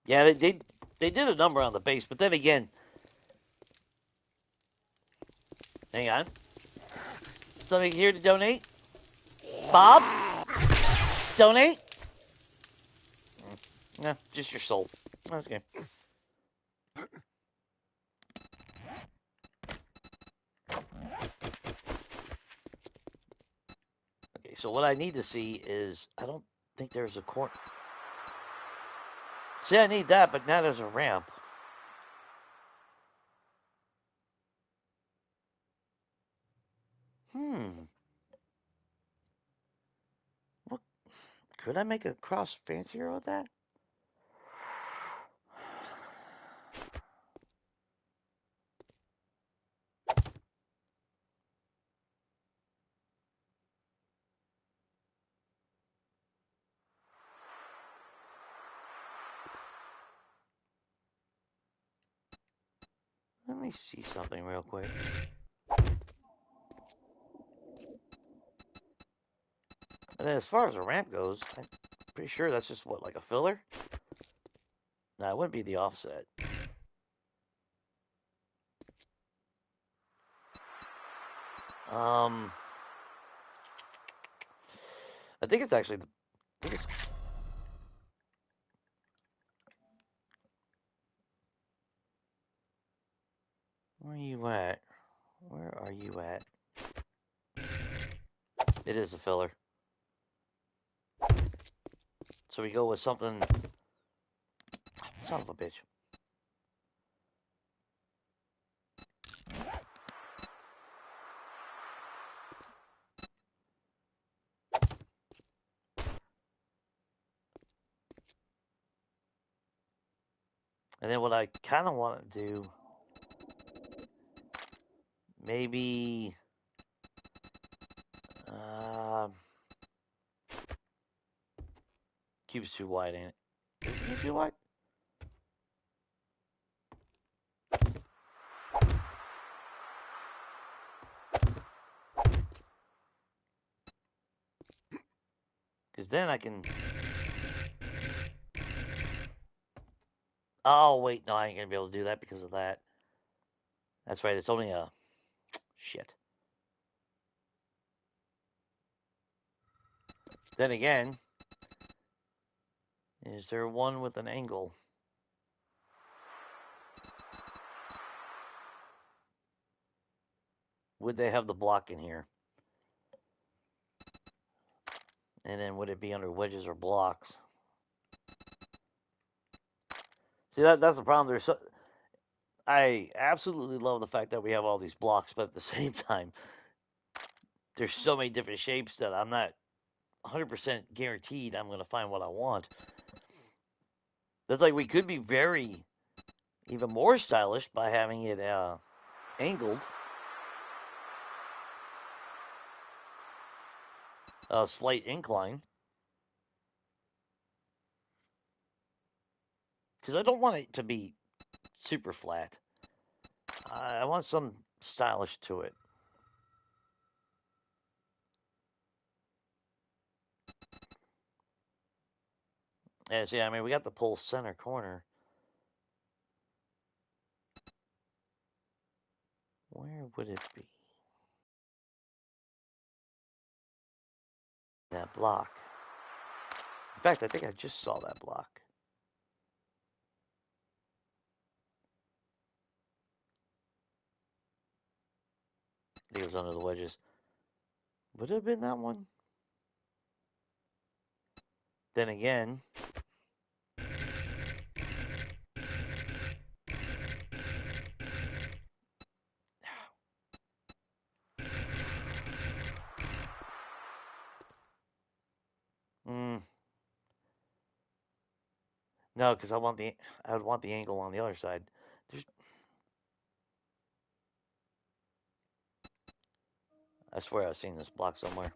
Yeah, they did a number on the base, but then again, hang on. Somebody here to donate? Bob? Donate? No, just your soul. Okay. Okay, so what I need to see is, I don't think there's a corner. See, I need that, but now there's a ramp. What could I make a cross fancier with that? Let me see something real quick. And then as far as the ramp goes, I'm pretty sure that's just what, like a filler? No, it wouldn't be the offset. I think it's actually where are you at? Where are you at? It is a filler. So we go with something. Son of a bitch. And then what I kind of want to do, maybe, cube's too wide, ain't it? Is the cube too wide? Because then I can. Oh, wait, no, I ain't going to be able to do that because of that. That's right, it's only a. Shit. Then again, is there one with an angle? Would they have the block in here? And then would it be under wedges or blocks? See, that's the problem. I absolutely love the fact that we have all these blocks, but at the same time, there's so many different shapes that I'm not 100% guaranteed I'm going to find what I want. That's like we could be very, even more stylish by having it angled. A slight incline. Because I don't want it to be super flat. I want some stylish to it. Yeah, see, I mean, we got the pull center corner. Where would it be? That block. In fact, I think I just saw that block. I think it was under the wedges. Would it have been that one? Then again, no, because I would want the angle on the other side. I swear I've seen this block somewhere.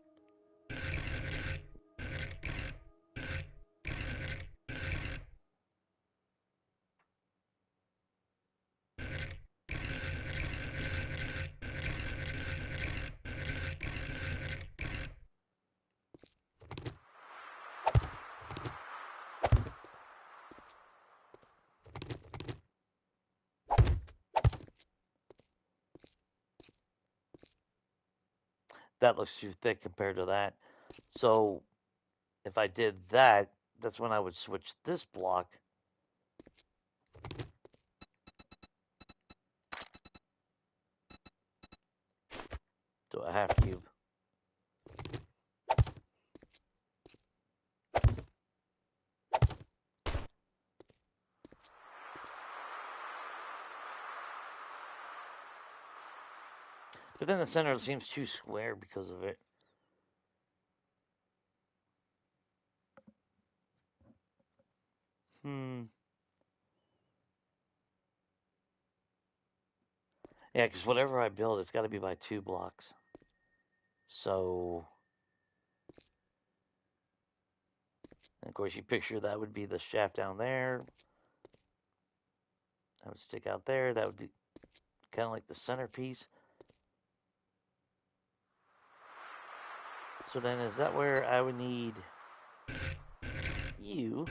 That looks too thick compared to that. So if I did that, that's when I would switch this block to a half cube. But then the center seems too square because of it. Yeah, because whatever I build, it's got to be by 2 blocks. So, and of course, you picture that would be the shaft down there. That would stick out there. That would be kind of like the centerpiece. So then, is that where I would need you?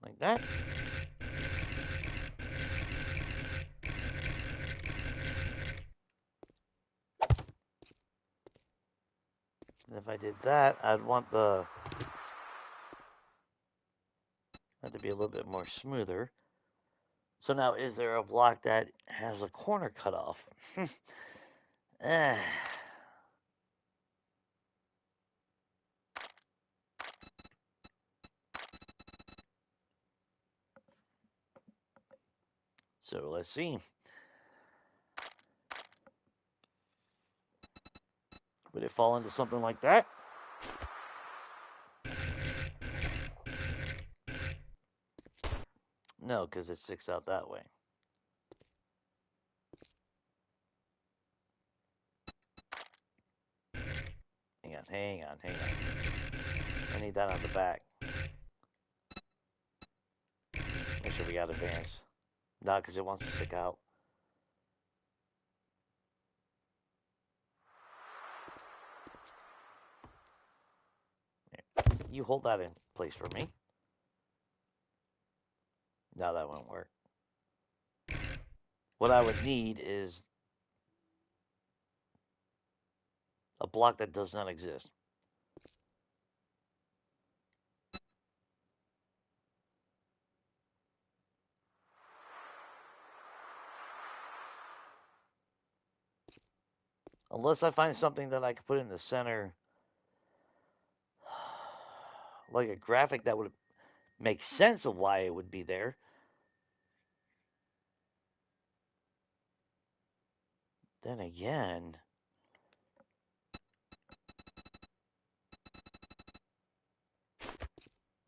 Like that. And if I did that, I'd want that to be a little bit more smoother. So now, is there a block that has a corner cut off? So let's see. Would it fall into something like that? No, because it sticks out that way. Hang on. I need that on the back. Make sure we got advance. Not because it wants to stick out. You hold that in place for me. No, that won't work. What I would need is a block that does not exist. Unless I find something that I could put in the center, like a graphic that would make sense of why it would be there. Then again,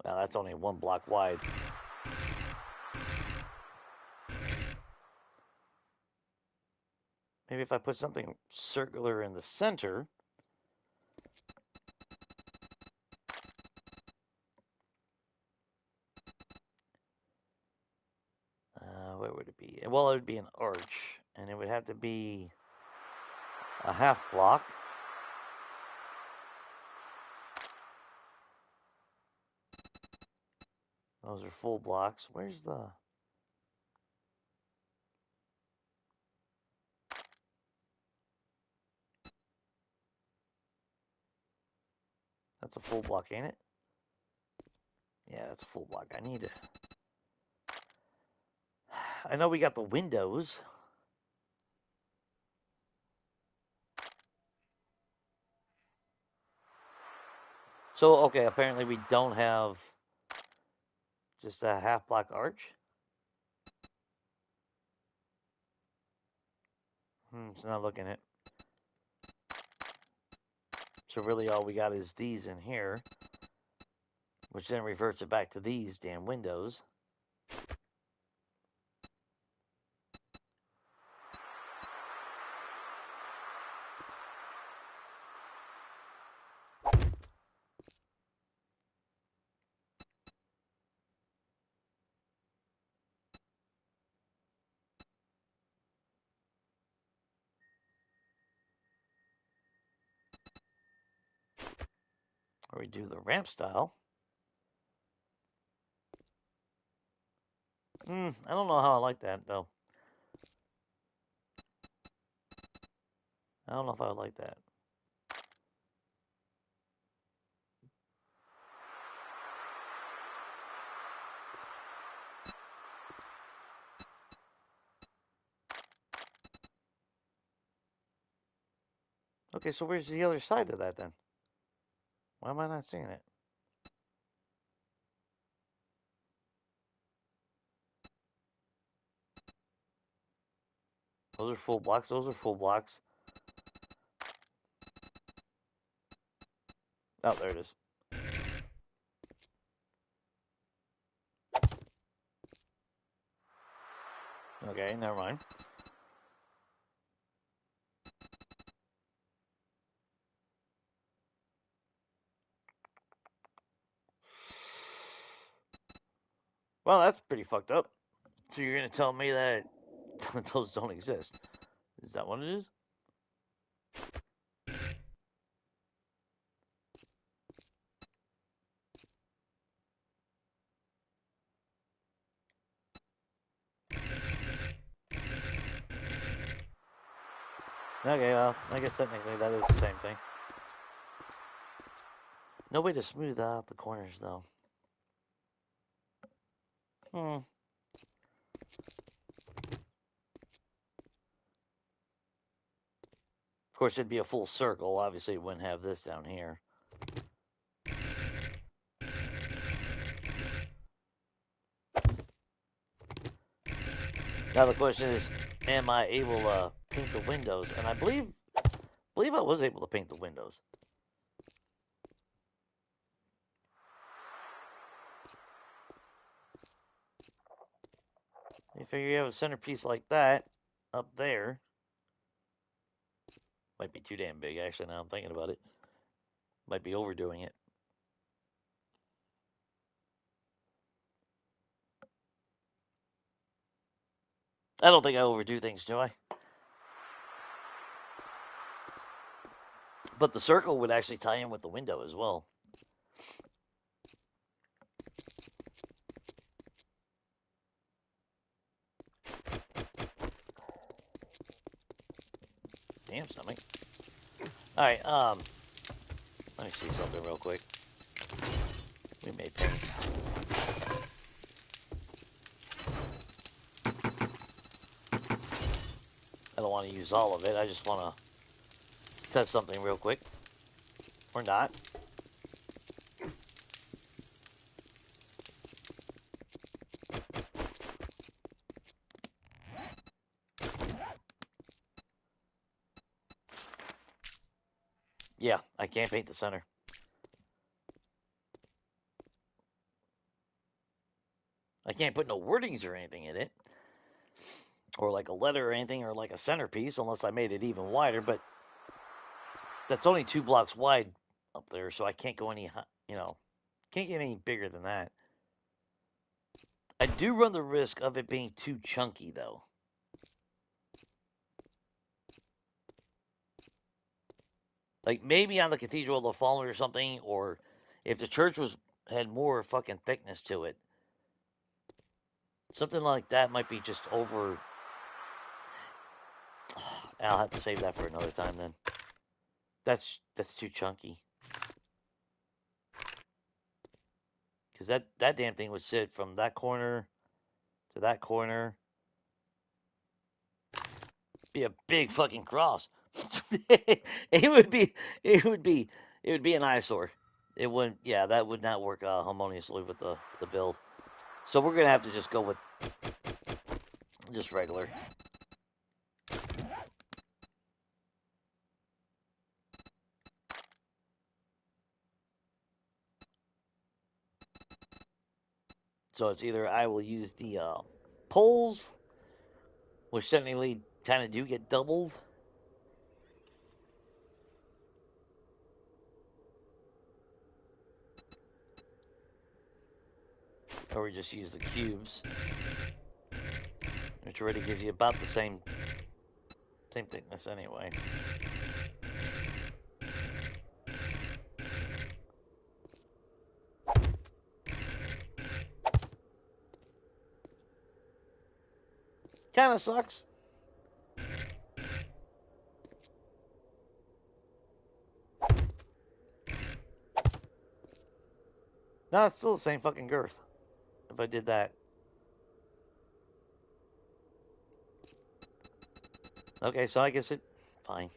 well, that's only 1 block wide. Maybe if I put something circular in the center. Where would it be? Well, it would be an arch, and it would have to be a half block. Those are full blocks. Where's the... That's a full block, ain't it? Yeah, that's a full block. I need to... I know we got the windows. So, okay, apparently we don't have just a half block arch. It's not looking it. So really all we got is these in here, which then reverts it back to these damn windows. Or we do the ramp style. I don't know how I like that, though. I don't know if I would like that. Okay, so where's the other side of that, then? Why am I not seeing it? Those are full blocks. Those are full blocks. Oh, there it is. Okay, never mind. Well, that's pretty fucked up. So you're gonna tell me that those don't exist? Is that what it is? Okay, well, I guess technically that is the same thing. No way to smooth out the corners, though. Of course, it'd be a full circle. Obviously, it wouldn't have this down here. Now the question is, am I able to paint the windows? And I believe I was able to paint the windows. You figure you have a centerpiece like that up there. Might be too damn big, actually, now I'm thinking about it. Might be overdoing it. I don't think I overdo things, do I? But the circle would actually tie in with the window as well. Damn, stomach. Alright, let me see something real quick. We made paint. I don't want to use all of it. I just want to test something real quick. Or not. Yeah, I can't paint the center. I can't put no wordings or anything in it. Or like a letter or anything, or like a centerpiece, unless I made it even wider, but that's only 2 blocks wide up there, so I can't go any, can't get any bigger than that. I do run the risk of it being too chunky, though. Like, maybe on the Cathedral of the Fallen or something, or if the church had more fucking thickness to it. Something like that might be just over. I'll have to save that for another time then. That's too chunky. Because that damn thing would sit from that corner to that corner. Be a big fucking cross. it would be an eyesore. It wouldn't. Yeah, that would not work harmoniously with the build. So we're gonna have to just go with just regular. So it's either I will use the poles, which technically kind of do get doubled. Or we just use the cubes, which already gives you about the same thickness anyway. Kind of sucks. No, it's still the same fucking girth. If I did that. Okay, so I guess fine.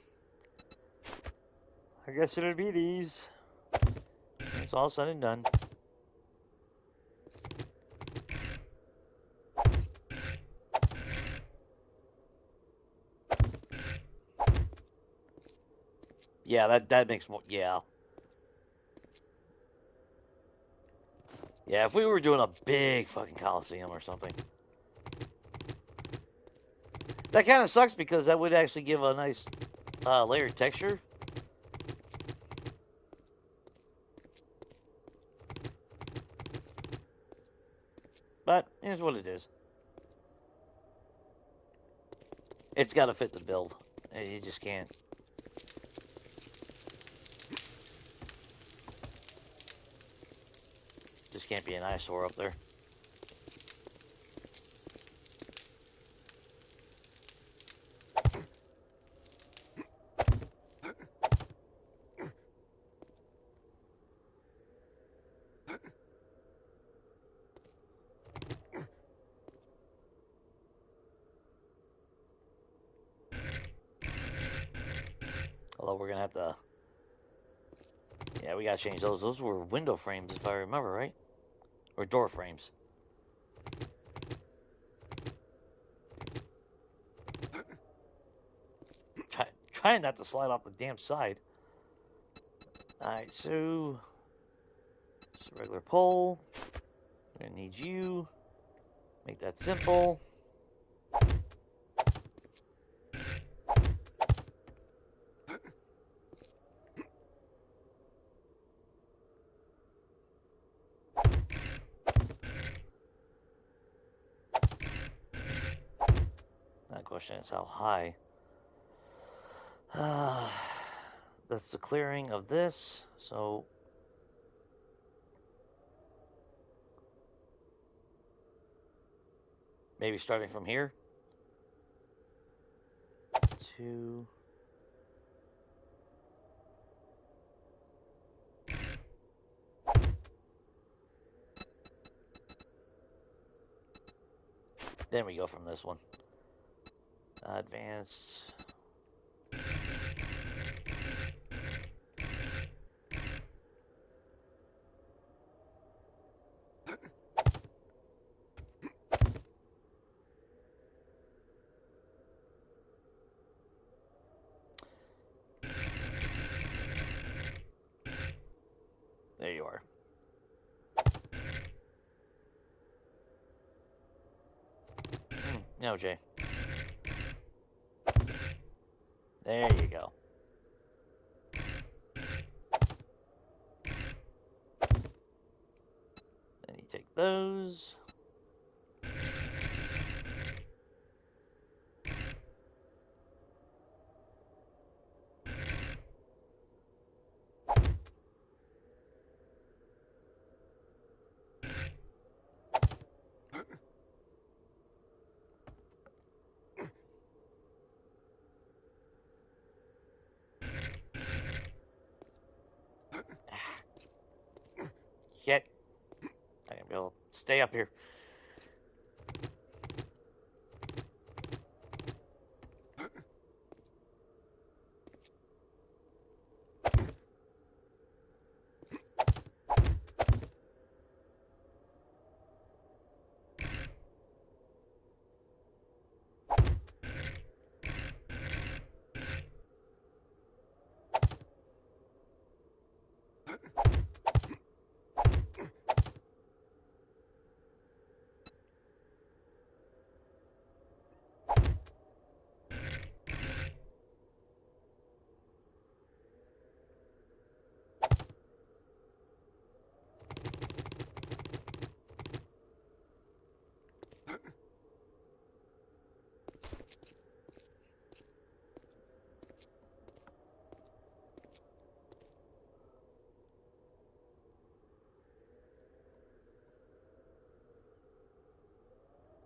I guess it'll be these. It's all said and done. Yeah, that makes more. Yeah, yeah. If we were doing a big fucking coliseum or something, that kind of sucks because that would actually give a nice layered texture. But here's what it is. It's got to fit the build. You just can't. Just can't be an eyesore up there. Although we're gonna have to. Yeah, we gotta change those. Those were window frames, if I remember right, or door frames. Trying not to slide off the damn side. Alright, so it's a regular pole. We're gonna need you. Make that simple. That question is how high. That's the clearing of this. So maybe starting from here. 2. Then we go from this one. Advanced. There you are. No, Jay. There you go. Then you take those. Shit. I can be able to stay up here.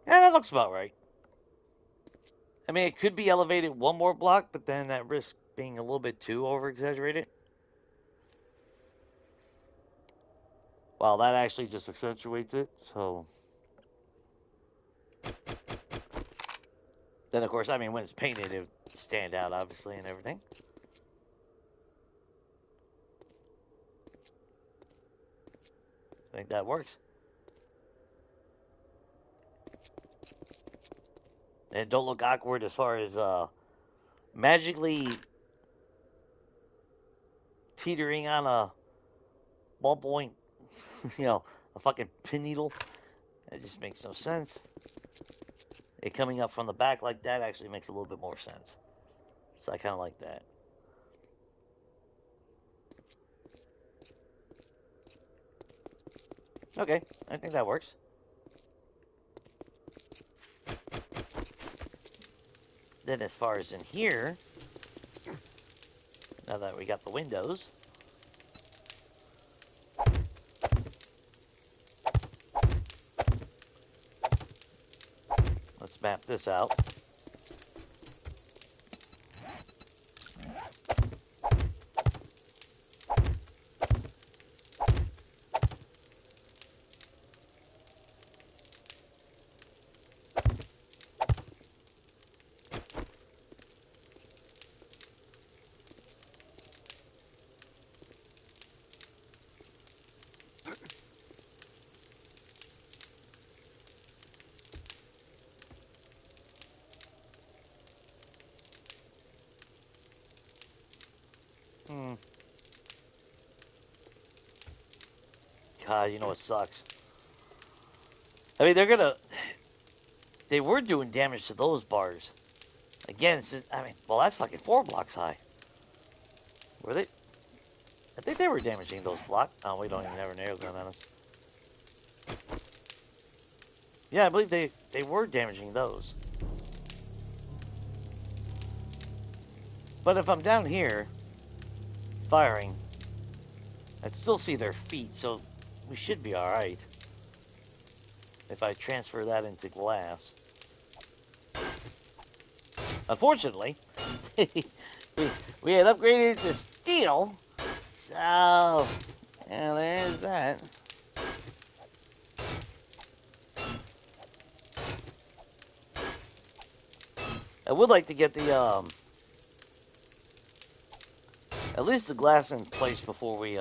Yeah, that looks about right. I mean, it could be elevated one more block, but then that risk being a little bit too over exaggerated. Well, that actually just accentuates it. So then, of course, I mean, when it's painted, it would stand out, obviously, and everything. I think that works. And don't look awkward as far as magically teetering on a ballpoint, a fucking pin needle. It just makes no sense. It coming up from the back like that actually makes a little bit more sense. So I kind of like that. Okay, I think that works. Then as far as in here, now that we got the windows, let's map this out. God, you know what sucks? I mean, they were doing damage to those bars. Again, well, that's fucking 4 blocks high. Were they? I think they were damaging those blocks. Oh, we don't even have a nail gun on us. Yeah, I believe they were damaging those. But if I'm down here, firing, I'd still see their feet, so we should be alright. If I transfer that into glass. Unfortunately, we had upgraded to steel, so, yeah, there's that. I would like to get the, at least the glass in place before we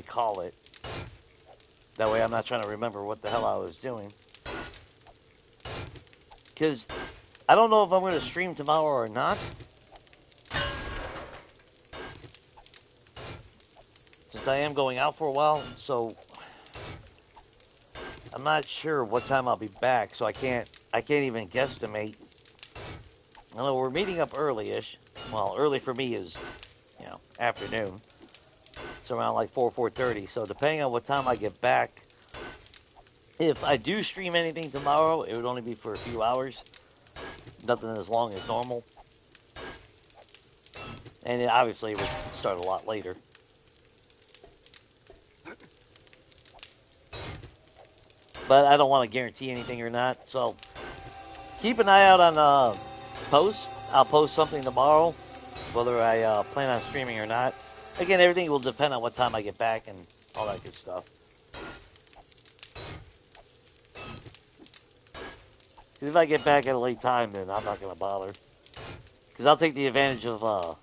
call it. That way I'm not trying to remember what the hell I was doing. Because I don't know if I'm going to stream tomorrow or not. Since I am going out for a while, so I'm not sure what time I'll be back, so I can't even guesstimate. I know we're meeting up early-ish. Well, early for me is, afternoon. It's around like 4:30. So depending on what time I get back, if I do stream anything tomorrow, it would only be for a few hours. Nothing as long as normal. And it obviously would start a lot later. But I don't want to guarantee anything or not. So keep an eye out on posts. I'll post something tomorrow, whether I plan on streaming or not. Again, everything will depend on what time I get back and all that good stuff. Because if I get back at a late time, then I'm not going to bother. Because I'll take the advantage of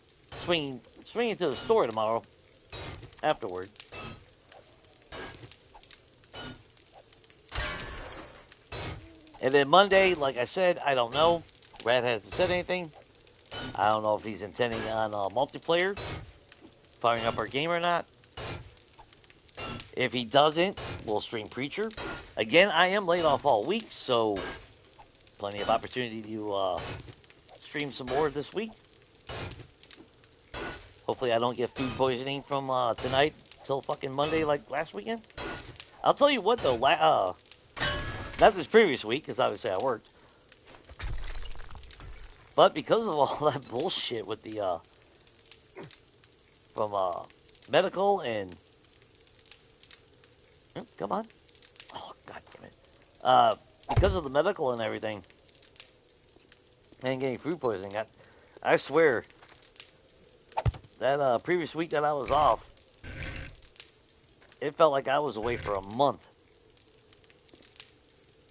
swinging to the store tomorrow afterward. And then Monday, like I said, I don't know. Brad hasn't said anything. I don't know if he's intending on multiplayer, firing up our game or not. If he doesn't, we'll stream Preacher. Again, I am laid off all week, so plenty of opportunity to stream some more this week. Hopefully I don't get food poisoning from tonight till fucking Monday like last weekend. I'll tell you what though, not this previous week, because obviously I worked. But because of all that bullshit with the, from medical and, come on. Oh, god damn it. Because of the medical and everything, and getting food poisoning, I swear, that previous week that I was off, it felt like I was away for a month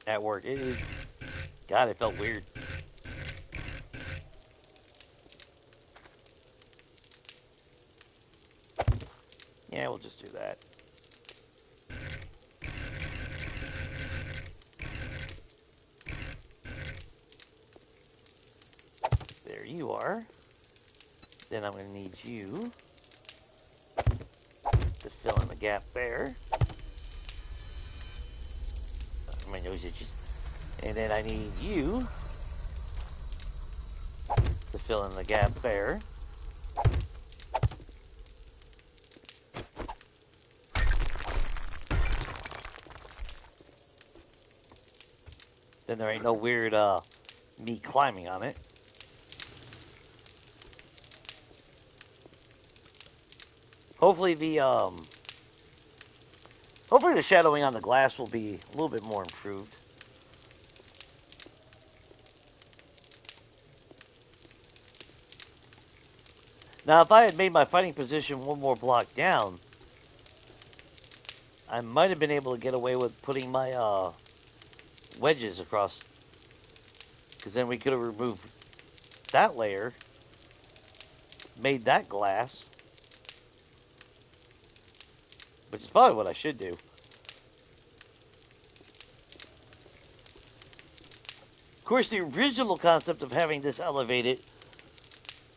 at work. God, it felt weird. Yeah, we'll just do that. There you are. Then I'm going to need you gap there. My nose itches. And then I need you to fill in the gap there. Then there ain't no weird me climbing on it. Hopefully the shadowing on the glass will be a little bit more improved. Now, if I had made my fighting position one more block down, I might have been able to get away with putting my wedges across, because then we could have removed that layer, made that glass, which is probably what I should do. Of course, the original concept of having this elevated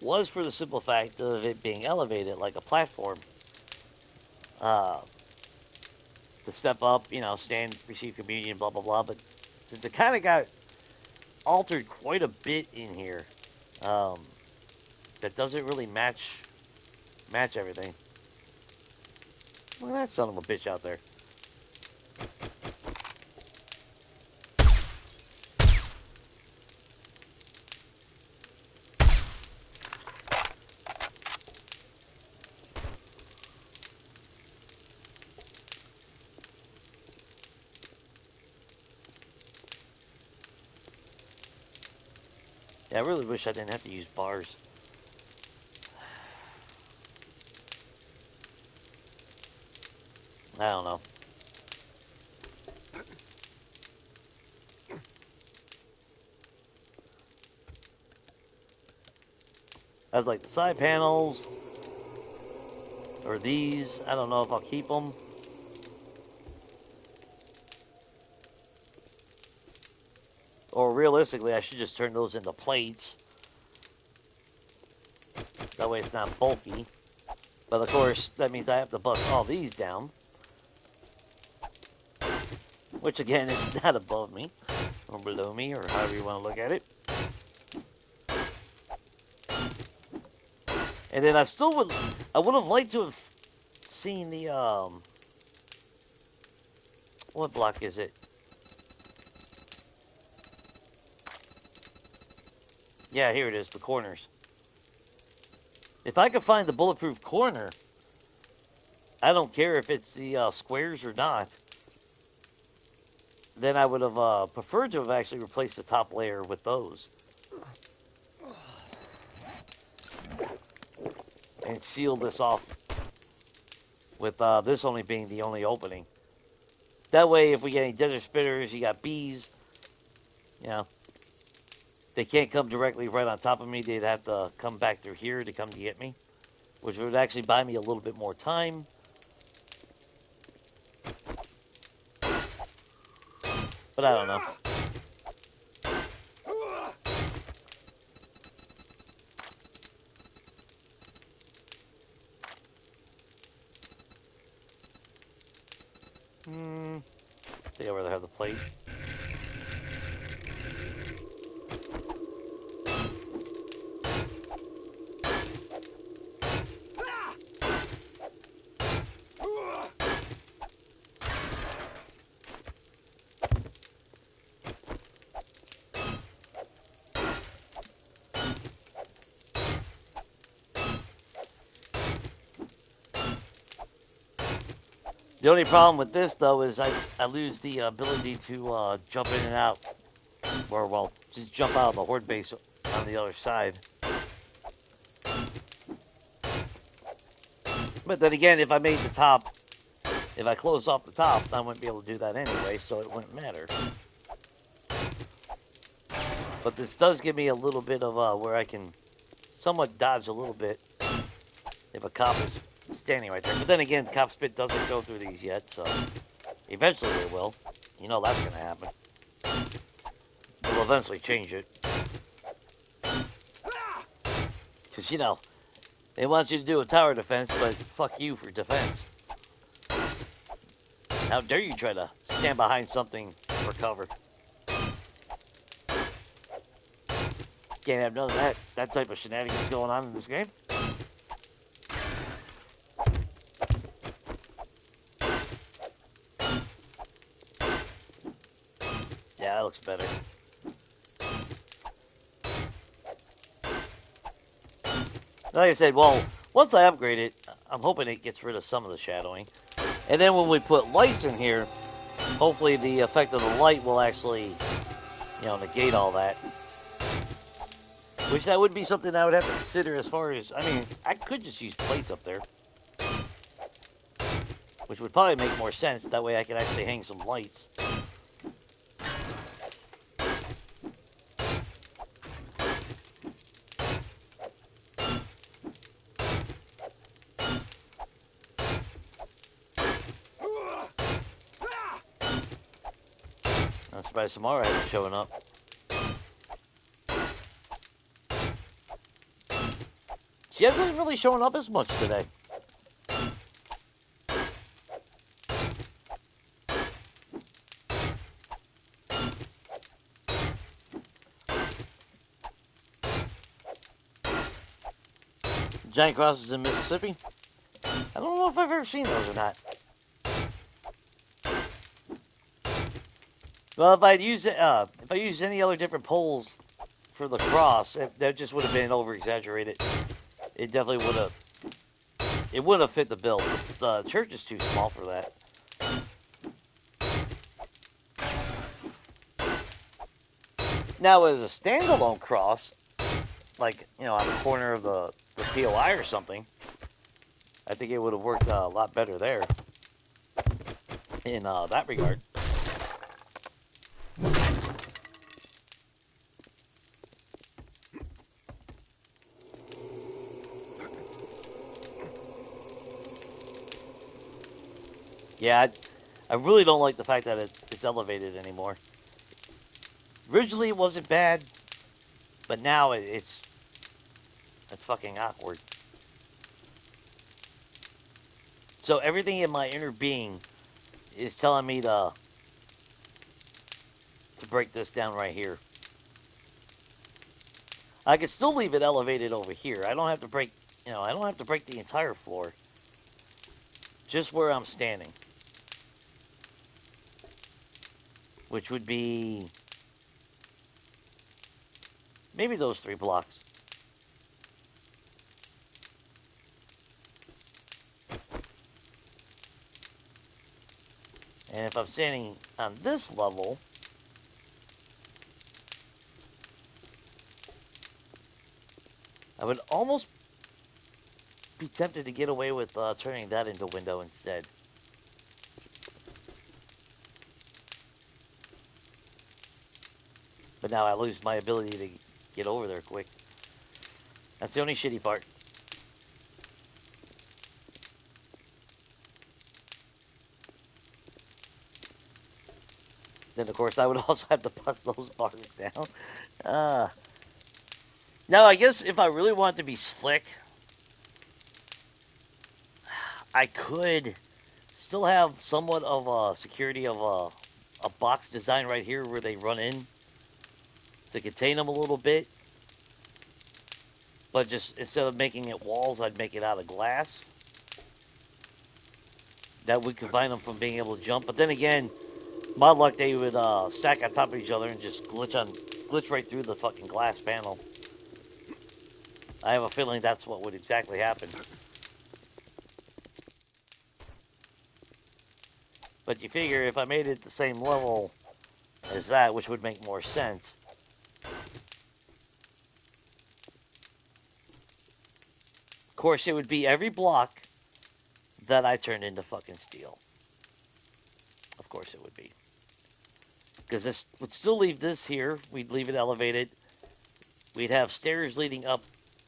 was for the simple fact of it being elevated like a platform. To step up, you know, stand, receive communion, blah, blah, blah. But since it kind of got altered quite a bit in here, that doesn't really match everything. Look at that son of a bitch out there. Yeah, I really wish I didn't have to use bars. I don't know. I was like, the side panels, or these, I don't know if I'll keep them. Or realistically, I should just turn those into plates. That way it's not bulky. But of course, that means I have to bust all these down. Which again is not above me, or below me, or however you want to look at it. And then I would have liked to have seen the, what block is it? Yeah, here it is, the corners. If I could find the bulletproof corner, I don't care if it's the squares or not, then I would have preferred to have actually replaced the top layer with those. And seal this off with this only being the only opening. That way, if we get any desert spitters, you got bees, you know, they can't come directly right on top of me. They'd have to come back through here to come to get me, which would actually buy me a little bit more time. But I don't know. I think I'd rather have the plate. The only problem with this, though, is I lose the ability to jump in and out. Or, well, just jump out of the horde base on the other side. But then again, if I made the top, if I closed off the top, I wouldn't be able to do that anyway, so it wouldn't matter. But this does give me a little bit of where I can somewhat dodge a little bit if a cop is standing right there. But then again, cop spit doesn't go through these yet, so eventually they will. You know that's going to happen. We'll eventually change it. Because, you know, they want you to do a tower defense, but fuck you for defense. How dare you try to stand behind something for cover? Can't have none of that type of shenanigans going on in this game. Yeah, that looks better. Like I said, well, once I upgrade it, I'm hoping it gets rid of some of the shadowing. And then when we put lights in here, hopefully the effect of the light will actually, negate all that. Which that would be something I would have to consider as far as, I mean, I could just use plates up there. Which would probably make more sense. That way I could actually hang some lights. I'm surprised Samara hasn't showing up. She hasn't really shown up as much today. Giant crosses in Mississippi. I don't know if I've ever seen those or not. Well, if I used any other different poles for the cross, that just would have been over exaggerated. It definitely would have. It would have fit the bill. The church is too small for that. Now, as a standalone cross, like on the corner of the POI or something, I think it would have worked a lot better there. In that regard. Yeah, I really don't like the fact that it's elevated anymore. Originally, it wasn't bad, but now it's fucking awkward. So everything in my inner being is telling me to break this down right here. I could still leave it elevated over here. I don't have to break, I don't have to break the entire floor. Just where I'm standing. Which would be maybe those 3 blocks. And if I'm standing on this level, I would almost be tempted to get away with turning that into a window instead. But now I lose my ability to get over there quick. That's the only shitty part. Then, of course, I would also have to bust those bars down. Now, I guess if I really wanted to be slick, I could still have somewhat of a security of a box design right here where they run in to contain them a little bit. But just instead of making it walls, I'd make it out of glass. That would confine them from being able to jump. But then again, my luck, they would stack on top of each other and just glitch right through the fucking glass panel. I have a feeling that's what would exactly happen. But you figure if I made it the same level as that, which would make more sense. Of course, it would be every block that I turned into fucking steel. Of course it would be. Because this would still leave this here. We'd leave it elevated. We'd have stairs leading up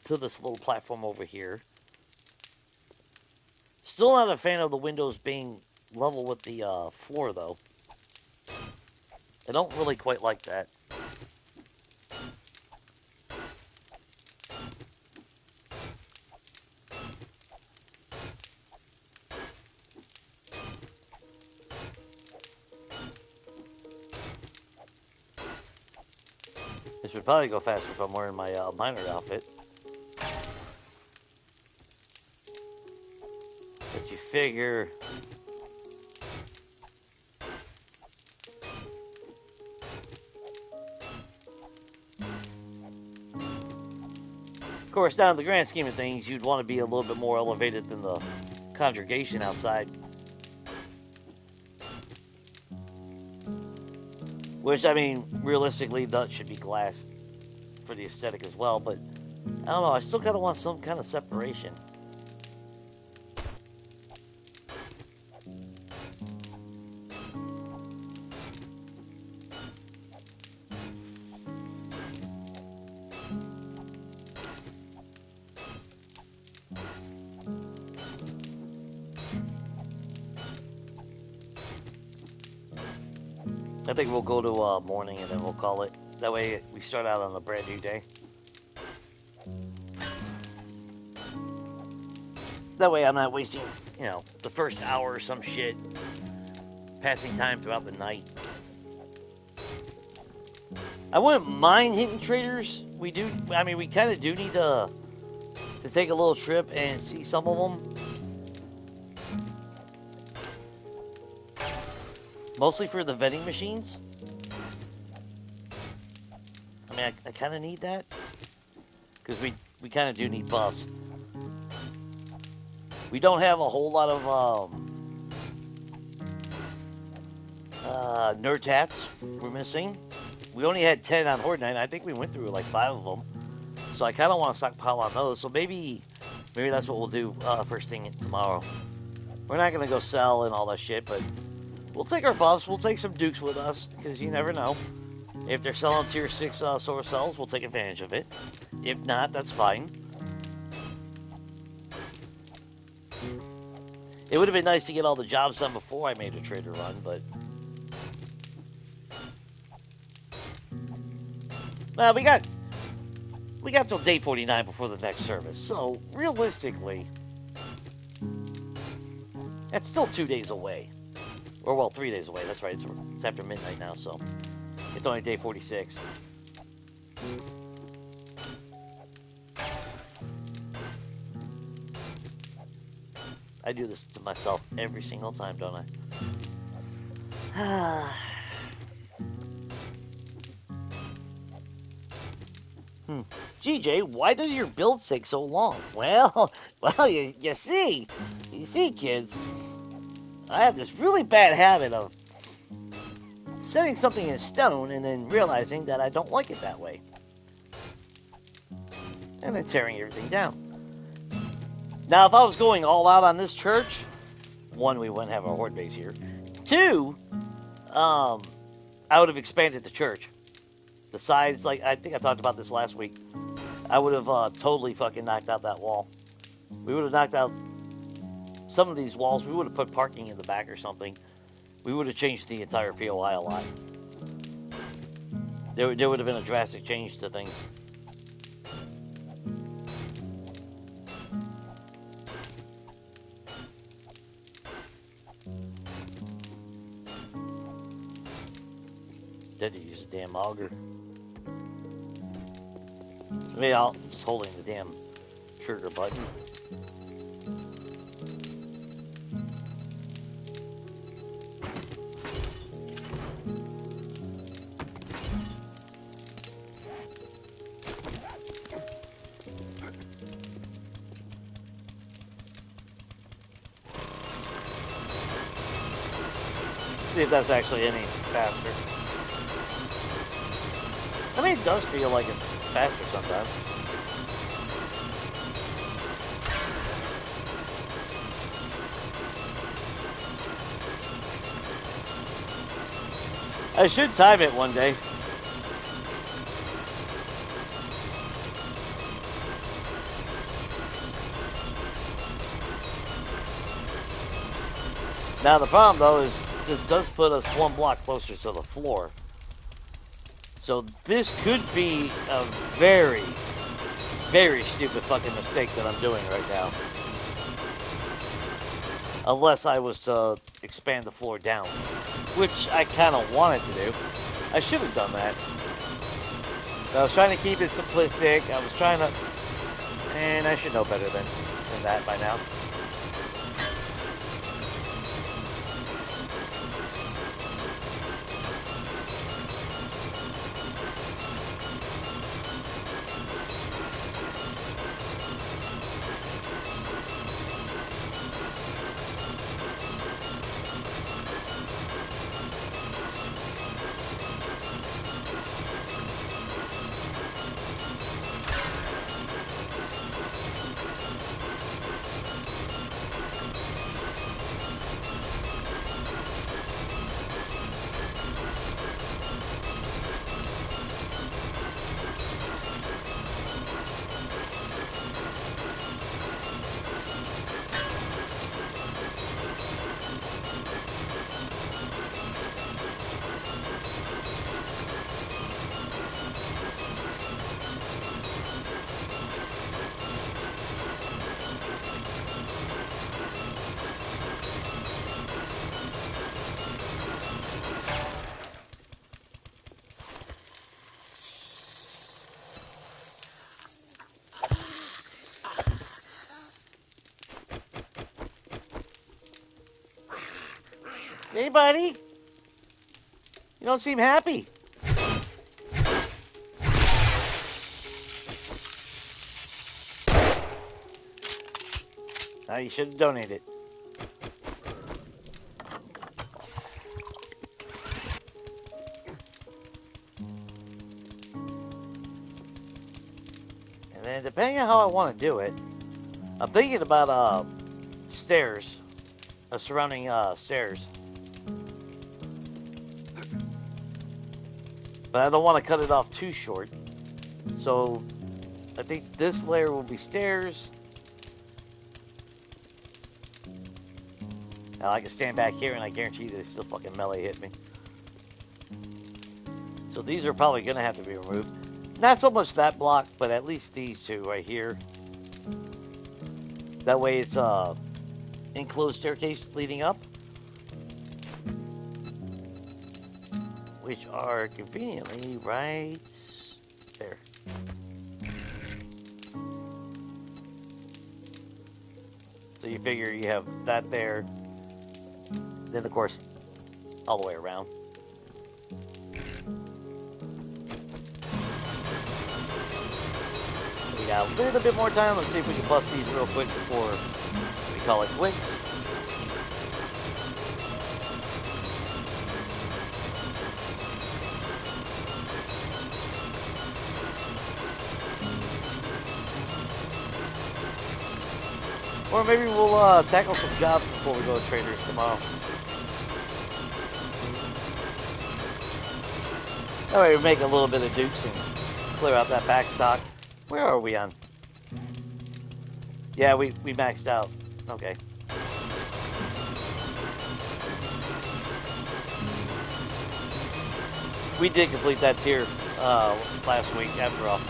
to this little platform over here. Still not a fan of the windows being level with the floor, though. I don't really quite like that. would probably go faster if I'm wearing my miner outfit. But you figure... Of course, now in the grand scheme of things, you'd want to be a little bit more elevated than the congregation outside. Which, I mean, realistically, that should be glass for the aesthetic as well, but I don't know, I still kind of want some kind of separation. I think we'll go to morning and then we'll call it. That way we start out on a brand new day. That way I'm not wasting, you know, the first hour or some shit. Passing time throughout the night. I wouldn't mind hitting traders. We kind of do need to take a little trip and see some of them. Mostly for the vending machines. I mean, I kind of need that. Because we kind of do need buffs. We don't have a whole lot of nerd tats we're missing. We only had 10 on Horde Night. I think we went through like 5 of them. So I kind of want to stockpile on those. So maybe that's what we'll do first thing tomorrow. We're not going to go sell and all that shit, but we'll take our buffs. We'll take some dukes with us, because you never know. If they're selling tier 6 solar cells, we'll take advantage of it. If not, that's fine. It would have been nice to get all the jobs done before I made a trader run, but... we got till day 49 before the next service, so realistically, that's still 2 days away. Or, well, 3 days away, that's right, it's after midnight now, so it's only day 46. I do this to myself every single time, don't I? GJ, why does your build take so long? Well, you see, kids, I have this really bad habit of setting something in stone and then realizing that I don't like it that way. And then tearing everything down. Now, if I was going all out on this church, 1, we wouldn't have a horde base here. 2, I would have expanded the church. The sides, like, I think I talked about this last week. I would have totally fucking knocked out that wall. We would have knocked out some of these walls. We would have put parking in the back or something. We would have changed the entire POI a lot. There would have been a drastic change to things. Did he use a damn auger? Maybe I'll just holding the damn trigger button. See if that's actually any faster. I mean, it does feel like it's faster sometimes. I should time it one day. Now the problem though is this does put us 1 block closer to the floor. So this could be a very, very stupid fucking mistake that I'm doing right now. Unless I was to expand the floor down, which I kind of wanted to do. I should have done that. I was trying to keep it simplistic. I was trying to, and I should know better than that by now. Hey, buddy. You don't seem happy. You should have donated. And then depending on how I want to do it, I'm thinking about stairs, surrounding stairs. But I don't want to cut it off too short. So I think this layer will be stairs. Now I can stand back here and I guarantee they still fucking melee hit me. So these are probably going to have to be removed. Not so much that block, but at least these two right here. That way it's enclosed staircase leading up. Which are conveniently right there. So you figure you have that there. Then of course, all the way around. We got a little bit more time. Let's see if we can bust these real quick before we call it quits. Or maybe we'll tackle some jobs before we go to Traders tomorrow. That way we make a little bit of dukes and clear out that back stock. Where are we on? Yeah, we maxed out. Okay. We did complete that tier last week, after all.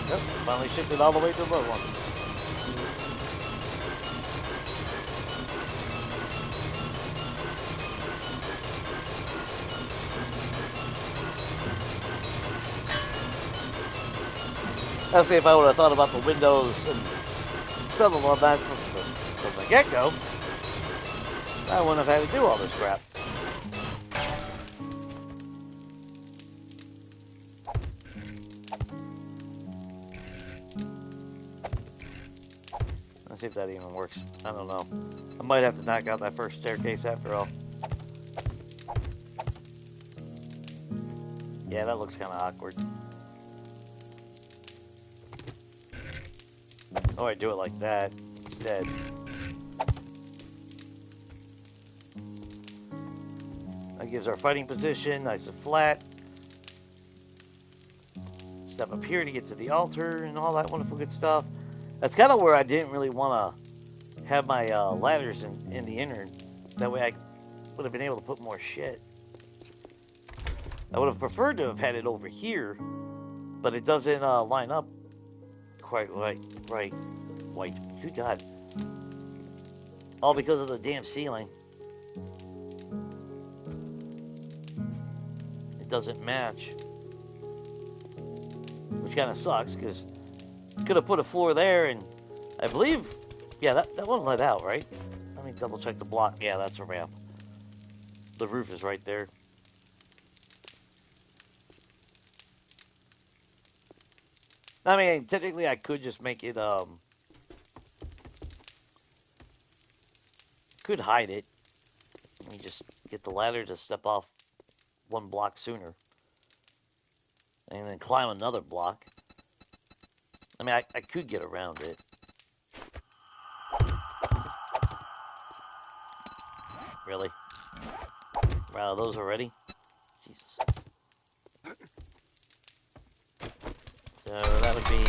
Yep, finally shifted all the way to the low one. I'll say if I would have thought about the windows and settled on that from the get-go, I wouldn't have had to do all this crap. Let's see if that even works. I don't know. I might have to knock out that first staircase after all. Yeah, that looks kind of awkward. Oh, I do it like that instead. That gives our fighting position nice and flat. Step up here to get to the altar and all that wonderful good stuff. That's kind of where I didn't really want to have my ladders in the inner. That way I would have been able to put more shit. I would have preferred to have had it over here, but it doesn't line up quite right. White. Good God. All because of the damn ceiling. It doesn't match. Which kind of sucks, because could have put a floor there, and I believe, yeah, that one let out, right? Let me double check the block. Yeah, that's a ramp. The roof is right there. I mean, technically I could just make it, could hide it. Let me just get the ladder to step off one block sooner. And then climb another block. I mean, I could get around it. Really? We're out of those already? Jesus. So that would be...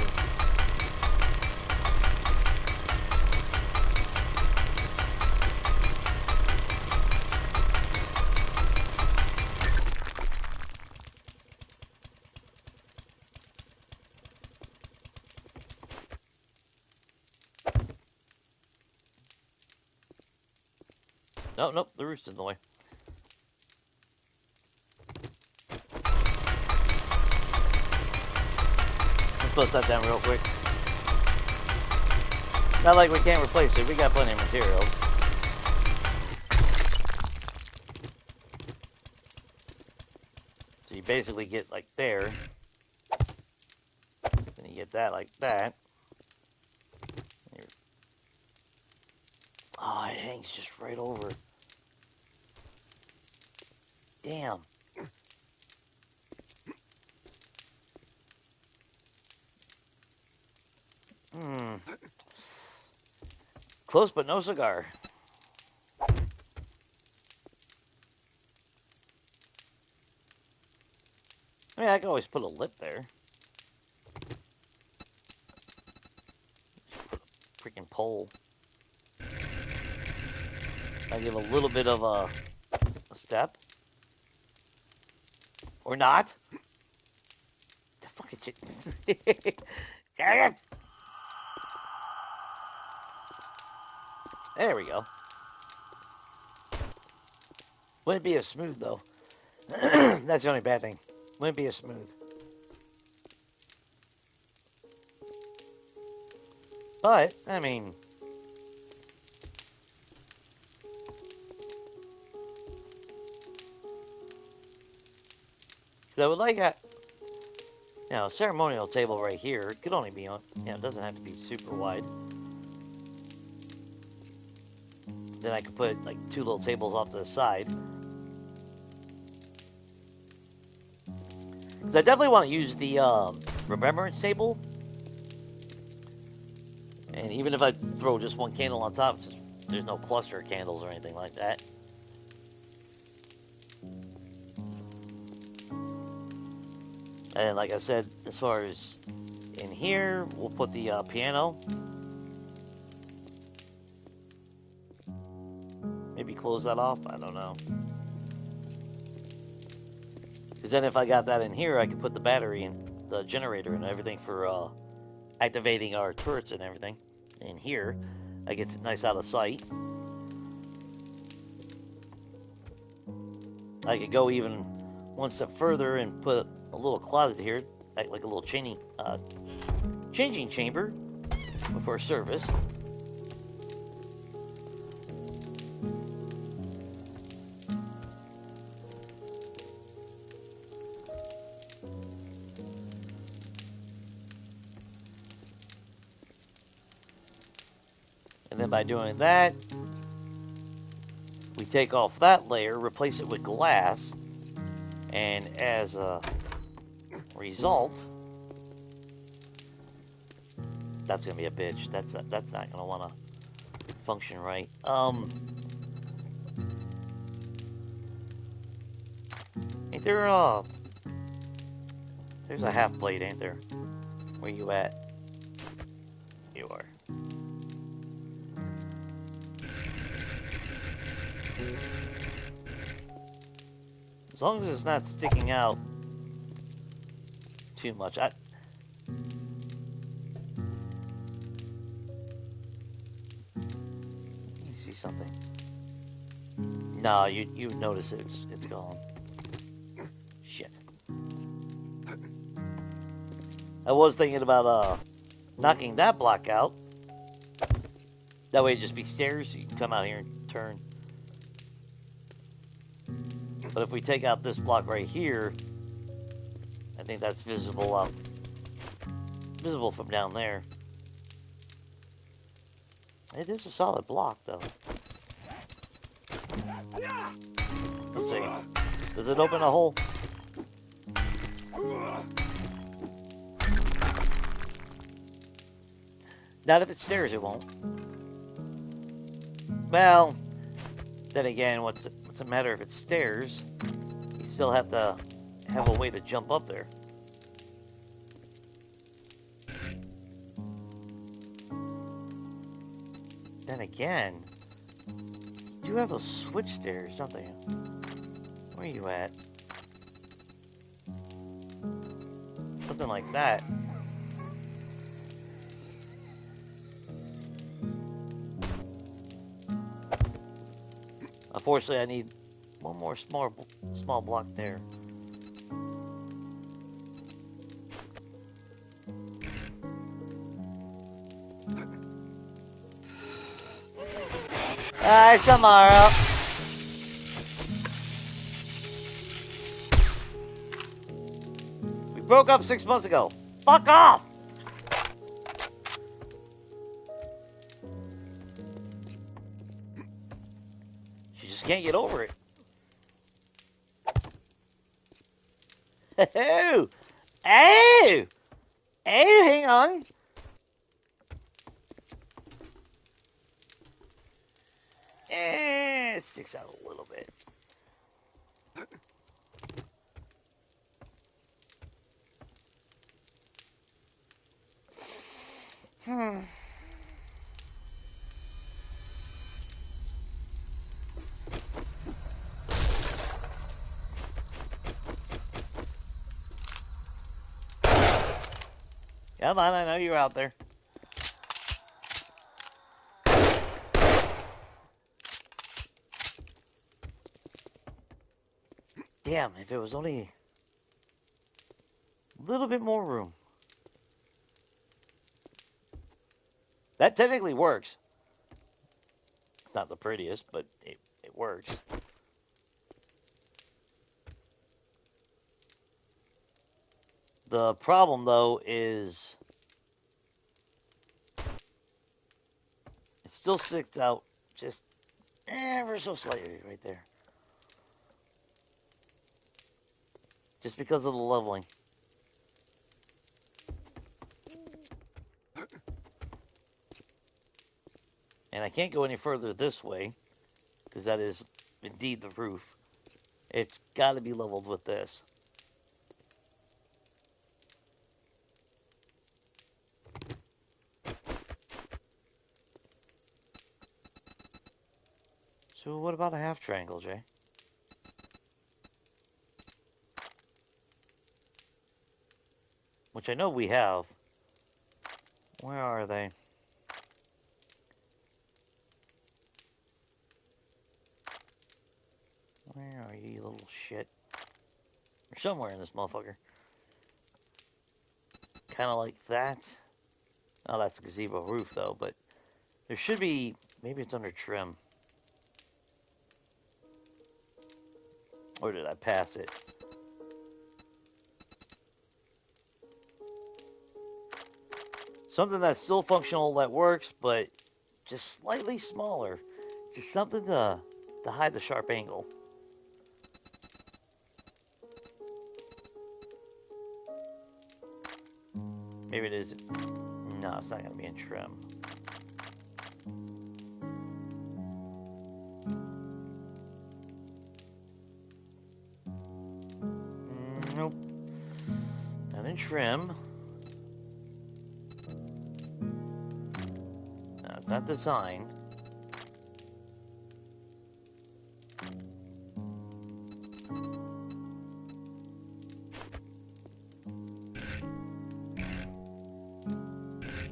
Nope, the roof's in the way. Let's bust that down real quick. Not like we can't replace it. We got plenty of materials. So you basically get like there. Then you get that like that. Oh, it hangs just right over. Damn. Close but no cigar. I mean, I can always put a lip there. Just put a freaking pole. I give a little bit of a step. Or not. The fucking shit. Dang it! There we go. Wouldn't be as smooth, though. That's the only bad thing. Wouldn't be as smooth. But, I mean... So I would like a... You know, ceremonial table right here. It could only be on... You know, it doesn't have to be super wide. Then I could put, like, 2 little tables off to the side. Because I definitely want to use the remembrance table. And even if I throw just one candle on top, there's no cluster of candles or anything like that. And like I said, as far as in here, we'll put the piano. Maybe close that off, I don't know. Because then if I got that in here, I could put the battery and the generator and everything for activating our turrets and everything. In here, I get it nice out of sight. I could go even one step further and put a little closet here, like a little changing chamber for service. And then by doing that, we take off that layer, replace it with glass, and as a result, that's gonna be a bitch. That's not gonna want to function right. Ain't there there's a half plate, ain't there? Where you at? You are. As long as it's not sticking out too much. Let me see something. No, you notice it's gone. Shit. I was thinking about knocking that block out. That way it'd just be stairs. You can come out here and turn. But if we take out this block right here, I think that's visible from down there. It is a solid block, though. Let's see. Does it open a hole? Not if it's stairs, it won't. Well, then again, what's it matter if it's stairs? You still have to have a way to jump up there. Then again, you do have those switch stairs, don't they? Where are you at? Something like that. Unfortunately, I need one more small block there. Alright, tomorrow. We broke up 6 months ago. Fuck off! She just can't get over it. Oh! Oh! Oh, hang on. It sticks out a little bit. Come on, I know you're out there. Damn, if it was only a little bit more room. That technically works. It's not the prettiest, but it works. The problem, though, is it still sticks out just ever so slightly right there. Just because of the leveling. And I can't go any further this way, because that is indeed the roof. It's got to be leveled with this. So what about a half triangle, Jay? Which I know we have. Where are they? Where are you, little shit? They're somewhere in this motherfucker. Kind of like that. Oh, that's a gazebo roof, though, but there should be... Maybe it's under trim. Or did I pass it? Something that's still functional that works, but just slightly smaller. Just something to hide the sharp angle. Maybe it is. No, it's not going to be in trim. Nope. Not in trim. No, it's not design.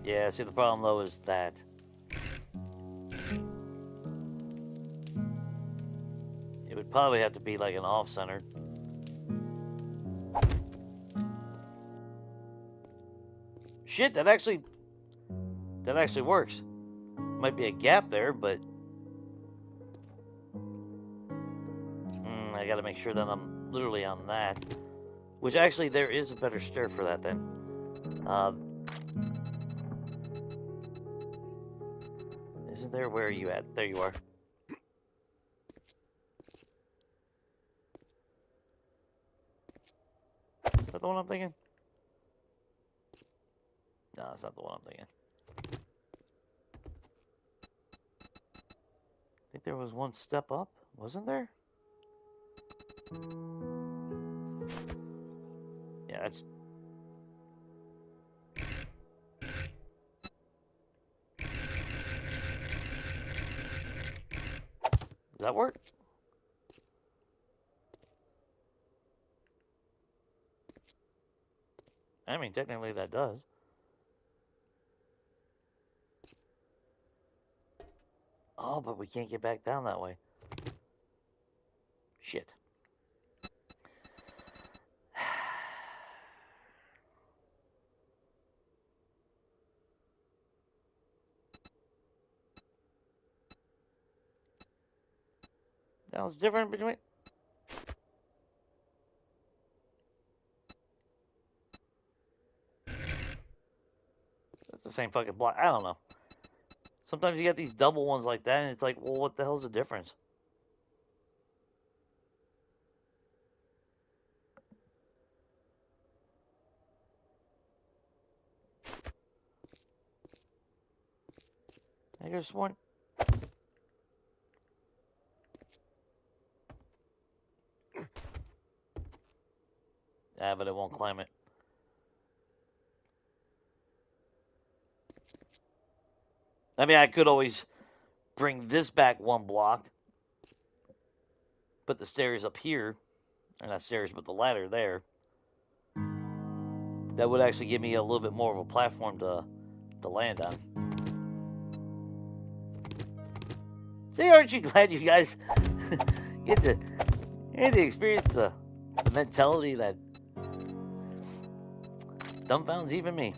Yeah, see, the problem, though, is that... it would probably have to be like an off-center. Shit, that actually works. Might be a gap there, but... I gotta make sure that I'm literally on that. Which, actually, there is a better stair for that, then. Isn't there? Where are you at? There you are. Is that the one I'm thinking? No, that's not the one I'm thinking. I think there was one step up, wasn't there? Yeah, that's... Does that work? I mean, technically that does. Oh, but we can't get back down that way. Shit. That was different between... That's the same fucking block. I don't know. Sometimes you get these double ones like that, and it's like, well, what the hell's the difference? I just want... Yeah, but it won't climb it. I mean, I could always bring this back one block, put the stairs up here, or not stairs, but the ladder there. That would actually give me a little bit more of a platform to land on. See, aren't you glad you guys get to experience the mentality that dumbfounds even me?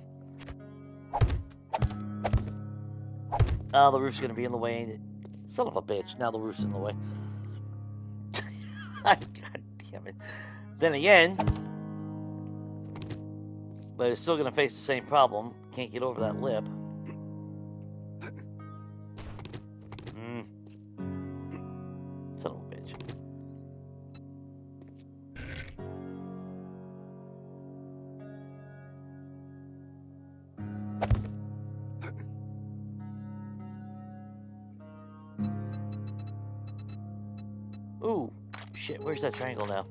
Oh, the roof's gonna be in the way. Son of a bitch, now the roof's in the way. God damn it. Then again, but it's still gonna face the same problem. Can't get over that lip. Son of a bitch. Ooh, shit, where's that triangle now?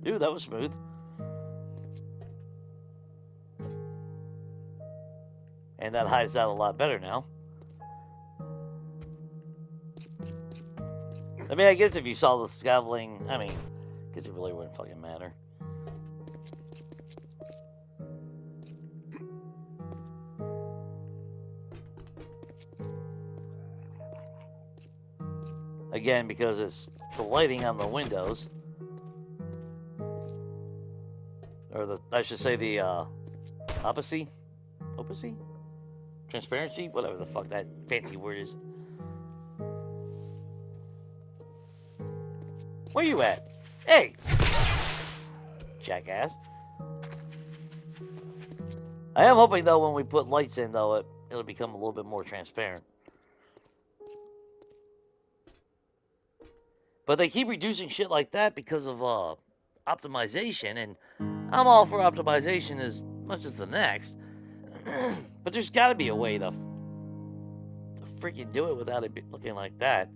Dude, that was smooth. And that hides out a lot better now. I mean, I guess if you saw the scaffolding, I mean, I guess it really wouldn't fucking matter. Again, because it's the lighting on the windows. Or the, I should say the, opacity? Opacity? Transparency? Whatever the fuck that fancy word is. Where you at? Hey! Jackass. I am hoping, though, when we put lights in, though, it'll become a little bit more transparent. But they keep reducing shit like that because of, optimization, and I'm all for optimization as much as the next. But there's got to be a way to freaking do it without it looking like that.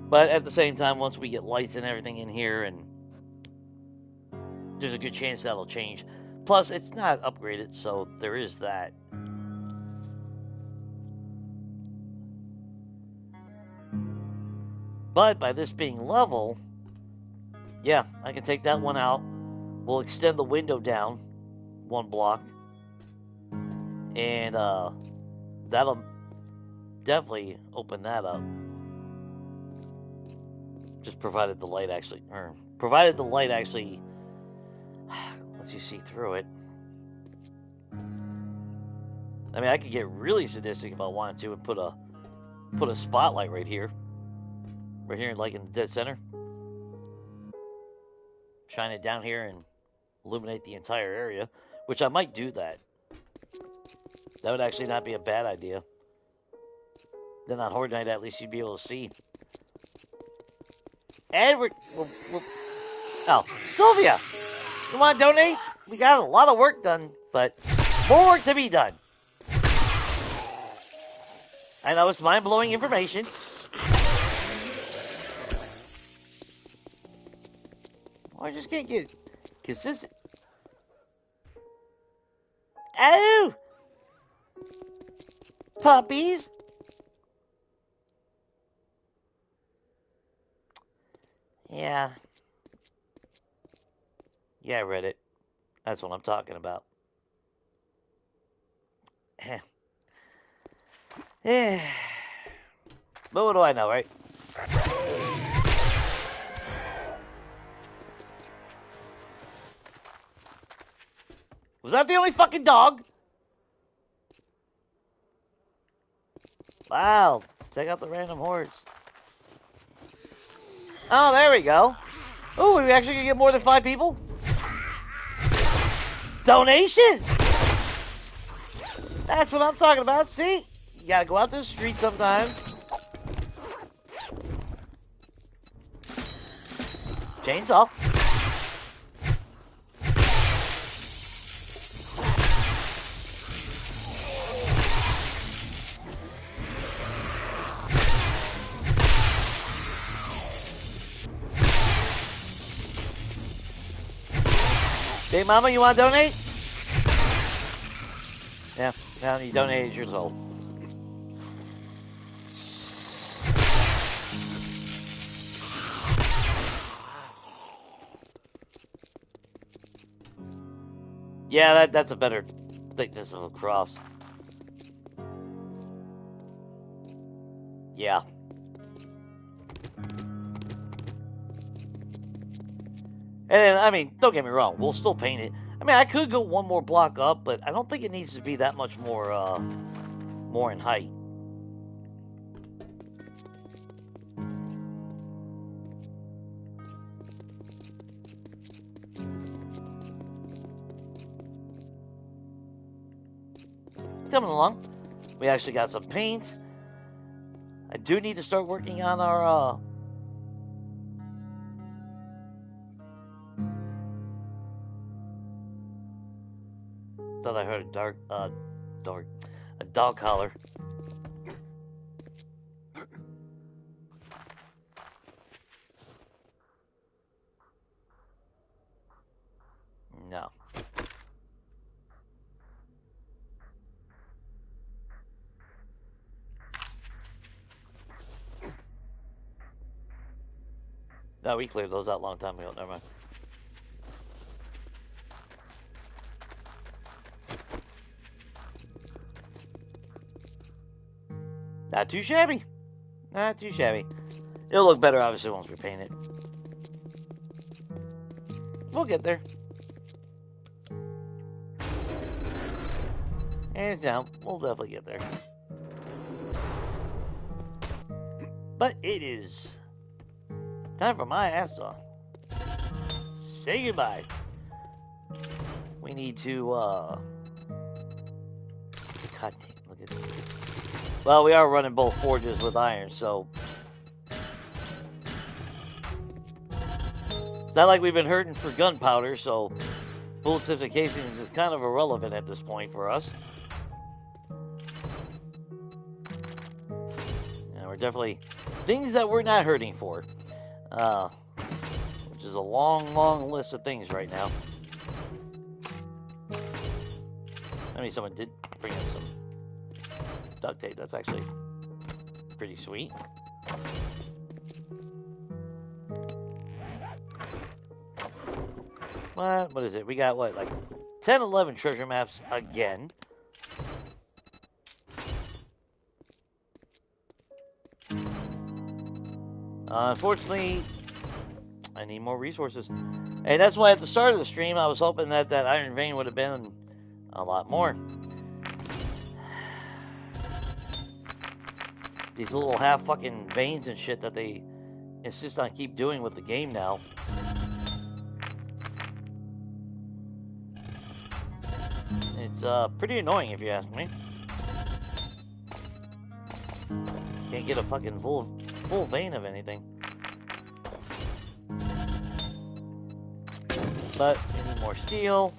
But at the same time, once we get lights and everything in here, and there's a good chance that'll change. Plus, it's not upgraded, so there is that. But by this being level, yeah, I can take that one out. We'll extend the window down 1 block. And that'll definitely open that up. Just provided the light actually, lets you see through it. I mean, I could get really sadistic if I wanted to and put a spotlight right here, like in the dead center. Shine it down here and illuminate the entire area, which I might do that. That would actually not be a bad idea. Then on Horde Night, at least you'd be able to see. And oh, Sylvia, you want to donate? We got a lot of work done, but more work to be done. I know it's mind-blowing information. I just can't get consistent. Oh! Puppies? Yeah. Yeah, I read it. That's what I'm talking about. Yeah. But what do I know, right? Was that the only fucking dog? Wow. Check out the random hordes. Oh, there we go. Oh, we actually gonna get more than 5 people? Donations! That's what I'm talking about. See? You gotta go out to the street sometimes. Chainsaw. Hey, Mama, you want to donate? Yeah, now you donated yours old. Yeah, that's a better thickness of a cross. Yeah. And, I mean, don't get me wrong, we'll still paint it. I mean, I could go 1 more block up, but I don't think it needs to be that much more, more in height. Coming along. We actually got some paint. I do need to start working on our, thought I heard a dog collar. No. No, we cleared those out a long time ago. Never mind. Not too shabby. Not too shabby. It'll look better, obviously, once we paint it. We'll get there. Hands down, we'll definitely get there. But it is time for my ass to say goodbye. We need to, God damn, look at this. Well, we are running both forges with iron, so it's not like we've been hurting for gunpowder, so bullet tips and casings is kind of irrelevant at this point for us. And we're definitely things that we're not hurting for, uh, which is a long, long list of things right now. I mean, someone did bring in some duct tape. That's actually pretty sweet. What is it? We got what, like 10, 11 treasure maps again. Unfortunately, I need more resources. And that's why at the start of the stream, I was hoping that that iron vein would have been a lot more. These little half fucking veins and shit that they insist on keep doing with the game now. It's pretty annoying if you ask me. Can't get a fucking full vein of anything. But we need more steel.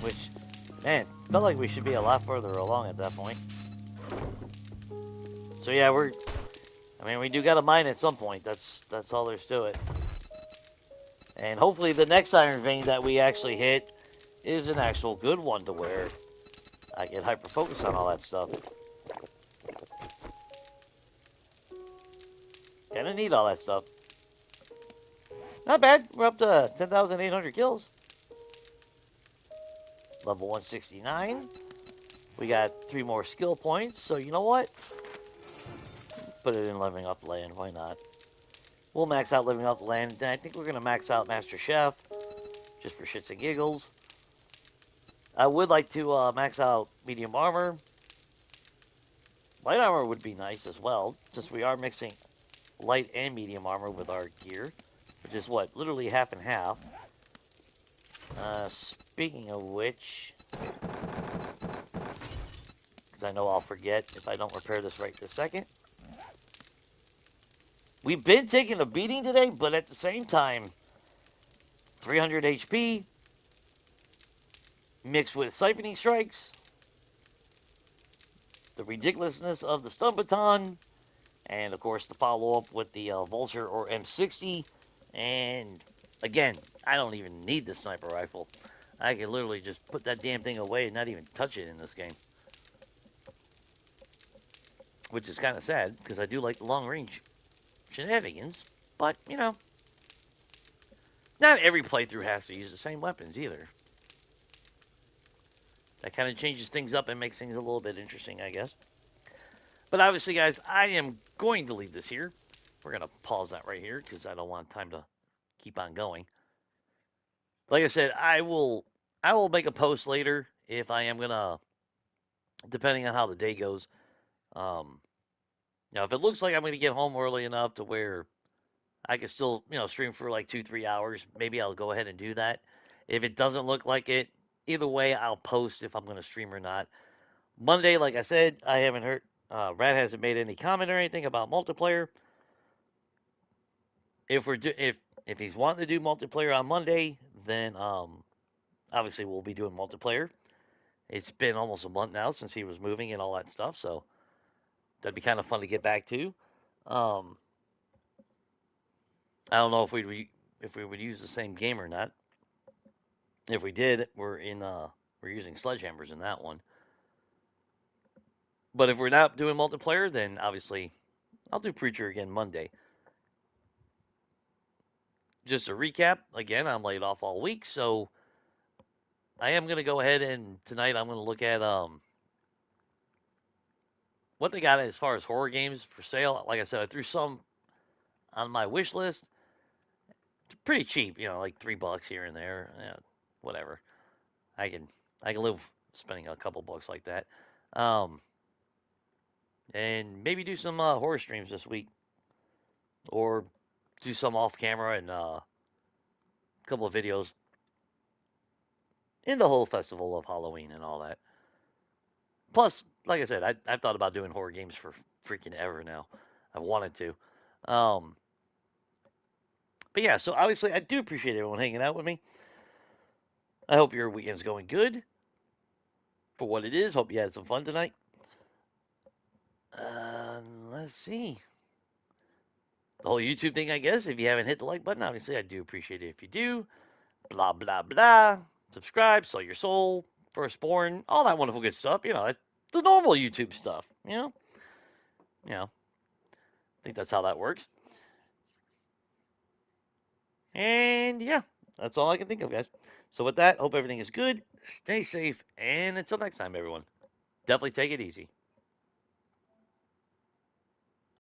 Which, man, felt like we should be a lot further along at that point. So yeah, we do gotta mine at some point. That's all there's to it. And hopefully the next iron vein that we actually hit is an actual good one to where I get hyper focused on all that stuff. Kinda need all that stuff. Not bad. We're up to 10,800 kills. Level 169. We got 3 more skill points, so you know what? Put it in Living Up Land, why not? We'll max out Living Up Land, and I think we're going to max out Master Chef, just for shits and giggles. I would like to max out Medium Armor. Light Armor would be nice as well, since we are mixing Light and Medium Armor with our gear, which is what, literally half and half. Speaking of which, because I know I'll forget if I don't repair this right this second. We've been taking a beating today, but at the same time, 300 HP mixed with siphoning strikes, the ridiculousness of the stun baton, and of course the follow-up with the Vulture or M60. And again, I don't even need the sniper rifle. I can literally just put that damn thing away and not even touch it in this game. Which is kind of sad, because I do like the long-range shenanigans. But, you know, not every playthrough has to use the same weapons either. That kind of changes things up and makes things a little bit interesting, I guess. But obviously, guys, I am going to leave this here. We're going to pause that right here, because I don't want time to keep on going. Like I said, I will make a post later if I am gonna, depending on how the day goes. Now if it looks like I'm gonna get home early enough to where I can still, stream for like 2-3 hours, maybe I'll go ahead and do that. If it doesn't look like it, either way, I'll post if I'm gonna stream or not. Monday, like I said, I haven't heard. Rat hasn't made any comment or anything about multiplayer. If he's wanting to do multiplayer on Monday, then obviously we'll be doing multiplayer. It's been almost a month now since he was moving and all that stuff, so that'd be kind of fun to get back to. I don't know if we would use the same game or not. If we did, we're using sledgehammers in that one. But if we're not doing multiplayer, then obviously I'll do Preacher again Monday. Just a recap, again, I'm laid off all week, so I am going to go ahead and tonight I'm going to look at what they got as far as horror games for sale. Like I said, I threw some on my wish list. Pretty cheap, like $3 here and there. Yeah, whatever. I can live spending a couple bucks like that. And maybe do some horror streams this week, or do some off camera and a couple of videos in the whole festival of Halloween and all that. Plus, like I said, I've thought about doing horror games for freaking ever now. I've wanted to. But yeah, so obviously I do appreciate everyone hanging out with me. I hope your weekend's going good for what it is. Hope you had some fun tonight. Let's see. The whole YouTube thing, I guess. If you haven't hit the like button, obviously I do appreciate it if you do. Blah blah blah. Subscribe, sell your soul, firstborn, all that wonderful good stuff. The normal YouTube stuff. I think that's how that works. And yeah, that's all I can think of, guys. So with that, hope everything is good. Stay safe, and until next time, everyone, definitely take it easy.